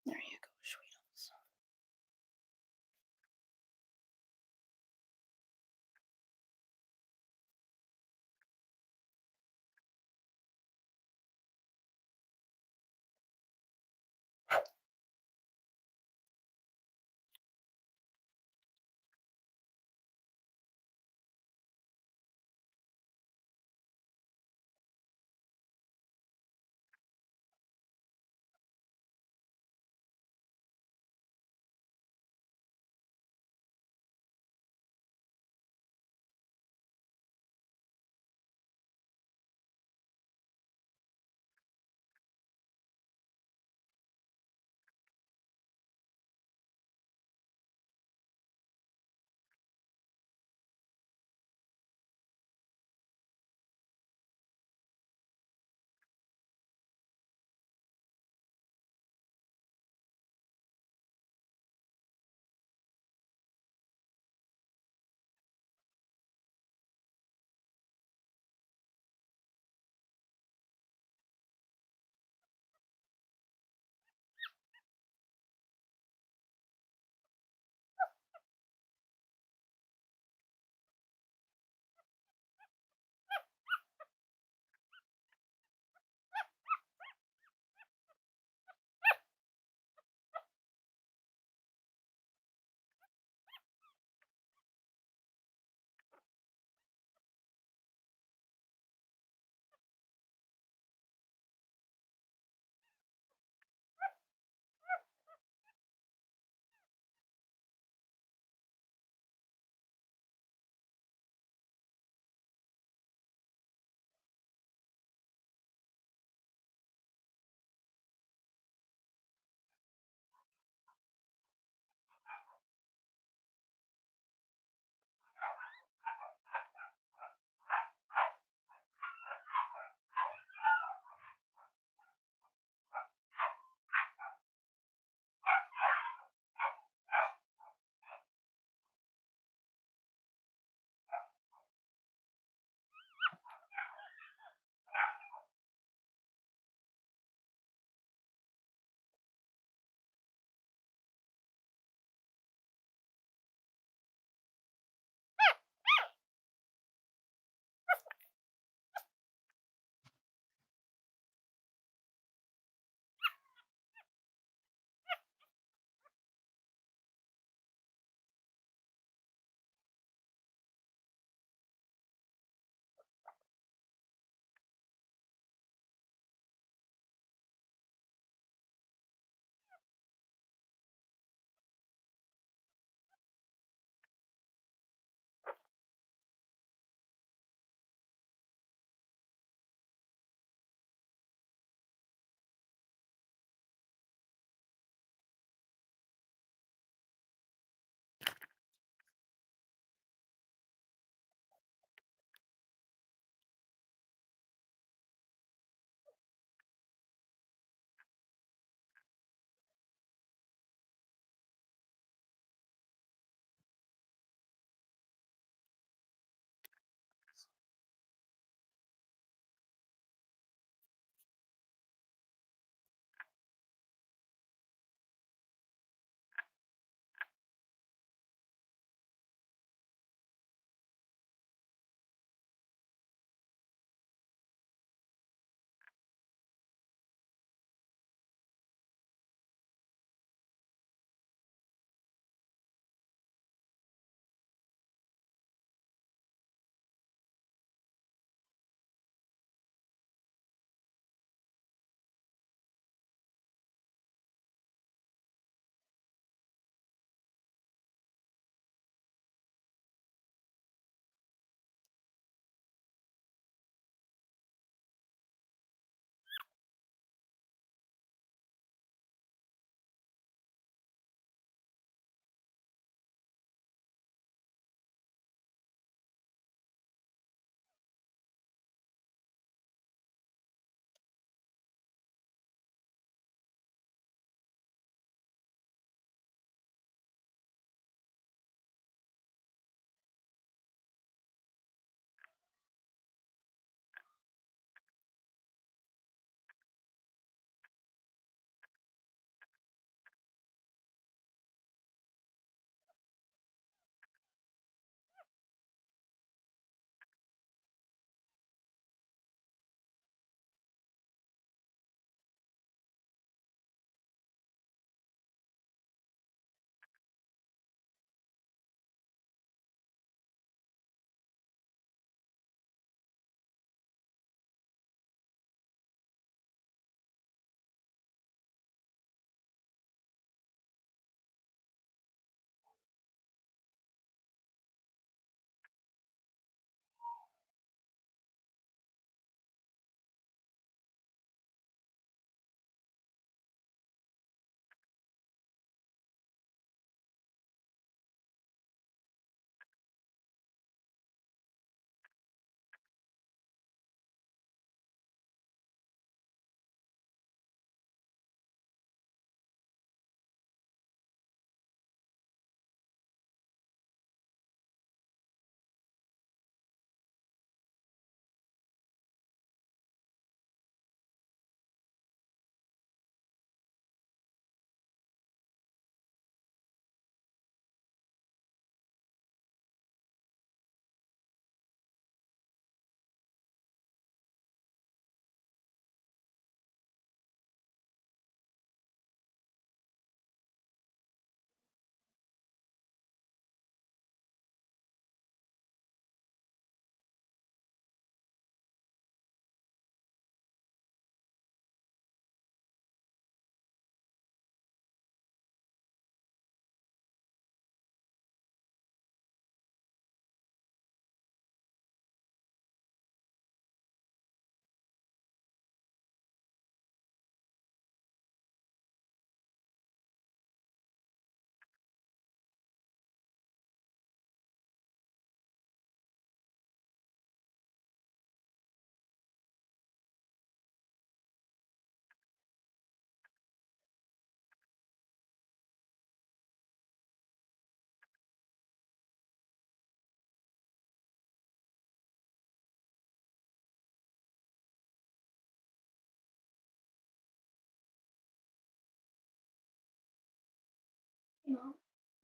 Speaker 1: There you go, sweeties.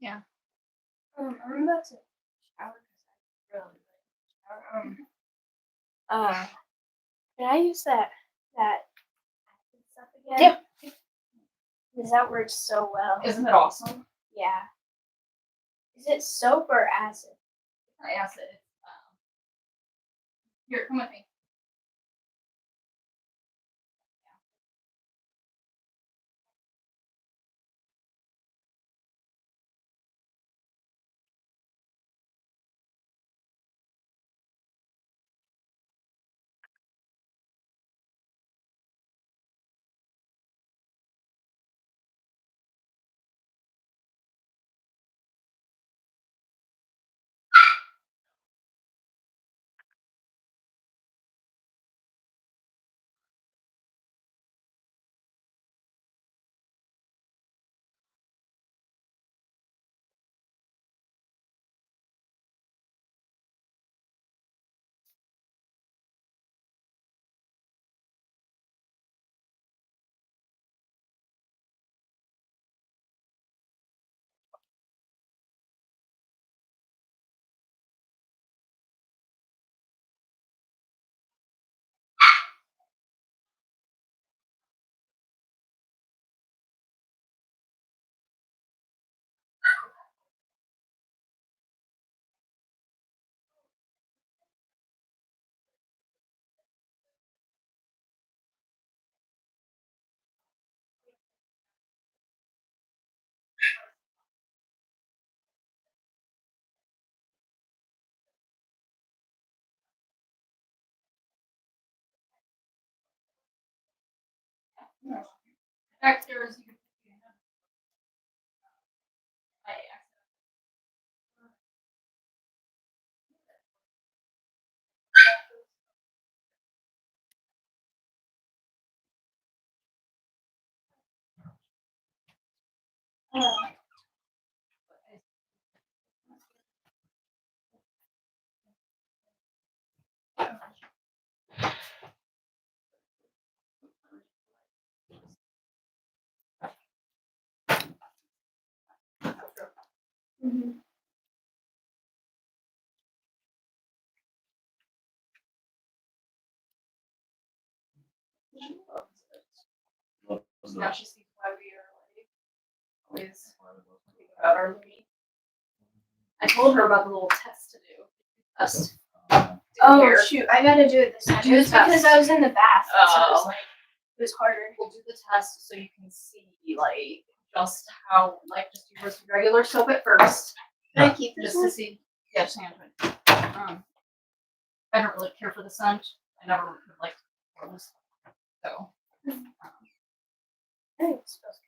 Speaker 1: Yeah.
Speaker 3: I'm about to shower because I really like to shower. Can I use that stuff again?
Speaker 1: Yeah.
Speaker 3: Because that works so well.
Speaker 1: Isn't it awesome?
Speaker 3: Yeah. Is it soap or acid?
Speaker 1: I asked it. Here, come with me. Backstairs. You can. I asked
Speaker 3: Mm-hmm.
Speaker 1: Now she sees why we are like always thinking about our Louis. I told her about the little test to do. Test.
Speaker 3: Oh
Speaker 1: Here.
Speaker 3: shoot! I gotta do it this time.
Speaker 1: Do
Speaker 3: It was
Speaker 1: the
Speaker 3: because
Speaker 1: test.
Speaker 3: I was in the bath. So it was
Speaker 1: Oh.
Speaker 3: like it was harder.
Speaker 1: We'll do the test so you can see like just how like just use regular soap at first.
Speaker 3: Can I keep this
Speaker 1: Just to
Speaker 3: one?
Speaker 1: see. Yeah, just hand it. I don't really care for the scent. I never like those. So
Speaker 3: I think it's supposed to.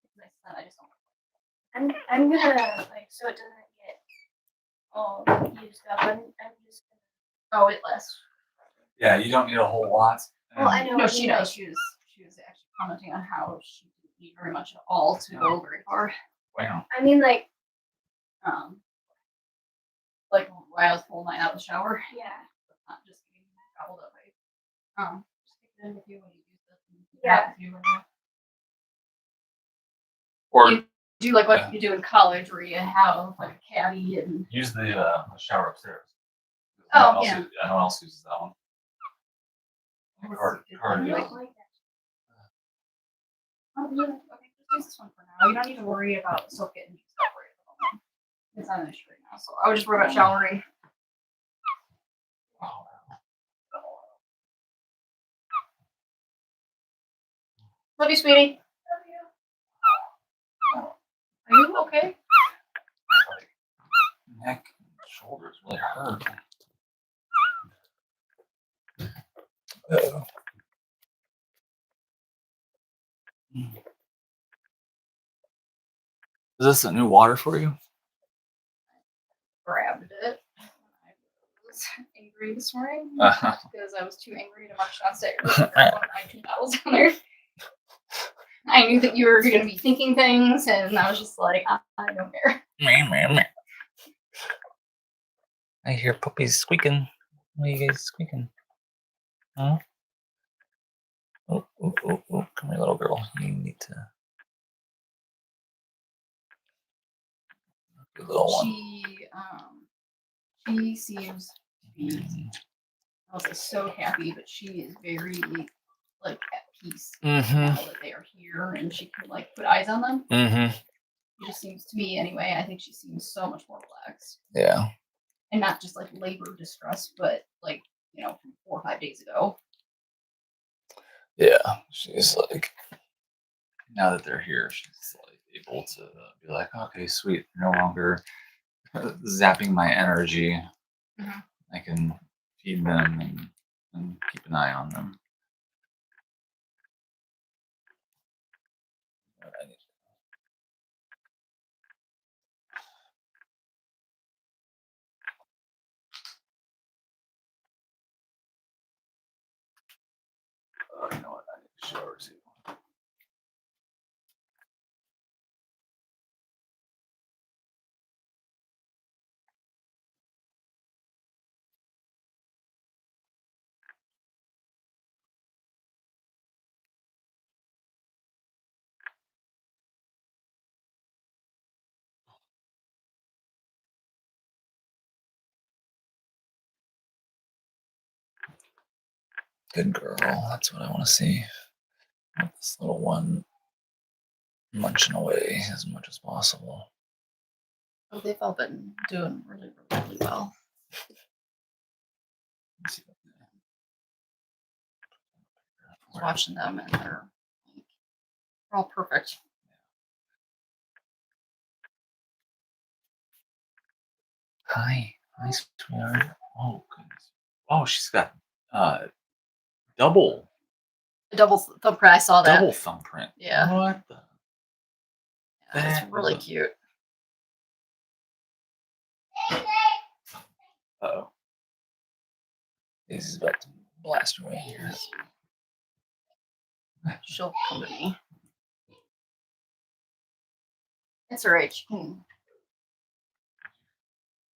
Speaker 1: it's nice scent. I just don't.
Speaker 3: I'm gonna like so it doesn't get all used up. I'm just
Speaker 1: Oh, it lasts.
Speaker 2: Yeah, you don't need a whole lot.
Speaker 3: gonna. Well, I know.
Speaker 1: No,
Speaker 3: I
Speaker 1: she
Speaker 3: mean,
Speaker 1: does. She was actually commenting on how she didn't need very much at all to go very far.
Speaker 2: Wow.
Speaker 3: I mean, like
Speaker 1: Like while I was pulling mine out of the shower.
Speaker 3: yeah.
Speaker 1: Not just getting gobbled up by just take it in with you when you use this. And keep it
Speaker 3: Yeah.
Speaker 1: out with you when you
Speaker 2: Or
Speaker 1: do like what
Speaker 2: Yeah.
Speaker 1: you do in college where you have like a caddy and
Speaker 2: use the shower upstairs.
Speaker 1: Oh,
Speaker 2: No one else
Speaker 1: yeah.
Speaker 2: uses- no one else uses that one. Card
Speaker 3: I
Speaker 2: uses.
Speaker 3: like that.
Speaker 1: oh, yeah. Okay, just use this one for now. You don't need to worry about soap getting used up right at the moment. It's not an issue right now. So I would just worry about showering.
Speaker 2: Oh,
Speaker 1: Love you, sweetie. Are you okay?
Speaker 2: neck and shoulders really hurt. Is this a new water for you?
Speaker 1: Grabbed it. I was angry this morning
Speaker 2: Uh-huh.
Speaker 1: because I was too angry to march downstairs. And grab one of my 2 bottles down there. I knew that you were going to be thinking things, and I was just like, I don't care.
Speaker 2: I hear puppies squeaking. Why are you guys squeaking? Huh? Oh, oh, oh, oh. Come here, little girl. You need to Good little one.
Speaker 1: She seems to be, I was like, so happy, but she is very like at peace now that they are here, and she can like put eyes on them. She just seems to me, anyway. I think she seems so much more relaxed,
Speaker 2: Yeah.
Speaker 1: and not just like labor distress, but like from 4 or 5 days ago.
Speaker 2: Yeah. She's like, now that they're here, she's like able to be like, okay, sweet. No longer zapping my energy. I can feed them and keep an eye on them. Oh, you know what? I need to show her too. Good girl. That's what I want to see. This little one munching away as much as possible.
Speaker 1: Oh, they've all been doing really, really, really well.
Speaker 2: Let's see.
Speaker 1: Just watching them, and they're all perfect.
Speaker 2: Hi, sweetheart. Oh goodness. Oh, she's got double
Speaker 1: A double thumbprint. I saw that.
Speaker 2: double thumbprint.
Speaker 1: Yeah.
Speaker 2: What the?
Speaker 1: Yeah, it's
Speaker 2: That
Speaker 1: really
Speaker 2: is a-
Speaker 1: cute.
Speaker 2: Uh-oh. He's about to blast away here.
Speaker 1: She'll come to me. It's her age.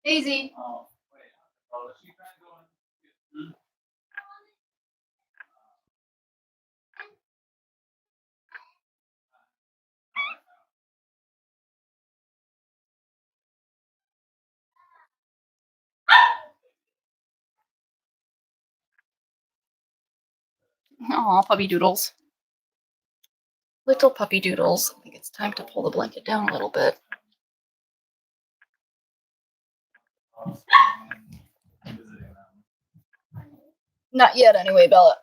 Speaker 1: Daisy.
Speaker 2: Oh, wait. Oh, is she trying to go in?
Speaker 1: Aw, puppy doodles. Little puppy doodles. I think it's time to pull the blanket down a little bit. Not yet, anyway, Bella.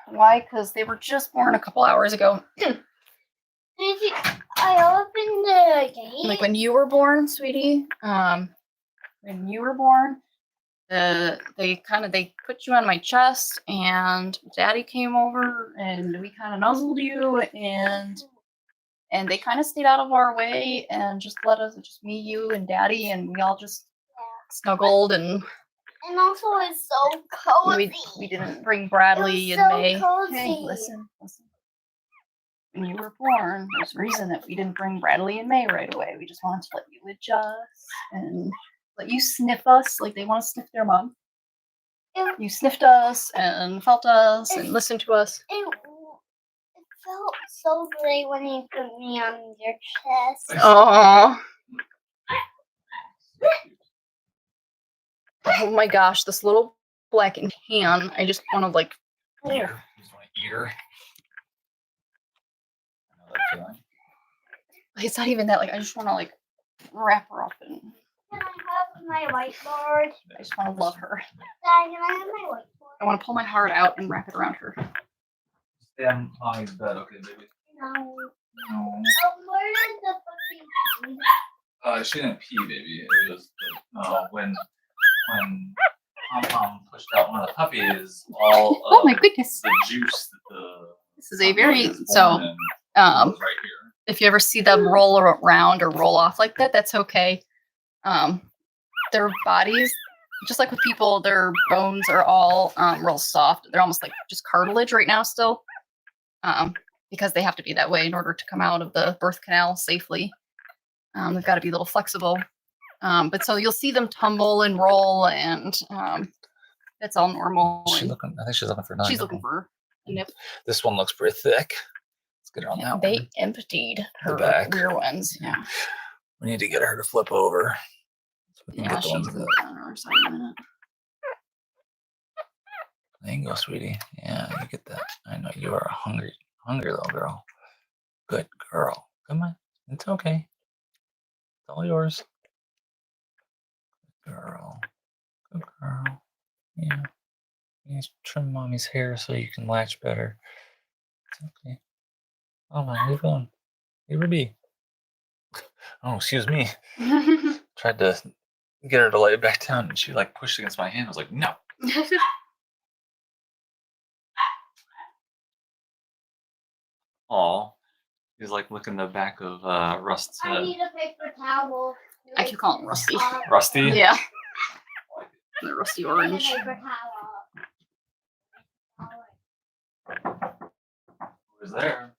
Speaker 1: Why? Because they were just born a couple hours ago.
Speaker 4: I opened the gate.
Speaker 1: Like when you were born, sweetie. When you were born, they put you on my chest, and Daddy came over, and we kind of nuzzled you, and they kind of stayed out of our way and just let us, just me, you, and Daddy, and we all just snuggled, and
Speaker 4: also it's so cozy.
Speaker 1: we didn't bring Bradley
Speaker 4: It
Speaker 1: in
Speaker 4: was so
Speaker 1: May.
Speaker 4: cozy.
Speaker 1: Hey, listen. When you were born, there's a reason that we didn't bring Bradley in May right away. We just wanted to let you adjust and let you sniff us like they want to sniff their mom. You sniffed us and felt us and listened to us.
Speaker 4: It felt so great when you put me on your chest.
Speaker 1: Aww. Oh my gosh, this little Black&Tan. I just want to like.
Speaker 2: Eat her. You just want to eat her. I know that feeling.
Speaker 1: It's not even that. Like I just want to like wrap her up and.
Speaker 4: Can I have my whiteboard?
Speaker 1: I just want to love her.
Speaker 4: Dad, can I have my whiteboard?
Speaker 1: I want to pull my heart out and wrap it around her.
Speaker 2: Stay on Mommy's bed, okay, baby?
Speaker 4: No.
Speaker 2: No.
Speaker 4: Where is the puppy?
Speaker 2: She didn't pee, baby. It was when Pom pushed out one of the puppies, all
Speaker 1: Oh my
Speaker 2: of
Speaker 1: goodness.
Speaker 2: the juice that the
Speaker 1: This is a
Speaker 2: puppy
Speaker 1: very
Speaker 2: was
Speaker 1: so.
Speaker 2: born in was right here.
Speaker 1: If you ever see them roll around or roll off like that, that's okay. Their bodies, just like with people, their bones are all real soft. They're almost like just cartilage right now still, because they have to be that way in order to come out of the birth canal safely. They've got to be a little flexible. But so you'll see them tumble and roll, and that's all normal.
Speaker 2: I think she's looking for another.
Speaker 1: She's looking for a nip.
Speaker 2: This one looks pretty thick. It's get her on that
Speaker 1: They
Speaker 2: one.
Speaker 1: emptied her
Speaker 2: back.
Speaker 1: rear ones. Yeah.
Speaker 2: We need to get her to flip over. So we can
Speaker 1: Yeah,
Speaker 2: get the ones
Speaker 1: she's
Speaker 2: that.
Speaker 1: on our side in a minute.
Speaker 2: There you go, sweetie. Yeah, you get that. I know you are a hungry little girl. Good girl. Come on. It's okay. It's all yours. Good girl. Good girl. Yeah. You need to trim mommy's hair so you can latch better. It's okay. Oh my, leave alone. Leave her be. Oh, excuse me. Tried to get her to lay back down and she like pushed against my hand. I was like, no. Aw. He's like licking the back of Rust's
Speaker 4: I need a paper towel.
Speaker 1: I keep calling him Rusty.
Speaker 2: Rusty?
Speaker 1: Yeah. The rusty
Speaker 4: I need a
Speaker 1: orange.
Speaker 4: paper towel.
Speaker 2: Who's there?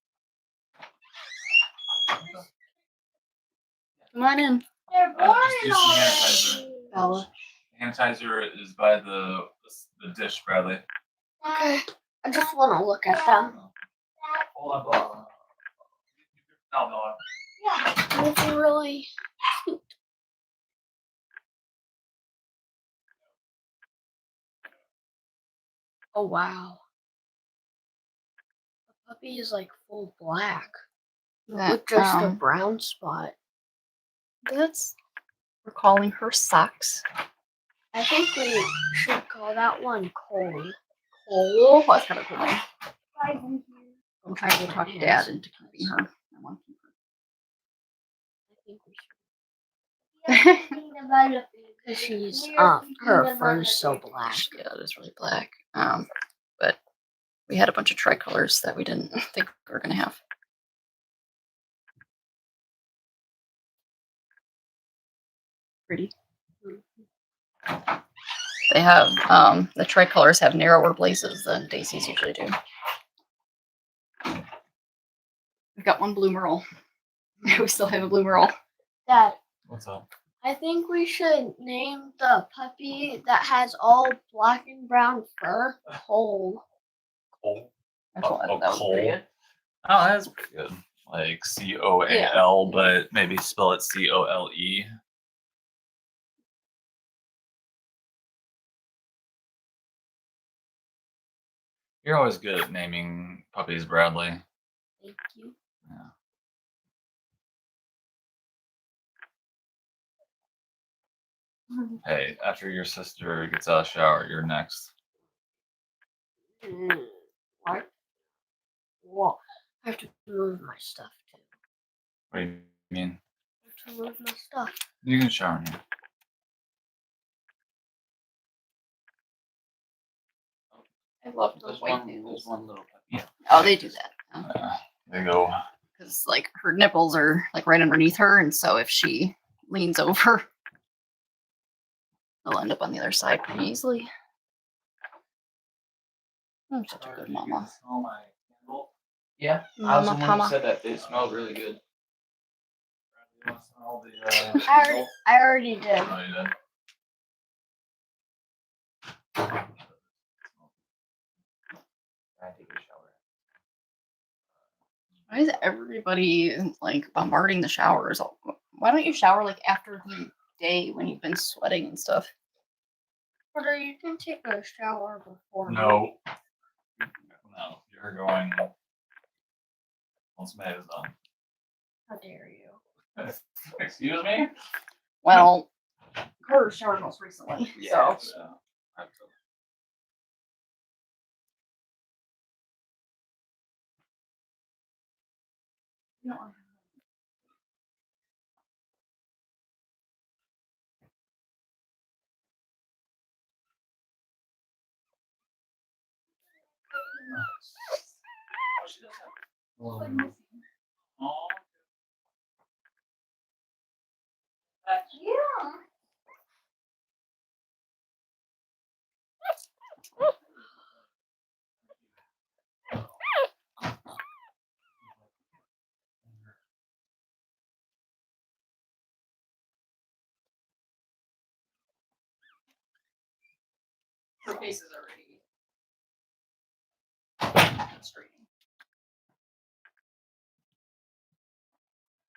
Speaker 1: Come on in.
Speaker 4: They're
Speaker 2: Just
Speaker 4: boring
Speaker 2: use some sanitizer.
Speaker 4: already.
Speaker 1: Bella.
Speaker 2: Sanitizer is by the dish, Bradley.
Speaker 4: Okay. I just want to look at them.
Speaker 2: Hold on, Bella. No, Bella.
Speaker 4: Yeah. It's really cute. Oh, wow. The puppy is like full black with just a brown spot.
Speaker 1: That's we're calling her Socks.
Speaker 4: I think we should call that one Cold.
Speaker 1: Oh, that's kind of cool name.
Speaker 4: I
Speaker 1: I'm trying to talk Dad into keeping her. I want to keep
Speaker 4: think we
Speaker 1: her.
Speaker 4: should. Because she's, her fur is so black.
Speaker 1: Yeah, it is really black. But we had a bunch of tricolors that we didn't think we were gonna have. Pretty. They have the tricolors have narrower blazes than daisies usually do. We've got one blue merle. We still have a blue merle.
Speaker 4: Dad,
Speaker 2: What's up?
Speaker 4: I think we should name the puppy that has all black and brown fur Cole.
Speaker 2: Cole.
Speaker 1: That's what- that was pretty good.
Speaker 2: Oh, that's pretty good. Like COAL, but maybe spell it COLE. You're always good at naming puppies, Bradley.
Speaker 4: Thank you.
Speaker 2: Yeah. Hey, after your sister gets out of the shower, you're next.
Speaker 4: What? Well, I have to move my stuff too.
Speaker 2: What do you mean?
Speaker 4: I have to move my stuff.
Speaker 2: You can shower in here.
Speaker 1: I love those white
Speaker 5: There's
Speaker 1: noodles.
Speaker 5: one little puppy.
Speaker 1: Oh, they do that.
Speaker 2: They go.
Speaker 1: Because like her nipples are like right underneath her, and so if she leans over, they'll end up on the other side pretty easily. I'm such a good mama.
Speaker 5: Smell my candle? Yeah, I was the
Speaker 1: Mama
Speaker 5: one who
Speaker 1: Pama.
Speaker 5: said that they smelled really good.
Speaker 2: You want to smell the,
Speaker 4: I already did.
Speaker 2: Oh, you did?
Speaker 5: I take a shower.
Speaker 1: Why is everybody like bombarding the showers? Why don't you shower like after the day when you've been sweating and stuff?
Speaker 4: Or you can take a shower before.
Speaker 2: No. No, you're going. Once May is done.
Speaker 4: How dare you?
Speaker 2: Excuse me?
Speaker 1: Well, her showered most recently, so no.
Speaker 2: Oh,
Speaker 4: Yeah.
Speaker 1: Her face is already straight.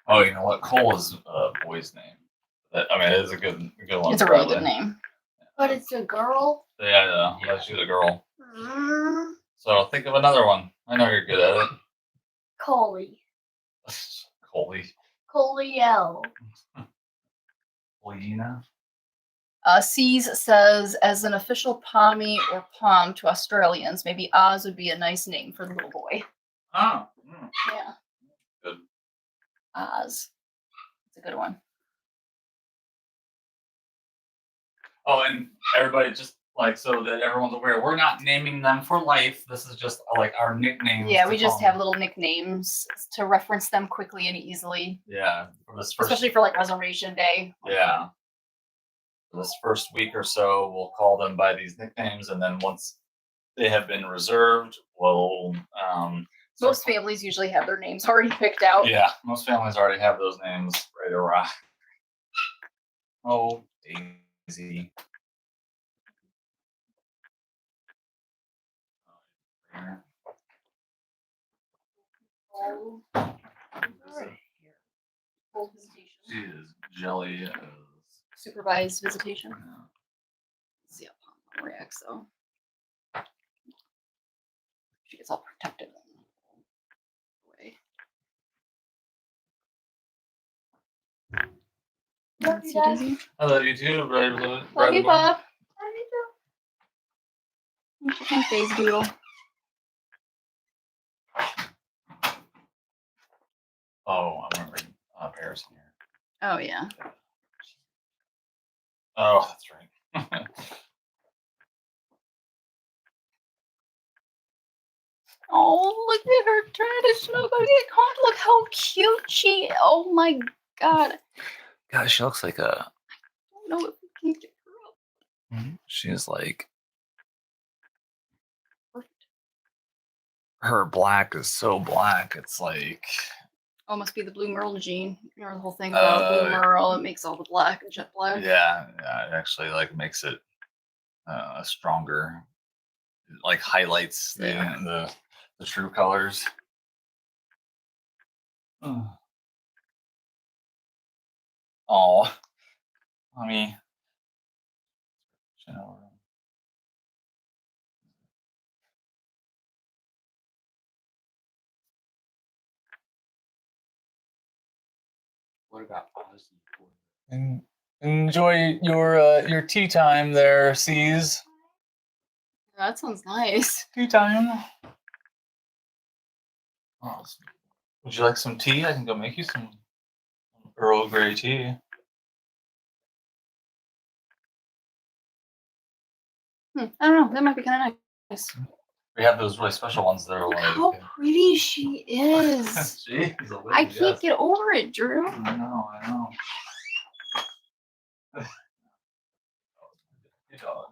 Speaker 2: Oh, you know what? Cole is a boy's name. I mean, it is a good one.
Speaker 1: It's a really good
Speaker 2: probably.
Speaker 1: name.
Speaker 3: But it's a girl.
Speaker 2: Yeah, she's a girl.
Speaker 3: Mm,
Speaker 2: So think of another one. I know you're good at
Speaker 3: Coley.
Speaker 2: it. Coley.
Speaker 3: Coliel.
Speaker 2: Colina.
Speaker 1: C's says, as an official pommy or pom to Australians, maybe Oz would be a nice name for the little boy.
Speaker 2: Oh.
Speaker 1: Yeah.
Speaker 2: Good.
Speaker 1: Oz. It's a good one.
Speaker 2: Oh, and everybody just like so that everyone's aware, we're not naming them for life. This is just like our nicknames.
Speaker 1: Yeah,
Speaker 2: to
Speaker 1: we just
Speaker 2: call
Speaker 1: have
Speaker 2: them.
Speaker 1: little nicknames to reference them quickly and easily,
Speaker 2: Yeah, for this first.
Speaker 1: especially for like Resurrection Day.
Speaker 2: Yeah. For this first week or so, we'll call them by these nicknames, and then once they have been reserved, we'll.
Speaker 1: Most families usually have their names already picked out.
Speaker 2: Yeah, most families already have those names ready to rock. Oh, Daisy.
Speaker 1: Full visitation.
Speaker 2: She is jelly as.
Speaker 1: Supervised visitation. Let's see how Pom reacts though. She gets all protected. Away.
Speaker 3: Love you,
Speaker 1: See,
Speaker 3: Dad.
Speaker 1: Daisy?
Speaker 2: I love you too, right?
Speaker 1: Love you, Bob. What you think, Daisy Doodle?
Speaker 2: Oh, I'm remembering Paris here.
Speaker 1: Oh yeah.
Speaker 2: Oh, that's right.
Speaker 1: Oh, look at her trying to snuggle get caught. Look how cute she. Oh my god.
Speaker 2: God, she looks like a.
Speaker 1: I don't know if we can get her up.
Speaker 2: She's like.
Speaker 1: Perfect.
Speaker 2: Her black is so black. It's like.
Speaker 1: Oh, must be the blue merle gene. You know the whole thing about blue merle. It makes all the black and jet black.
Speaker 2: Yeah, it actually like makes it stronger. It, like highlights the true colors. Oh, mommy.
Speaker 5: What about Oz?
Speaker 2: Enjoy your tea time there, C's.
Speaker 1: That sounds nice.
Speaker 2: Tea time. Oh, would you like some tea? I can go make you some Earl Grey tea.
Speaker 1: I don't know. That might be kind of nice.
Speaker 2: We have those really special ones that are
Speaker 1: Look
Speaker 2: like.
Speaker 1: how pretty she is.
Speaker 2: She's a lady,
Speaker 1: I can't get over it, Drew.
Speaker 2: I know. Good dog.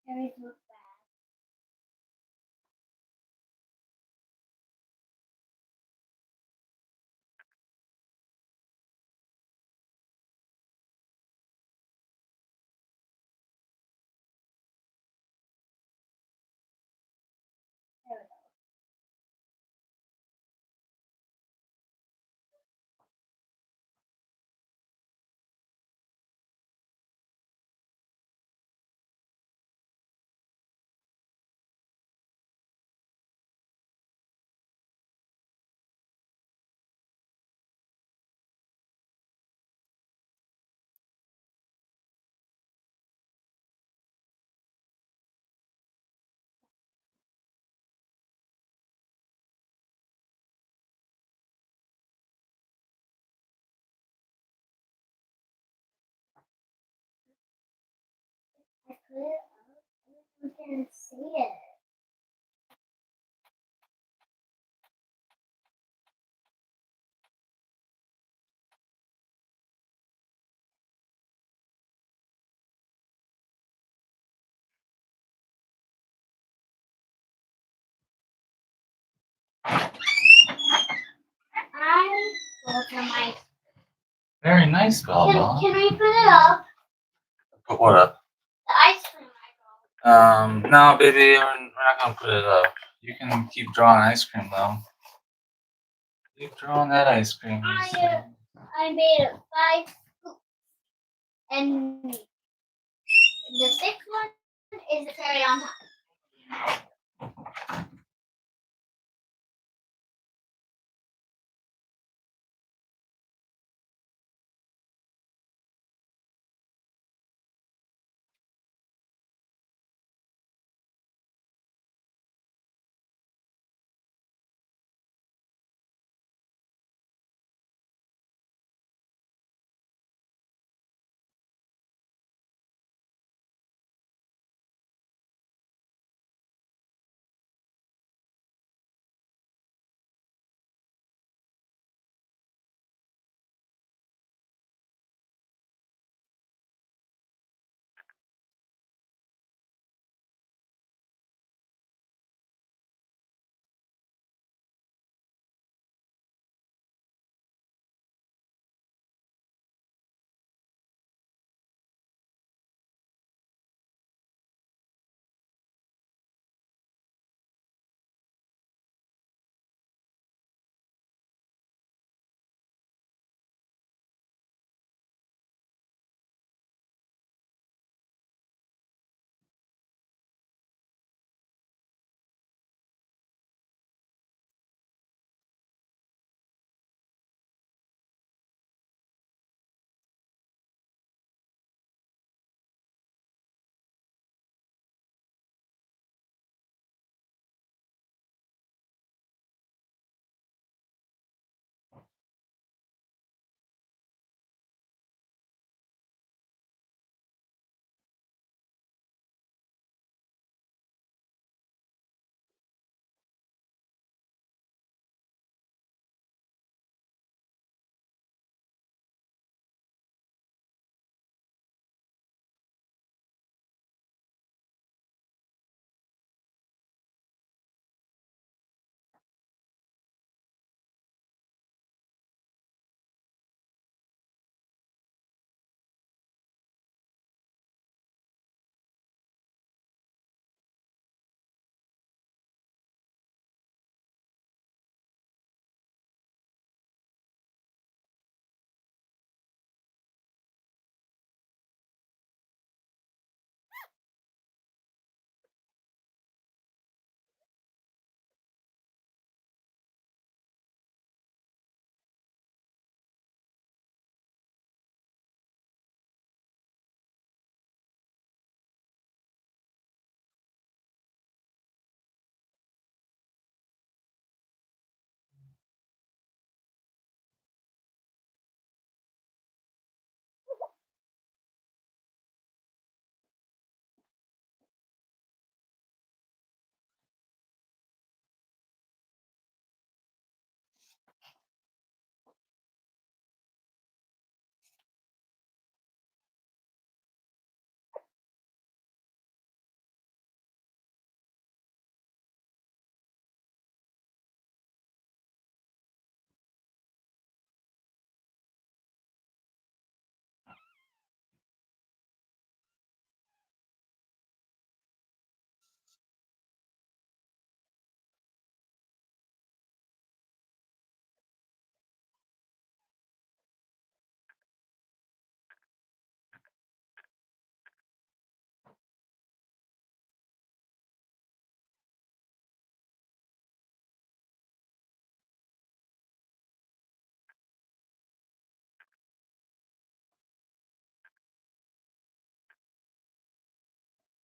Speaker 4: Harry's look bad. There we go. I put it up. I can't see it. I go to my.
Speaker 2: Very nice, Bella.
Speaker 4: Can we put it up?
Speaker 2: Put what up?
Speaker 4: The ice cream I got.
Speaker 2: No, baby, we're not gonna put it up. You can keep drawing ice cream though. Keep drawing that ice cream.
Speaker 4: I made 5 scoops. And the 6th one is the cherry on top.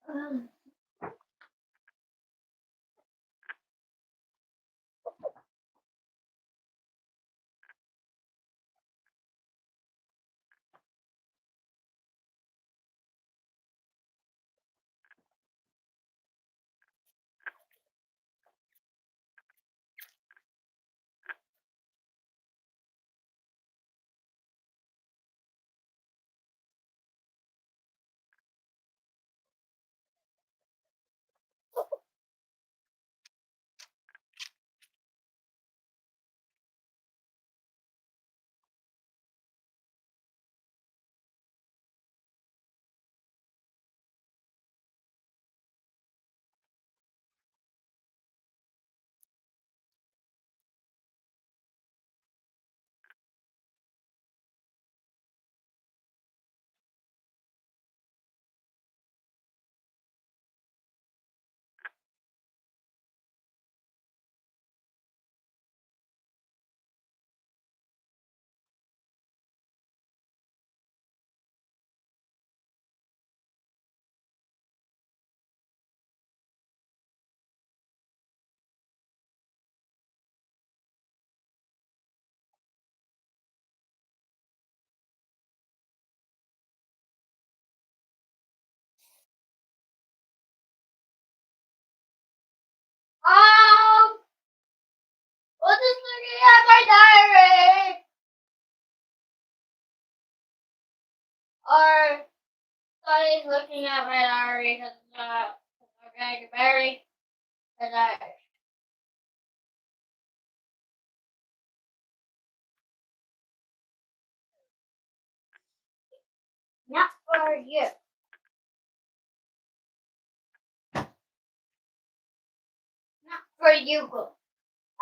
Speaker 4: We're just looking at my diary. Or Sonny's looking at my diary because we're going to bury the diary. Not for you. Not for you, girl.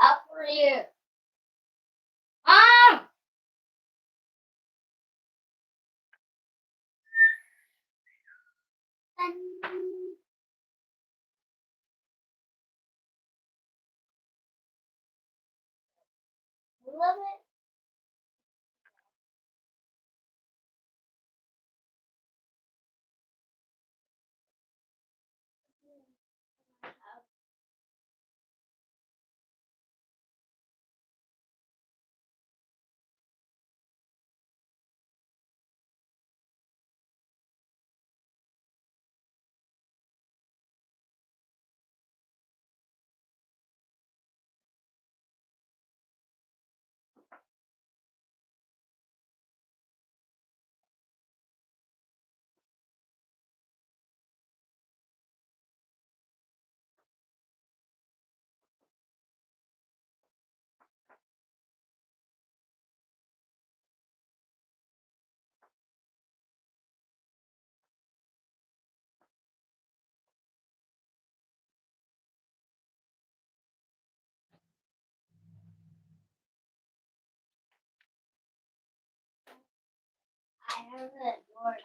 Speaker 4: Not for you. Mom! Love it. I haven't ignored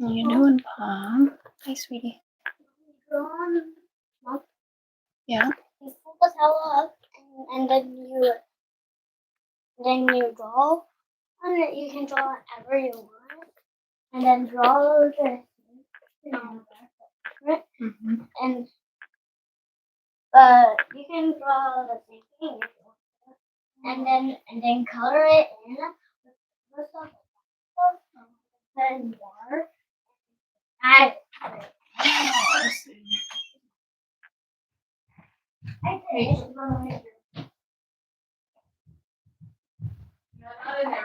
Speaker 1: How you doing, Pop? Hi, sweetie.
Speaker 4: Drawn.
Speaker 1: Yeah.
Speaker 4: You pull the towel up, and then you draw on it. You can draw whatever you want, and then draw the
Speaker 1: Mm-hmm.
Speaker 4: and you can draw the same thing if you want to. And then color it in with some and water. Add it.
Speaker 1: I see.
Speaker 3: Not in there,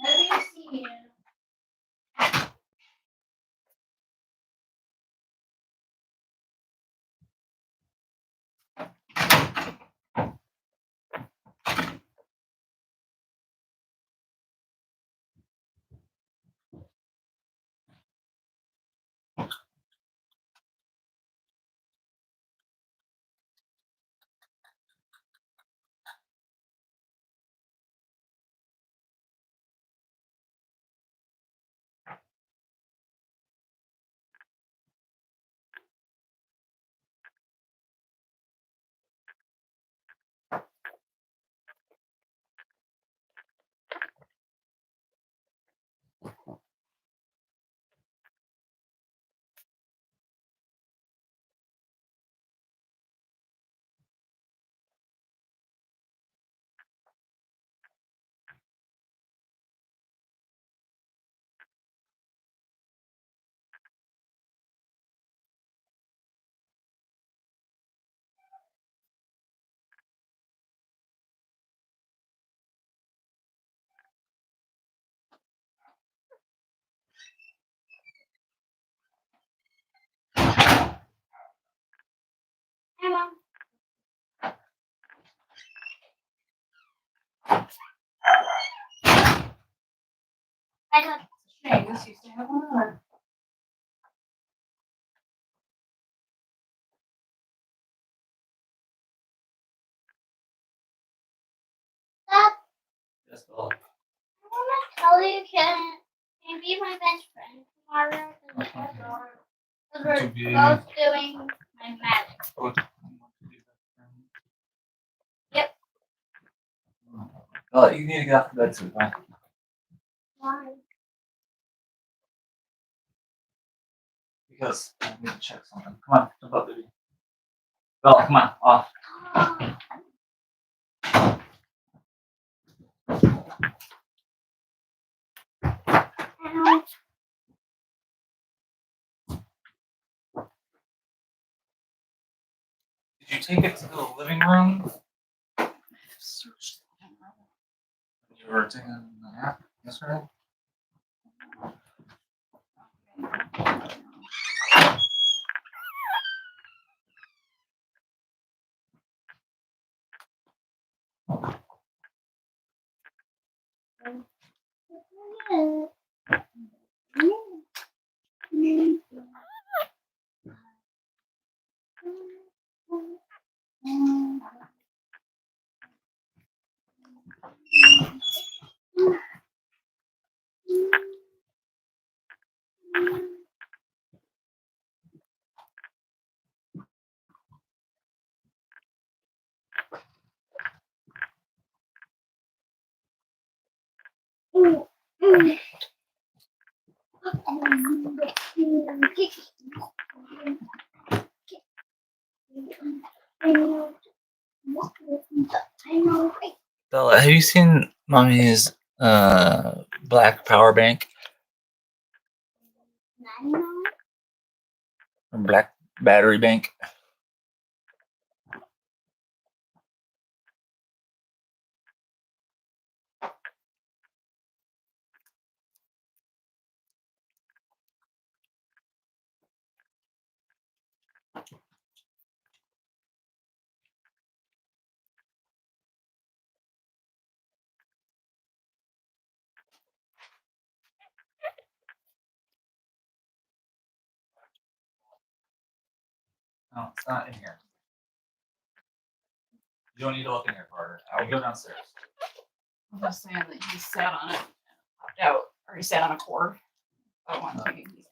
Speaker 3: Let me see.
Speaker 4: I thought
Speaker 1: Angus used to have one.
Speaker 4: that
Speaker 5: That's all.
Speaker 4: I want to tell you, can you be my best friend tomorrow? Because we're
Speaker 5: To be-
Speaker 4: both doing my magic. Yep.
Speaker 5: Oh, you need to get off the bed soon, huh?
Speaker 4: Why?
Speaker 5: Because I need to check something. Come on, jump up, baby. Bella, come on, off.
Speaker 4: Ow.
Speaker 5: Did you take it to the living room? You were taking a nap yesterday? Bella, have you seen mommy's black power bank? Or black battery bank? No, it's not in here. You don't need to look in here, Carter. I'll go downstairs.
Speaker 1: I'm just saying that he sat on it, popped out, or he sat on a cord. I don't want to take it.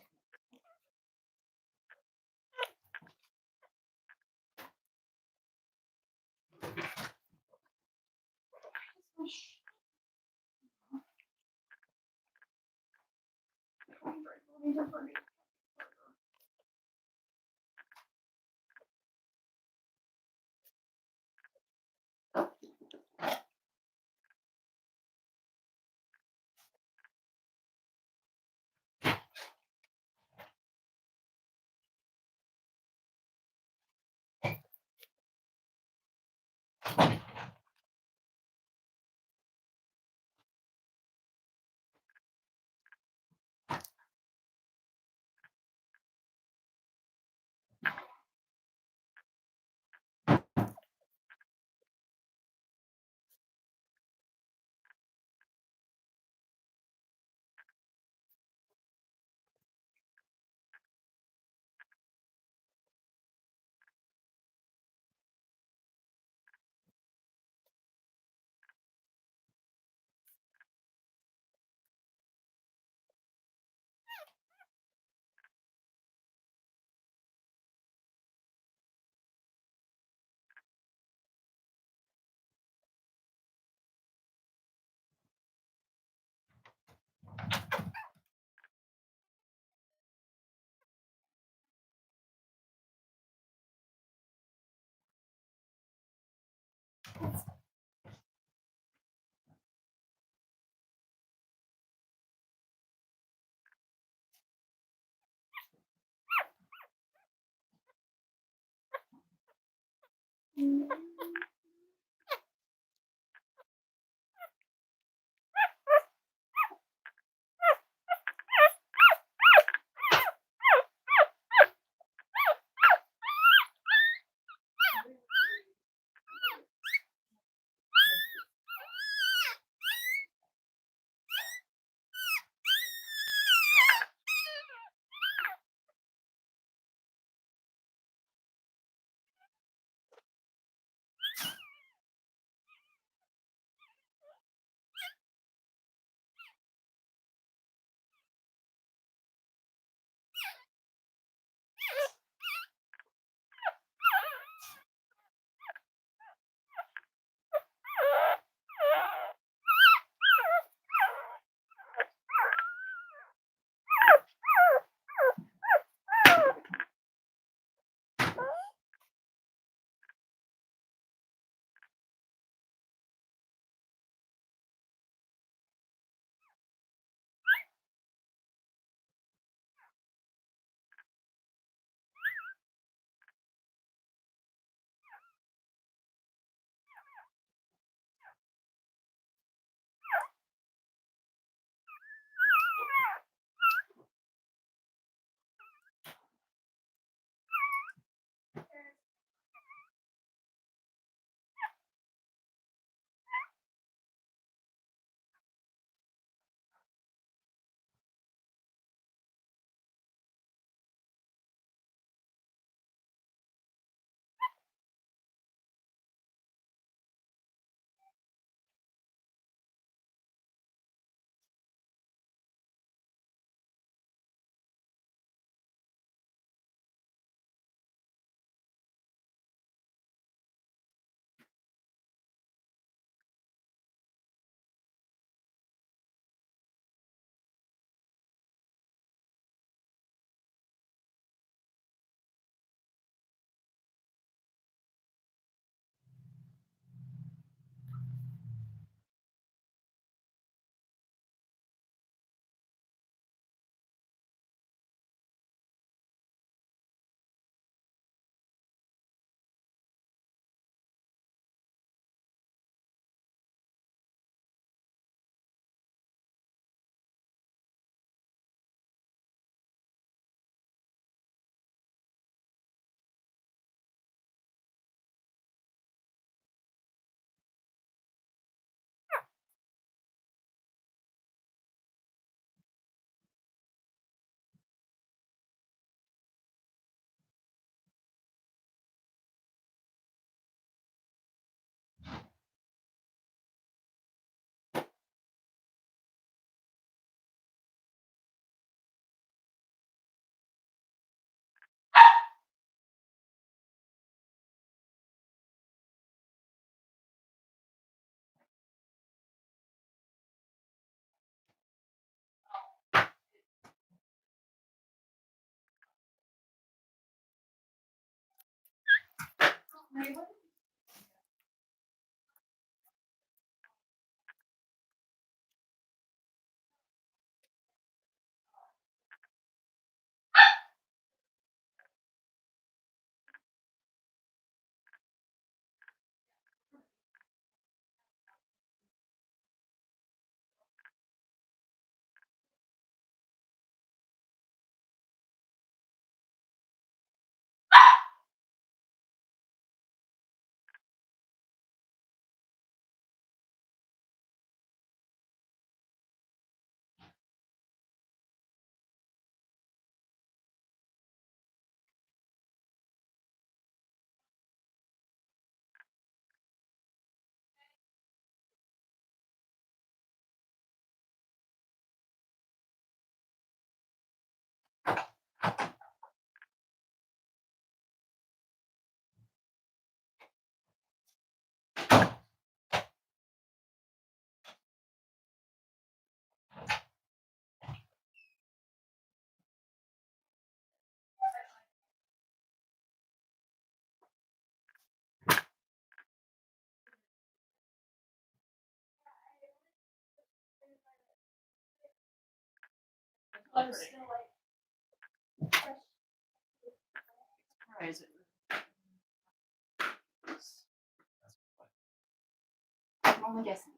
Speaker 1: I'm only guessing.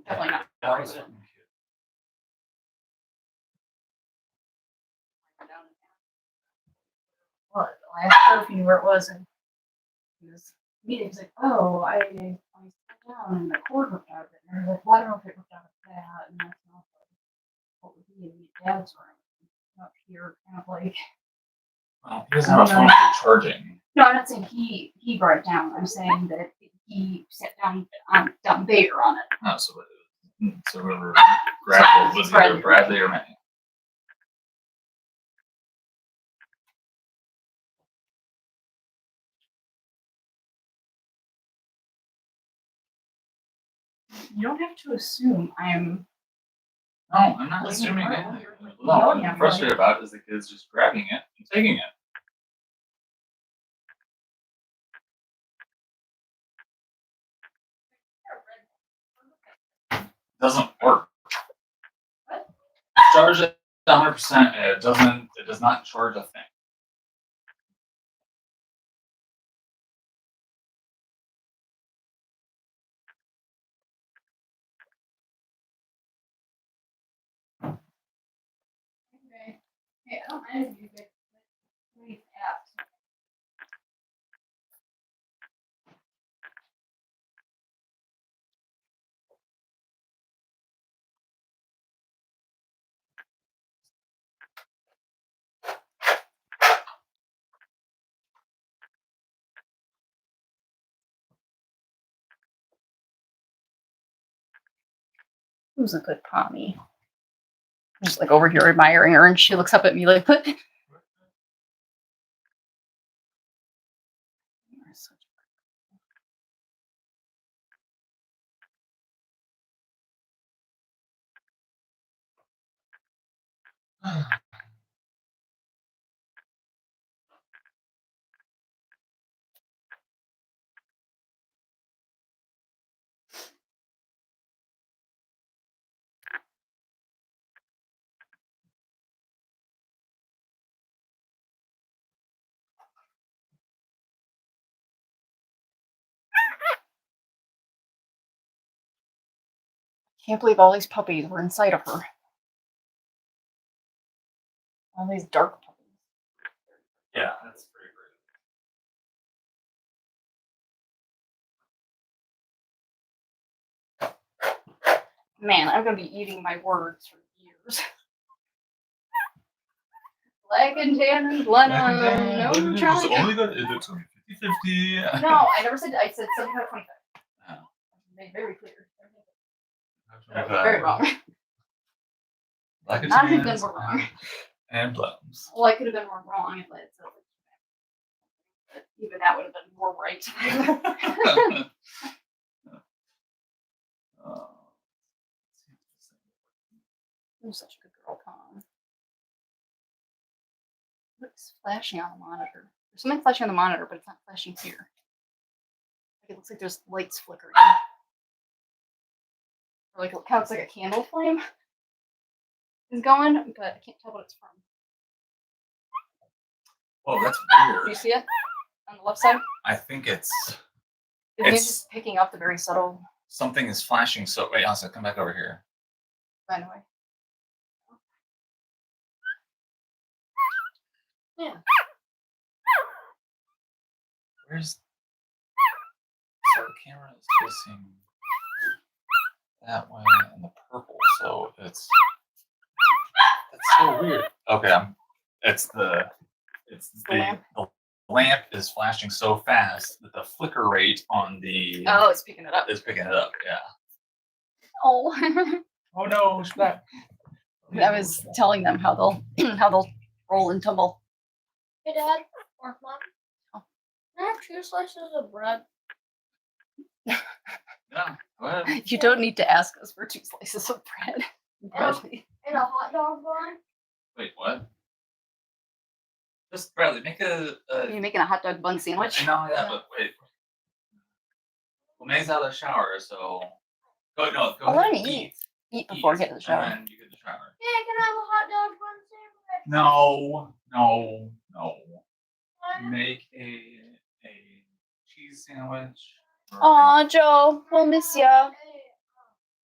Speaker 1: Definitely not. What? I asked Sophie where it was, and he was meeting. He's like, "Oh, I sat down and the cord hooked out of it." And I was like, "Well, I don't know if it hooked out of that." And that's not what would be in your dad's room up here, kind of like.
Speaker 2: Well, he doesn't have a phone for charging.
Speaker 1: No, I'm not saying he brought it down. I'm saying that he sat down down there on it.
Speaker 2: Oh, so whoever grabbed it was either Bradley or Manny.
Speaker 1: You don't have to assume I'm.
Speaker 2: No, I'm not assuming anything. No, what I'm frustrated about is the kids just grabbing it and taking it. Doesn't work.
Speaker 1: What?
Speaker 2: Charge it 100%. It doesn't. It does not charge a thing.
Speaker 1: Okay. Hey, I don't mind if you get these apps. Who's a good pommy? I'm just like over here admiring her, and she looks up at me like, "What?" Can't believe all these puppies were inside of her. All these dark puppies.
Speaker 2: Yeah, that's pretty great.
Speaker 1: Man, I'm gonna be eating my words for years. Black&Tan and Blenheim. No,
Speaker 2: It's
Speaker 1: Charlie.
Speaker 2: only got it's 50-50.
Speaker 1: No, I never said. I said 75-25.
Speaker 2: Oh.
Speaker 1: Made very clear.
Speaker 2: Okay.
Speaker 1: Very wrong.
Speaker 2: Black&Tan
Speaker 1: Not have been more wrong.
Speaker 2: and Blums.
Speaker 1: Well, I could have been more wrong if I had said it. But even that would have been more right. You're such a good girl, Tom. What's flashing on the monitor? There's something flashing on the monitor, but it's not flashing here. Like, it looks like there's lights flickering. Or like it counts like a candle flame is going, but I can't tell what it's from.
Speaker 2: Oh, that's
Speaker 1: Do you
Speaker 2: weird.
Speaker 1: see it on the left side?
Speaker 2: I think it's
Speaker 1: It's just picking up the very subtle.
Speaker 2: something is flashing. So wait, also come back over here.
Speaker 1: Anyway. Yeah.
Speaker 2: Where's so the camera is facing that way and the purple, so that's so weird. Okay, it's the
Speaker 1: lamp.
Speaker 2: the lamp is flashing so fast that the flicker rate on the
Speaker 1: Oh, it's picking it up.
Speaker 2: is picking it up. Yeah.
Speaker 1: Oh.
Speaker 2: Oh no, it's back.
Speaker 1: I was telling them how they'll roll and tumble.
Speaker 3: Hey, Dad or Mom.
Speaker 1: Oh.
Speaker 3: Can I have 2 slices of bread?
Speaker 2: Yeah. Go ahead.
Speaker 1: You don't need to ask us for 2 slices of bread. Bradley.
Speaker 3: And a hot dog bun?
Speaker 2: Wait, what? Just Bradley, make
Speaker 1: Are you making a hot dog bun sandwich?
Speaker 2: No, yeah, but wait. Well, May's out of the shower, so go
Speaker 1: Let
Speaker 2: ahead.
Speaker 1: him eat. Eat before he gets to the shower.
Speaker 2: And then you get in the shower.
Speaker 3: Yeah, can I have a hot dog bun sandwich?
Speaker 2: No.
Speaker 3: Why?
Speaker 2: Make a cheese sandwich.
Speaker 1: Aw, Joe, we'll miss ya.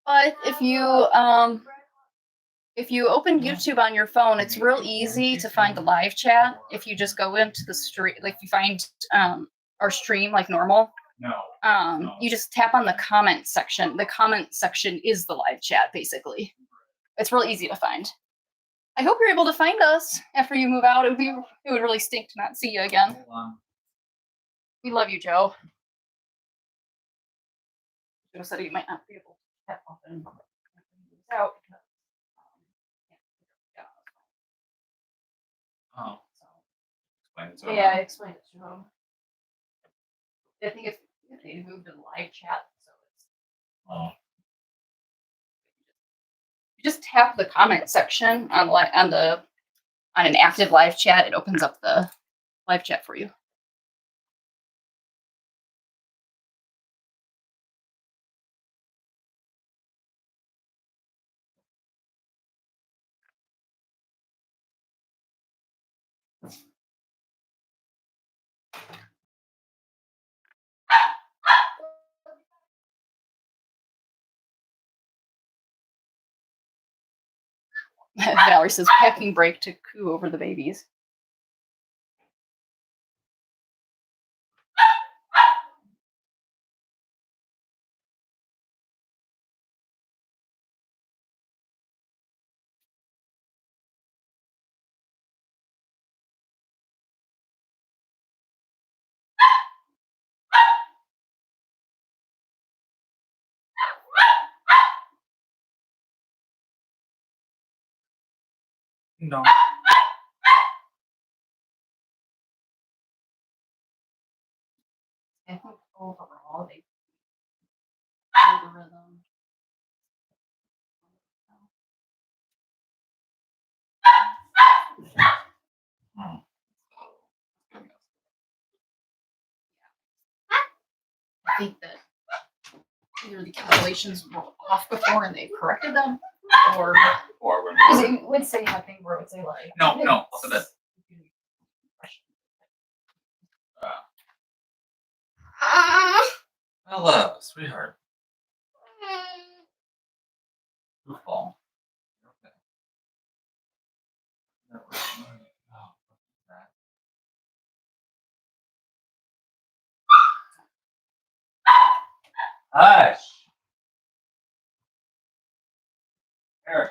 Speaker 1: But if you open YouTube on your phone, it's real easy to find the live chat. If you just go into the stream, like you find our stream like normal,
Speaker 2: No.
Speaker 1: you just tap on the comment section. The comment section is the live chat, basically. It's real easy to find. I hope you're able to find us after you move out. It would really stink to not see you again.
Speaker 2: Hold on.
Speaker 1: We love you, Joe. Joe said he might not be able to tap often after he moves out because
Speaker 2: Oh,
Speaker 1: so.
Speaker 2: explain it to him.
Speaker 1: Yeah, I explained it to him. I think if they moved to the live chat, so it's
Speaker 2: Oh.
Speaker 1: you just tap the comment section on an active live chat. It opens up the live chat for you. Valerie says packing break to coo over the babies.
Speaker 2: No.
Speaker 1: I think overall they algorithm. I think that either the calculations were off before and they corrected them, or
Speaker 2: Or when
Speaker 1: because it would say nothing where it would say like
Speaker 2: No. So that hello, sweetheart. Goofball. Okay. Oh, that. Hush. Eric.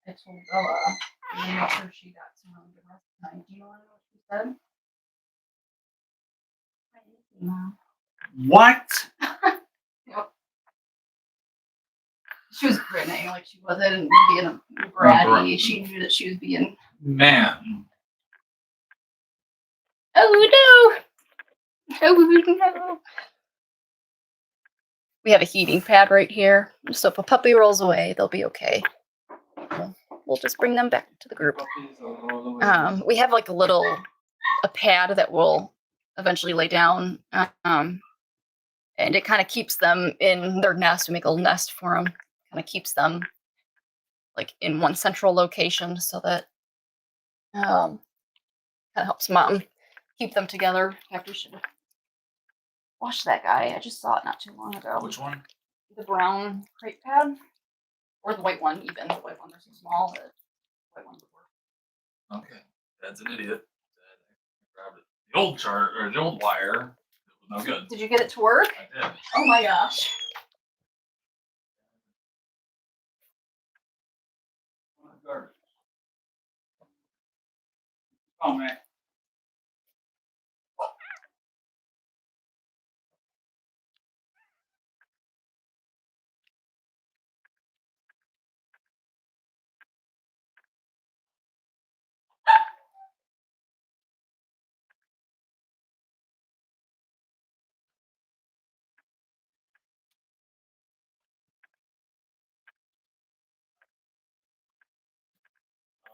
Speaker 1: I told Bella, I'm gonna make sure she got some really good rest tonight. Do you want to know what she said? Mom.
Speaker 2: What?
Speaker 1: Yep. She was grinning like she wasn't being a bratty. She knew that she was being.
Speaker 2: Man.
Speaker 1: Oh no! Oh no! We have a heating pad right here, so if a puppy rolls away, they'll be okay. We'll just bring them back to the group. We have like a pad that will eventually lay down, and it kind of keeps them in their nest. We make a little nest for them. Kind of keeps them like in one central location, so that kind of helps mom keep them together. After she wash that guy, I just saw it not too long ago.
Speaker 2: Which one?
Speaker 1: The brown crate pad, or the white one. Even the white one, they're so small that the white one would work.
Speaker 2: Okay. Dad's an idiot. Dad grabbed it. The old chart or the old wire. It was no good.
Speaker 1: Did you get it to work?
Speaker 2: I did.
Speaker 1: Oh my gosh.
Speaker 2: Garbage. Oh man.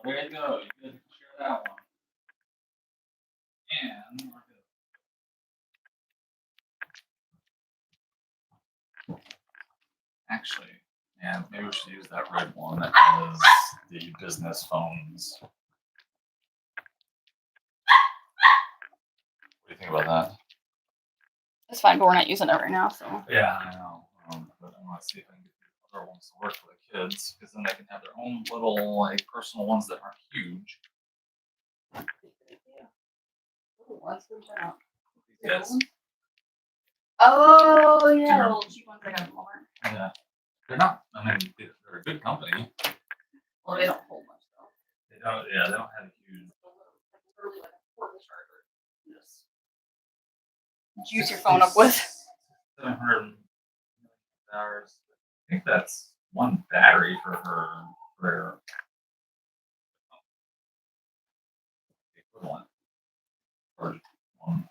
Speaker 2: There you go. You can share that one. And we're good. Actually, yeah, maybe we should use that red one that has the business phones. What do you think about that?
Speaker 1: It's fine, but we're not using it right now, so.
Speaker 2: Yeah, I know. But I want to see if I can get the other ones to work for the kids, because then they can have their own little, like, personal ones that aren't huge.
Speaker 1: Ooh, let's do that.
Speaker 2: Yes.
Speaker 1: Oh yeah, the little cheap ones I got at Walmart.
Speaker 2: Yeah. They're not, I mean, they're a good company.
Speaker 1: Well, they don't hold much though.
Speaker 2: They don't, yeah, they don't have a huge.
Speaker 1: Literally like a portable charger. Just juice your phone up with.
Speaker 2: 700 hours. I think that's one battery for her equivalent. Or one.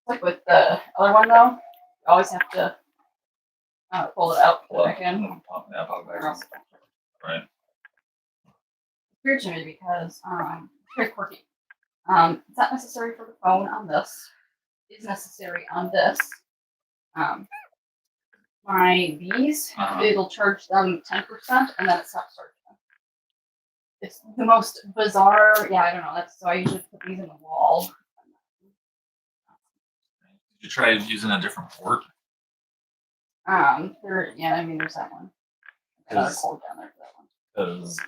Speaker 1: Like with the other one though, you always have to pull it out, put it back in.
Speaker 2: Pop it back. Right.
Speaker 1: It's weird to me because it's very quirky. It's not necessary for the phone on this. It's necessary on this. My V's, it'll charge them 10% and then it stops charging them. It's the most bizarre. Yeah, I don't know. That's so I usually put these in the wall.
Speaker 2: Did you try using a different port?
Speaker 1: Yeah, I mean, there's that one. Another cord down there for that one.
Speaker 2: Because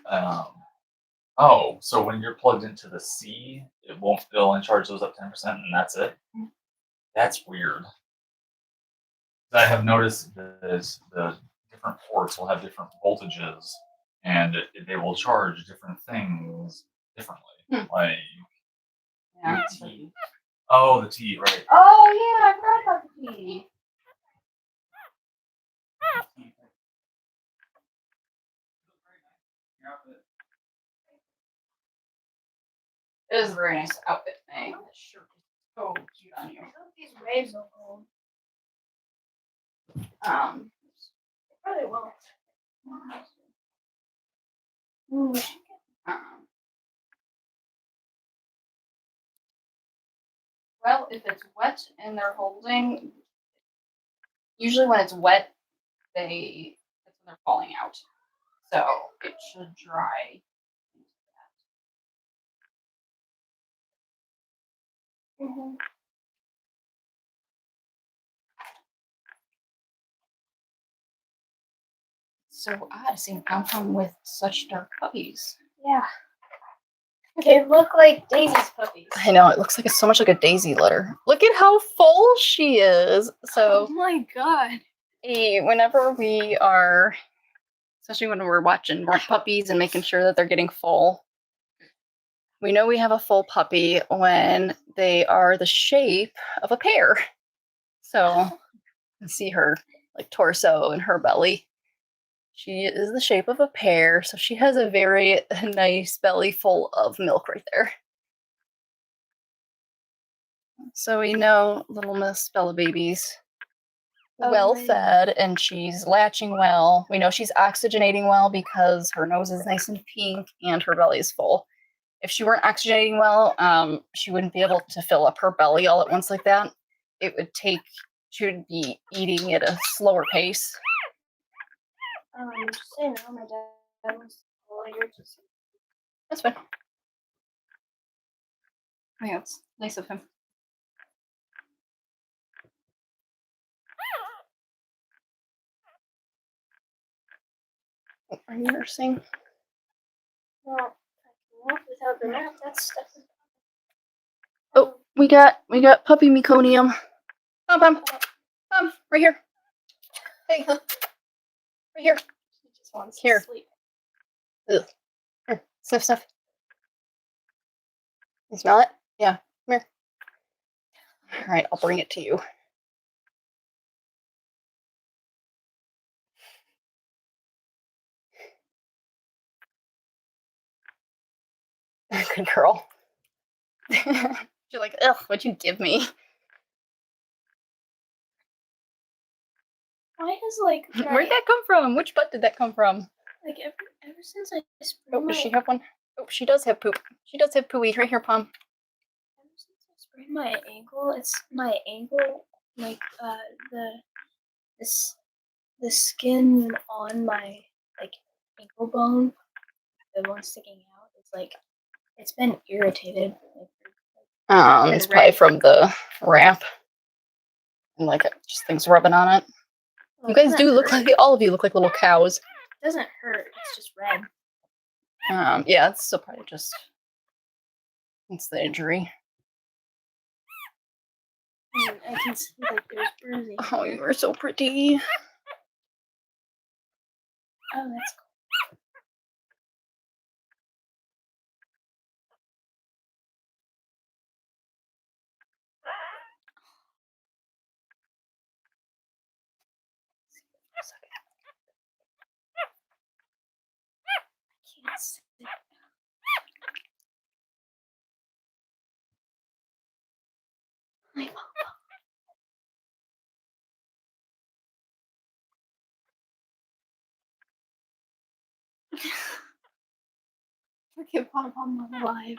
Speaker 2: oh, so when you're plugged into the C, it'll only charge those up 10% and that's it. That's weird. I have noticed that the different ports will have different voltages, and they will charge different things differently. Like
Speaker 1: Yeah.
Speaker 2: the T. Oh, the T, right?
Speaker 1: Oh yeah, I forgot about the T. It is a very nice outfit thing. This shirt is so cute on you.
Speaker 3: These waves will hold.
Speaker 1: Um,
Speaker 3: They probably won't. Ooh.
Speaker 1: um, well, if it's wet and they're holding, usually when it's wet, that's when they're falling out. So it should dry.
Speaker 3: Mhm.
Speaker 1: So odd seeing Pom Pom with such dark puppies.
Speaker 3: Yeah. They look like Daisy's puppies.
Speaker 1: I know, it looks like it's so much like a daisy litter. Look at how full she is. So
Speaker 3: Oh my god.
Speaker 1: whenever we are, especially when we're watching more puppies and making sure that they're getting full, we know we have a full puppy when they are the shape of a pear. So you can see her like torso and her belly. She is the shape of a pear, so she has a very nice belly full of milk right there. So we know little Miss Bella Baby's well
Speaker 3: Amazing.
Speaker 1: fed and she's latching well. We know she's oxygenating well because her nose is nice and pink and her belly is full. If she weren't oxygenating well, she wouldn't be able to fill up her belly all at once like that. It would take, she would be eating at a slower pace.
Speaker 3: Just say no, my dad was later to see.
Speaker 1: That's fine. I think that's nice of him. Are you nursing?
Speaker 3: Well, I can walk without the nap. That's
Speaker 1: Oh, we got puppy meconium. Pom, right here. Hey, right here.
Speaker 3: He just wants
Speaker 1: Here.
Speaker 3: to sleep.
Speaker 1: Ugh. Here, sniff. You smell it? Yeah. Come here. All right, I'll bring it to you. Good girl. You're like, ugh, what'd you give me?
Speaker 3: Why does like
Speaker 1: Where'd that come from? Which butt did that come from?
Speaker 3: like ever since I sprayed
Speaker 1: Oh,
Speaker 3: my
Speaker 1: does she have one? Oh, she does have poop. She does have pooey. Right here, Pom.
Speaker 3: ever since I sprayed my ankle, it's my ankle like the skin on my like ankle bone, the one sticking out, it's like it's been irritated. Been
Speaker 1: It's probably
Speaker 3: red.
Speaker 1: from the wrap. And like just things rubbing on it.
Speaker 3: Well,
Speaker 1: You
Speaker 3: it
Speaker 1: guys
Speaker 3: doesn't
Speaker 1: do look
Speaker 3: hurt.
Speaker 1: like, all of you look like little cows.
Speaker 3: It doesn't hurt. It's just red.
Speaker 1: Yeah, it's still probably just, it's the injury.
Speaker 3: And I can see like there's bruising.
Speaker 1: Oh, you are so pretty.
Speaker 3: Oh, that's cool. I can't see.
Speaker 1: Look at Pom Pom alive.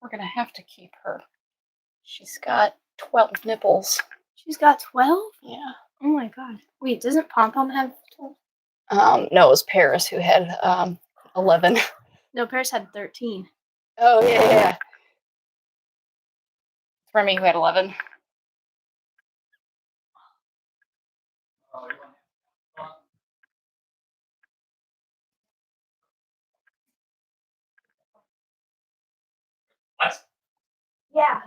Speaker 1: We're gonna have to keep her. She's got 12 nipples.
Speaker 3: She's got 12?
Speaker 1: Yeah.
Speaker 3: Oh my god. Wait, doesn't Pom Pom have 12?
Speaker 1: No, it was Paris who had 11.
Speaker 3: No, Paris had 13.
Speaker 1: Oh yeah. It's Remy who had 11.
Speaker 3: Yeah.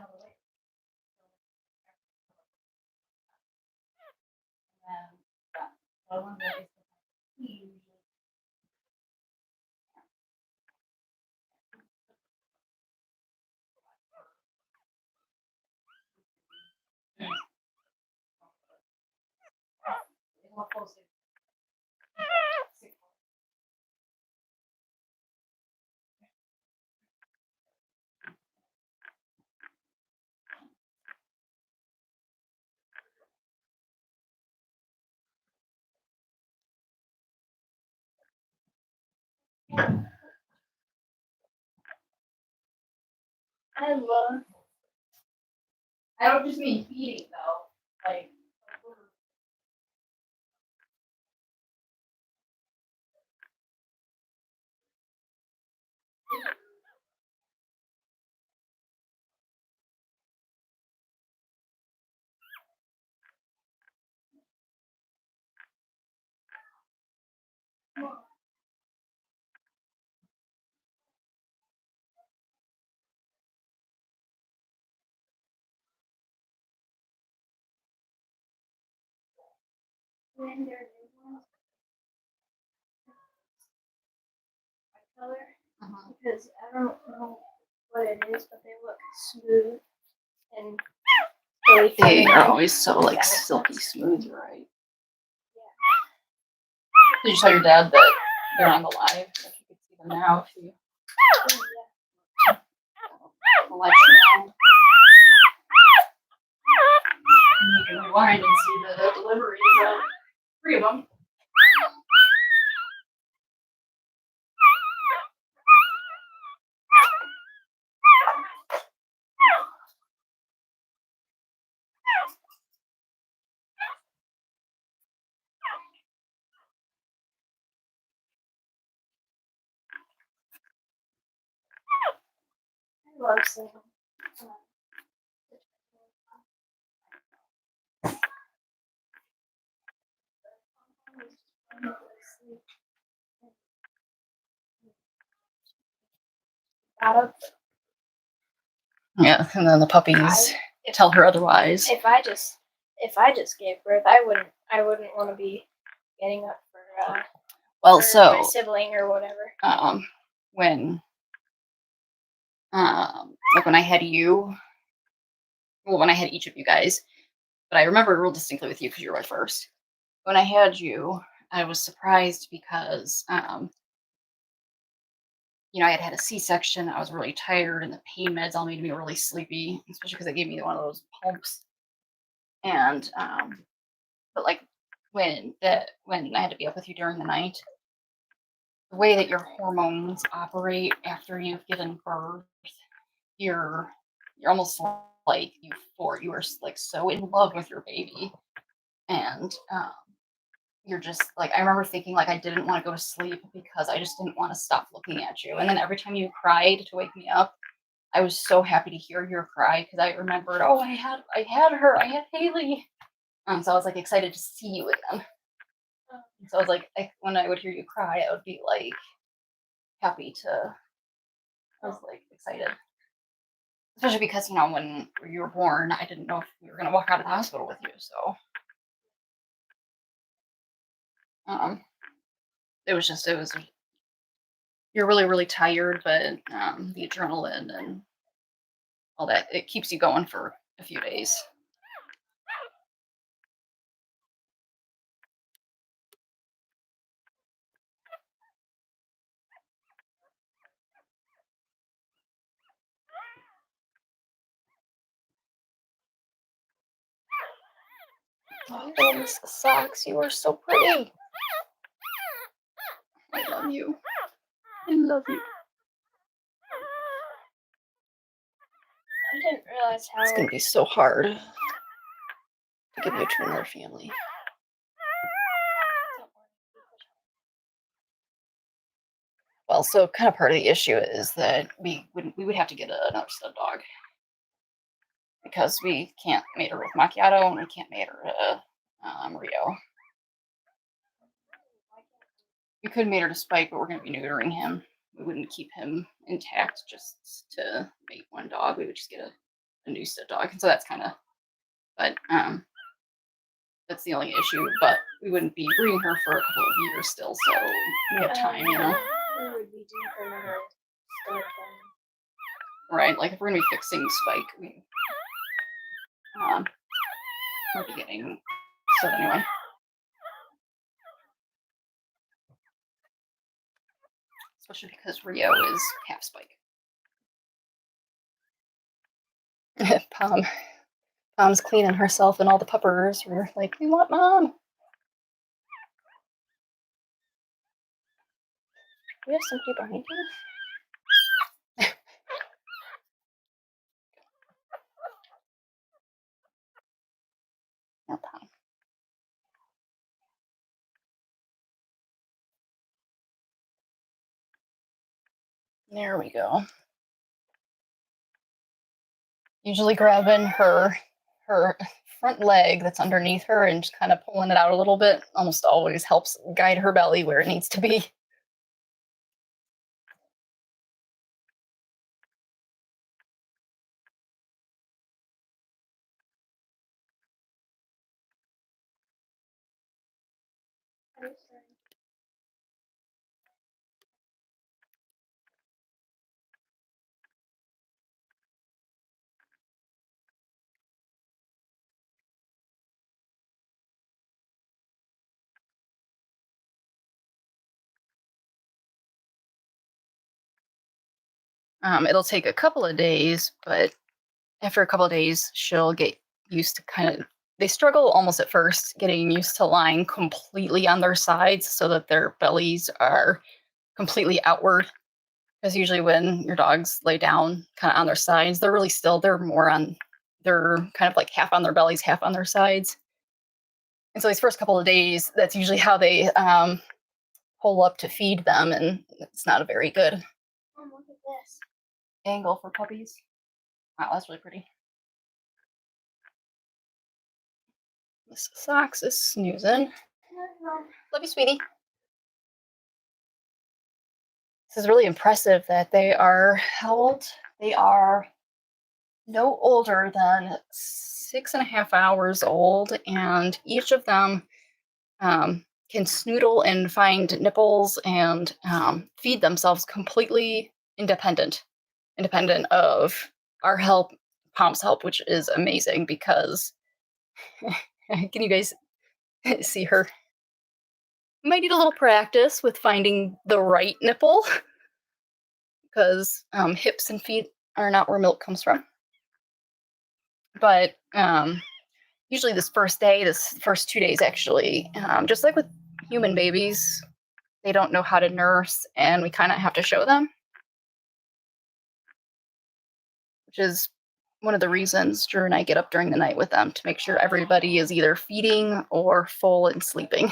Speaker 3: I love.
Speaker 1: I don't just mean feeding though. Like
Speaker 3: When they're new ones, color, because I don't know what it is, but they look smooth and really
Speaker 1: they
Speaker 3: feminine.
Speaker 1: are always so like
Speaker 3: That makes
Speaker 1: silky
Speaker 3: sense.
Speaker 1: smooth, you're right?
Speaker 3: Yeah.
Speaker 1: Did you tell your dad that they're on the live? If you could see them now, if you the live stream on. You can rewind and see the deliveries of 3 of them.
Speaker 3: I love seeing
Speaker 1: Yeah, and then the puppies tell her otherwise.
Speaker 3: if I just gave birth, I wouldn't want to be getting up for
Speaker 1: Well,
Speaker 3: for
Speaker 1: so
Speaker 3: my sibling or whatever.
Speaker 1: when like when I had you, well, when I had each of you guys, but I remember real distinctly with you because you were my first. When I had you, I was surprised because you know, I had had a C-section. I was really tired, and the pain meds all made me really sleepy, especially because they gave me one of those pumps. And but like when I had to be up with you during the night, the way that your hormones operate after you've given birth, you're almost like you are like so in love with your baby, and you're just like, I remember thinking like I didn't want to go to sleep because I just didn't want to stop looking at you. And then every time you cried to wake me up, I was so happy to hear your cry because I remembered, oh, I had her, I had Haley. So I was like excited to see you again. So I was like, when I would hear you cry, I would be like happy to. I was like excited, especially because you know when you were born, I didn't know if we were gonna walk out of the hospital with you. So it was you're really really tired, but the adrenaline and all that, it keeps you going for a few days. Oh, Miss Socks, you are so pretty. I love you. I love you.
Speaker 3: I didn't realize how.
Speaker 1: It's gonna be so hard to give you to another family. Well, so kind of part of the issue is that we would have to get another stud dog because we can't mate her with Macchiato and we can't mate her to Rio. We could mate her to Spike, but we're going to be neutering him. We wouldn't keep him intact just to mate one dog. We would just get a new stud dog, and so that's kind of. But that's the only issue. But we wouldn't be breeding her for a couple of years still, so we have time, you know.
Speaker 3: We would be due for another stud then.
Speaker 1: Right, like if we're gonna be fixing Spike, we we'll be getting stud anyway. especially because Rio is half spike. Pom's cleaning herself, and all the puppers were like, "We want Mom." We have somebody behind you. No, Pom. There we go. Usually grabbing her front leg that's underneath her and just kind of pulling it out a little bit almost always helps guide her belly where it needs to be. It'll take a couple of days, but after a couple of days, she'll get used to they struggle almost at first getting used to lying completely on their sides so that their bellies are completely outward. Because usually when your dogs lay down kind of on their sides, they're really still, they're kind of like half on their bellies, half on their sides. And so these first couple of days, that's usually how they pull up to feed them, and it's not a very good
Speaker 3: Mom, look at this.
Speaker 1: angle for puppies. Wow, that's really pretty. Miss Socks is snoozing. Love you, sweetie. This is really impressive that they are, how old? They are no older than 6.5 hours old, and each of them can snoodle and find nipples and feed themselves completely independent of our help, Pom's help, which is amazing because can you guys see her? Might need a little practice with finding the right nipple because hips and feet are not where milk comes from. But usually this first 2 days actually, just like with human babies, they don't know how to nurse and we kind of have to show them, which is one of the reasons Drew and I get up during the night with them to make sure everybody is either feeding or full and sleeping.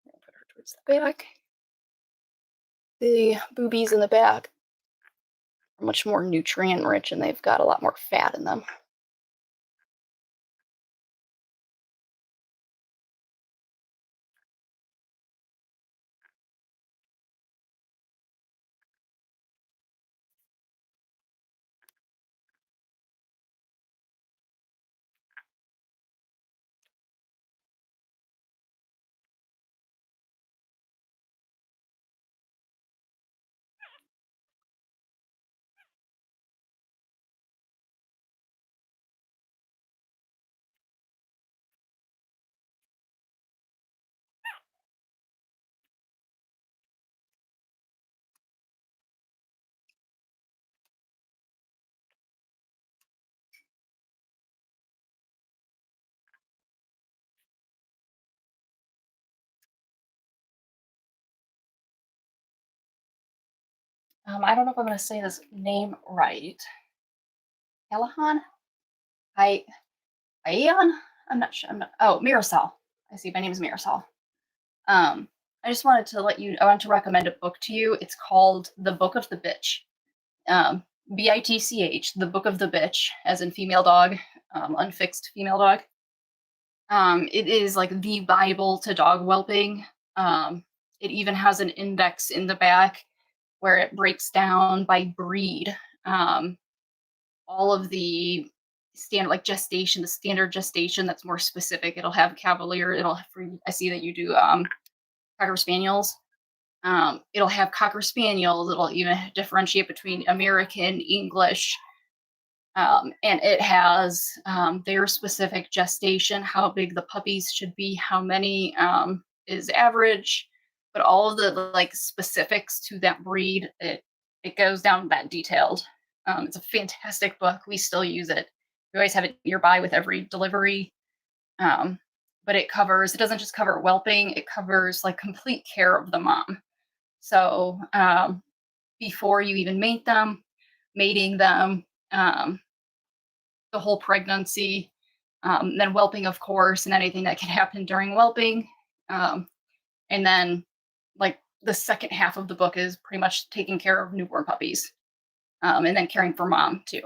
Speaker 1: Put her towards the back. The boobies in the back are much more nutrient rich and they've got a lot more fat in them. I don't know if I'm going to say this name right. Callahan? Ion? I'm not sure. Oh, Mirasol. I see. My name is Mirasol. I just wanted to I want to recommend a book to you. It's called The Book of the Bitch. BITCH, The Book of the Bitch, as in female dog, unfixed female dog. It is like the Bible to dog whelping. It even has an index in the back where it breaks down by breed. All of the standard, like gestation, the standard gestation that's more specific. It'll have Cavalier. I see that you do Cocker Spaniels. It'll have Cocker Spaniels. It'll even differentiate between American, English. And it has their specific gestation, how big the puppies should be, how many is average, but all of the like specifics to that breed, it goes down that detailed. It's a fantastic book. We still use it. We always have it nearby with every delivery. But it doesn't just cover whelping, it covers like complete care of the mom. So before you even mate them, mating them, the whole pregnancy, then whelping, of course, and anything that can happen during whelping. And then like the second half of the book is pretty much taking care of newborn puppies, and then caring for mom too.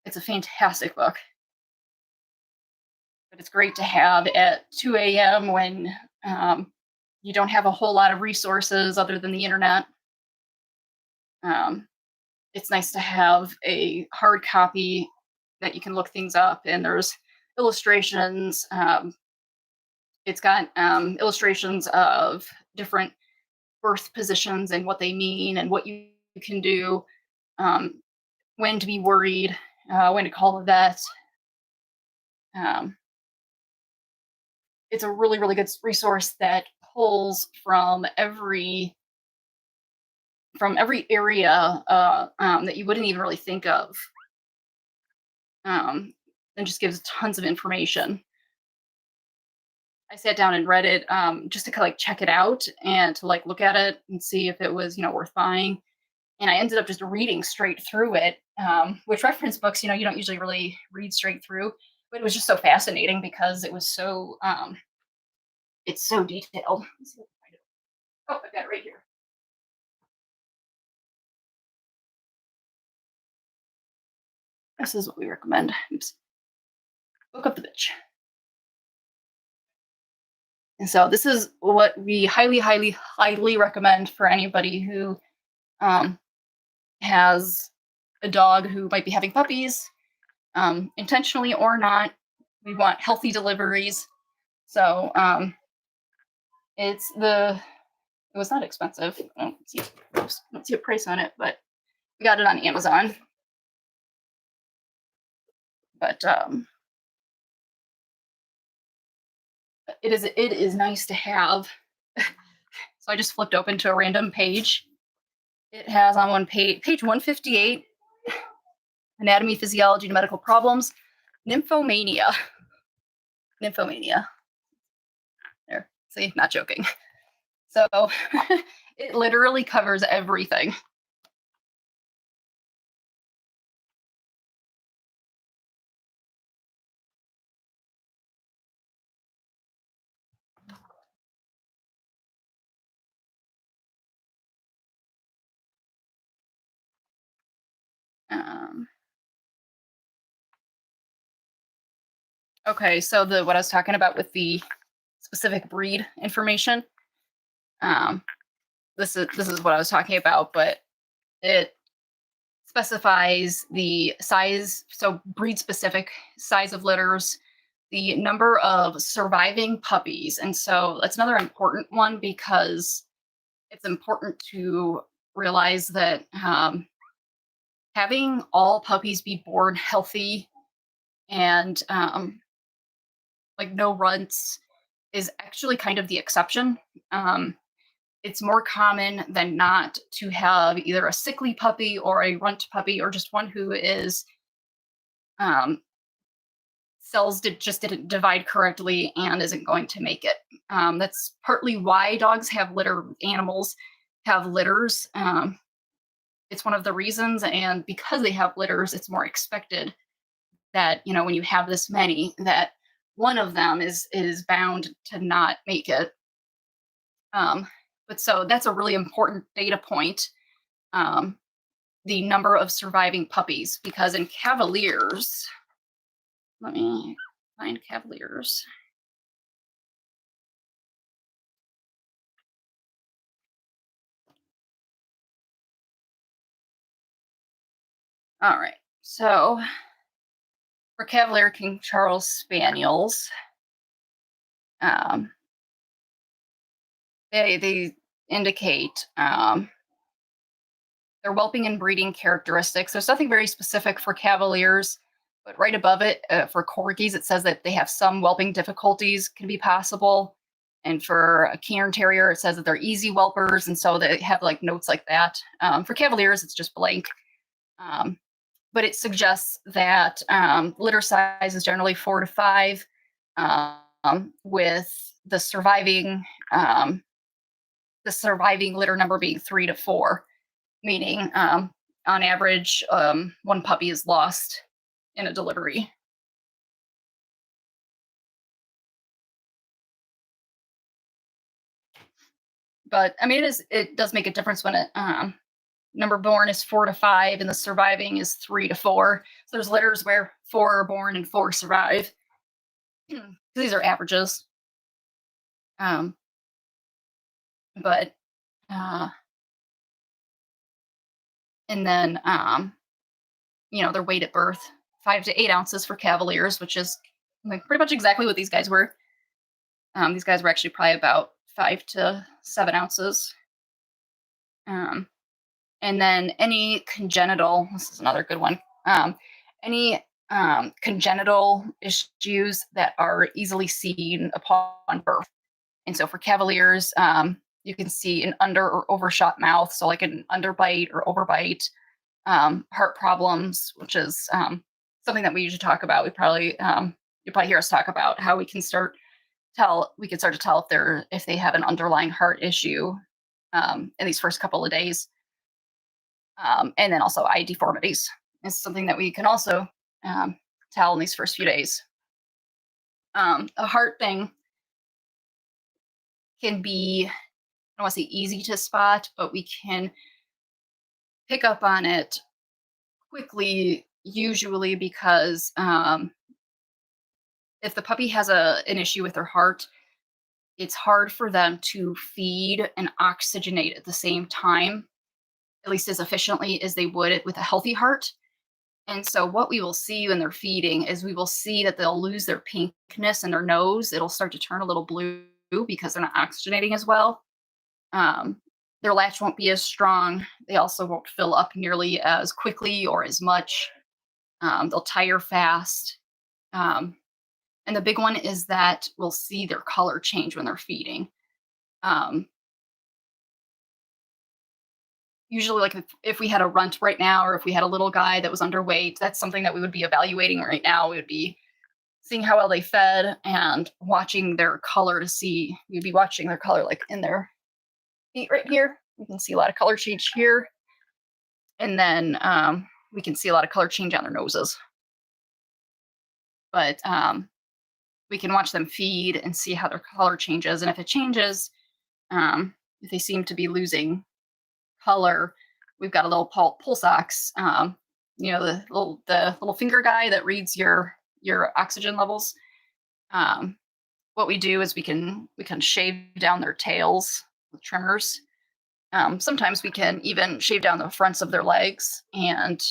Speaker 1: It's a fantastic book. But it's great to have at 2 a.m. when you don't have a whole lot of resources other than the internet. It's nice to have a hard copy that you can look things up, and there's illustrations. It's got illustrations of different birth positions and what they mean and what you can do, when to be worried, when to call the vet. It's a really, really good resource that pulls from every area that you wouldn't even really think of, and just gives tons of information. I sat down and read it just to kind of like check it out and to like look at it and see if it was worth buying. And I ended up just reading straight through it, which reference books you don't usually really read straight through, but it was just so fascinating because it was so it's so detailed. Let's see if I can find it. Oh, I've got it right here. This is what we recommend. Oops. Book of the bitch. And so this is what we highly, highly, highly recommend for anybody who has a dog who might be having puppies, intentionally or not. We want healthy deliveries. So it was not expensive. I don't see a price on it, but we got it on Amazon. But it is nice to have. So I just flipped open to a random page. It has on one page 158, anatomy, physiology, and medical problems, nymphomania. There, see, not joking. So it literally covers everything. Okay, so what I was talking about with the specific breed information, this is what I was talking about, but it specifies the size, so breed specific size of litters, the number of surviving puppies, and so that's another important one because it's important to realize that having all puppies be born healthy and like no runts is actually kind of the exception. It's more common than not to have either a sickly puppy or a runt puppy or just one who is cells just didn't divide correctly and isn't going to make it. That's partly why animals have litters. It's one of the reasons, and because they have litters, it's more expected that when you have this many, that one of them is bound to not make it. But so that's a really important data point, the number of surviving puppies, because in Cavaliers, let me find Cavaliers. All right, so for Cavalier King Charles Spaniels, they indicate their whelping and breeding characteristics. There's nothing very specific for Cavaliers, but right above it, for Corgis, it says that they have some whelping difficulties can be possible. And for a Cairn Terrier, it says that they're easy whelpers, and so they have like notes like that. For Cavaliers, it's just blank. But it suggests that litter size is generally 4 to 5, with the surviving litter number being 3 to 4, meaning on average, one puppy is lost in a delivery. But I mean, it does make a difference when it number born is 4 to 5 and the surviving is 3 to 4. So there's litters where 4 are born and 4 survive. These are averages. But and then their weight at birth, 5 to 8 ounces for Cavaliers, which is like pretty much exactly what these guys were. These guys were actually probably about 5 to 7 ounces. And then any congenital, this is another good one, any congenital issues that are easily seen upon birth. And so for Cavaliers, you can see an under or overshot mouth, so like an underbite or overbite, heart problems, which is something that we usually talk about. You'll probably hear us talk about how we can start to tell if they have an underlying heart issue in these first couple of days. And then also eye deformities is something that we can also tell in these first few days. A heart thing can be, I don't want to say easy to spot, but we can pick up on it quickly, usually because if the puppy has an issue with their heart, it's hard for them to feed and oxygenate at the same time, at least as efficiently as they would with a healthy heart. And so what we will see when they're feeding is we will see that they'll lose their pinkness in their nose. It'll start to turn a little blue because they're not oxygenating as well. Their latch won't be as strong. They also won't fill up nearly as quickly or as much. They'll tire fast. And the big one is that we'll see their color change when they're feeding. Usually, like if we had a runt right now, or if we had a little guy that was underweight, that's something that we would be evaluating right now. We would be seeing how well they fed and watching their color we'd be watching their color like in their feet right here. We can see a lot of color change here. And then we can see a lot of color change on their noses. But we can watch them feed and see how their color changes. And if it changes, if they seem to be losing color, we've got a little pulse ox, the little finger guy that reads your oxygen levels. What we do is we can shave down their tails with trimmers. Sometimes we can even shave down the fronts of their legs and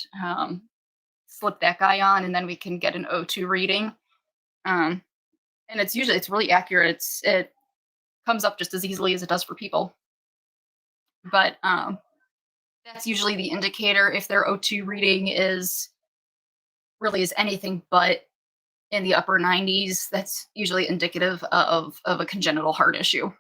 Speaker 1: slip that guy on, and then we can get an O2 reading. And it's really accurate. It comes up just as easily as it does for people. But that's usually the indicator. If their O2 reading is anything but in the upper 90s, that's usually indicative of a congenital heart issue.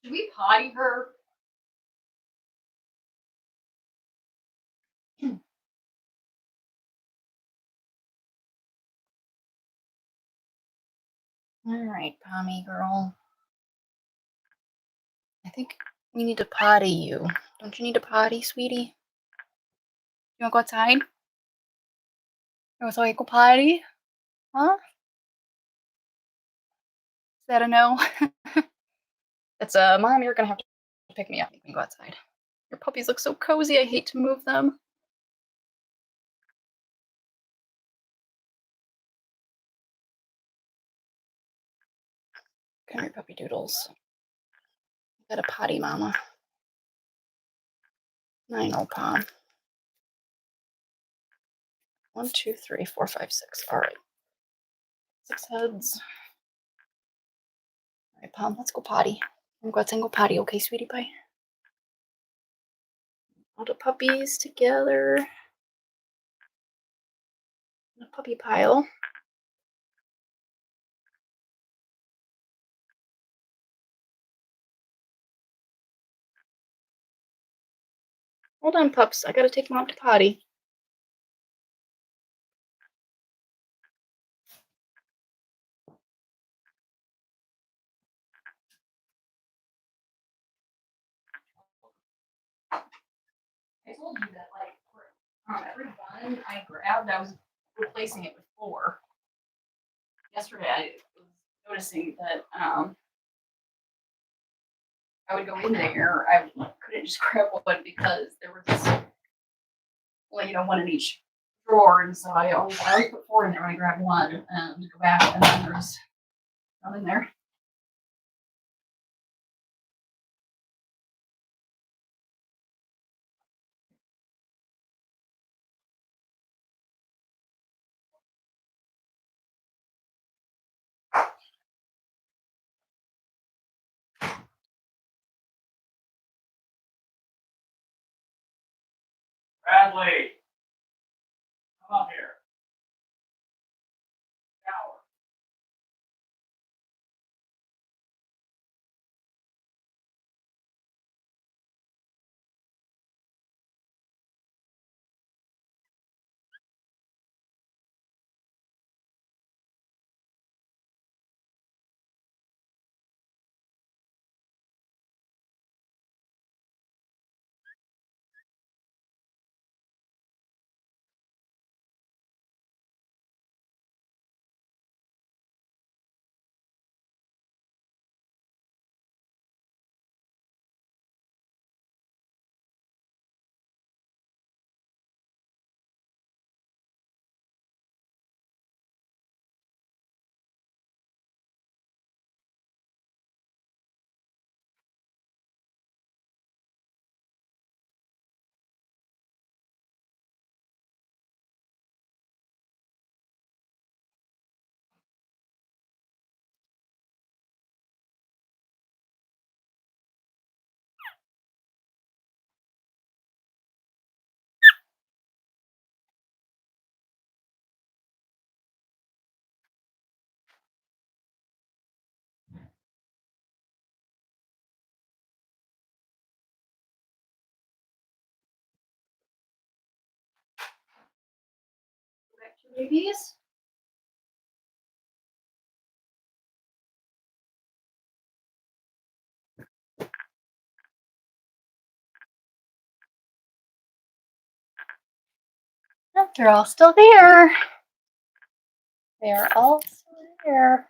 Speaker 1: Should we potty her? All right, Pommy girl. I think we need to potty you. Don't you need a potty, sweetie? You wanna go outside? You wanna go potty? Huh? Is that a no? It's a mom, you're gonna have to pick me up. You can go outside. Your puppies look so cozy, I hate to move them. Come here, puppy doodles. Got a potty mama. I know, Pom. 1, 2, 3, 4, 5, 6. All right. 6 heads. All right, Pom, let's go potty. I'm going to go potty, okay, sweetie pie? All the puppies together in a puppy pile. Hold on, pups. I gotta take mom to potty. I told you that, like, every bun I grabbed, I was replacing it with 4. Yesterday, I was noticing that I would go in there, I couldn't just grab one because there was just, well, one in each drawer, and so I always put 4 in there when I grab one and go back, and then there's nothing there.
Speaker 2: Bradley, come up here. Shower. Go back to your babies. Oh, they're all still there. They are all still there.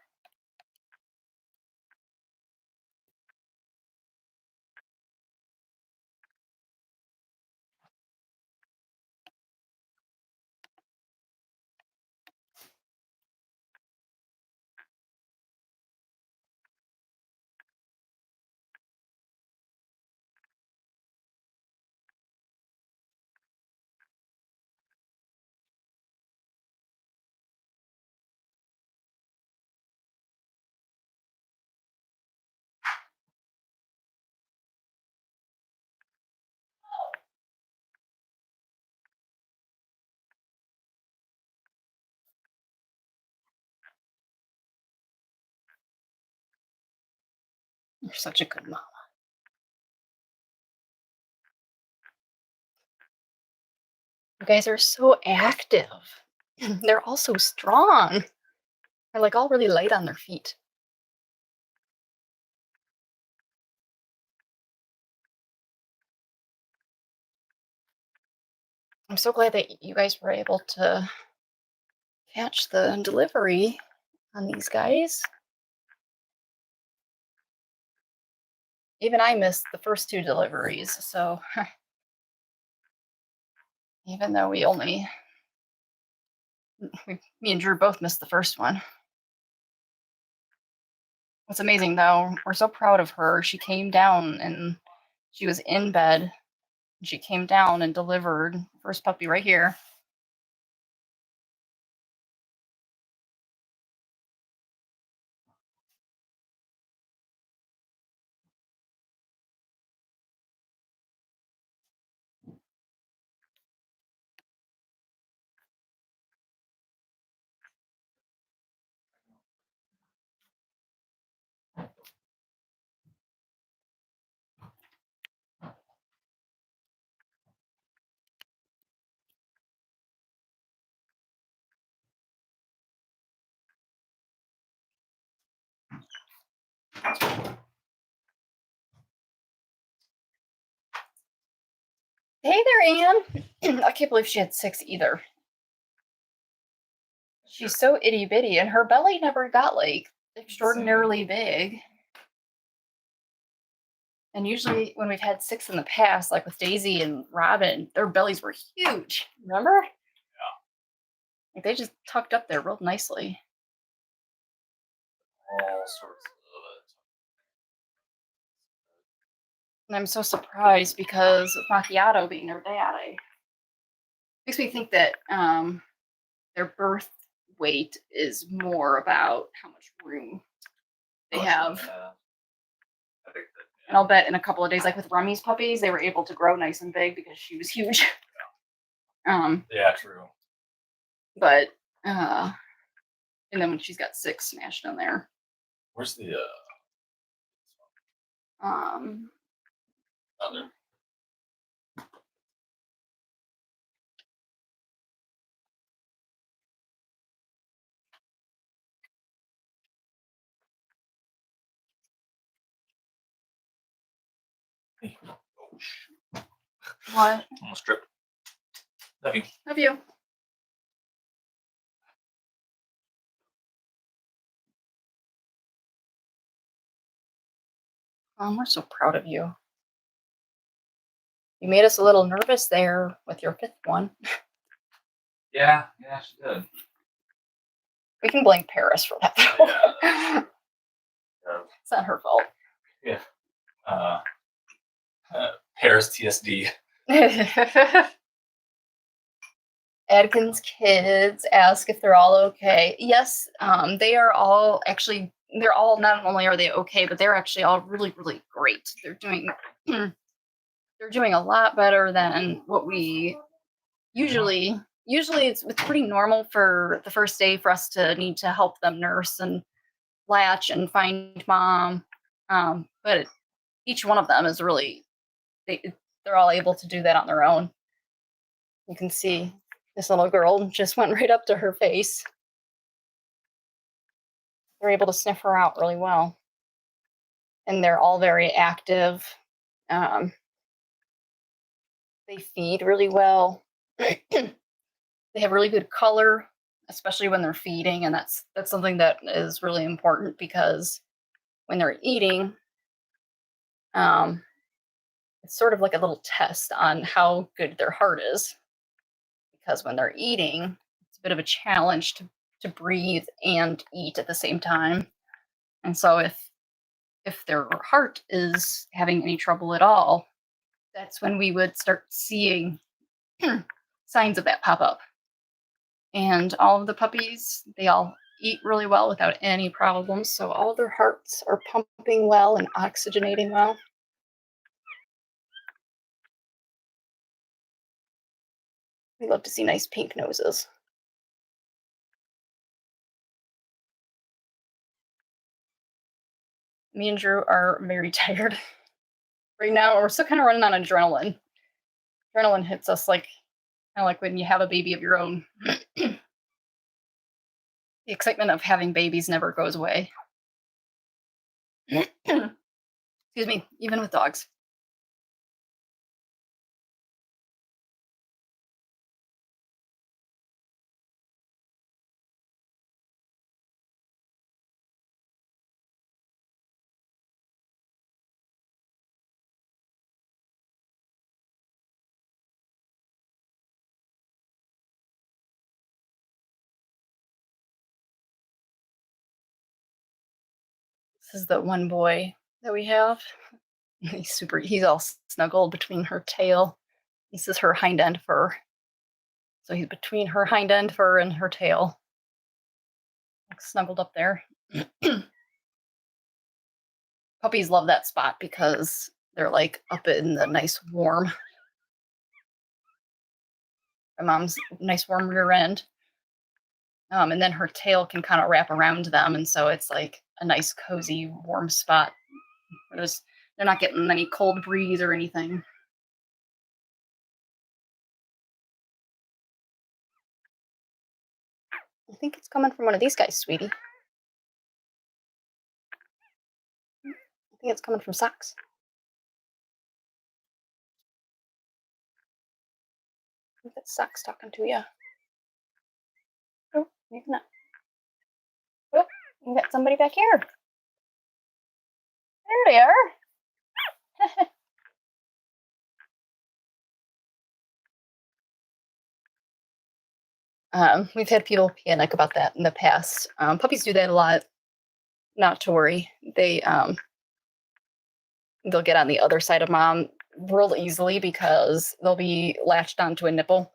Speaker 2: You're such a good mama.
Speaker 1: You guys are so active. They're all so strong. They're like all really light on their feet. I'm so glad that you guys were able to catch the delivery on these guys. Even I missed the first 2 deliveries, so even though me and Drew both missed the first one. What's amazing though, we're so proud of her. She came down and she was in bed. She came down and delivered first puppy right here. Hey there, Anne. I can't believe she had 6 either. She's so itty bitty, and her belly never got like extraordinarily big. And usually, when we've had 6 in the past, like with Daisy and Robin, their bellies were huge. Remember?
Speaker 2: Yeah.
Speaker 1: Like they just tucked up there real nicely.
Speaker 2: All sorts of
Speaker 1: And I'm so surprised because with Macchiato being their dad, makes me think that their birth weight is more about how much room they have.
Speaker 2: I think that,
Speaker 1: And I'll bet in a couple of days, like with Rummy's puppies, they were able to grow nice and big because she was huge.
Speaker 2: yeah, true.
Speaker 1: But and then when she's got 6 smashed in there.
Speaker 2: Where's the other?
Speaker 1: What?
Speaker 2: Almost tripped. Love you.
Speaker 1: Have you? We're so proud of you. You made us a little nervous there with your 5th one.
Speaker 2: Yeah, she did.
Speaker 1: We can blame Paris for that though.
Speaker 2: Yeah.
Speaker 1: It's not her fault.
Speaker 2: Yeah. Paris TSD.
Speaker 1: Adkins kids ask if they're all okay. Yes, they are all actually. They're all, not only are they okay, but they're actually all really, really great. They're doing they're doing a lot better than what we usually. Usually, it's pretty normal for the first day for us to need to help them nurse and latch and find mom. But each one of them is really they're all able to do that on their own. You can see this little girl just went right up to her face. They're able to sniff her out really well. And they're all very active. They feed really well. They have really good color, especially when they're feeding, and that's something that is really important because when they're eating, it's sort of like a little test on how good their heart is. Because when they're eating, it's a bit of a challenge to breathe and eat at the same time. And so if their heart is having any trouble at all, that's when we would start seeing signs of that pop up. And all of the puppies, they all eat really well without any problems. So all their hearts are pumping well and oxygenating well. We love to see nice pink noses. Me and Drew are very tired right now. We're still kind of running on adrenaline. Adrenaline hits us like Kind of like when you have a baby of your own. The excitement of having babies never goes away. Excuse me, even with dogs. This is the one boy that we have. He's all snuggled between her tail. This is her hind end fur. So he's between her hind end fur and her tail. Like snuggled up there. Puppies love that spot because they're like up in the nice warm. My mom's nice warm rear end. And then her tail can kind of wrap around them, and so it's like a nice cozy warm spot. They're not getting any cold breeze or anything. I think it's coming from one of these guys, sweetie. I think it's coming from Socks. I think that's Socks talking to you. Oh, maybe not. Oh, you got somebody back here. There they are. We've had people panic about that in the past. Puppies do that a lot. Not to worry. They'll get on the other side of mom real easily because they'll be latched onto a nipple,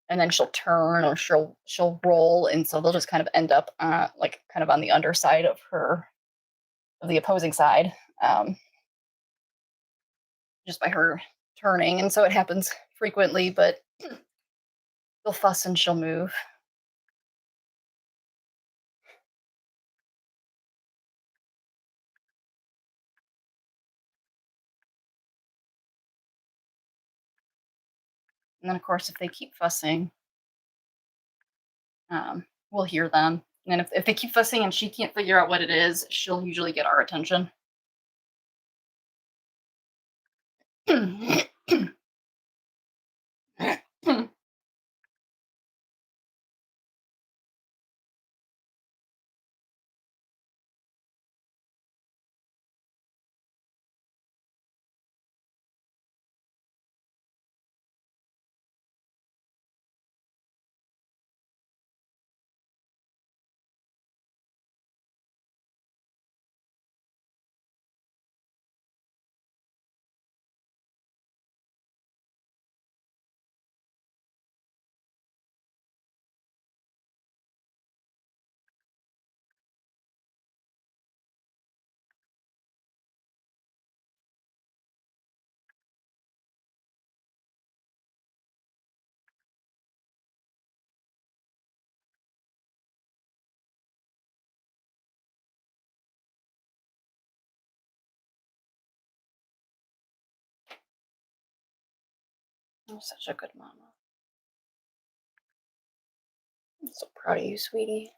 Speaker 1: and then she'll turn or she'll roll, and so they'll just kind of end up like kind of on the underside of the opposing side, just by her turning, and so it happens frequently. But they'll fuss and she'll move. And then, of course, if they keep fussing, we'll hear them. And if they keep fussing and she can't figure out what it is, she'll usually get our attention. You're such a good mama. I'm so proud of you, sweetie.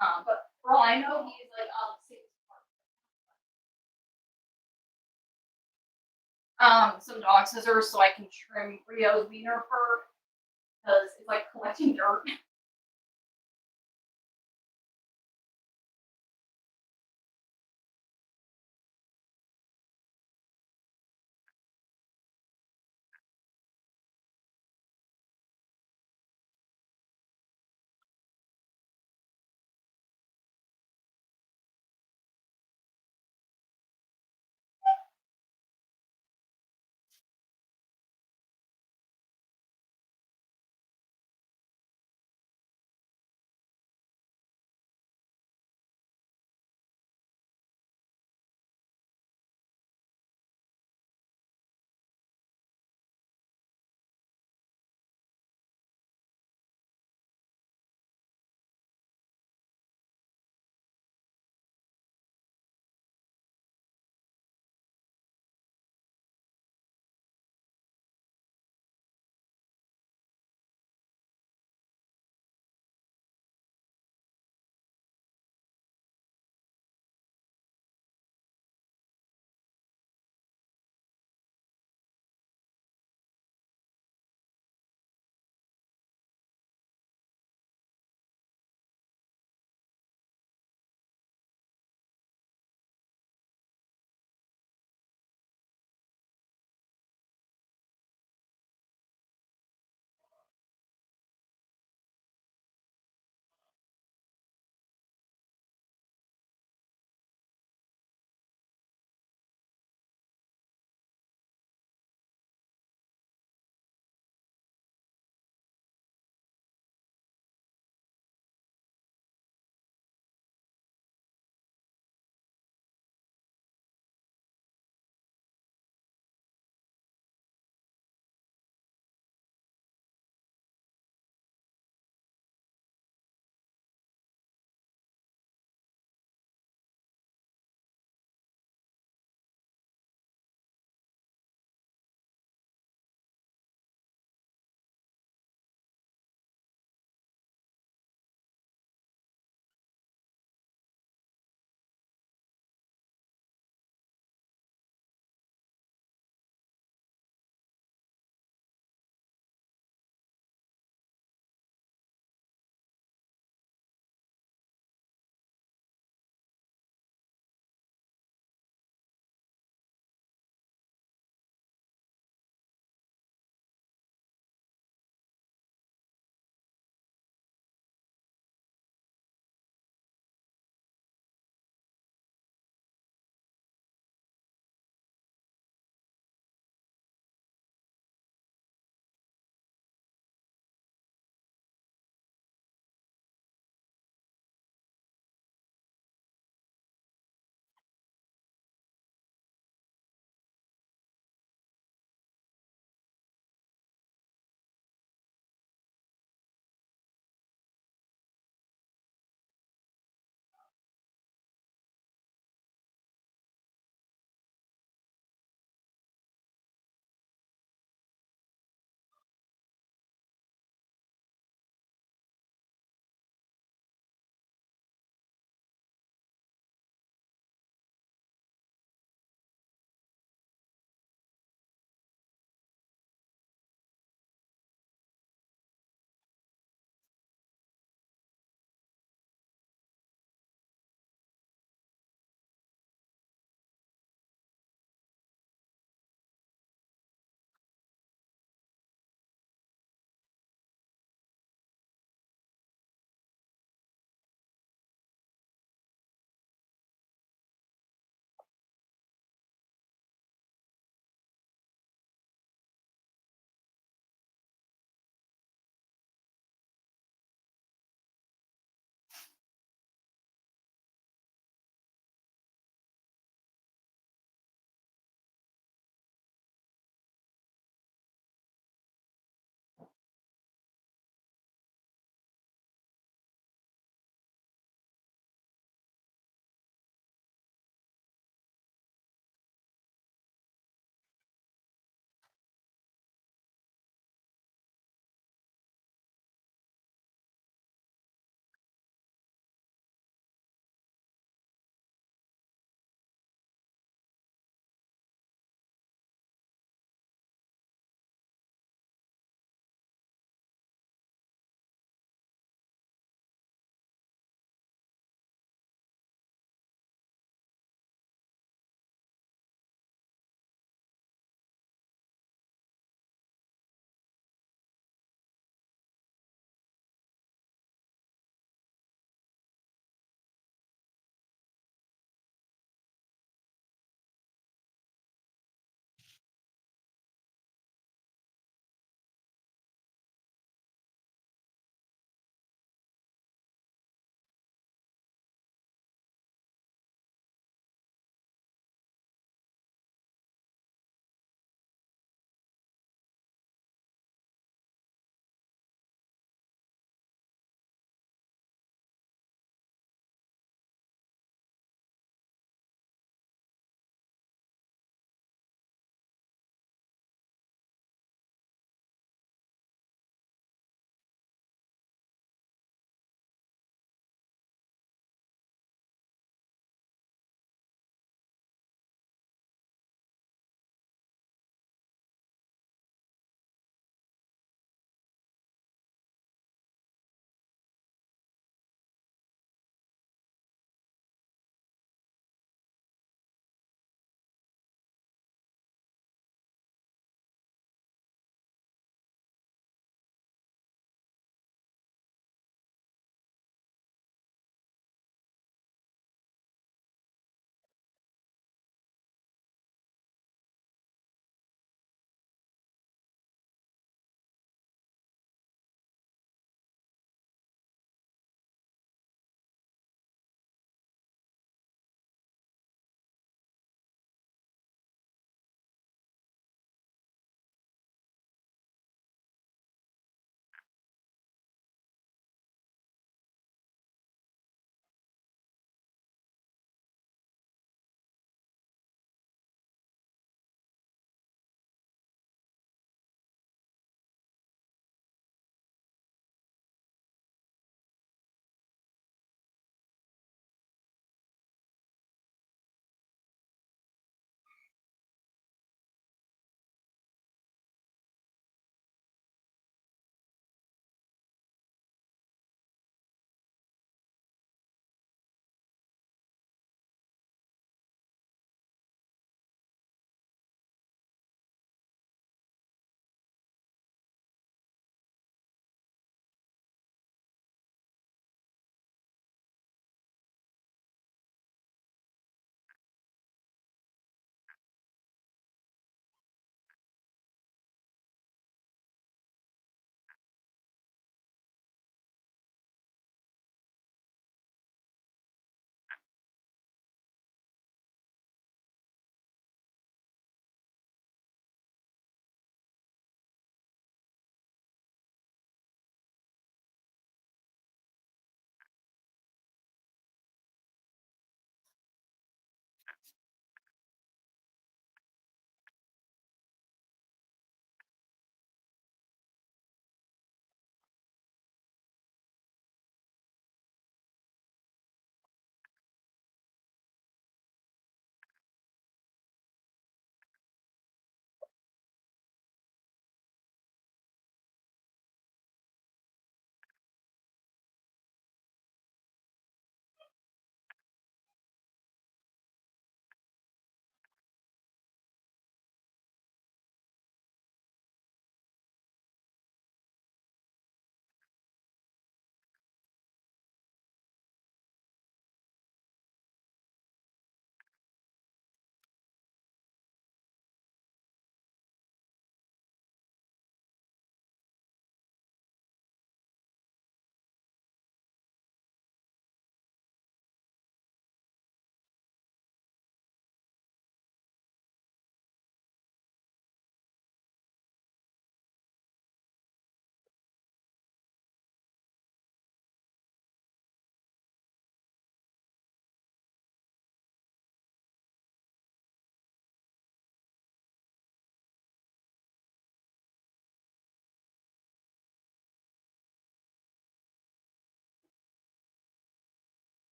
Speaker 1: But for all I know, he's like on the safest part. Some dog scissors so I can trim Rio's wiener fur because it's like collecting dirt.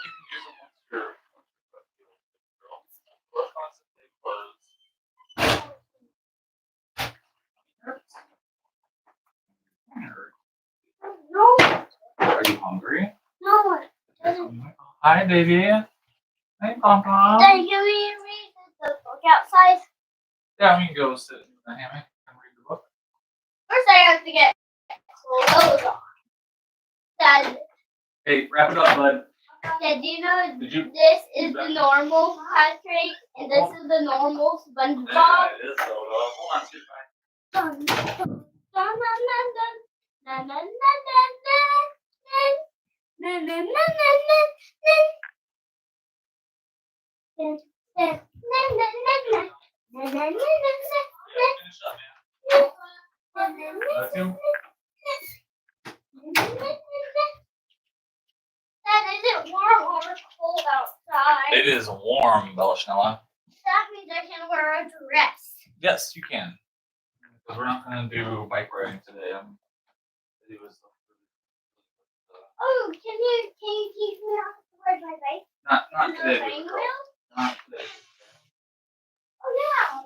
Speaker 2: you can use them once you're girl. Look constantly closed.
Speaker 3: No,
Speaker 2: Are you hungry?
Speaker 3: no. Doesn't.
Speaker 2: Hi, baby. Hey, Pom Pom.
Speaker 3: Daddy, can we read the book outside?
Speaker 2: Yeah, we can go sit in the hammock and read the book.
Speaker 3: First, I have to get clothes on. Dad,
Speaker 2: Hey, wrap it up, bud.
Speaker 3: Dad, do you know
Speaker 2: Did you?
Speaker 3: this is the normal Patrick and this is the normal SpongeBob?
Speaker 2: It is so. Hold on, sit back.
Speaker 3: Dun, dun, dun, dun, dun, dun, dun, dun, dun, dun, dun, dun, dun, dun,
Speaker 2: Finish up, man. That's you.
Speaker 3: Dad, is it warm or cold outside?
Speaker 2: It is warm, Bellashnella.
Speaker 3: That means I can wear a dress.
Speaker 2: Yes, you can. Because we're not going to do bike riding today. I'm busy with stuff.
Speaker 3: Oh, can you teach me how to ride my bike?
Speaker 2: Not
Speaker 3: On the
Speaker 2: today,
Speaker 3: training
Speaker 2: baby girl.
Speaker 3: wheel?
Speaker 2: Not today.
Speaker 3: Oh yeah.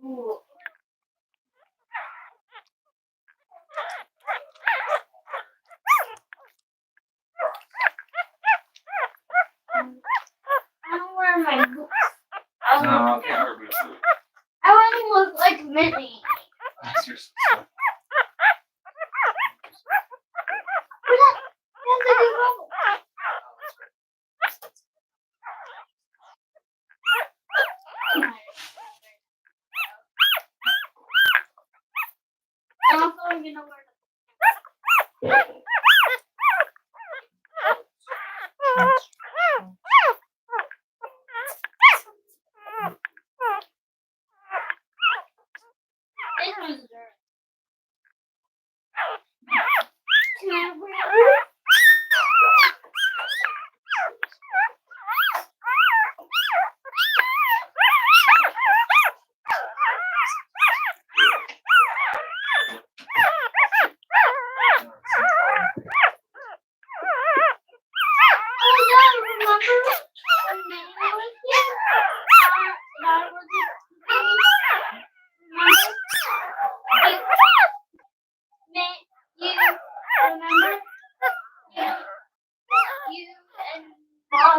Speaker 3: Ooh. I don't wear my boots.
Speaker 2: No, I can't wear boots.
Speaker 3: I want to look like Minnie.
Speaker 2: That's your stuff.
Speaker 3: That's a good bubble. I'm also gonna wear this one's dirty. Can I wear it? Oh no!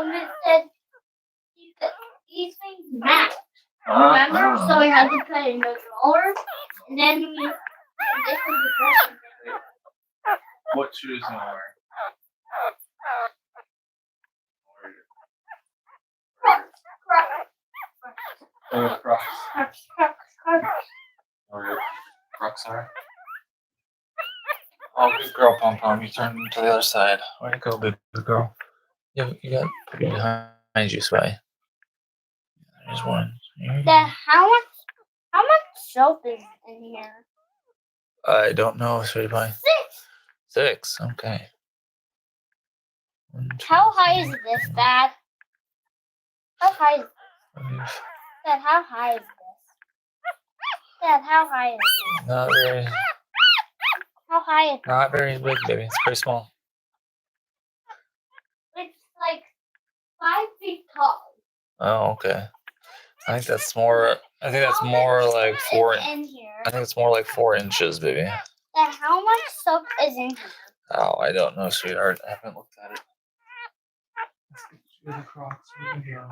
Speaker 4: it said these things match. Remember? So we had to put it in the drawer, and then we. And this was the question.
Speaker 5: What shoes am I wearing? Crocs. Or your Crocs are. Oh, good girl, Pom Pom. You turned to the other side. Where'd you go, baby girl? You got Puppy behind you, Sway. There's one.
Speaker 4: How much soap is in here?
Speaker 5: I don't know, Sweetie Pie.
Speaker 4: 6.
Speaker 5: 6. Okay. 1, 2,
Speaker 4: How high is this, Dad? How high is
Speaker 5: 5.
Speaker 4: Dad? How high is this? Dad, how high is this?
Speaker 5: Not very.
Speaker 4: How high is
Speaker 5: Not very big, baby. It's pretty small.
Speaker 4: It's like 5 feet tall.
Speaker 5: Oh, okay. I think that's more. I think that's more like 4.
Speaker 4: Is in here.
Speaker 5: I think it's more like 4 inches, baby.
Speaker 4: Dad, how much soap is in here?
Speaker 5: Oh, I don't know, sweetheart. I haven't looked at it. Let's get the Crocs over here.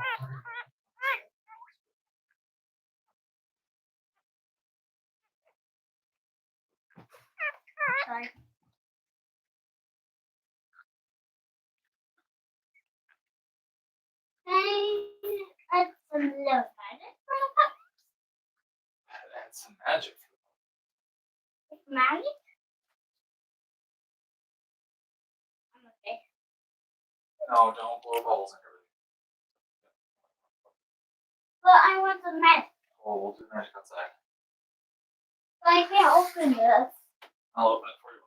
Speaker 4: Sorry. Add some little magic for the pup.
Speaker 5: That's some magic.
Speaker 4: It's magic? I'm okay.
Speaker 5: No, don't blow bubbles and everything.
Speaker 4: But I want some magic.
Speaker 5: Oh, we'll do magic outside.
Speaker 4: But I can't open this.
Speaker 5: I'll open it for you.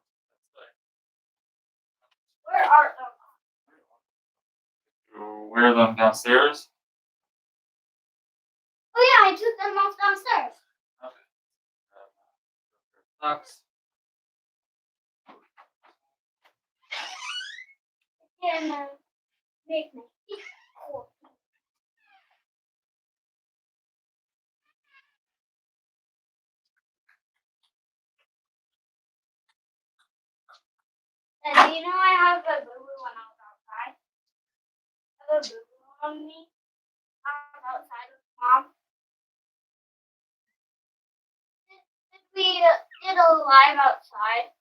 Speaker 4: Where are them?
Speaker 5: You wear them downstairs.
Speaker 4: Oh yeah, I took them off downstairs.
Speaker 5: Okay. Socks.
Speaker 4: And make my feet cool. And do you know I have a boo-boo when I was outside? I have a boo-boo on me. I was outside with Mom. Did we did a live outside?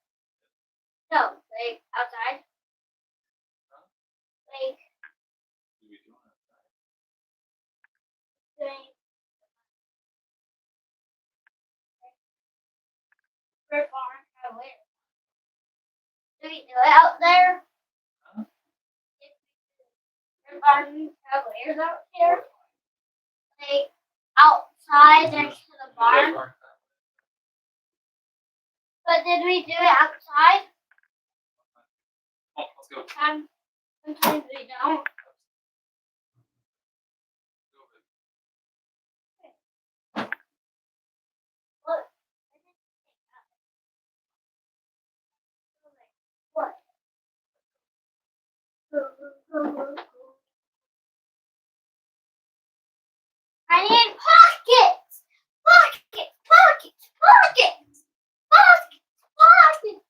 Speaker 4: No, like outside. Like doing Red Barn Cavalier. Do we do it out there? Red Barn Cavaliers out here? Like outside next to the barn? But did we do it outside?
Speaker 5: Oh, let's go.
Speaker 4: Sometimes we don't. Look. What? I need pockets! Pockets! Pockets! Pockets! Pockets! Pockets!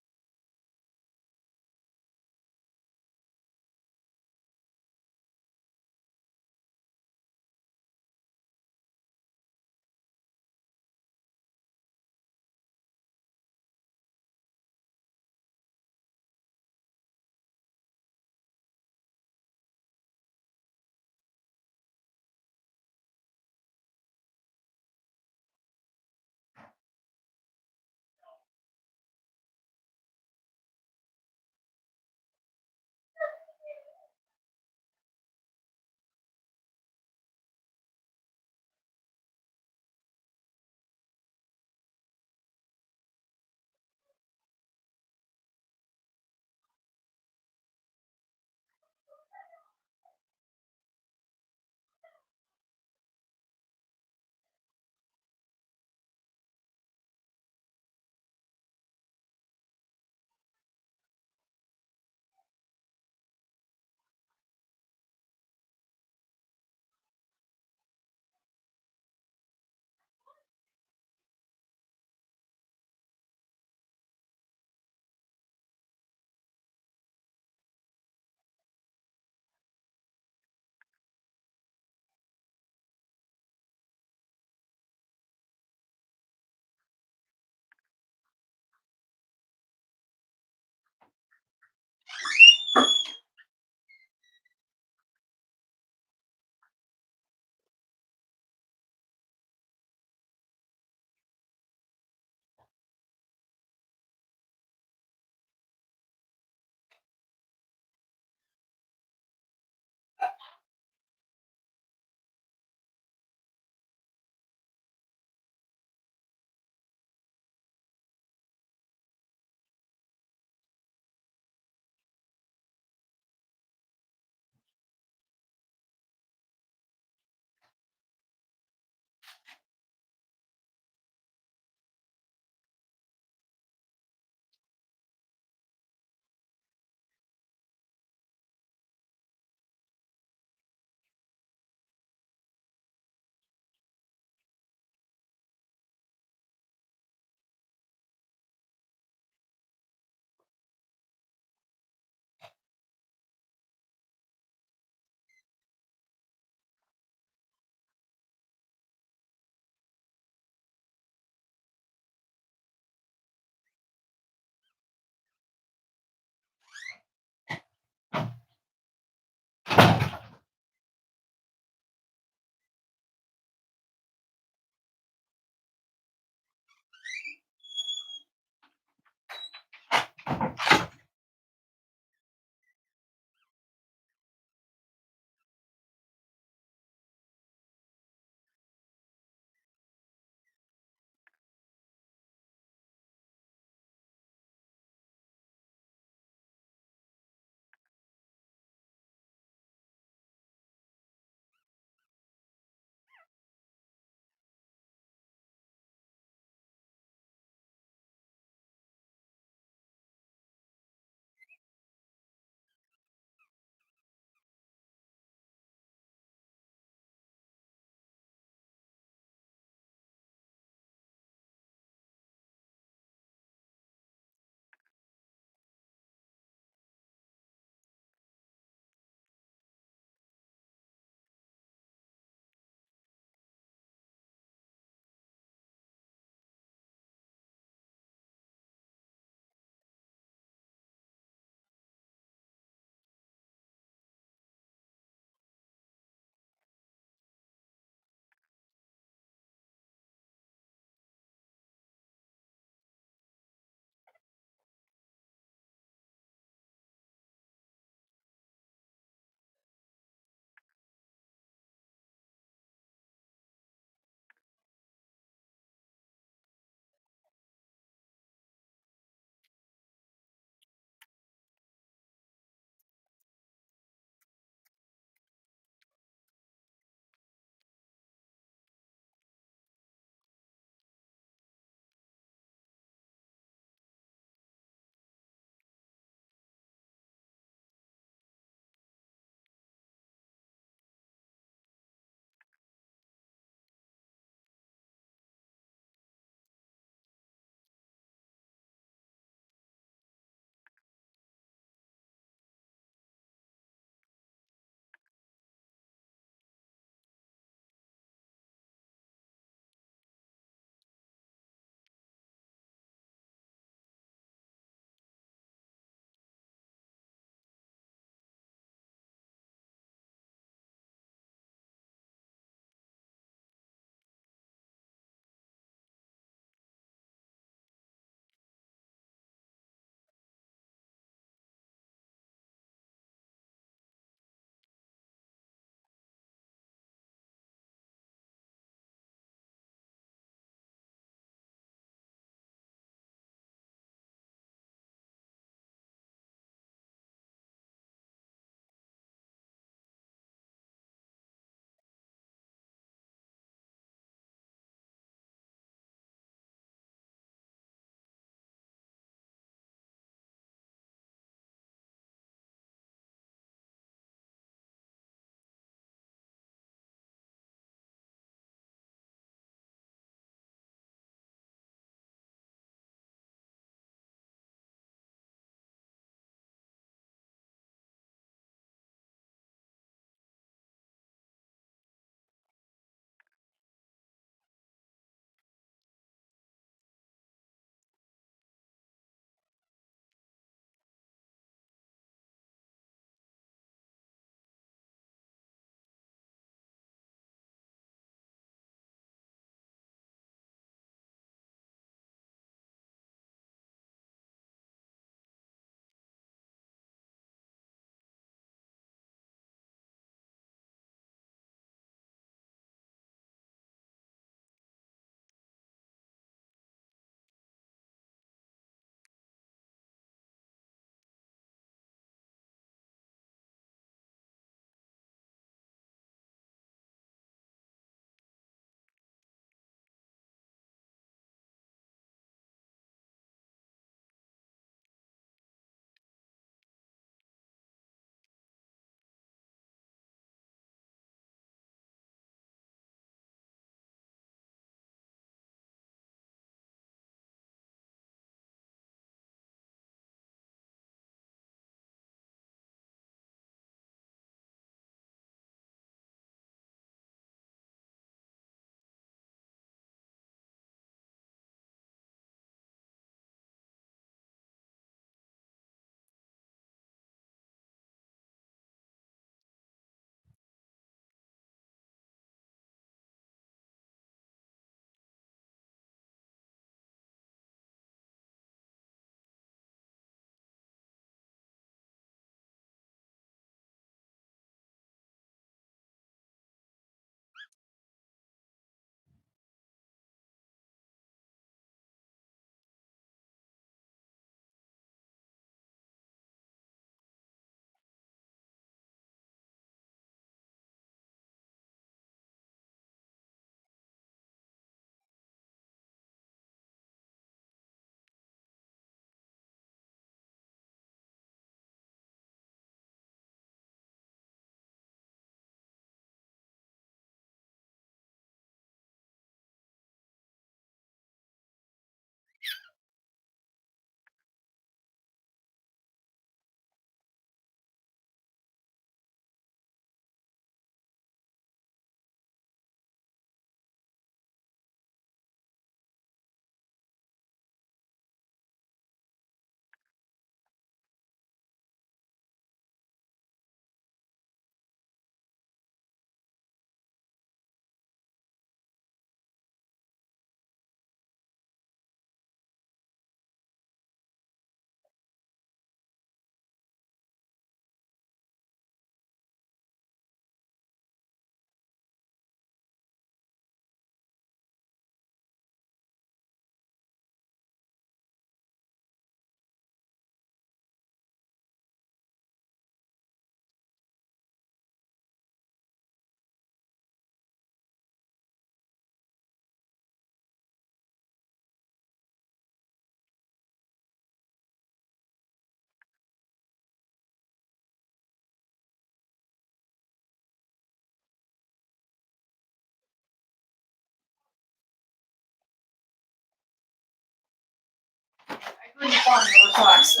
Speaker 1: fun over socks.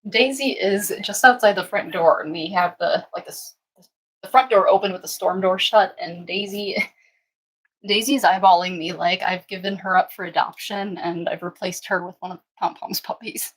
Speaker 1: Daisy is just outside the front door, and we have the front door open with the storm door shut, and Daisy's eyeballing me like I've given her up for adoption and I've replaced her with one of Pom Pom's puppies.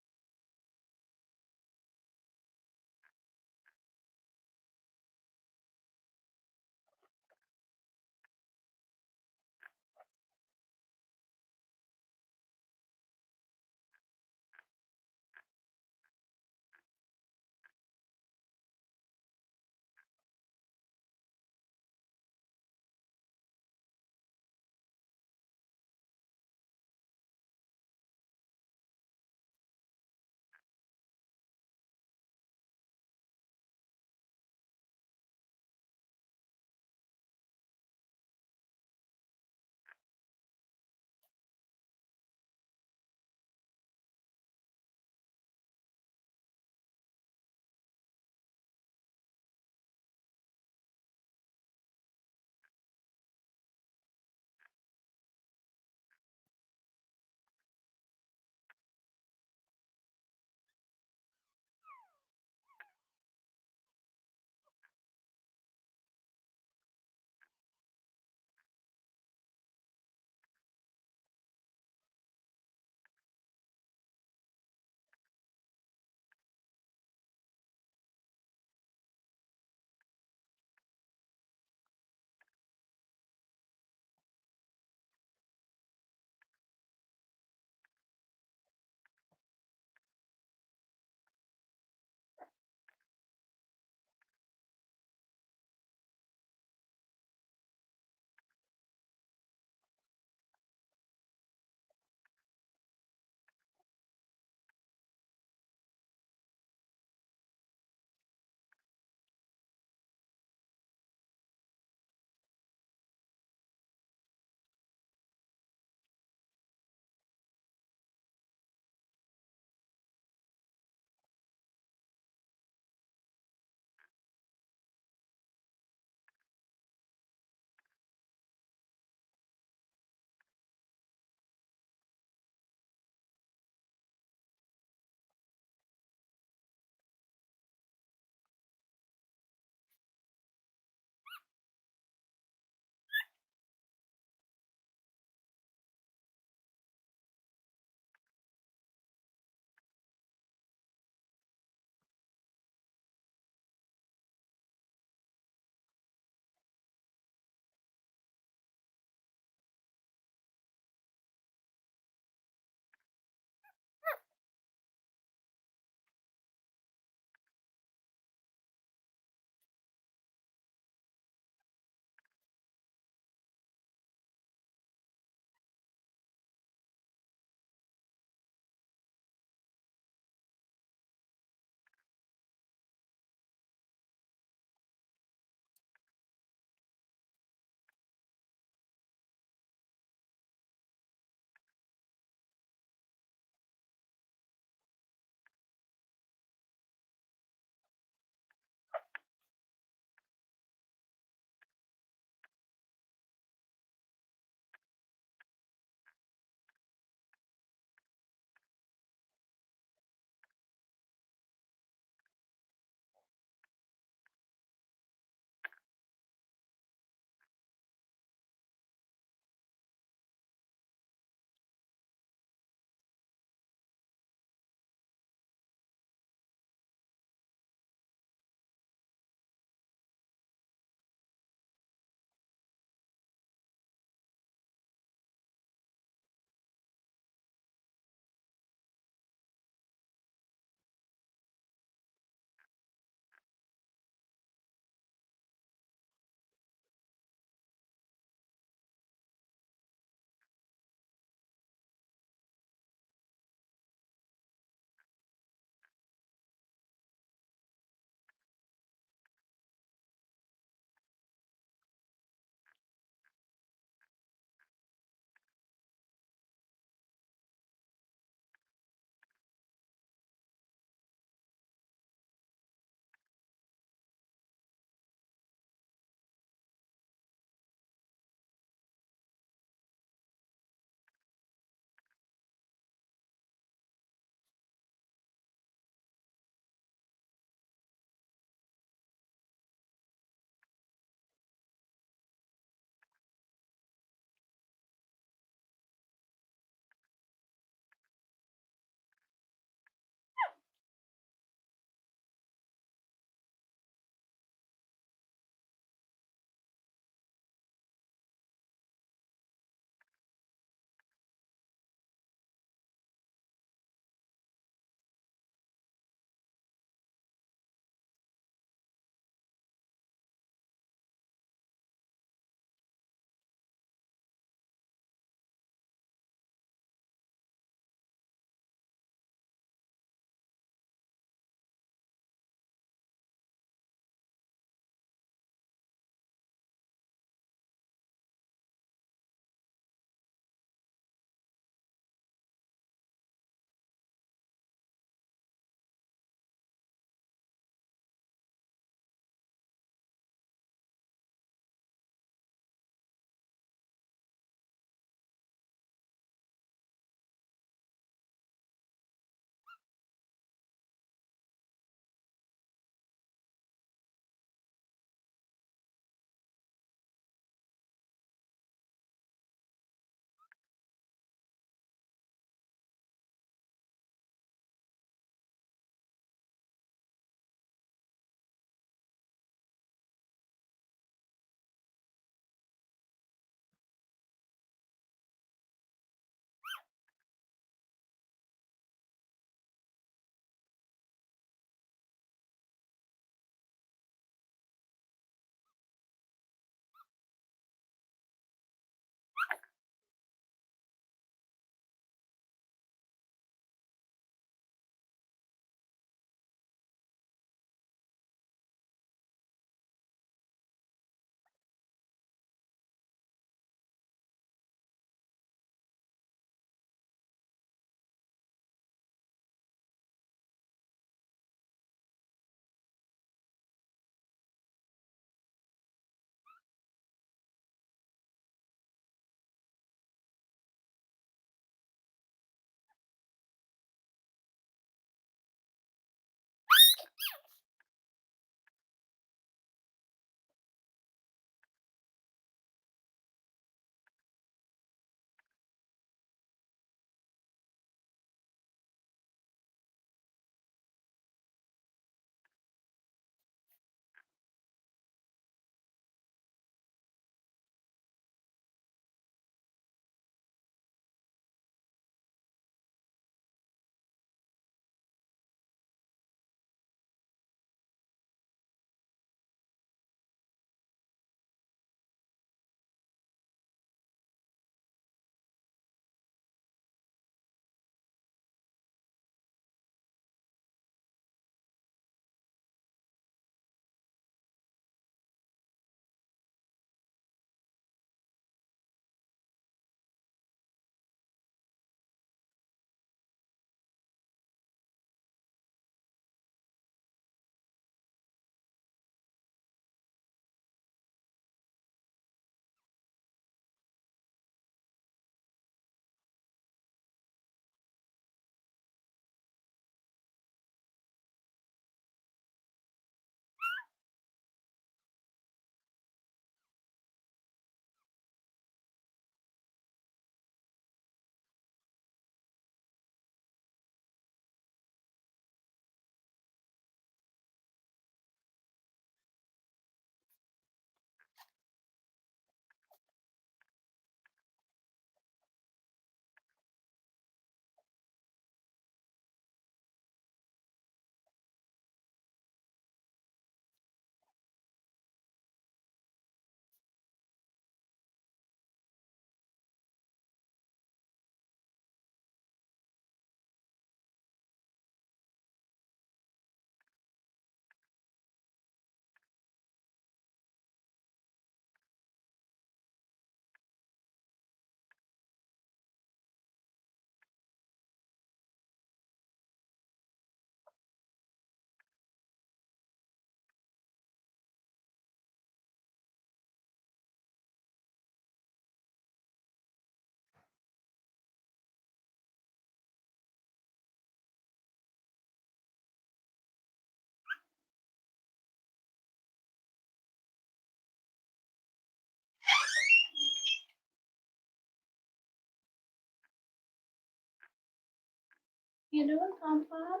Speaker 3: You doing, Pom Pom?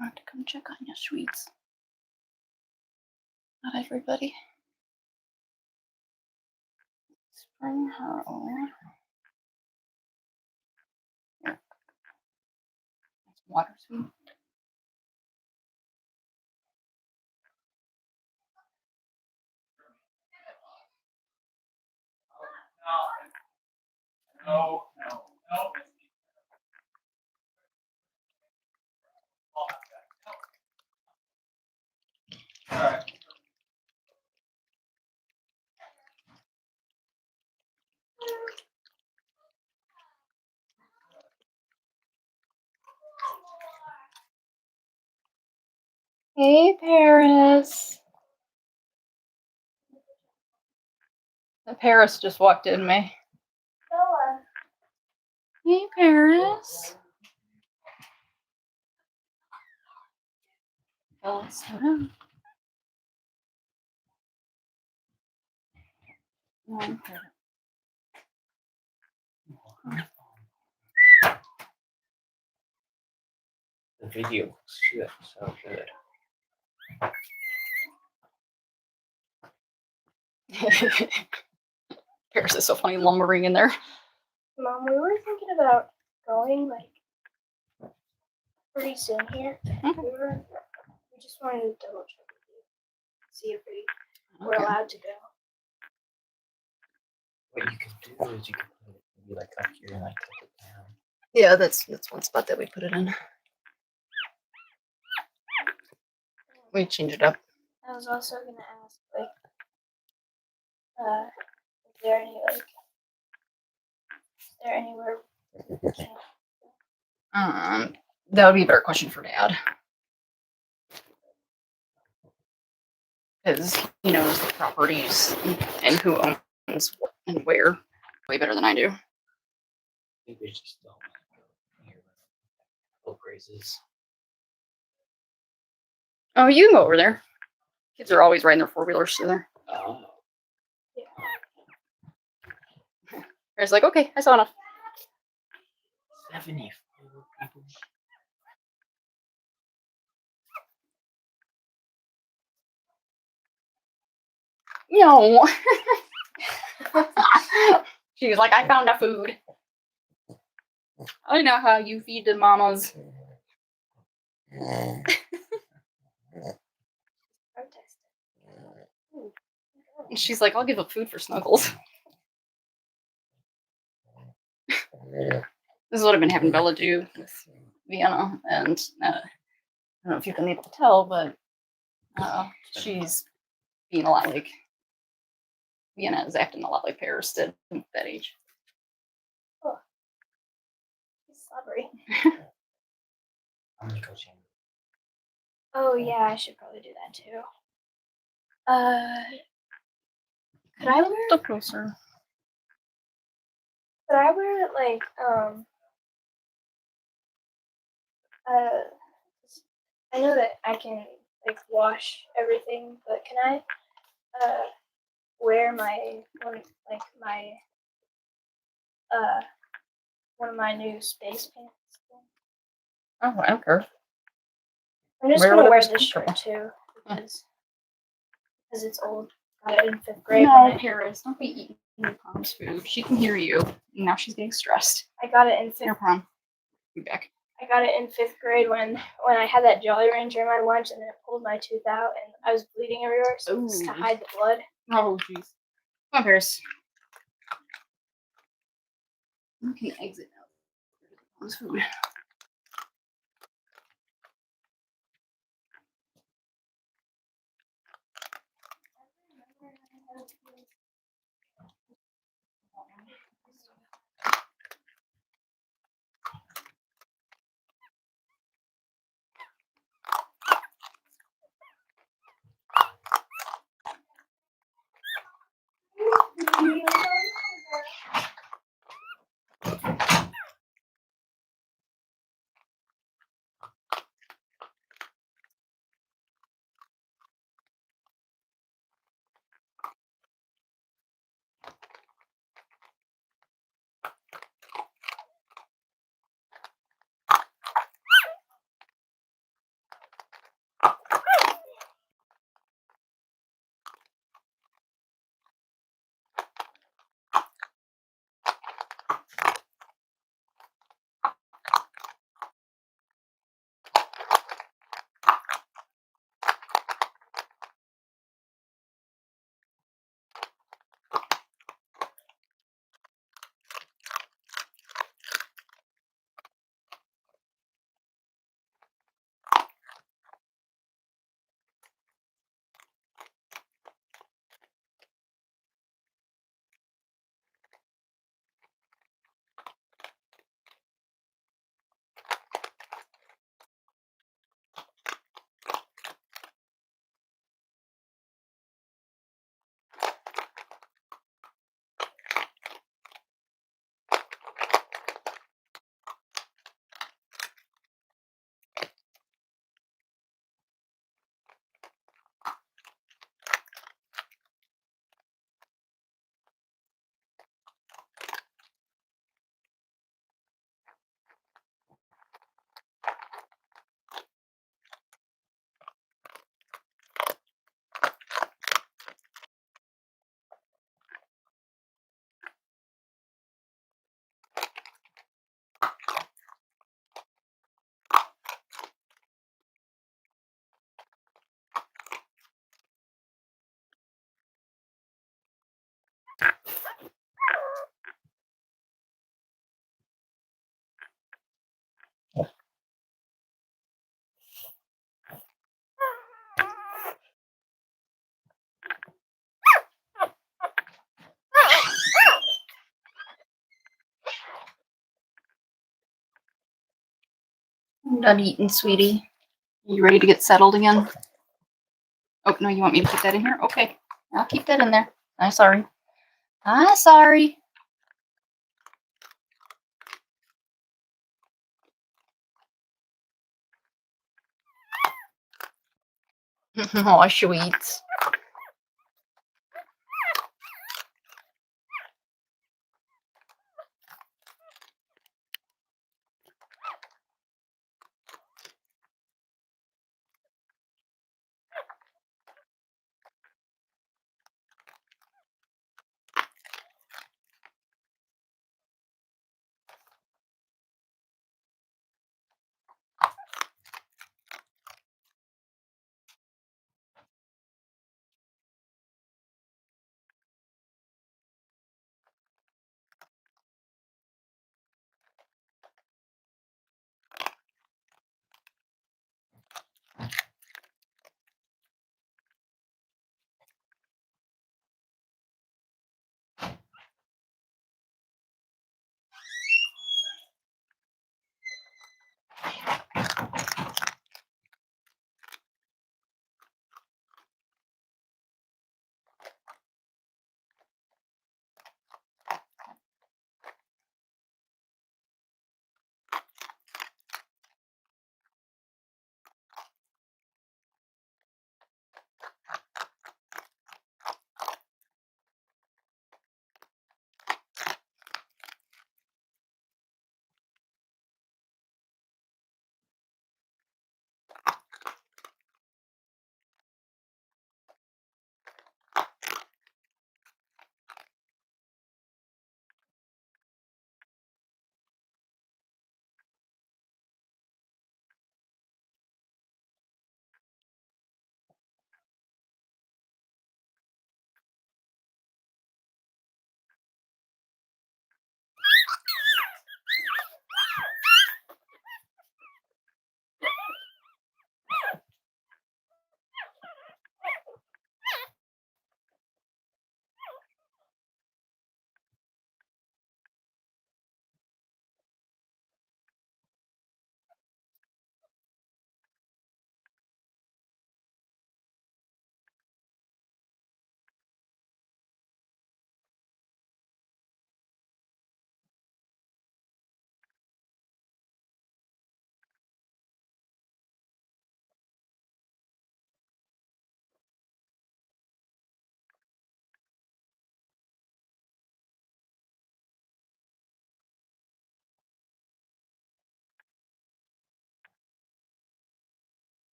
Speaker 1: I have to come check on your sweets. Not everybody. Spring Harrow. Here. Some water sweet.
Speaker 5: No.
Speaker 1: Hey, Paris. Paris just walked in me.
Speaker 3: Noah.
Speaker 1: Hey, Paris. Oh, slow down. No, I'm good.
Speaker 5: The video looks good, so good.
Speaker 1: Paris is so funny lumbering in there.
Speaker 3: Mom, we were thinking about going like pretty soon here. We just wanted to double check with you, see if we're
Speaker 1: Okay.
Speaker 3: allowed to go.
Speaker 5: What you can do is you can put it maybe like up here and like tilt it down.
Speaker 1: Yeah, that's one spot that we put it in. We changed it up.
Speaker 3: I was also gonna ask, like, is there anywhere?
Speaker 1: That would be a better question for Dad. Because he knows the properties and who owns what and where way better than I do.
Speaker 5: Maybe we just don't go here. Full grazes.
Speaker 1: Oh, you can go over there. Kids are always riding their 4-wheelers through there.
Speaker 5: Oh.
Speaker 1: Paris like, okay, I saw enough.
Speaker 5: 74 people.
Speaker 1: No. She was like, I found a food. I know how you feed the mamas. And she's like, I'll give up food for Snuggles. This is what I've been having Bella do with Vienna, and I don't know if you've been able to tell, but she's being a lot like Vienna is acting a lot like Paris did at that age.
Speaker 3: He's slobbery.
Speaker 5: I'm gonna go change.
Speaker 3: Oh yeah, I should probably do that too. Could I wear?
Speaker 1: Look closer.
Speaker 3: Could I wear like I know that I can like wash everything, but can I wear my one of my new space pants?
Speaker 1: Oh, I don't care.
Speaker 3: I'm just
Speaker 1: Wear
Speaker 3: gonna wear
Speaker 1: whatever's
Speaker 3: this shirt
Speaker 1: comfortable.
Speaker 3: too because it's old. Got it in 5th grade.
Speaker 1: No, Paris, don't be eating your Pom's food. She can hear you. And now she's getting stressed.
Speaker 3: I got it in
Speaker 1: Here,
Speaker 3: 5th.
Speaker 1: Pom. Be back.
Speaker 3: I got it in 5th grade when I had that Jolly Rancher in my lunch and it pulled my tooth out and I was bleeding everywhere, so it's to
Speaker 1: Ooh.
Speaker 3: hide the blood.
Speaker 1: Oh, jeez. Come on, Paris. You can exit now. Pom's food. I'm done eating, sweetie. You ready to get settled again? Oh, no, you want me to keep that in here? Okay, I'll keep that in there. I'm sorry. I'm sorry. Oh, sweet.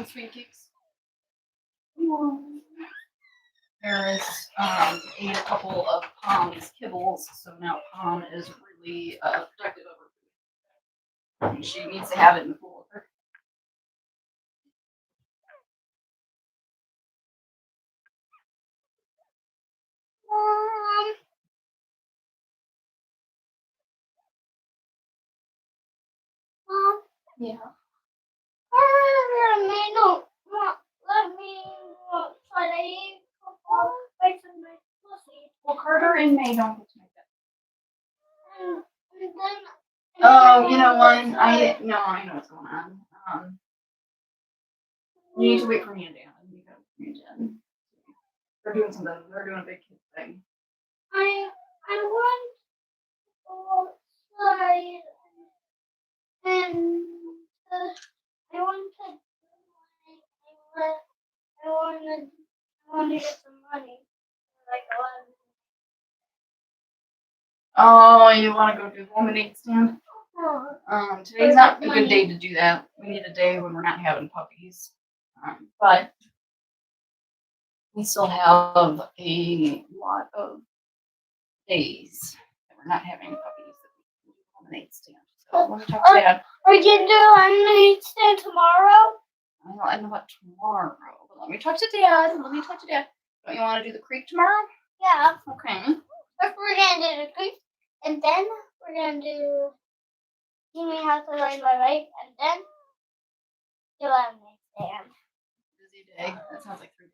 Speaker 1: some sweeties. Paris ate a couple of Pom's kibbles, so now Pom is really protective of her food. And she needs to have it in the pool with her.
Speaker 4: Mom, Mom,
Speaker 1: Yeah.
Speaker 4: I may not let me try to eat bites of my pussy.
Speaker 1: Well, Carter and May don't get to make that.
Speaker 4: And then.
Speaker 1: Oh, you know what? I know what's going on. You need to wait for me and Dan. They're doing something. They're doing a big kid thing.
Speaker 4: I want to go outside and I want to get some money. Like
Speaker 1: Oh, you want to go do the lemonade stand?
Speaker 4: $11.
Speaker 1: Today's not a good day to do that. We need a day when we're not having puppies. But we still have a lot of days that we're not having puppies that we can do lemonade stand. So let me talk to Dad.
Speaker 4: Are you gonna do lemonade stand tomorrow?
Speaker 1: I don't know about tomorrow, but let me talk to Dad. Don't you want to do the creek tomorrow?
Speaker 4: Yeah.
Speaker 1: Okay.
Speaker 4: First we're gonna do the creek, and then we're gonna do teach me how to ride my bike, and then do lemonade stand.
Speaker 1: Busy day. That sounds like 3 days.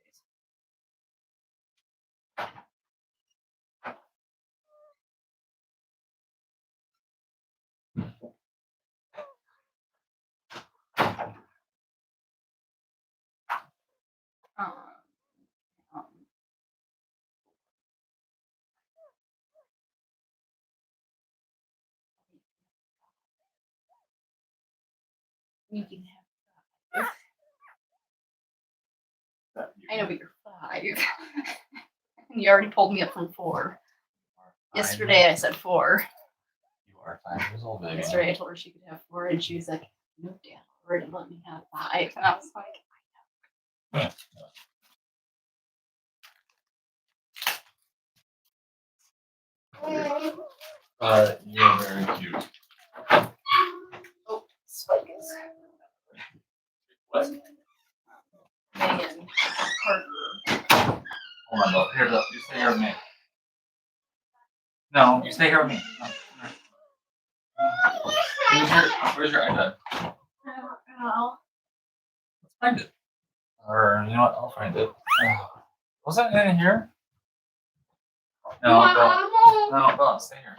Speaker 1: Um, um, you can have 5. I know, but you're 5. And you already pulled me up from 4. Yesterday I said 4.
Speaker 5: You are 5 years old, baby.
Speaker 1: Yesterday I told her she could have 4, and she was like, "No, Dad, already let me have 5." And I was like,
Speaker 5: You're very cute.
Speaker 1: "Oh, Spikes."
Speaker 5: What?
Speaker 1: Megan, Carter.
Speaker 5: Hold on, though. Here, though. You stay here with me. No, you stay here with me. No. Where's your iPad?
Speaker 4: I don't know.
Speaker 5: Let's find it. Or, you know what? I'll find it. Wasn't it in here? No, don't. No, don't. Stay here.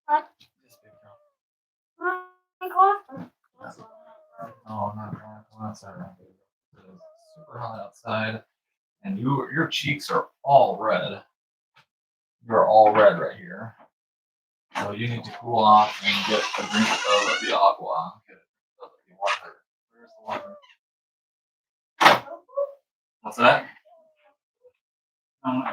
Speaker 4: What?
Speaker 5: Yes, baby girl. No, I'm not going outside right now. It's super hot outside, and your cheeks are all red. You're all red right here. So you need to cool off and get a drink of the aqua. Get the water. Where's the water? What's that? No,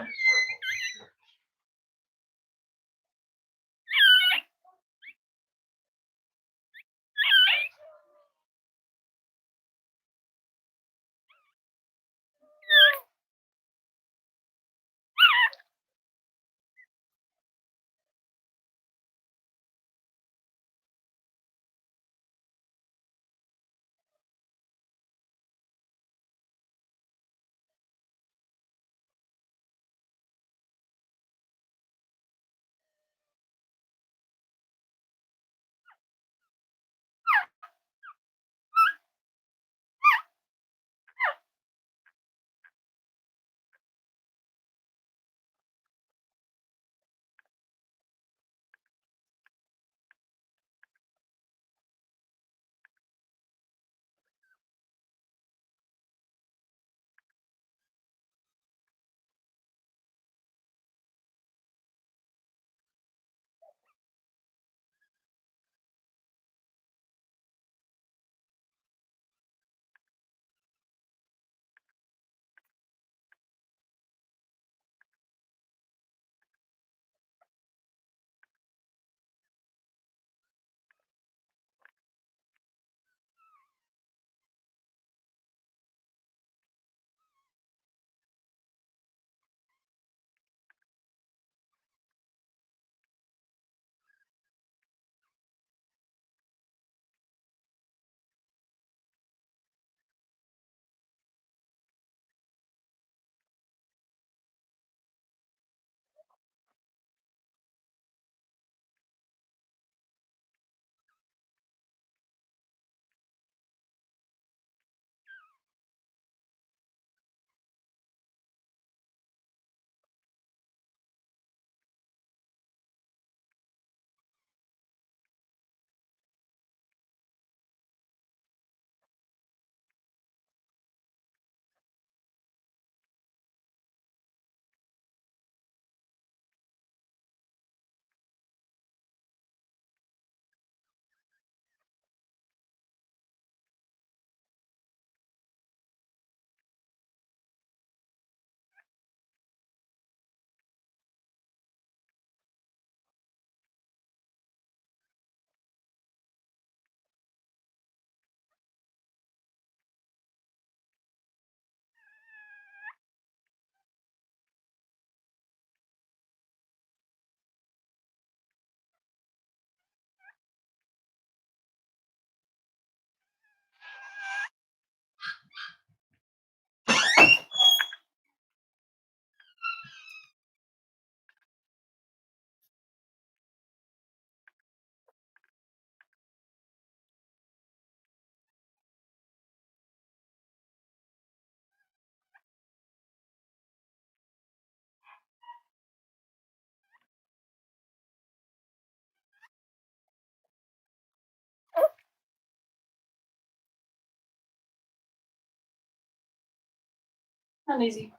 Speaker 1: Come on, Daisy.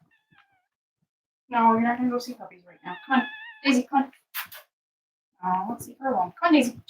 Speaker 1: No, you're not gonna go see puppies right now. Come on, Daisy, come on. Oh, let's see her alone. Come on, Daisy.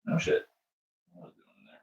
Speaker 5: No shit. What was I doing in there?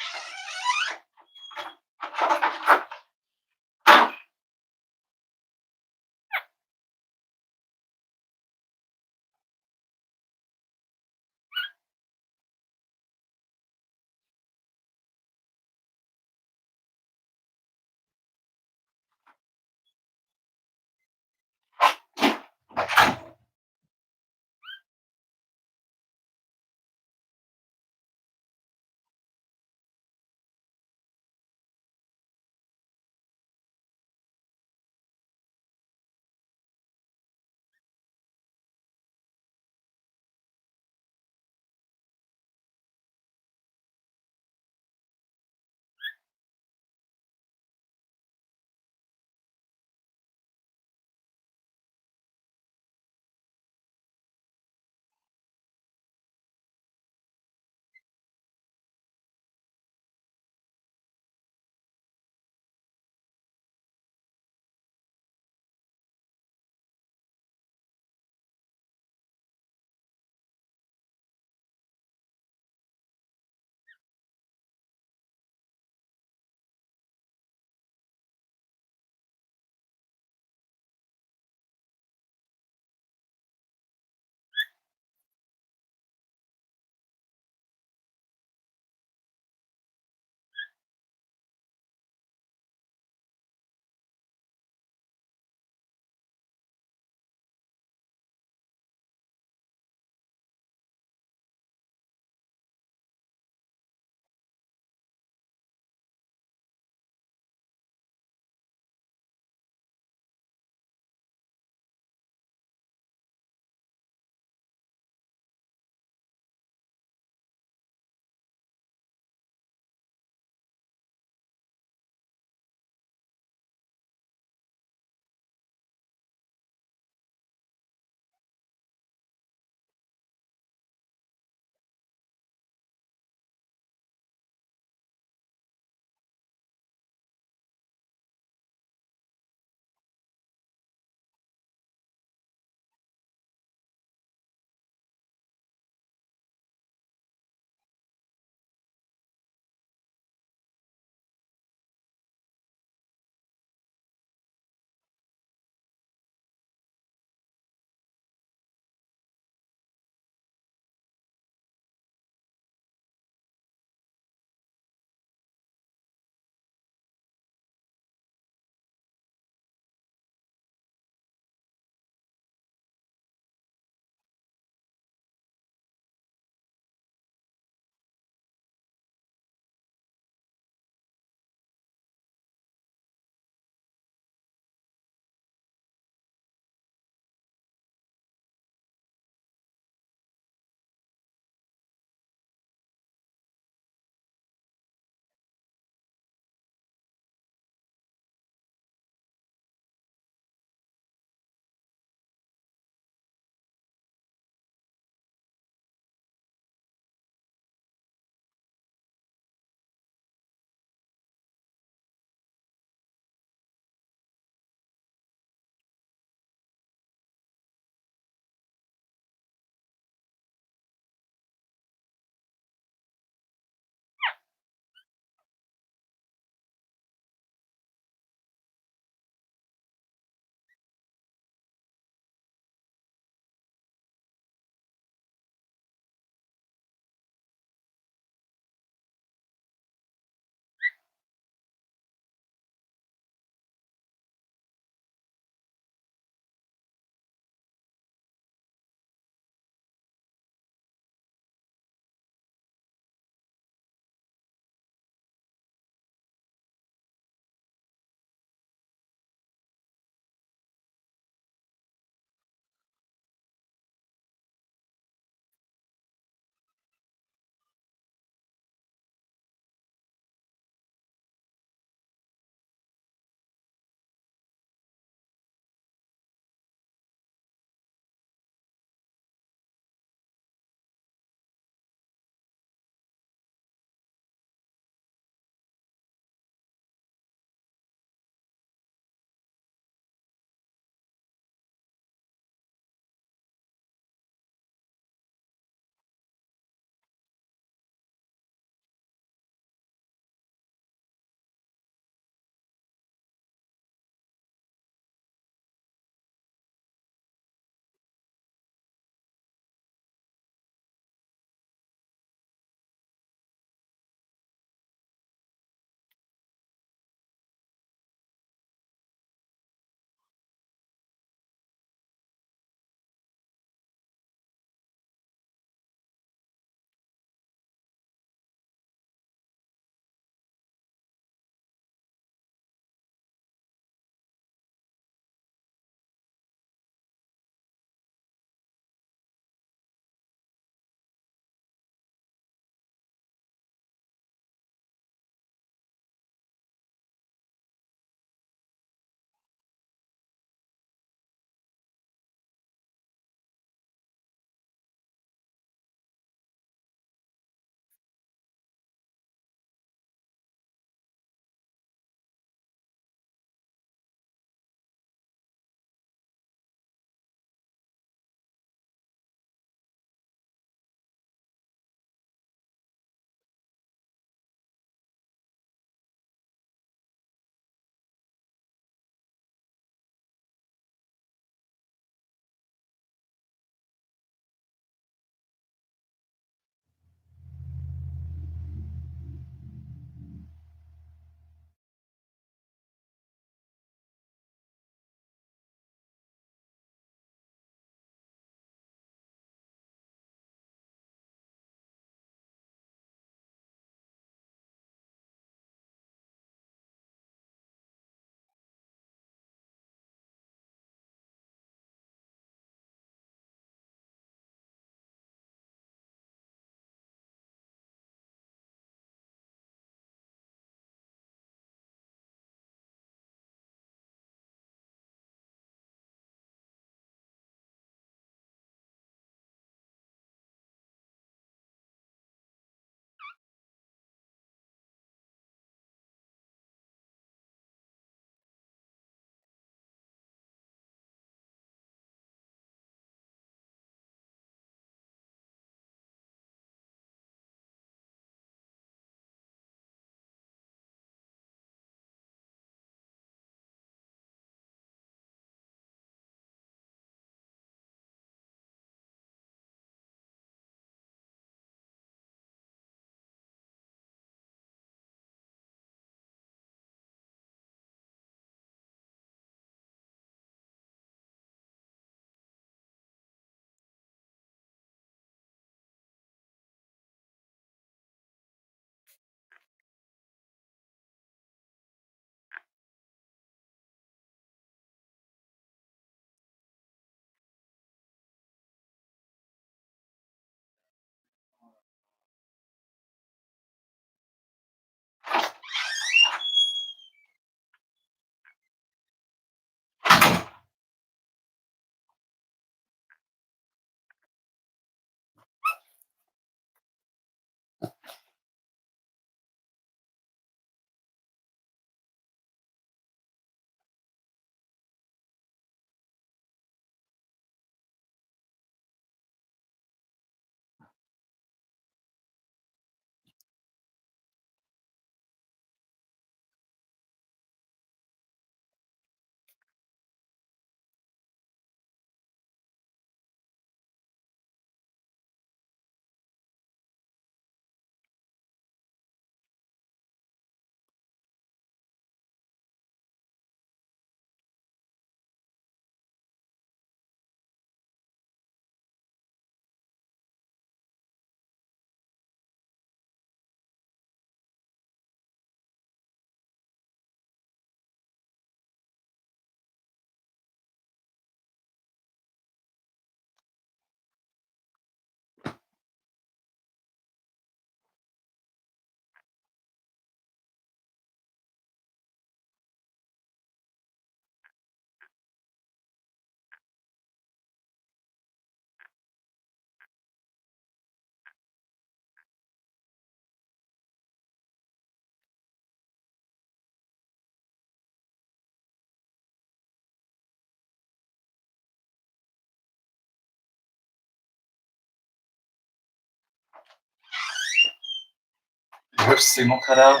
Speaker 5: Which signal cut out?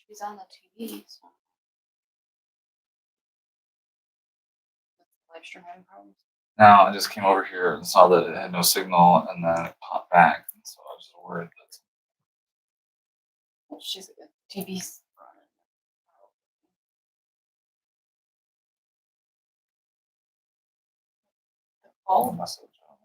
Speaker 1: She's on the TV. So. Live stream having problems.
Speaker 5: Now I just came over here and saw that it had no signal, and then it popped back, and so I was just worried that.
Speaker 1: Well, she's TV's running.
Speaker 5: Oh,
Speaker 1: Oh,
Speaker 5: message on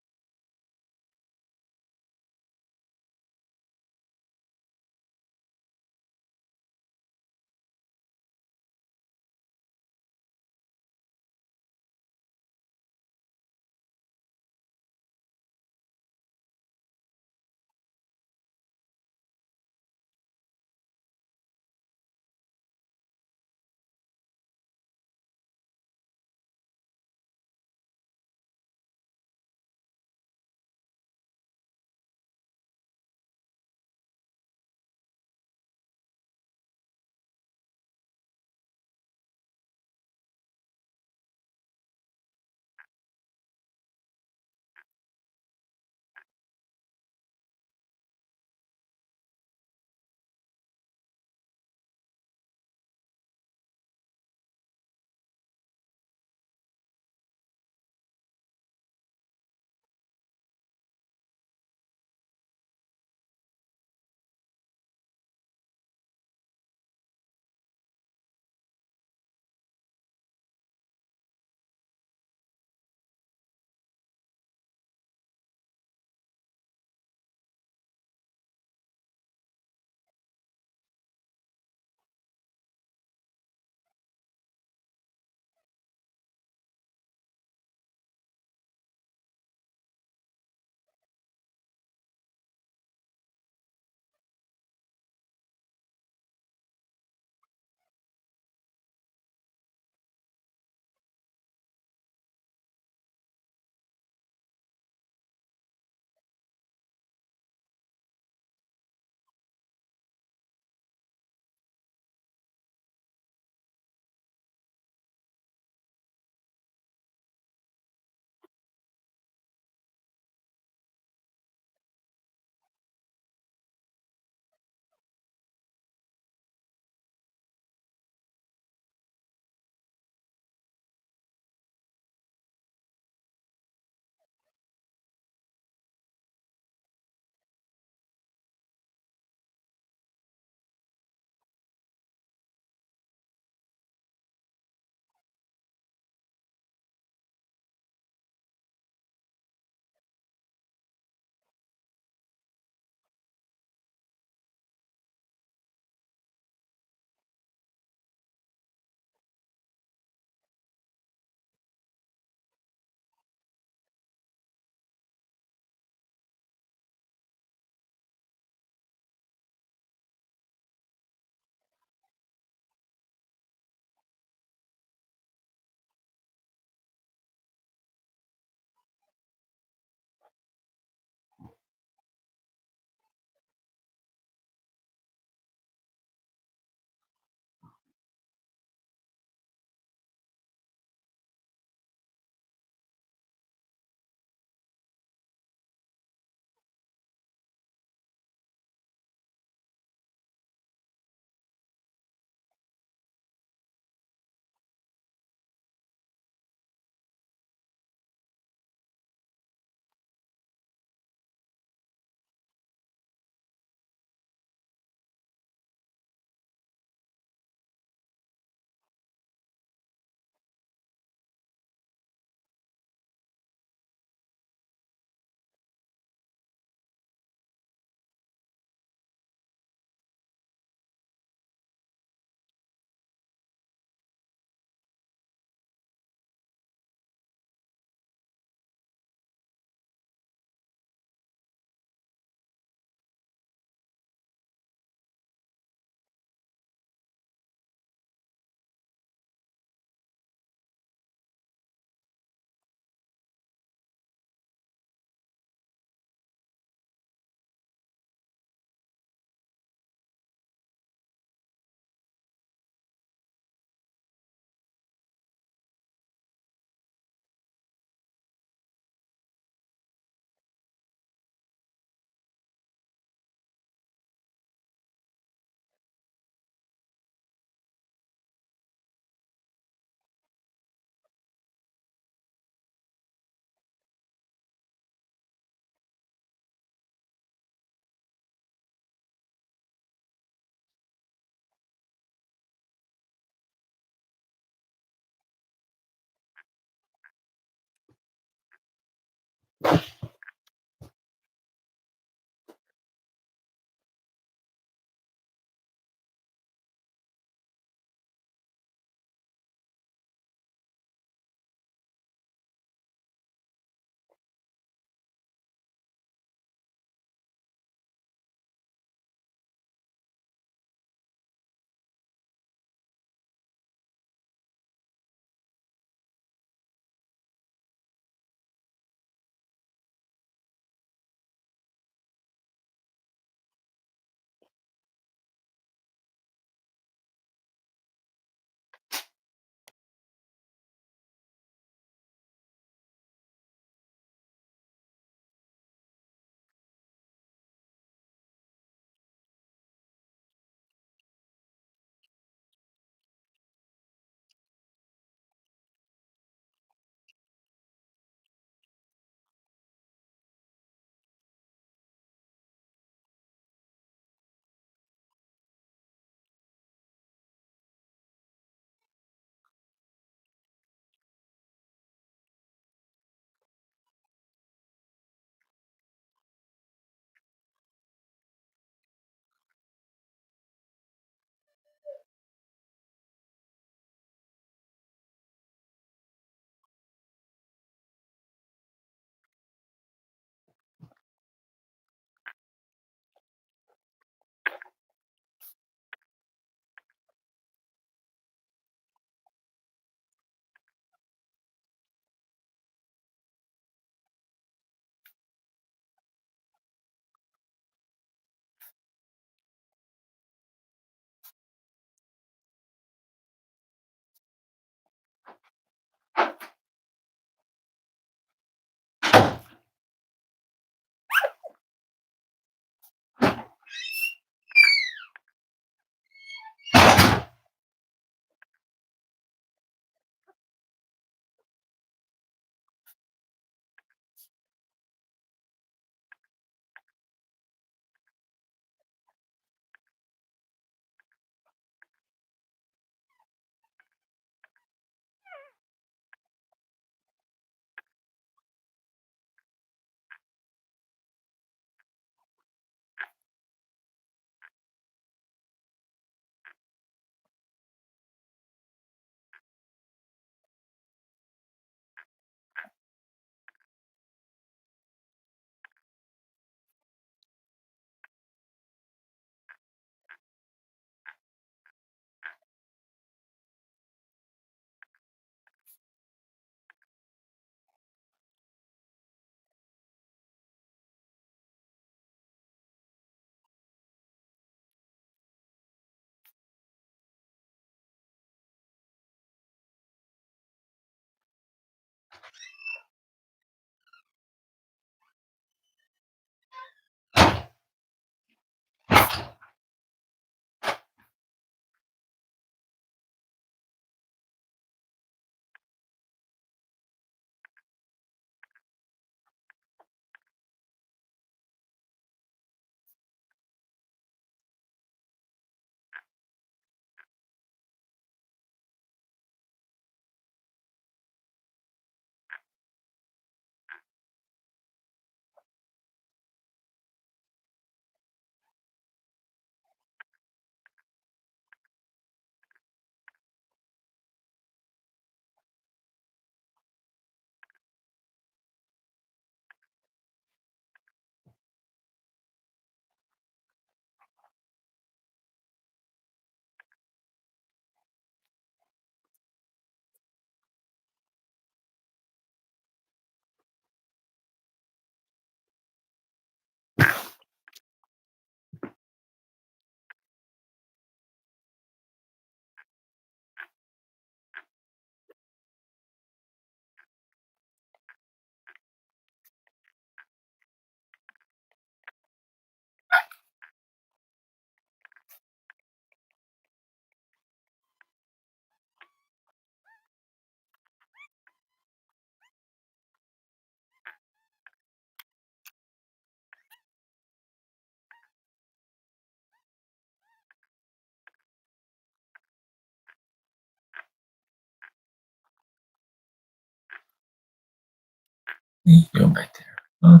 Speaker 2: Go back there. Huh?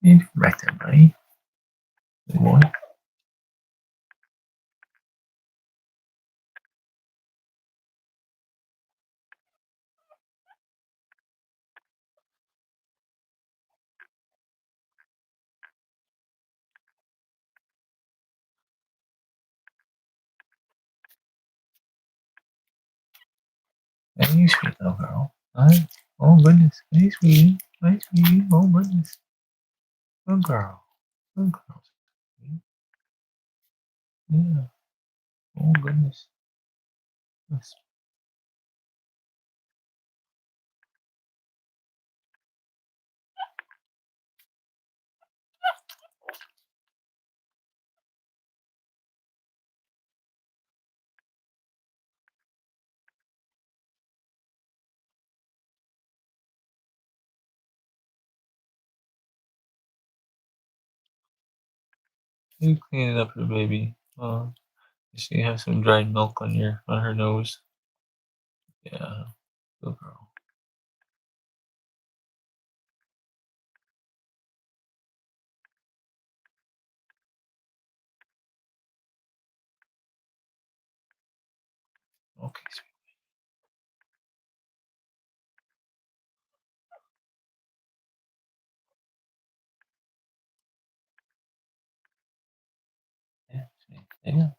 Speaker 2: You go back there, buddy. Good boy. Hey, sweet little girl. Hi. Oh, goodness. Hey, sweetie. Hi, sweetie. Oh, goodness. Good girl. Good girl. Yeah. Oh, goodness. Yes. You clean it up, your baby. You see, you have some dried milk on her nose. Yeah. Good girl. Okay, sweet. Yeah, sweet. There you go.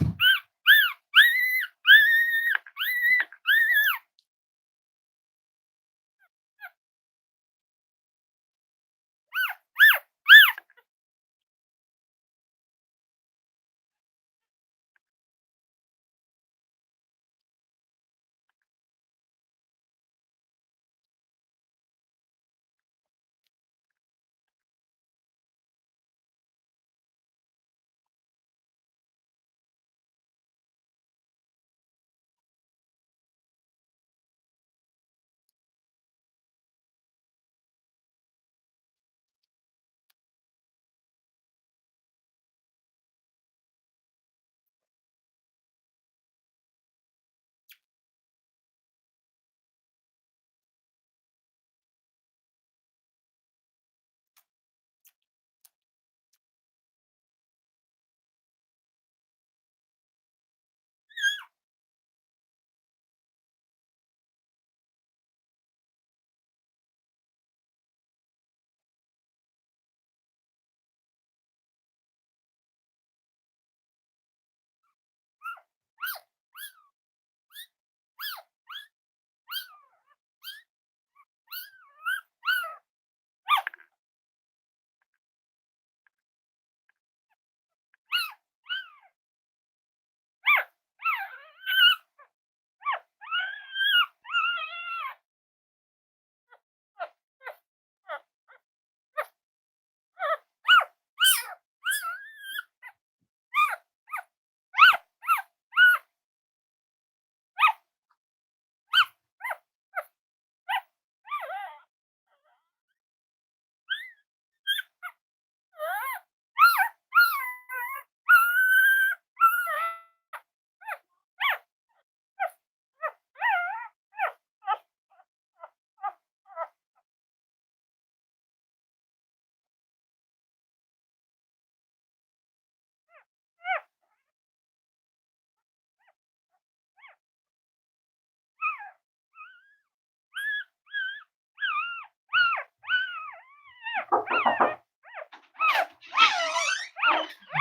Speaker 5: What's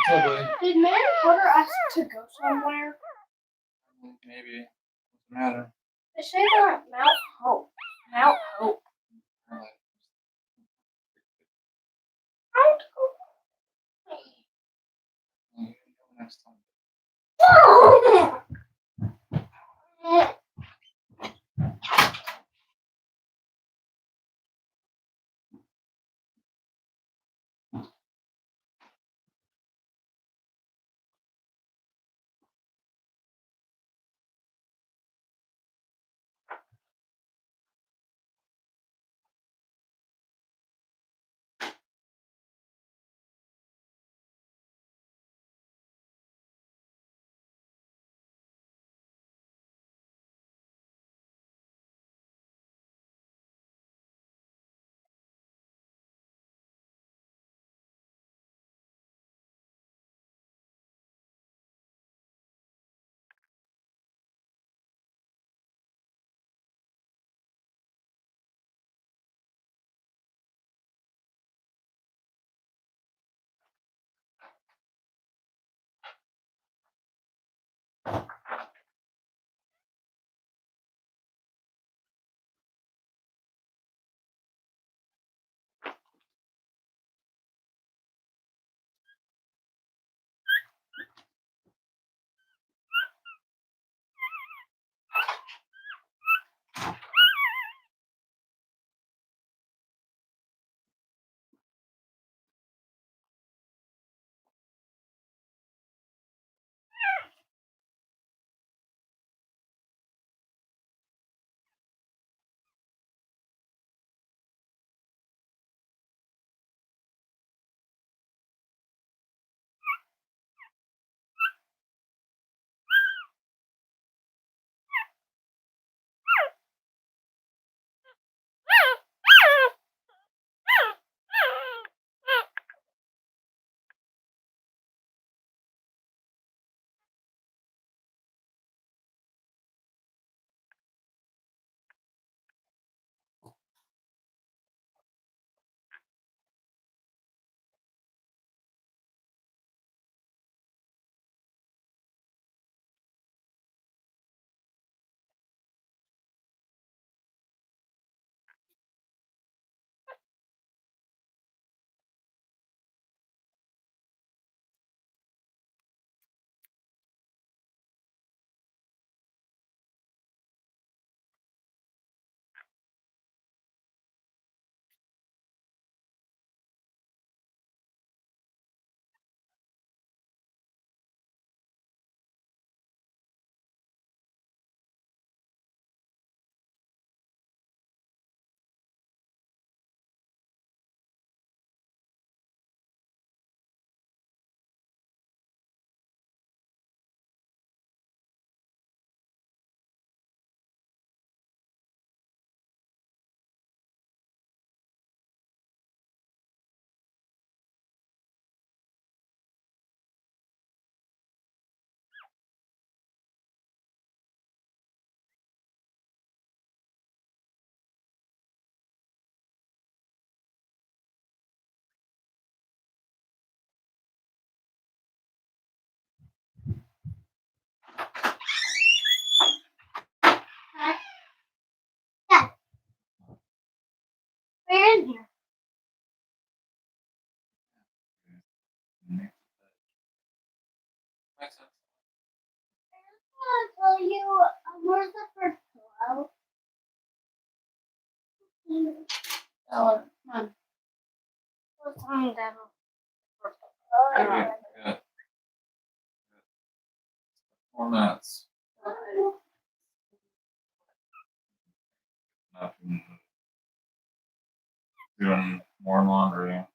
Speaker 5: up, buddy?
Speaker 3: Did Mary Potter ask to go somewhere?
Speaker 5: Maybe. What's the matter?
Speaker 3: They say they're at Mount Hope. Mount Hope.
Speaker 5: Really?
Speaker 3: Mount
Speaker 5: Next time.
Speaker 3: Hope.
Speaker 4: in here. I tell you, where's the first pillow?
Speaker 1: Ella, come on.
Speaker 4: What's on that?
Speaker 1: Alright.
Speaker 5: Good. More mats. Nothing. Doing more laundry.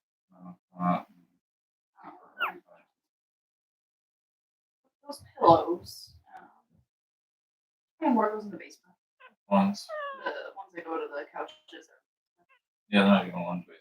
Speaker 1: Those pillows. I have more of those in the basement.
Speaker 5: Ones.
Speaker 1: The ones that go to the couches.
Speaker 5: Yeah, they're not even one place.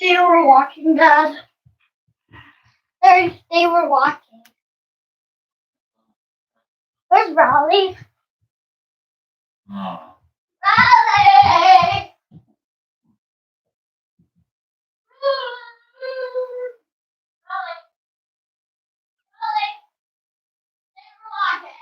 Speaker 4: They were walking, Dad. They were walking. Where's Raleigh?
Speaker 5: Oh.
Speaker 4: Raleigh! Raleigh! They were walking.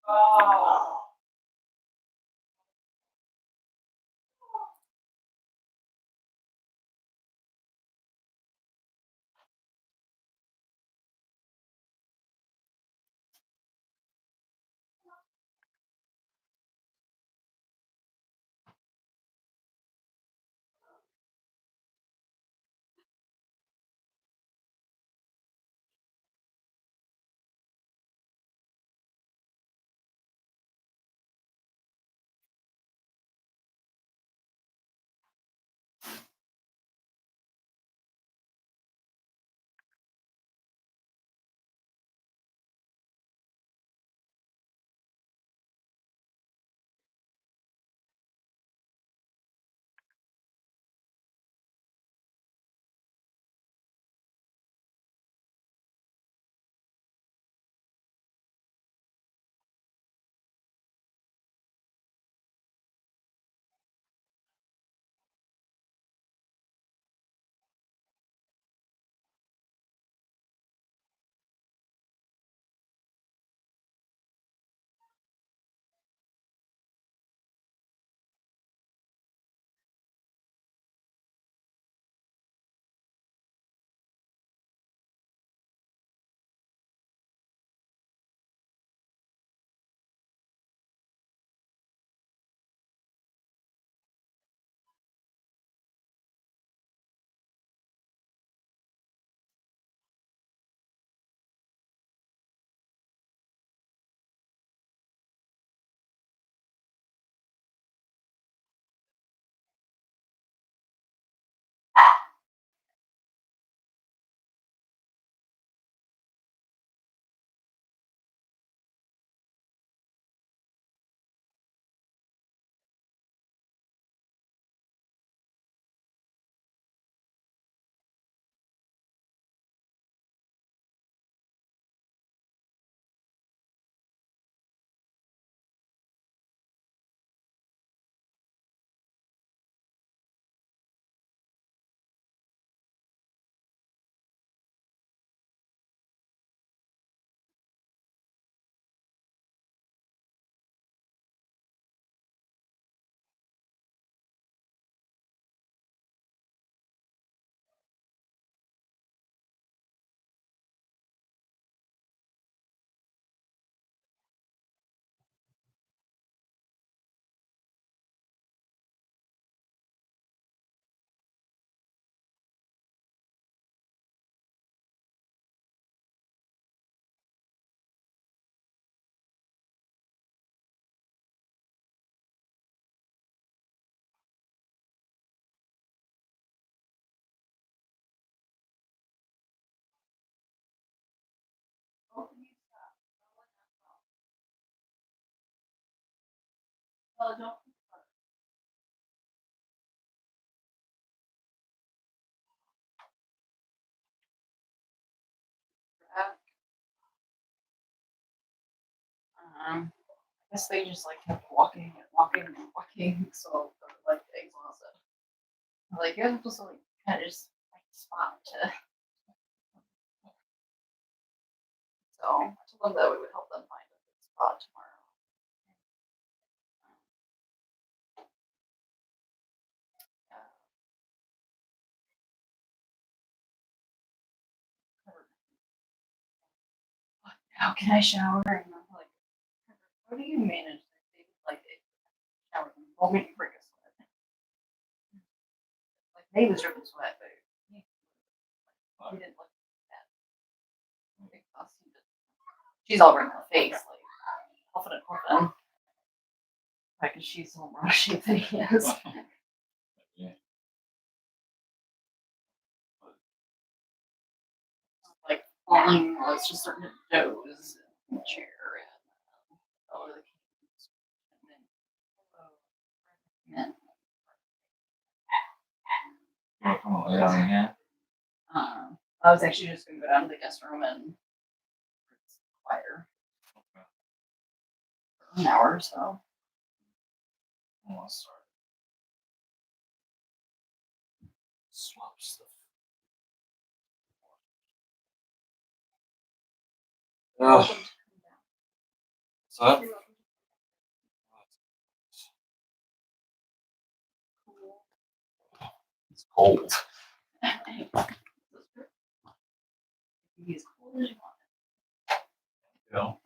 Speaker 1: Oh, don't. I guess they just like kept walking and walking and walking, so they're like exhausted. Like you're supposed to like kind of just like spot to. So I told them that we would help them find a good spot tomorrow. How can I shower? And I'm like, how do you manage this? They like they shower them. Oh, we can break a sweat. Like they was dripping sweat, but he didn't look that big fuss. She's all red in the face, like huffing and puffing. Like, 'cause she's so rushy that he is.
Speaker 5: Yeah.
Speaker 1: Like falling, was just starting to doze in the chair and over the keys. And then
Speaker 5: You want to come and lay down in here?
Speaker 1: I was actually just gonna go down to the guest room and it's quieter for an hour or so.
Speaker 5: I want to start. Swap stuff.
Speaker 1: Welcome to come down.
Speaker 5: What's up?
Speaker 1: You're welcome.
Speaker 5: It's cold.
Speaker 1: Be as cold as you want.
Speaker 5: You know?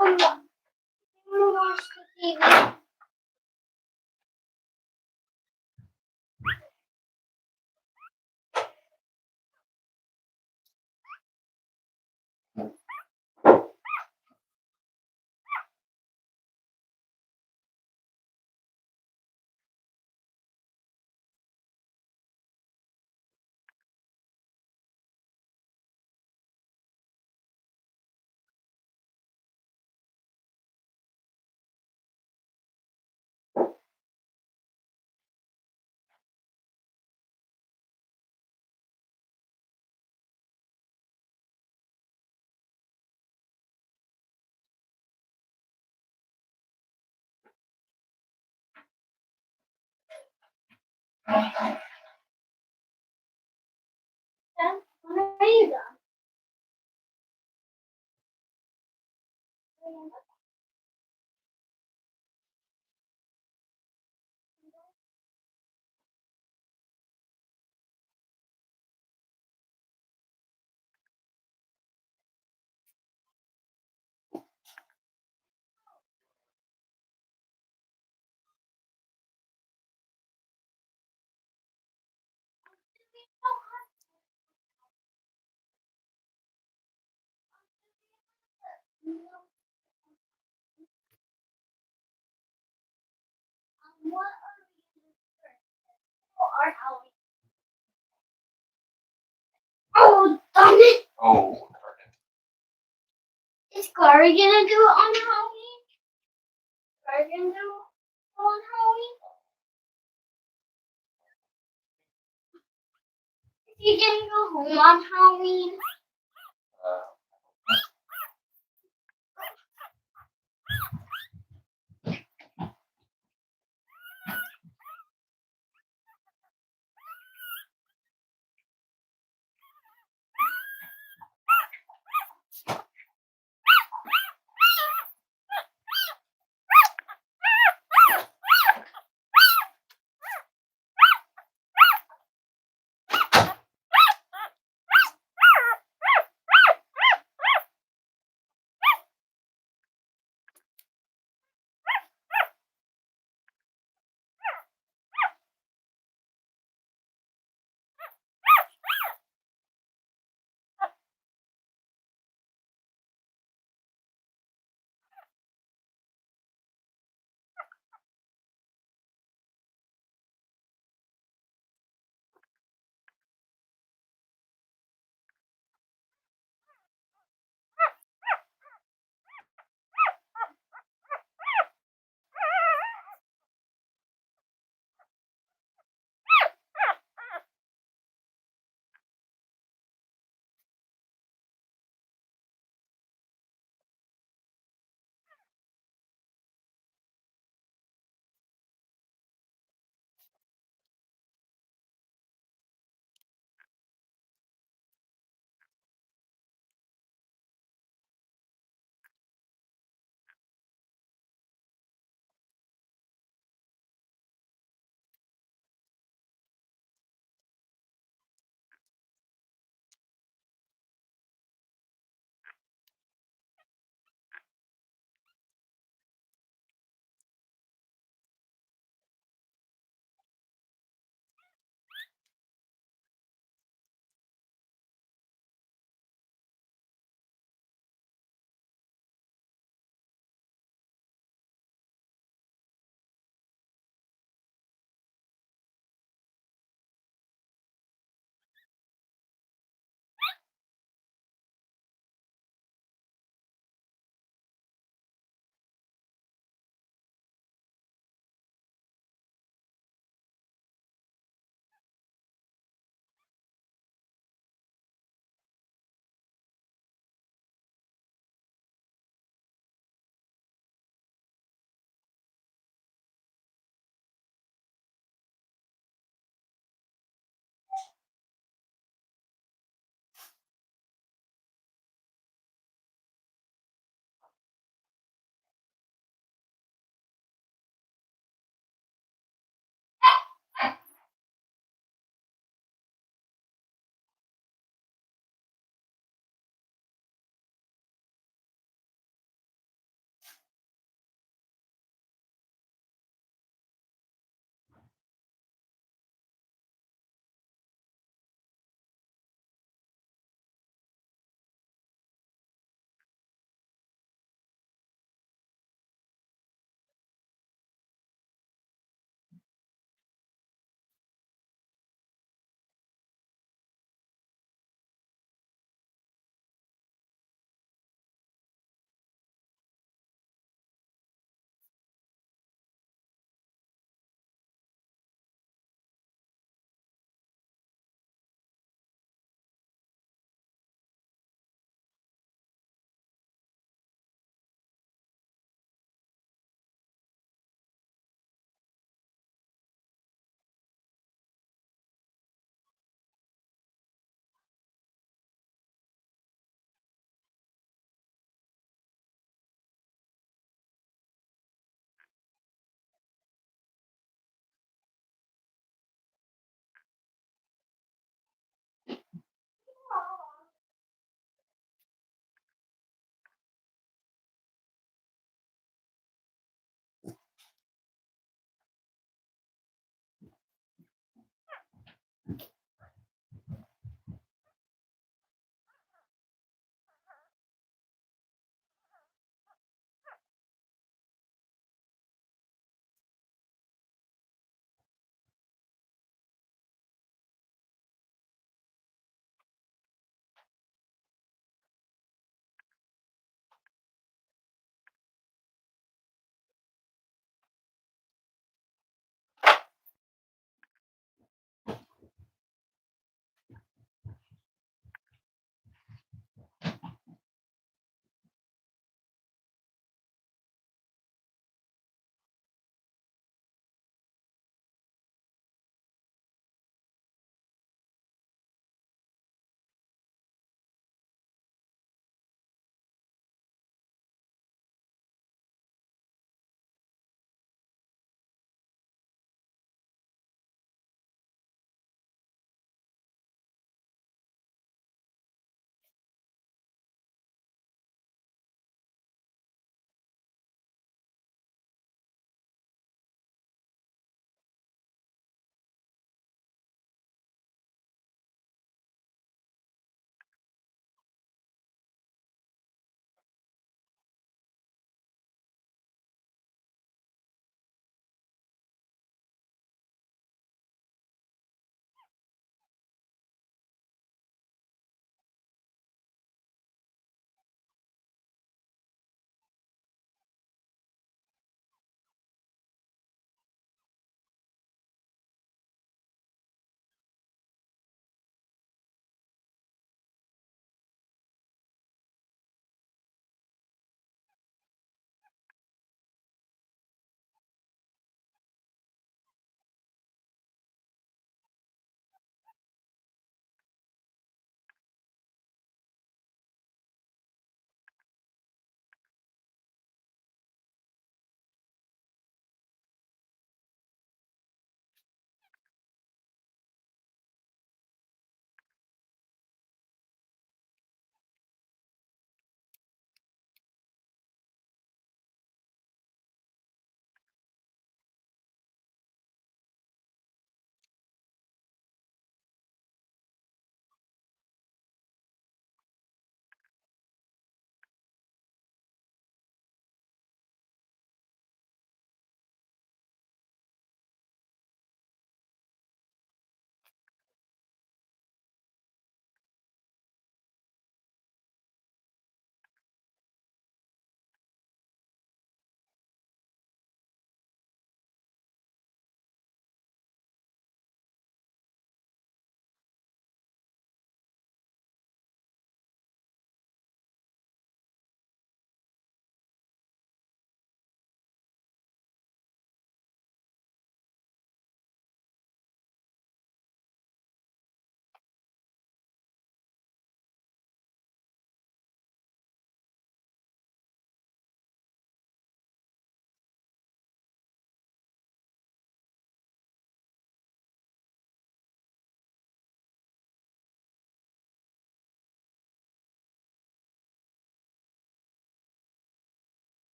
Speaker 4: I'm gonna watch the TV. Dad, when are you done? What are we doing first? Or Halloween? Oh, darn it!
Speaker 5: Oh,
Speaker 4: Is Clary gonna do it on Halloween? Clary gonna do it on Halloween? Is he gonna go home on Halloween?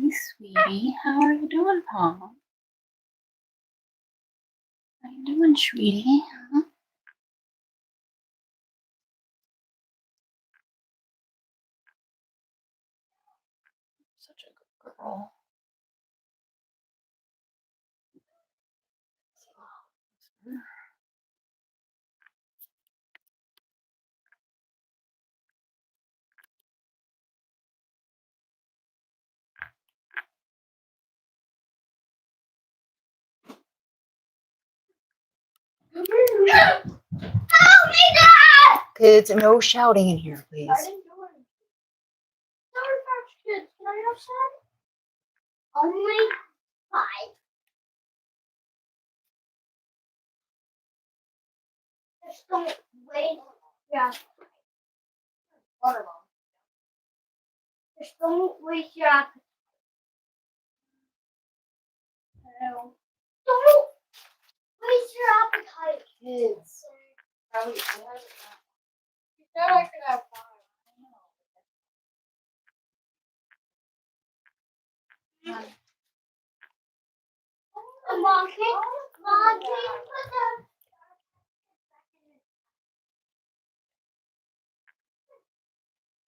Speaker 1: Hey, sweetie. How are you doing, Paul? How you doing, sweetie? Huh? Such a good girl. Kids, no shouting in here, please.
Speaker 4: I didn't do it. Sour Patch Kids, can I have some? Only 5. Just don't wait. Yeah. One of them. Just don't waste your appetite. No. Don't waste your appetite.
Speaker 1: Kids.
Speaker 3: You said I could have 5.
Speaker 4: Mom, can you put the...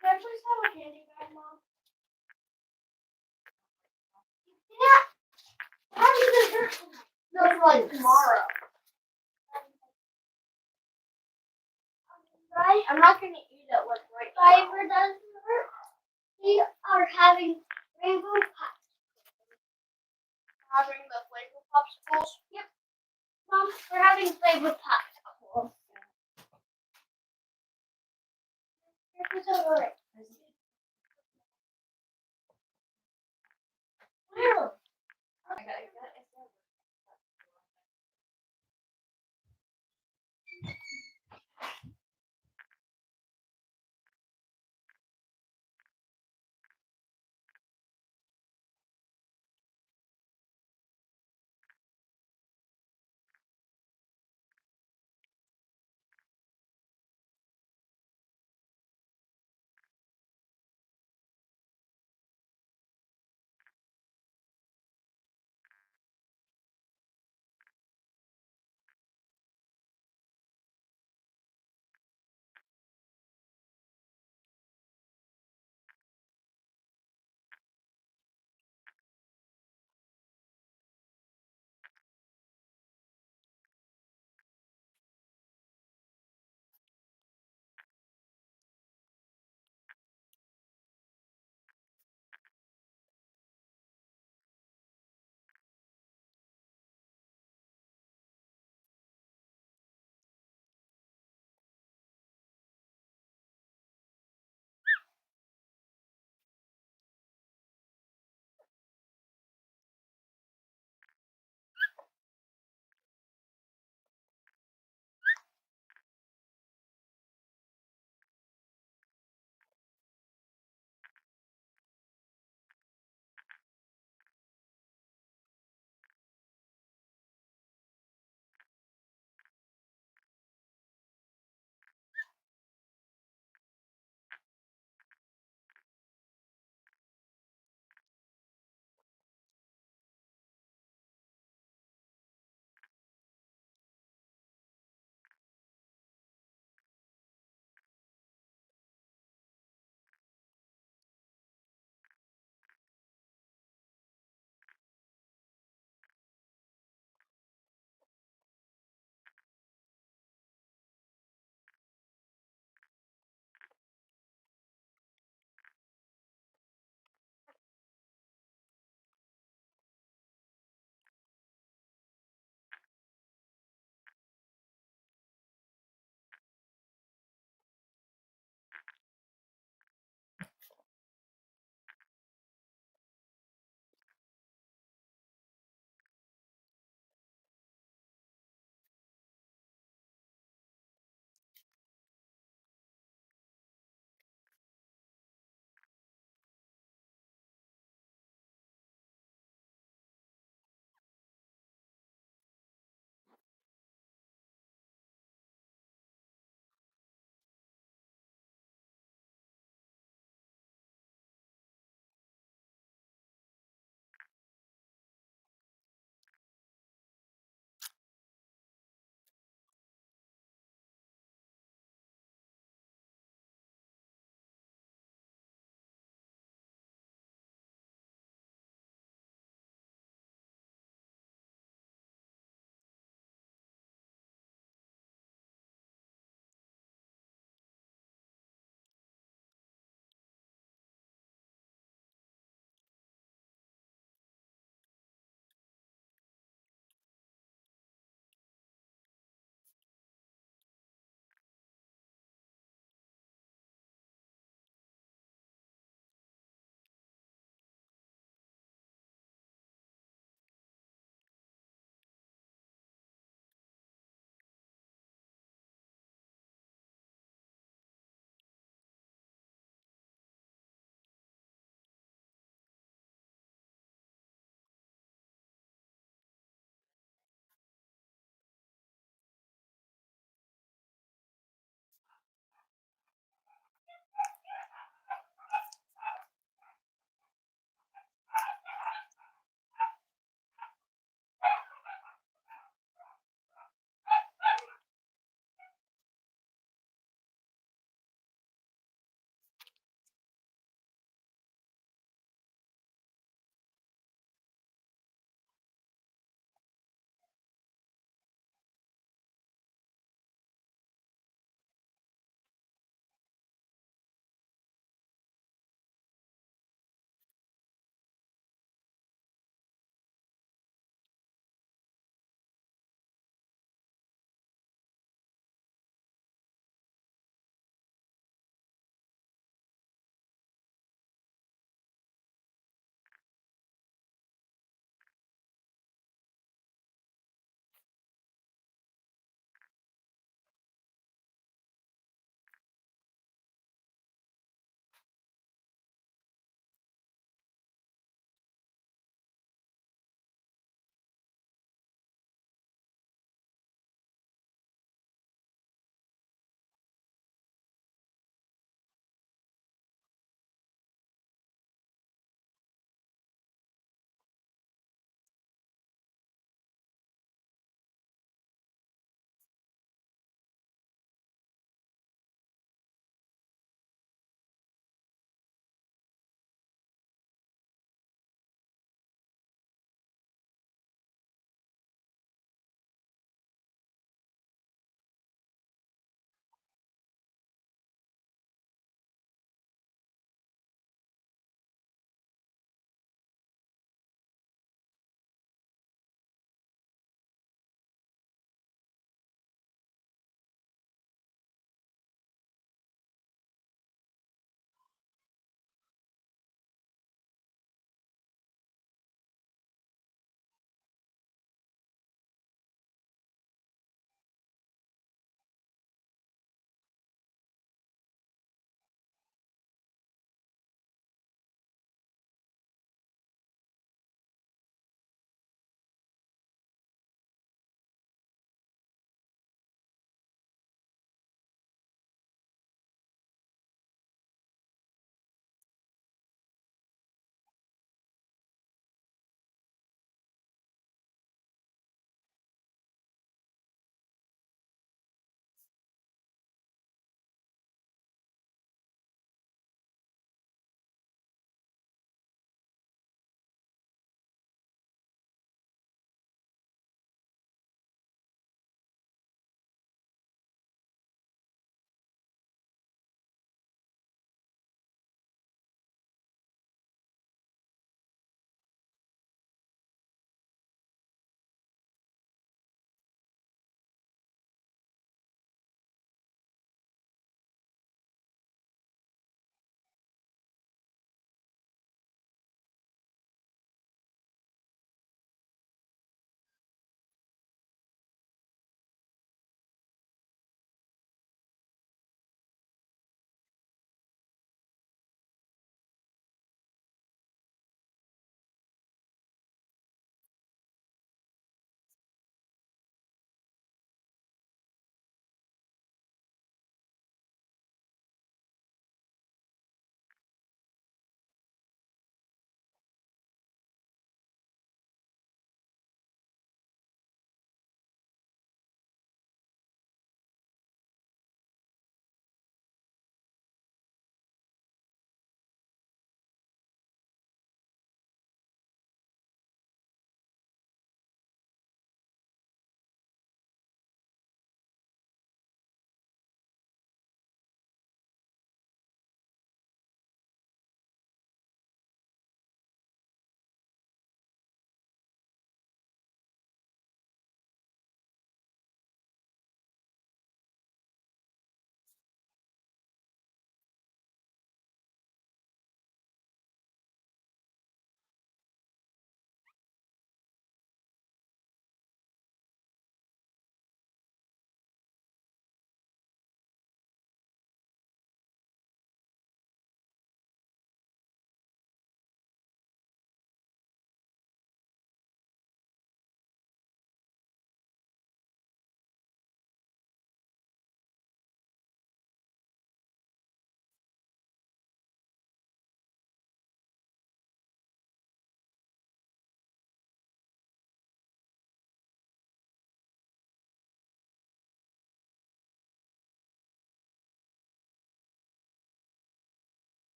Speaker 3: Can I please have a candy bag, Mom?
Speaker 4: Yeah. How are you going to hurt tonight?
Speaker 3: No, for like tomorrow.
Speaker 4: Right?
Speaker 3: I'm not gonna eat it like right now.
Speaker 4: Fiber doesn't hurt. We are having rainbow pops.
Speaker 3: Having the flavor popsicles.
Speaker 4: Mom, we're having flavor popsicles. Here's over it.
Speaker 3: Where? I gotta get it.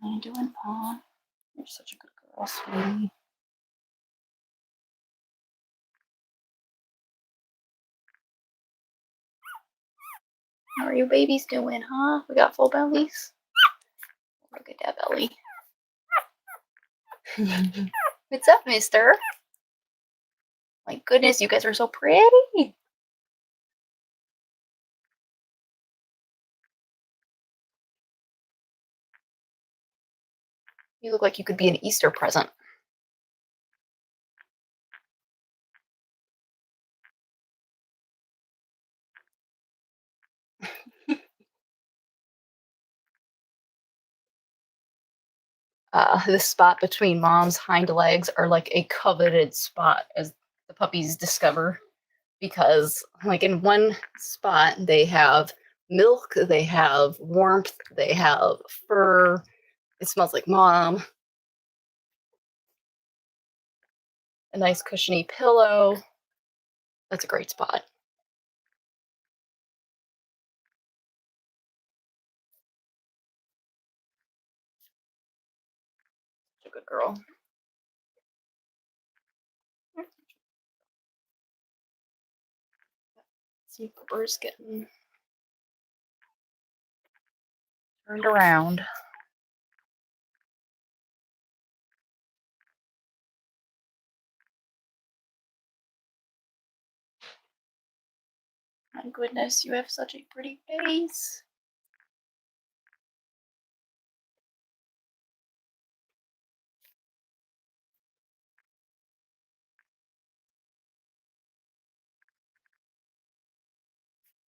Speaker 1: How you doing, Paw? You're such a good girl, sweetie. How are you babies doing, huh? We got full bellies? Look at that belly. What's up, mister? My goodness, you guys are so pretty. You look like you could be an Easter present. This spot between mom's hind legs are like a coveted spot, as the puppies discover, because like in one spot they have milk, they have warmth, they have fur. It smells like mom. A nice cushiony pillow. That's a great spot. Such a good girl. See, Cooper's getting turned around. My goodness, you have such a pretty face.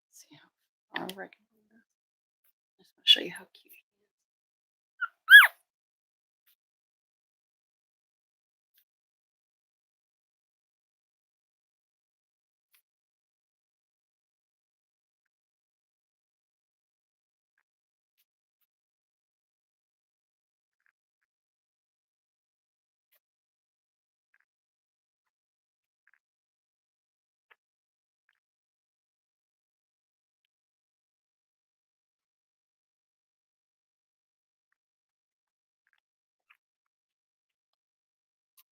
Speaker 1: Let's see how far I can do this. I just want to show you how cute he is.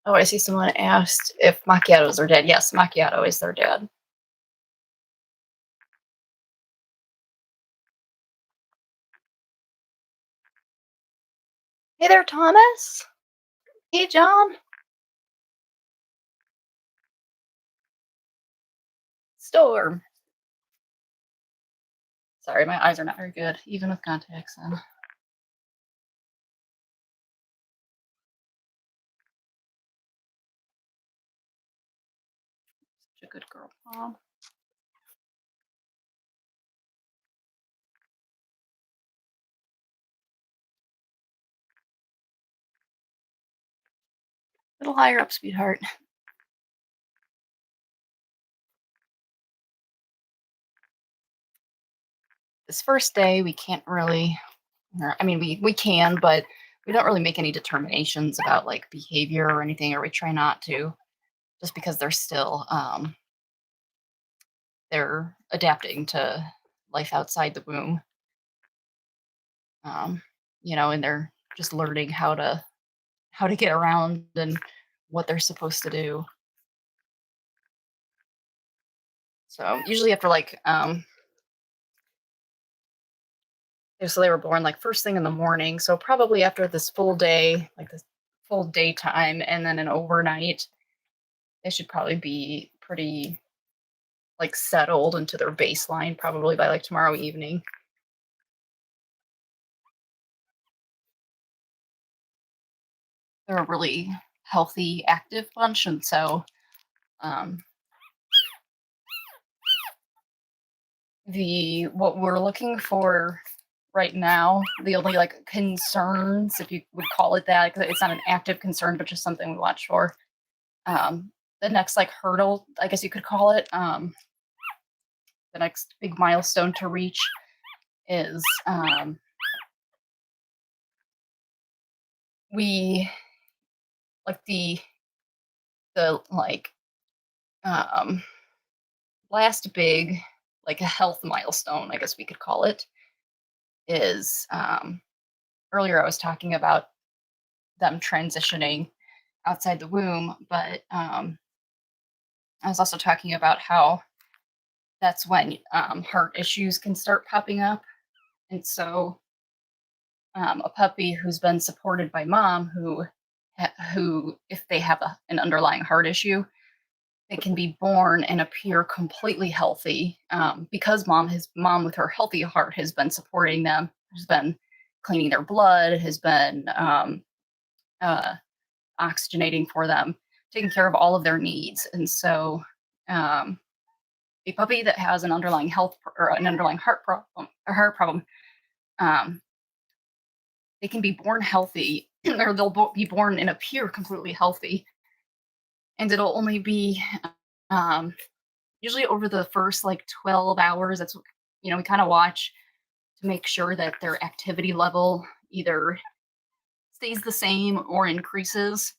Speaker 1: Oh, I see someone asked if macchiatos are dead. Yes, macchiato is their dad. Hey there, Thomas. Hey, John. Storm. Sorry, my eyes are not very good, even with contacts on. Such a good girl, Mom. A little higher up, sweetheart. This first day, we can't really, I mean, we can, but we don't really make any determinations about like behavior or anything, or we try not to, just because they're still, they're adapting to life outside the womb. You know, and they're just learning how to get around and what they're supposed to do. So usually after like so they were born like first thing in the morning, so probably after this full day, like this full daytime and then an overnight, they should probably be pretty like settled into their baseline probably by like tomorrow evening. They're a really healthy, active bunch, and so what we're looking for right now, the only like concerns, if you would call it that, because it's not an active concern, but just something we watch for. The next like hurdle, I guess you could call it, the next big milestone to reach is we like the like last big like a health milestone, I guess we could call it, is earlier I was talking about them transitioning outside the womb, but I was also talking about how that's when heart issues can start popping up. And so a puppy who's been supported by mom, who if they have an underlying heart issue, they can be born and appear completely healthy because mom with her healthy heart has been supporting them, has been cleaning their blood, has been oxygenating for them, taking care of all of their needs. And so a puppy that has an underlying an underlying heart problem, they can be born healthy, or they'll be born and appear completely healthy, and it'll only be usually over the first like 12 hours. That's what, we kind of watch to make sure that their activity level either stays the same or increases.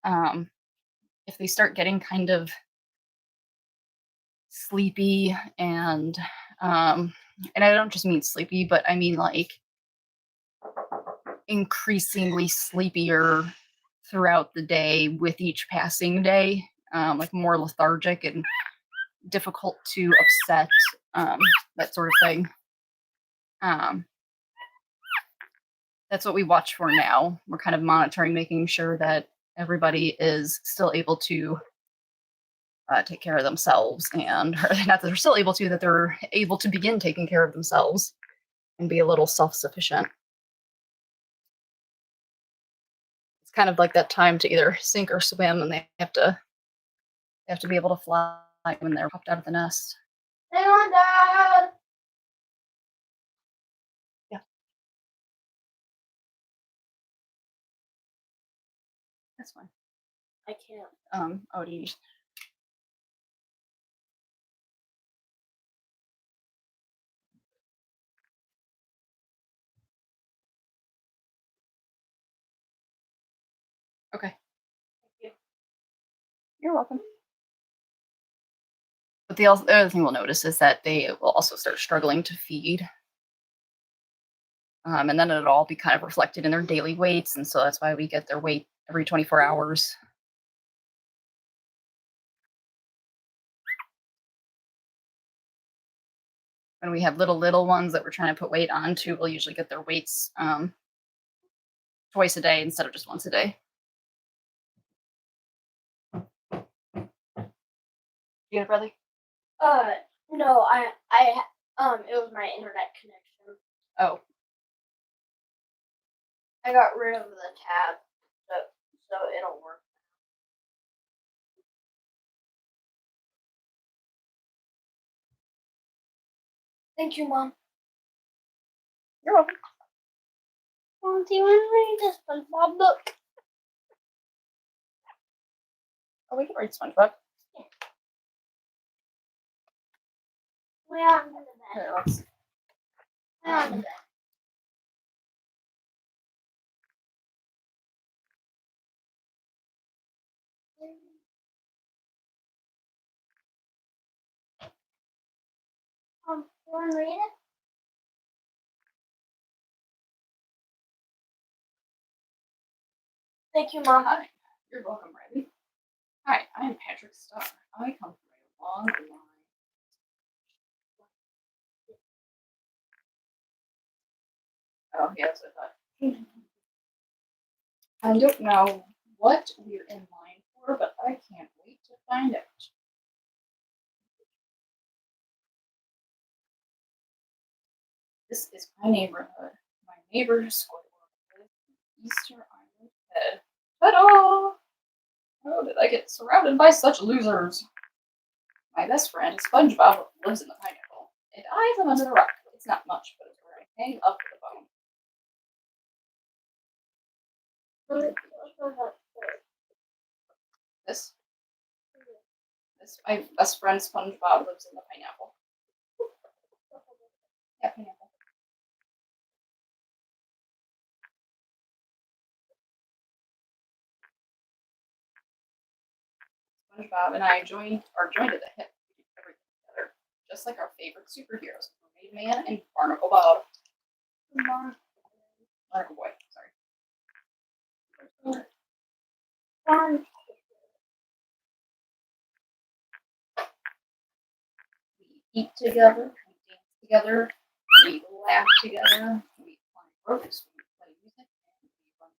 Speaker 1: If they start getting kind of sleepy and I don't just mean sleepy, but I mean like increasingly sleepier throughout the day with each passing day, like more lethargic and difficult to upset, that sort of thing. That's what we watch for now. We're kind of monitoring, making sure that everybody is still able to take care of themselves, and not that they're still able to, that they're able to begin taking care of themselves and be a little self-sufficient. It's kind of like that time to either sink or swim, and they have to be able to fly when they're popped out of the nest.
Speaker 4: Hey, on, Dad.
Speaker 1: Yeah. That's fine.
Speaker 3: I can't.
Speaker 1: Oh, do you? Okay. You're welcome. But the other thing we'll notice is that they will also start struggling to feed. And then it'll all be kind of reflected in their daily weights. And so that's why we get their weight every 24 hours. When we have little ones that we're trying to put weight onto, we'll usually get their weights twice a day instead of just once a day. You got it, brother?
Speaker 3: No, it was my internet connection.
Speaker 1: Oh,
Speaker 3: I got rid of the tab, so it'll work. Thank you, Mom.
Speaker 1: you're welcome.
Speaker 4: Mom, do you want to read this SpongeBob book?
Speaker 1: Oh, we can read SpongeBob.
Speaker 4: Way on the bed.
Speaker 1: Here, let's.
Speaker 4: Way on the bed. You want to read it?
Speaker 3: Thank you, Mom.
Speaker 1: Hi. You're welcome, Riley. Hi, I am Patrick Starr. I come from a long line. Oh, yeah, that's what I thought. I don't know what we're in line for, but I can't wait to find out. This is my neighborhood. My neighbor's Squidward is Easter Island Head. Ta-da! How did I get surrounded by such losers? My best friend, SpongeBob, lives in the pineapple, and I live under the rock. It's not much, but it's where I hang up to the bone. This, my best friend SpongeBob lives in the pineapple. Yeah, pineapple. SpongeBob and I are joined at the hip. We do everything together, just like our favorite superheroes, Mermaid Man and Barnacle Bob. Medical boy. Sorry. We eat together. We dance together. We laugh together. We climb ropes. We play music. And we run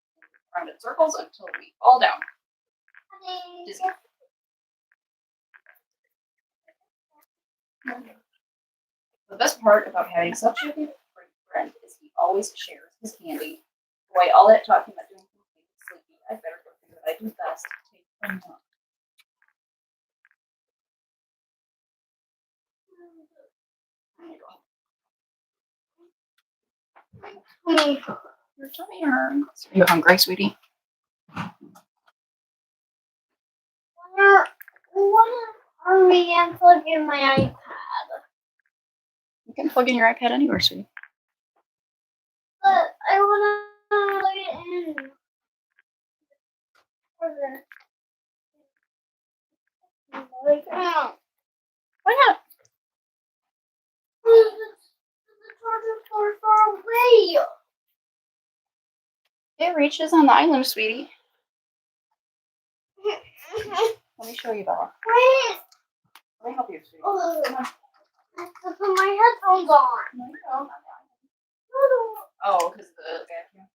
Speaker 1: around in circles until we fall down. Dizzy. The best part about having such a good friend is he always shares his candy. Boy, all that talking about doing something sleepy, I better go do what I do best. Take some time. Your tummy hurts. Are you hungry, sweetie?
Speaker 4: When are we unplugging my iPad?
Speaker 1: You can plug in your iPad anywhere, sweetie.
Speaker 4: But I want to plug it in. Like,
Speaker 1: Why not?
Speaker 4: the charger's so far away.
Speaker 1: It reaches on the island, sweetie. Let me show you, Bella.
Speaker 4: Wait.
Speaker 1: Let me help you, sweetie.
Speaker 4: Oh,
Speaker 1: Come on.
Speaker 4: I have to put my headphones on.
Speaker 1: No, you don't. Oh, because the vacuum.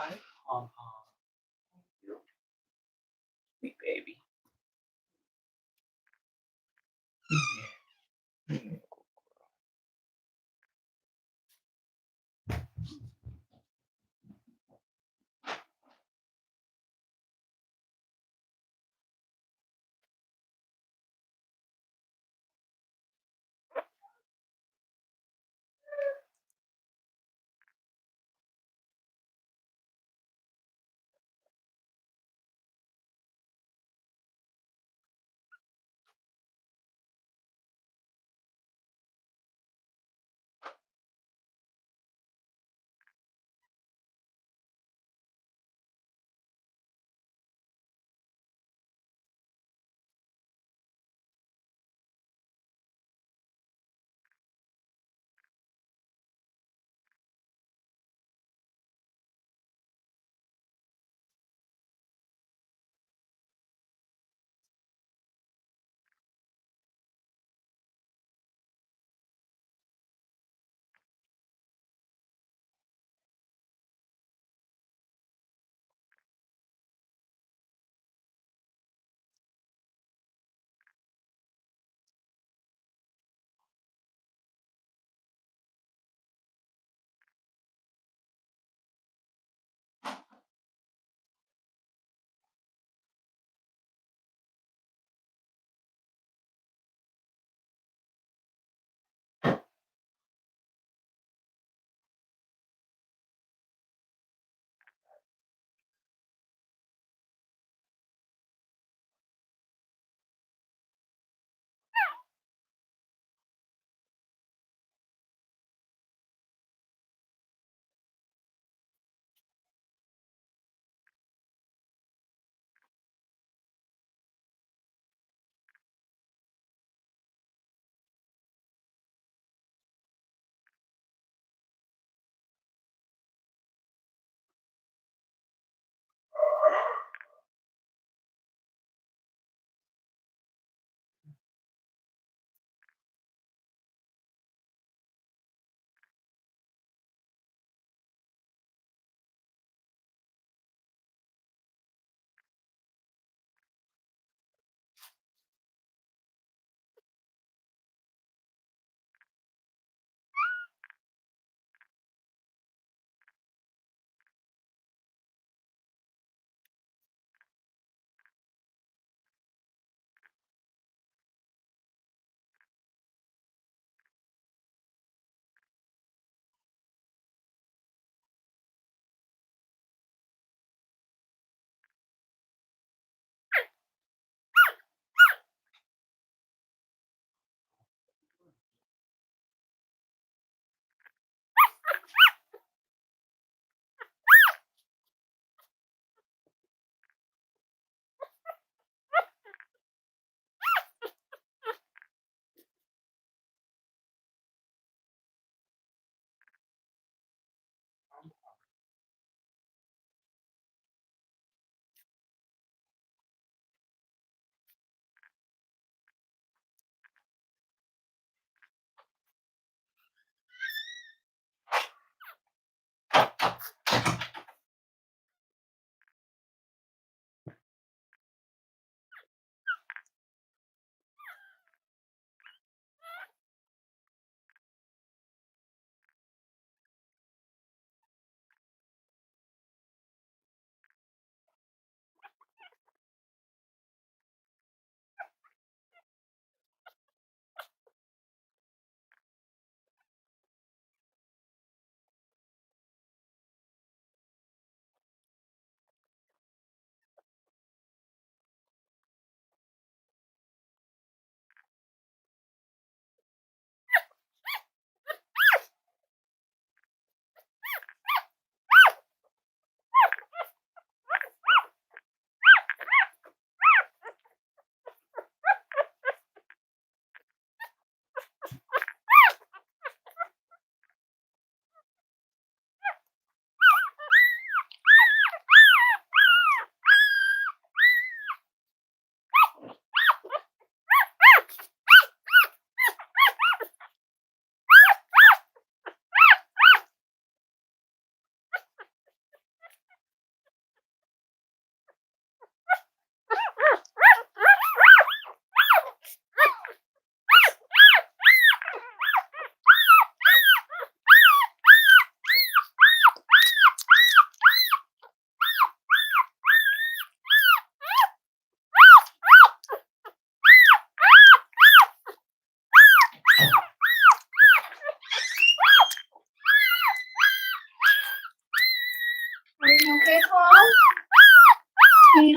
Speaker 5: Hi, Pom Pom. Thank you. Sweet baby.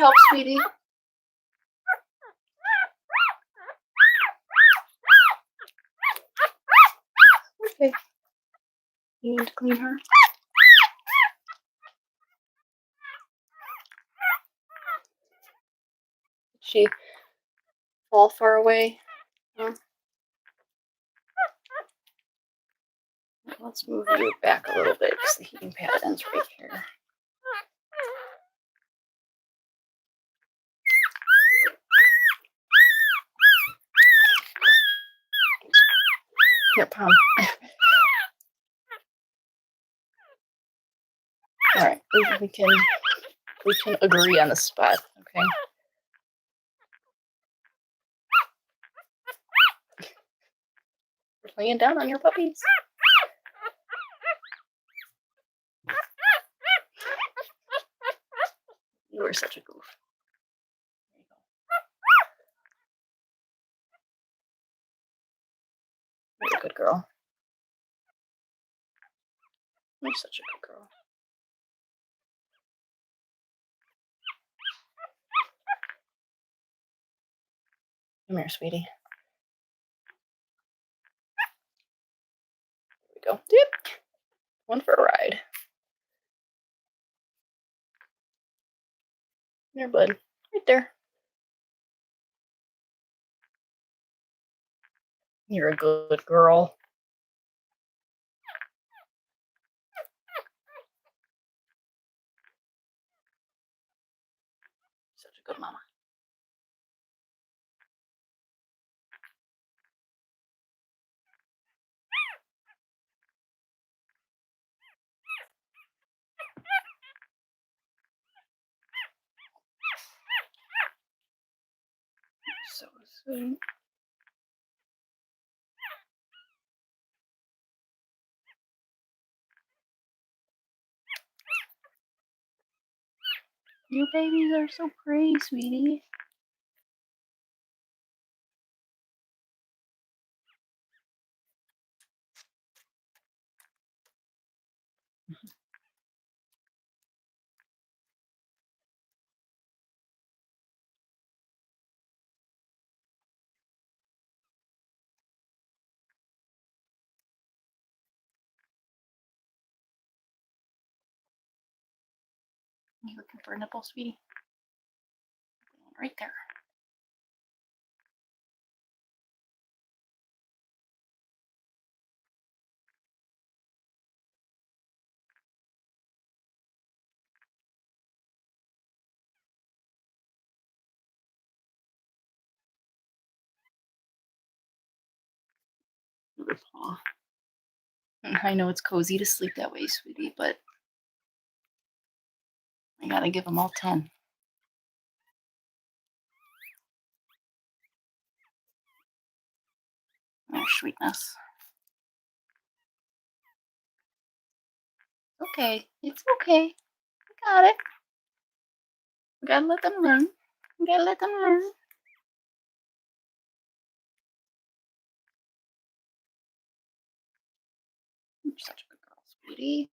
Speaker 1: help, sweetie? Okay. You need to clean her? Did she fall far away? No? Let's move you back a little bit because the heating pad ends right here. Here, Pom. All right, we can agree on the spot, okay? We're laying down on your puppies. You are such a goof. There you go. You're a good girl. You're such a good girl. Come here, sweetie. Here we go. Yep. One for a ride. There, bud. Right there. You're a good girl. Such a good mama. So sweet. You babies are so pretty, sweetie. You looking for a nipple, sweetie? Right there. Little paw. I know it's cozy to sleep that way, sweetie, but I gotta give them all 10. Oh, sweetness. Okay, it's okay. We got it. We gotta let them learn. We gotta let them learn. You're such a good girl, sweetie.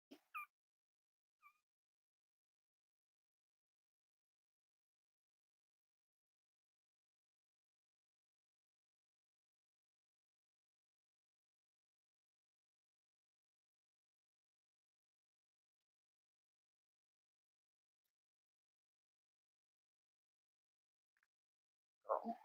Speaker 1: Girl.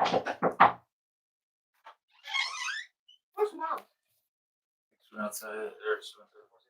Speaker 3: Where's mom?
Speaker 5: She went outside, or she went to the horse.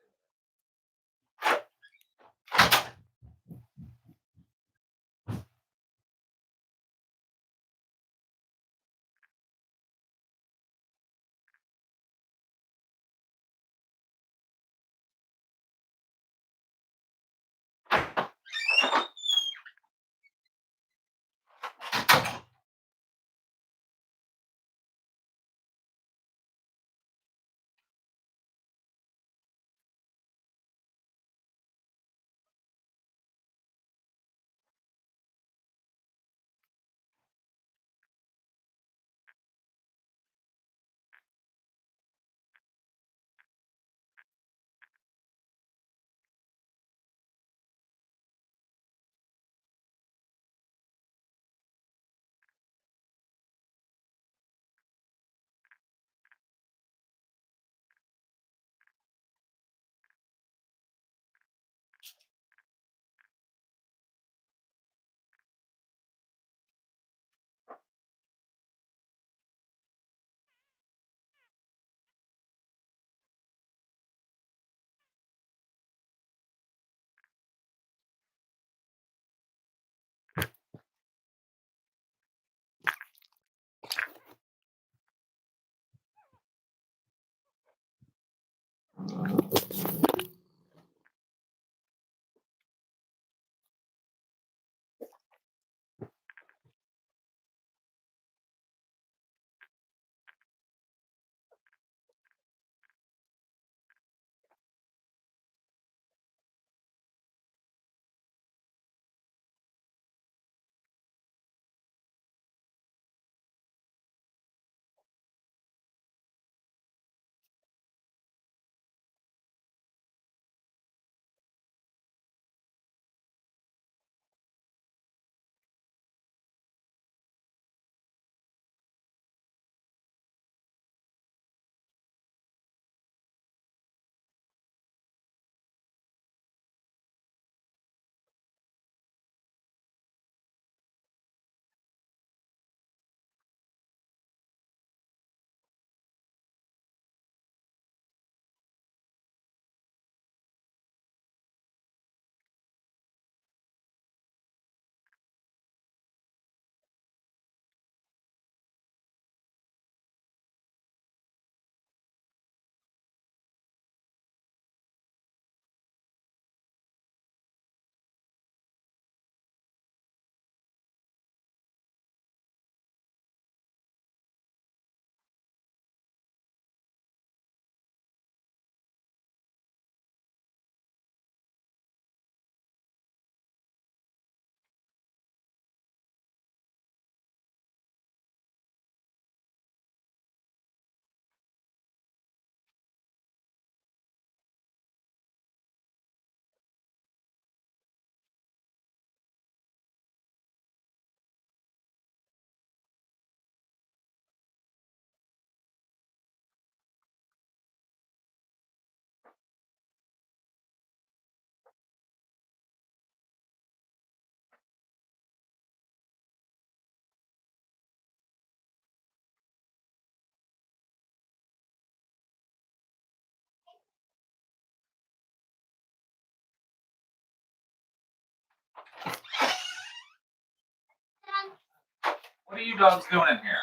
Speaker 5: What are you dogs doing in here?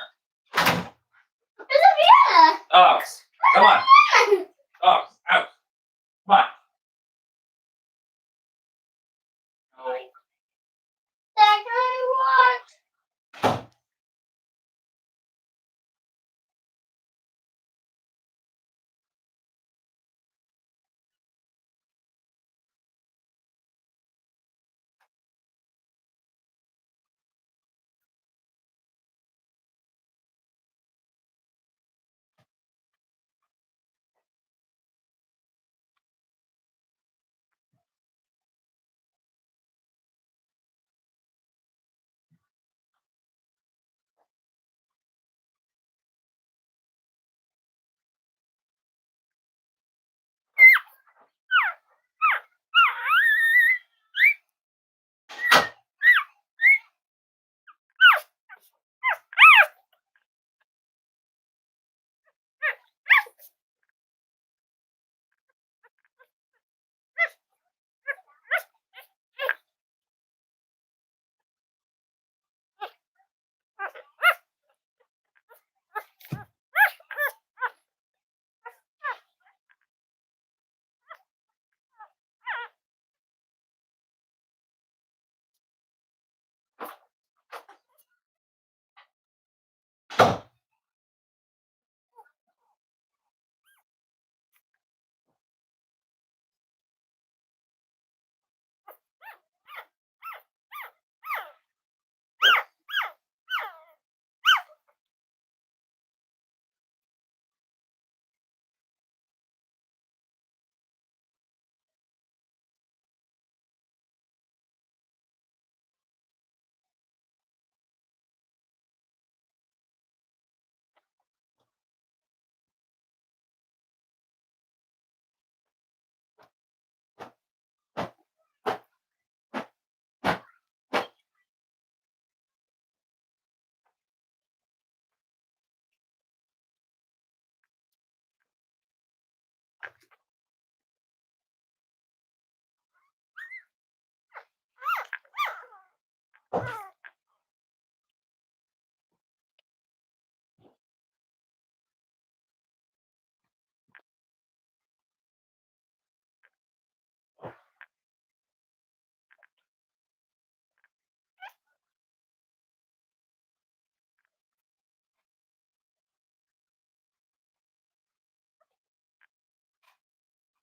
Speaker 4: Yeah.
Speaker 5: Dogs, come on. Dogs, out. Come on.
Speaker 4: That I want.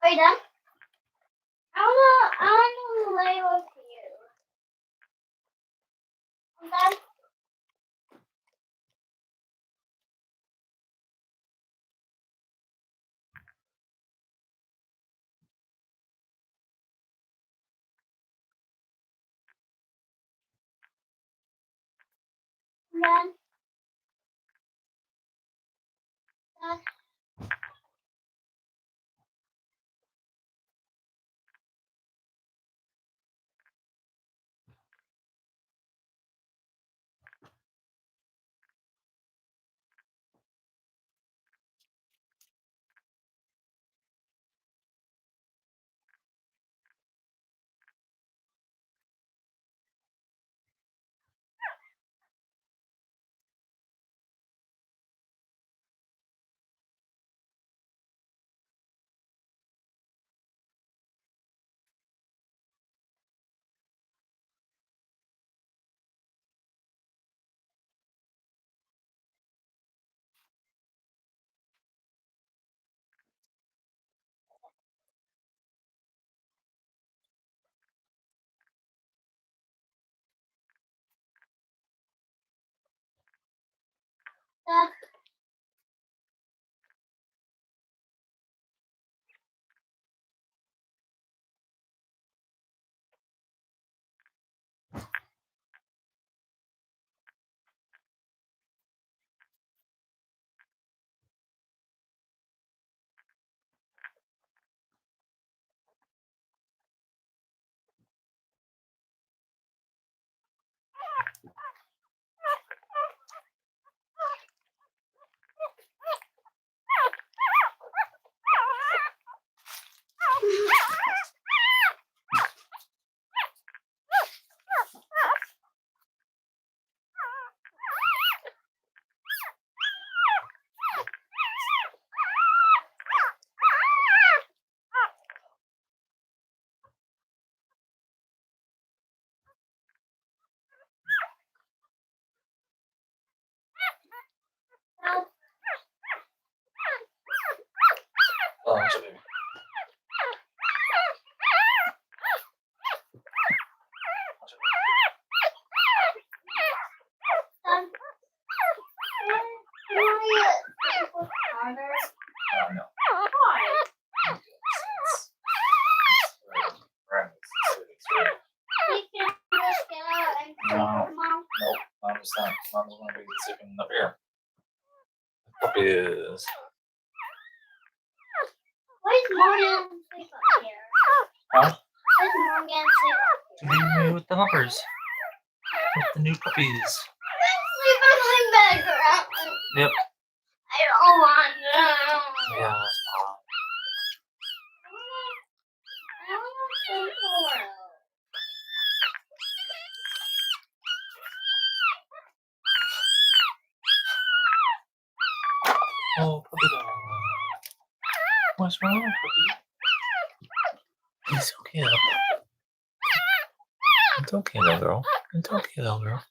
Speaker 4: Are you done? I wanna lay with you. I'm done. I'm done. Done. Done.
Speaker 5: Oh, that's a baby.
Speaker 4: Done. You want me to sleep with Connor?
Speaker 5: No.
Speaker 4: Why? We can just get out and
Speaker 5: No.
Speaker 4: Mom.
Speaker 5: Nope, mom's not. Mom's gonna be sleeping up here. Puppies.
Speaker 4: Where's Morgan sleep up here?
Speaker 5: Huh?
Speaker 4: Where's Morgan sleep up here?
Speaker 5: With the puppers. With the new puppies.
Speaker 4: Sleep on my bed, girl.
Speaker 5: Yep.
Speaker 4: I don't want to.
Speaker 5: Yeah.
Speaker 4: I want to sleep for her.
Speaker 5: Oh, puppy dog. What's wrong, puppy? It's okay, though. It's okay, little girl. It's okay, little girl.